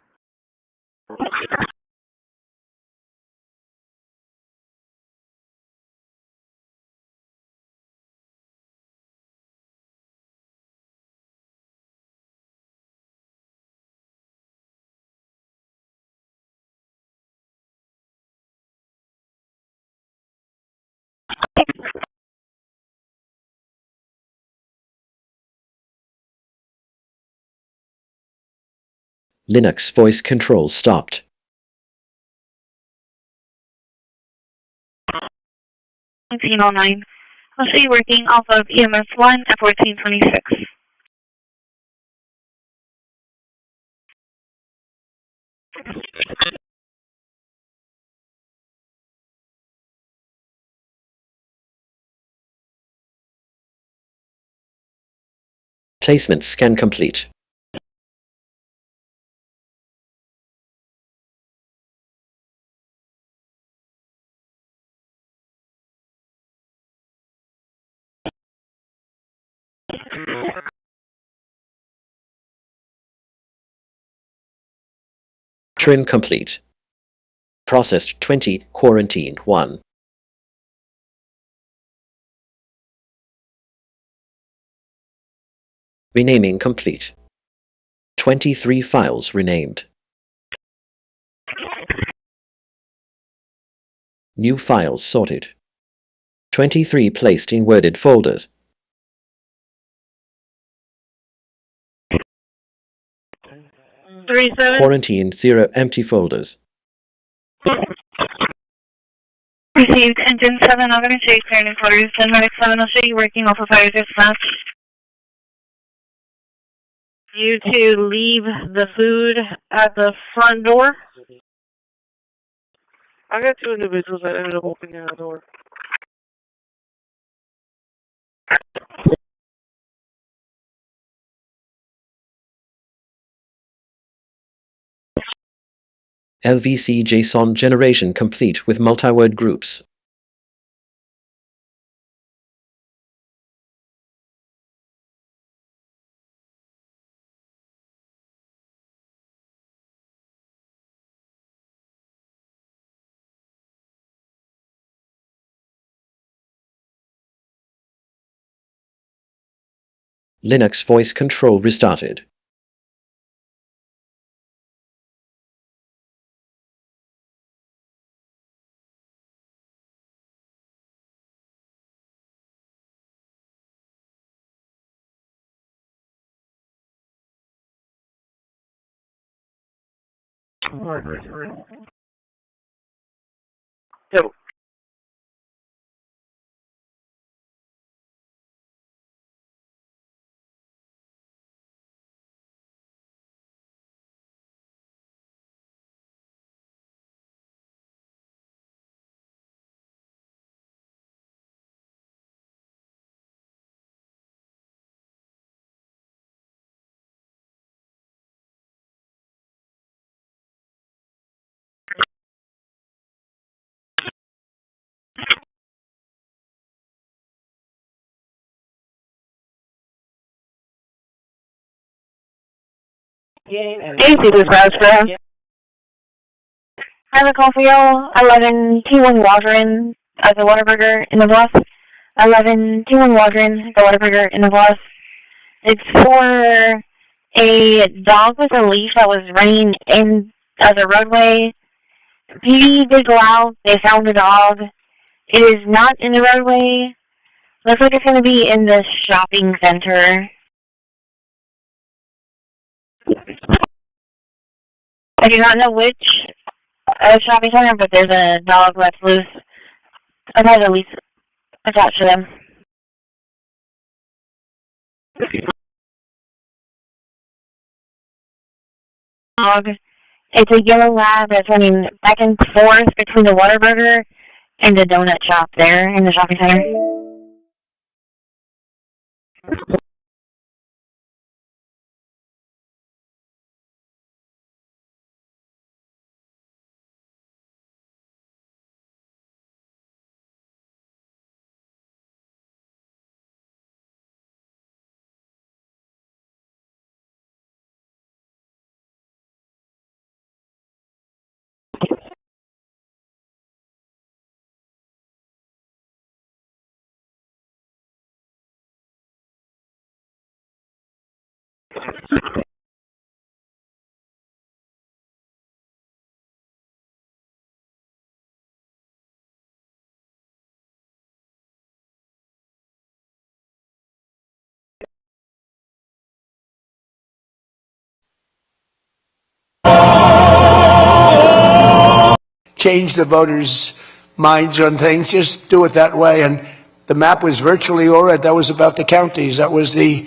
Linux voice control stopped. 1909. I'll show you working off of EMS 1 at 1426. Placement scan complete. Trim complete. Processed 20, quarantined 1. Renaming complete. 23 files renamed. New files sorted. 23 placed in worded folders. Quarantined 0 empty folders. Received engine 7, I'm going to show you clearing quarters. 10 minutes 7, I'll show you working off of fire dispatch. You to leave the food at the front door. I got 2 individuals that ended up opening the door. LVC JSON generation complete with multi-word groups. Linux voice control restarted. So, Easy dispatch, I have a call for y'all. 11 T1 Waldron as a Whataburger in the bus. 11 T1 Waldron, the Whataburger in the bus. It's for a dog with a leash that was running in as a roadway. PD did go out. They found the dog. It is not in the roadway. Looks like it's going to be in the shopping center. I do not know which shopping center, but there's a dog that's loose. I've had a leash attached to them. Dog. It's a yellow lab that's running back and forth between the Whataburger and the donut shop there in the shopping center. Change the voters' minds on things, just do it that way. And the map was virtually all right. That was about the counties. That was the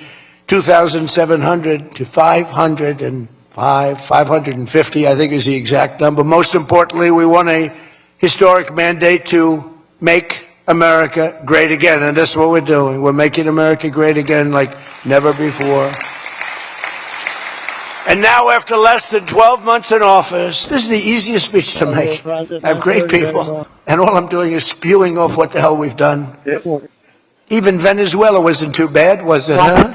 2,700 to 550, I think is the exact number. Most importantly, we won a historic mandate to make America great again. And that's what we're doing. We're making America great again like never before. And now, after less than 12 months in office, this is the easiest speech to make. I have great people, and all I'm doing is spewing off what the hell we've done. Even Venezuela wasn't too bad, was it, huh?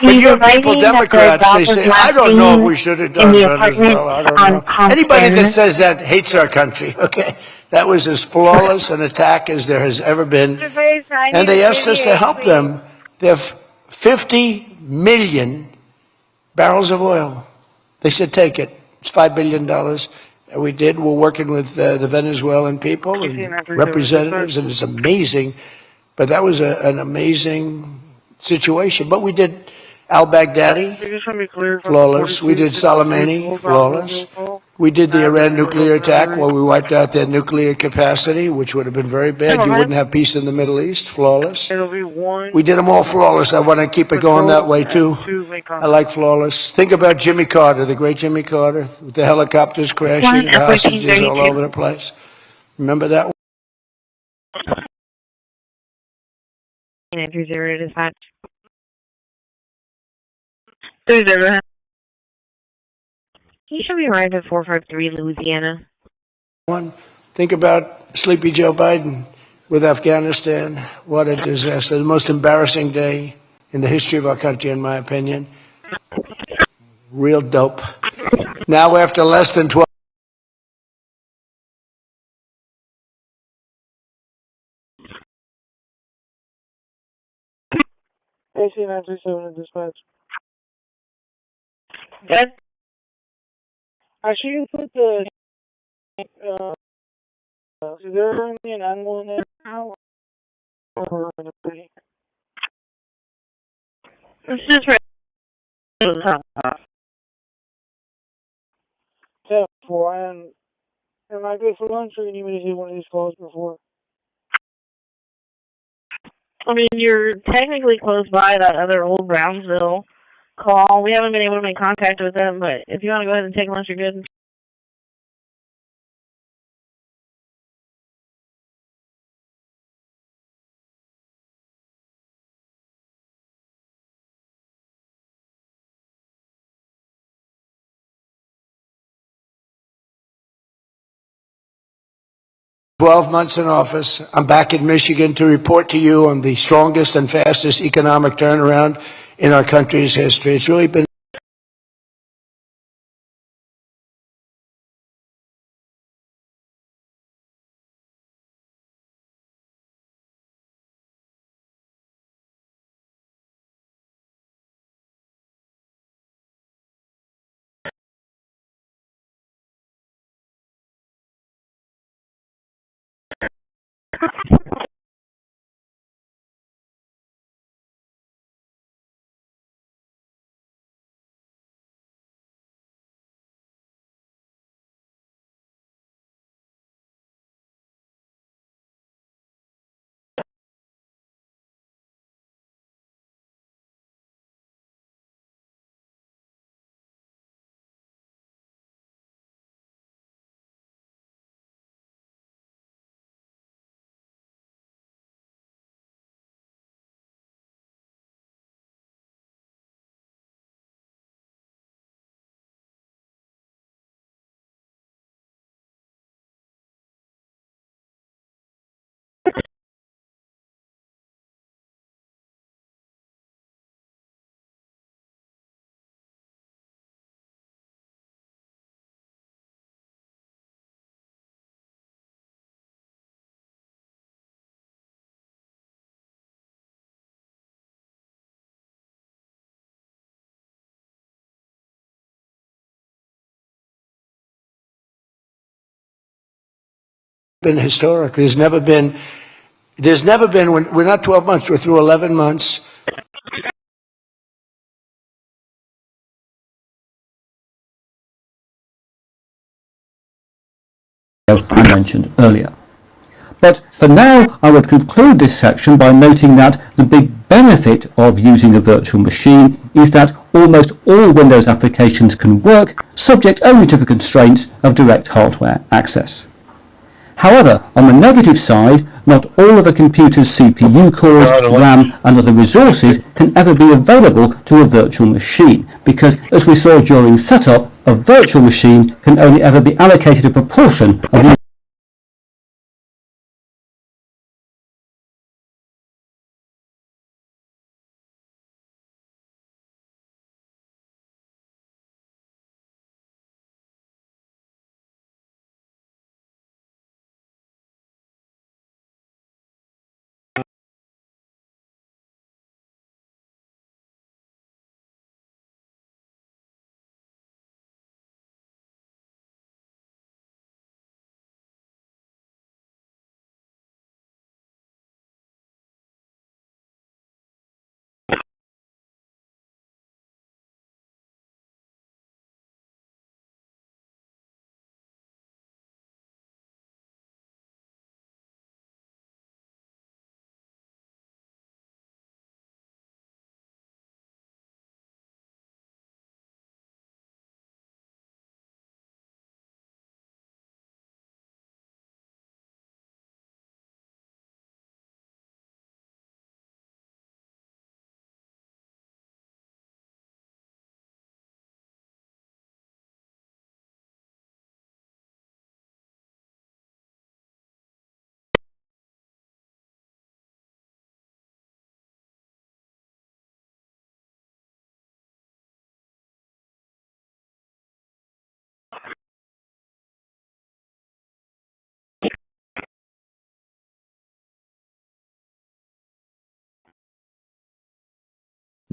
But your people, Democrats, they say, I don't know if we should have done Venezuela. I don't know. Anybody that says that hates our country, okay? That was as flawless an attack as there has ever been. And they asked us to help them. They have 50 million barrels of oil. They said, take it. It's $5 billion. And we did. We're working with the Venezuelan people and representatives, and it's amazing. But that was an amazing situation. But we did al-Baghdadi, flawless. We did Soleimani, flawless. We did the Iran nuclear attack where we wiped out their nuclear capacity, which would have been very bad. You wouldn't have peace in the Middle East, flawless. We did them all flawless. I want to keep it going that way, too. I like flawless. Think about Jimmy Carter, the great Jimmy Carter, with the helicopters crashing, the hostages all over the place. Remember that one? 930 dispatch. 30. He should be arrived at 453 Louisiana. Think about Sleepy Joe Biden with Afghanistan. What a disaster. The most embarrassing day in the history of our country, in my opinion. Real dope. Now, after less than 12. AC 937 in dispatch. Good. Actually, you put the, is there currently an animal in there now? Or in the city? It's just right. 10-4, and am I good for lunch, or you need me to do one of these calls before? I mean, you're technically close by that other old Brownsville call. We haven't been able to make contact with them, but if you want to go ahead and take lunch, you're good. "12 months in office. I'm back in Michigan to report to you on the strongest and fastest economic turnaround in our country's history. It's really been historic. There's never been, we're not 12 months, we're through 11 months. I mentioned earlier. But for now, I would conclude this section by noting that the big benefit of using a virtual machine is that almost all Windows applications can work, subject only to the constraints of direct hardware access. However, on the negative side, not all of a computer's CPU cores, RAM and other resources can ever be available to a virtual machine, because as we saw during setup, a virtual machine can only ever be allocated a proportion of the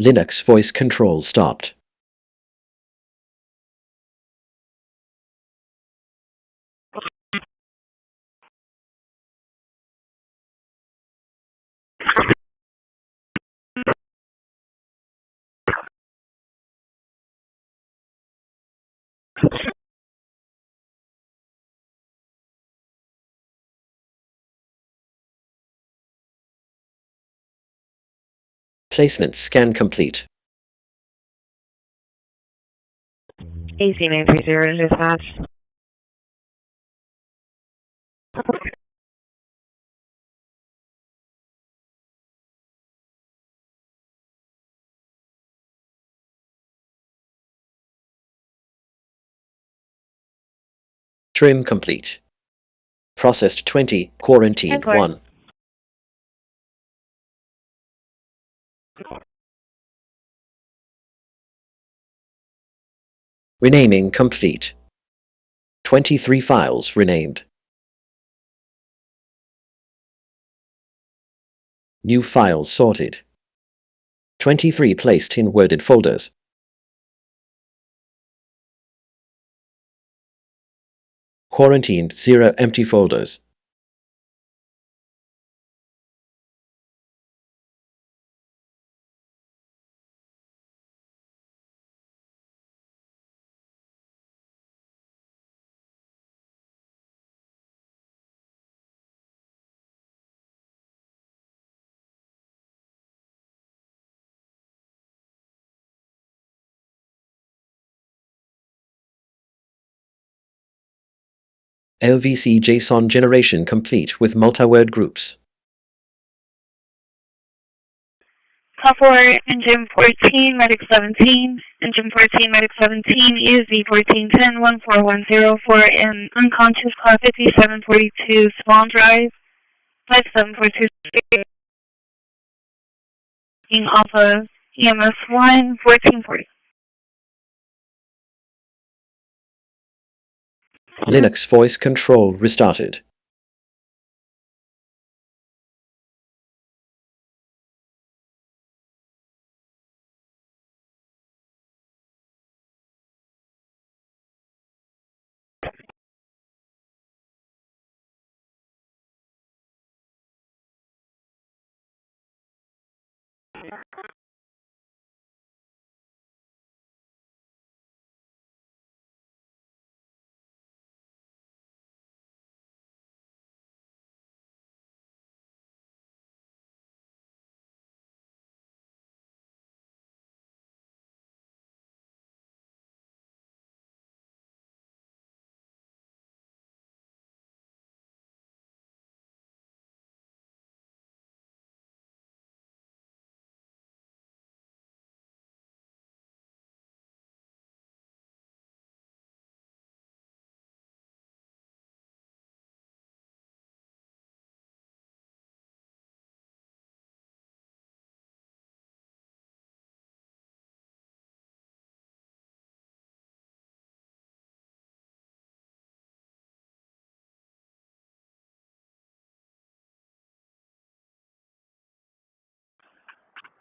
Linux voice control stopped. Placement scan complete. AC930 is dispatched. Trim complete. Processed 20, quarantined 1. Renaming complete. 23 files renamed. New files sorted. 23 placed in worded folders. Quarantined 0 empty folders. LVC JSON generation complete with multi-word groups. Call for engine 14, medic 17. Engine 14, medic 17, ESD 1410-1410 for an unconscious car 5742 Swan Drive, 5742 off of EMS 1, 1440. Linux voice control restarted.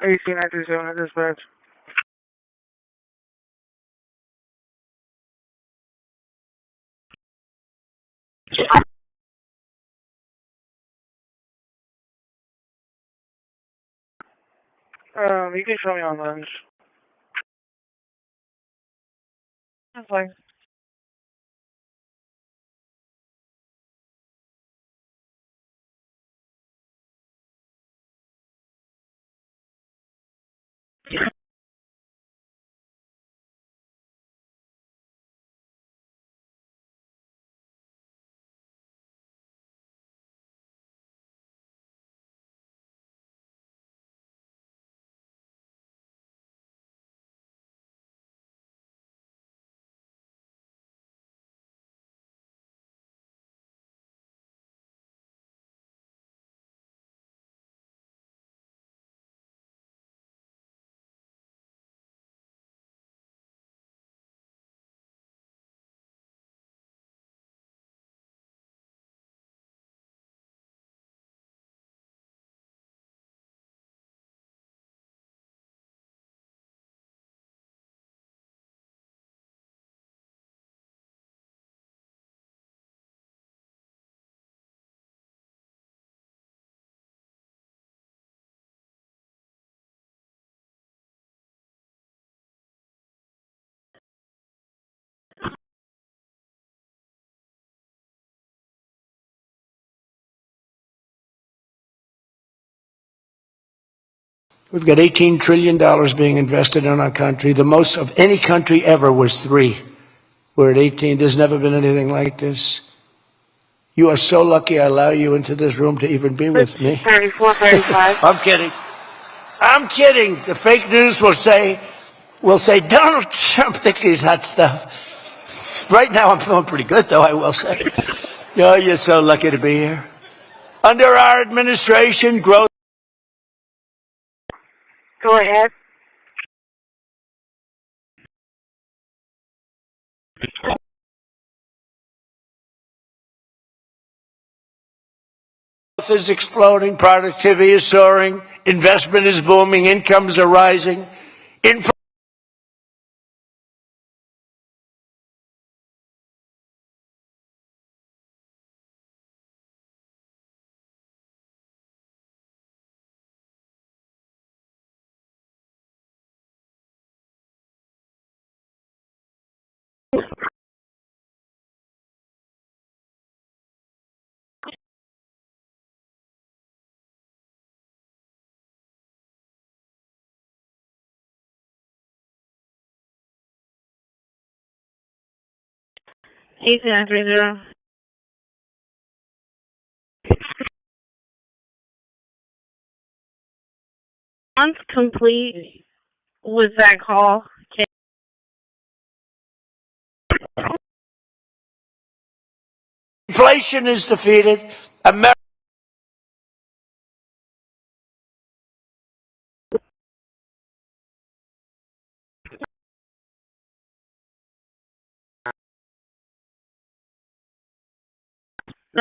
AC937 at dispatch. You can show me on lens. That's fine. We've got $18 trillion being invested in our country. The most of any country ever was 3. We're at 18. There's never been anything like this. You are so lucky I allow you into this room to even be with me. 3435. I'm kidding. I'm kidding. The fake news will say Donald Trump thinks he's hot stuff. Right now I'm feeling pretty good, though, I will say. Oh, you're so lucky to be here. Under our administration, growth. Go ahead. Growth is exploding, productivity is soaring, investment is booming, incomes are rising. AC930. Once complete with that call, Inflation is defeated. America.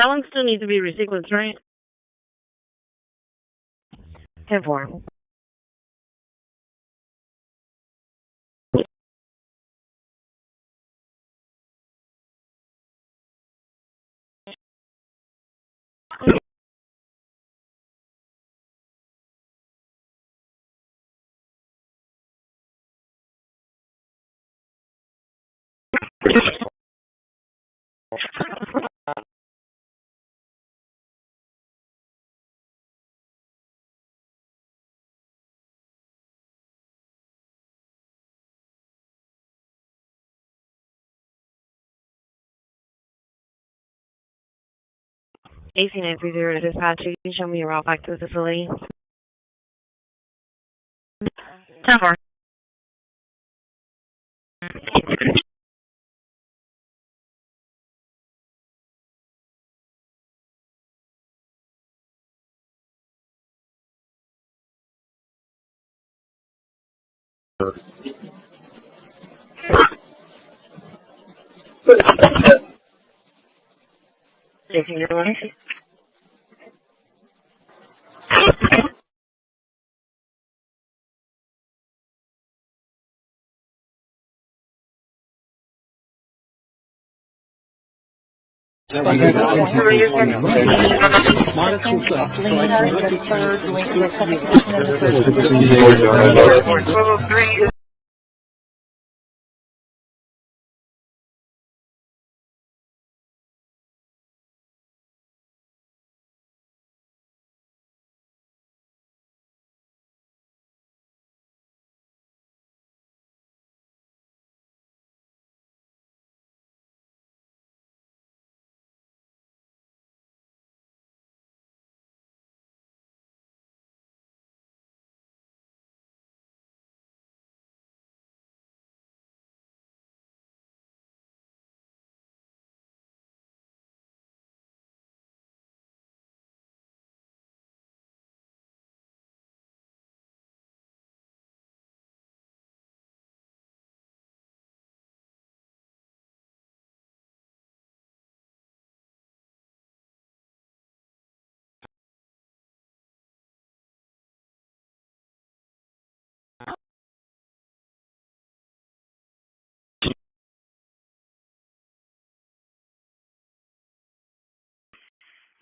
that one still needs to be resequenced, right? 10-4. AC930 to dispatch. You can show me your route back to the facility. 10-4. AC930.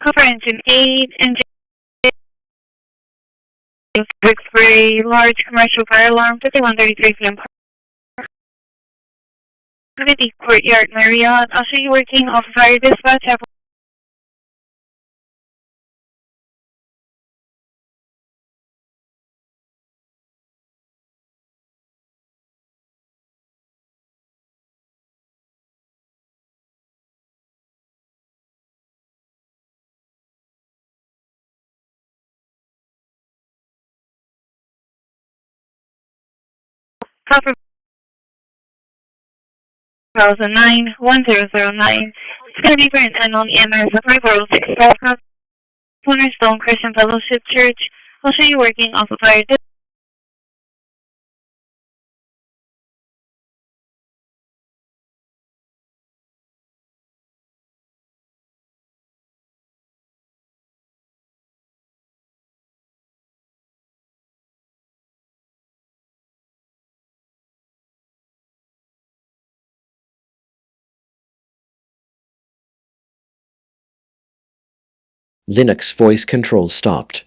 Copper engine 8, engine 6 for a large commercial fire alarm, 51:33 p.m. City Courtyard Marriott. I'll show you working off fire dispatch. Copper 1009, 1009. It's going to be for an unknown EMS of 5406 Cornerstone Christian Fellowship Church. I'll show you working off of fire dispatch. Linux voice control stopped.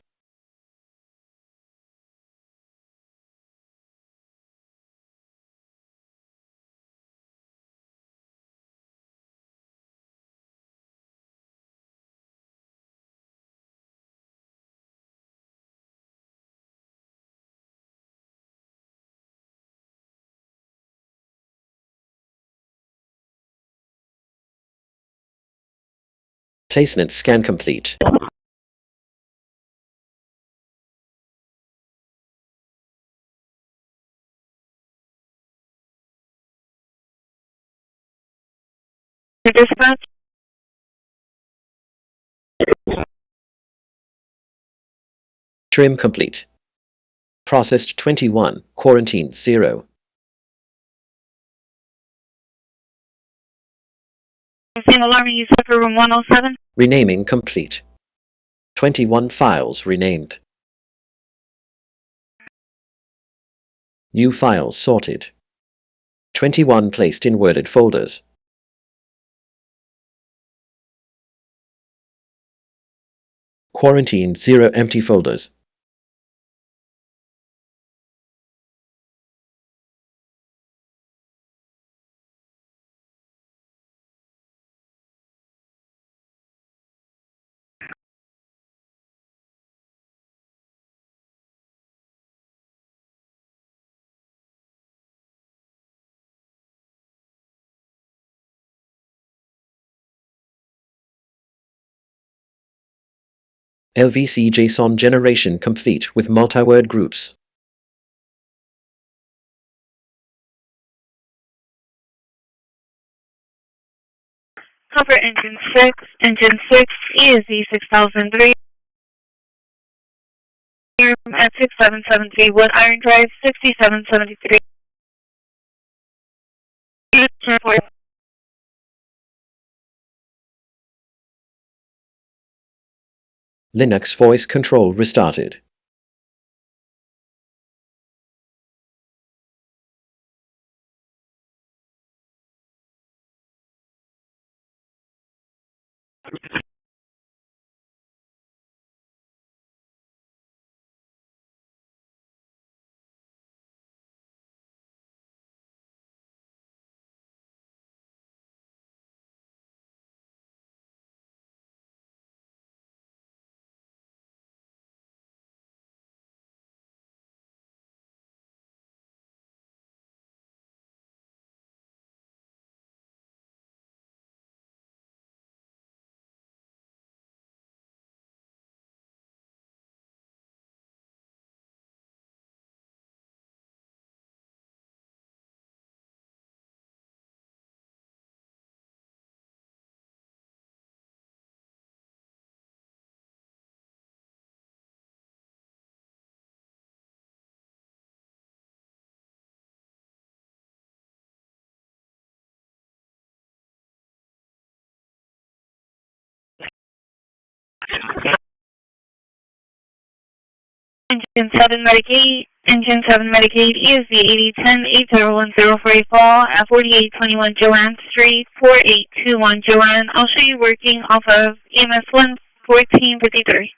Placement scan complete. Dispatch. Trim complete. Processed 21, quarantine 0. Same alarm you set for room 107. Renaming complete. 21 files renamed. New files sorted. 21 placed in worded folders. Quarantine 0 empty folders. LVC JSON generation complete with multi-word groups. Copper engine 6, engine 6 ESD 6003. At 6773 Wood Iron Drive, 6773. Linux voice control restarted. Engine 7 Medicaid, Engine 7 Medicaid, ESV 8010 8010 fall at 4821 Joanne Street, 4821 Joanne. I'll show you working off of EMS 11453.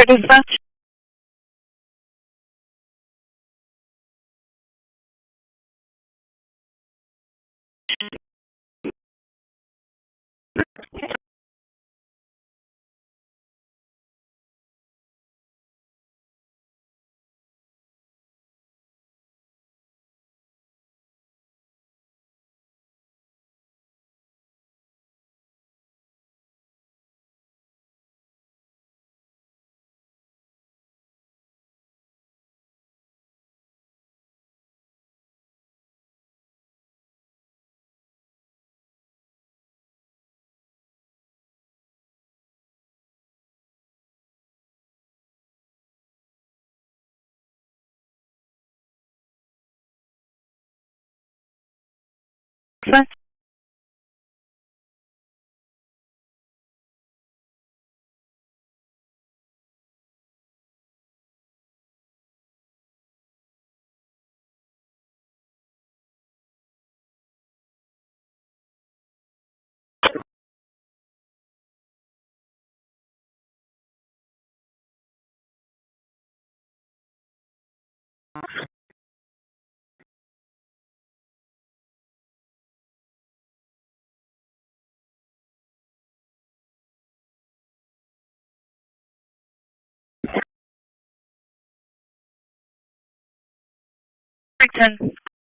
Dispatch. Dispatch.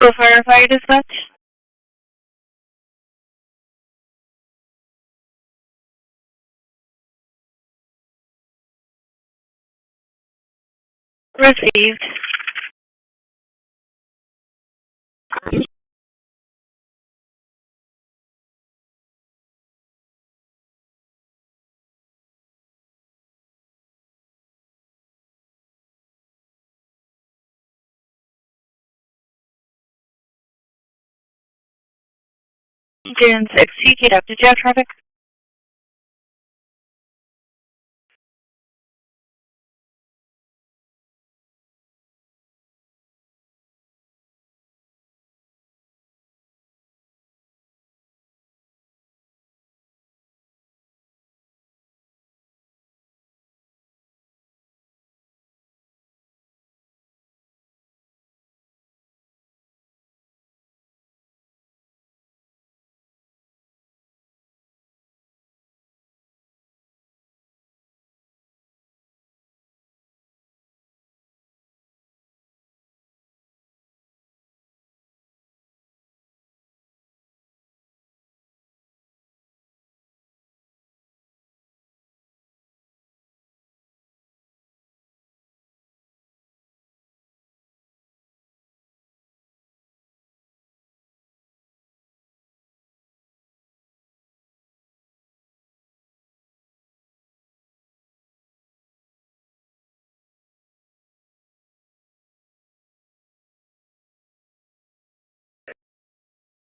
Go fire dispatch. Received. Dune 6, CK up. Did you have traffic?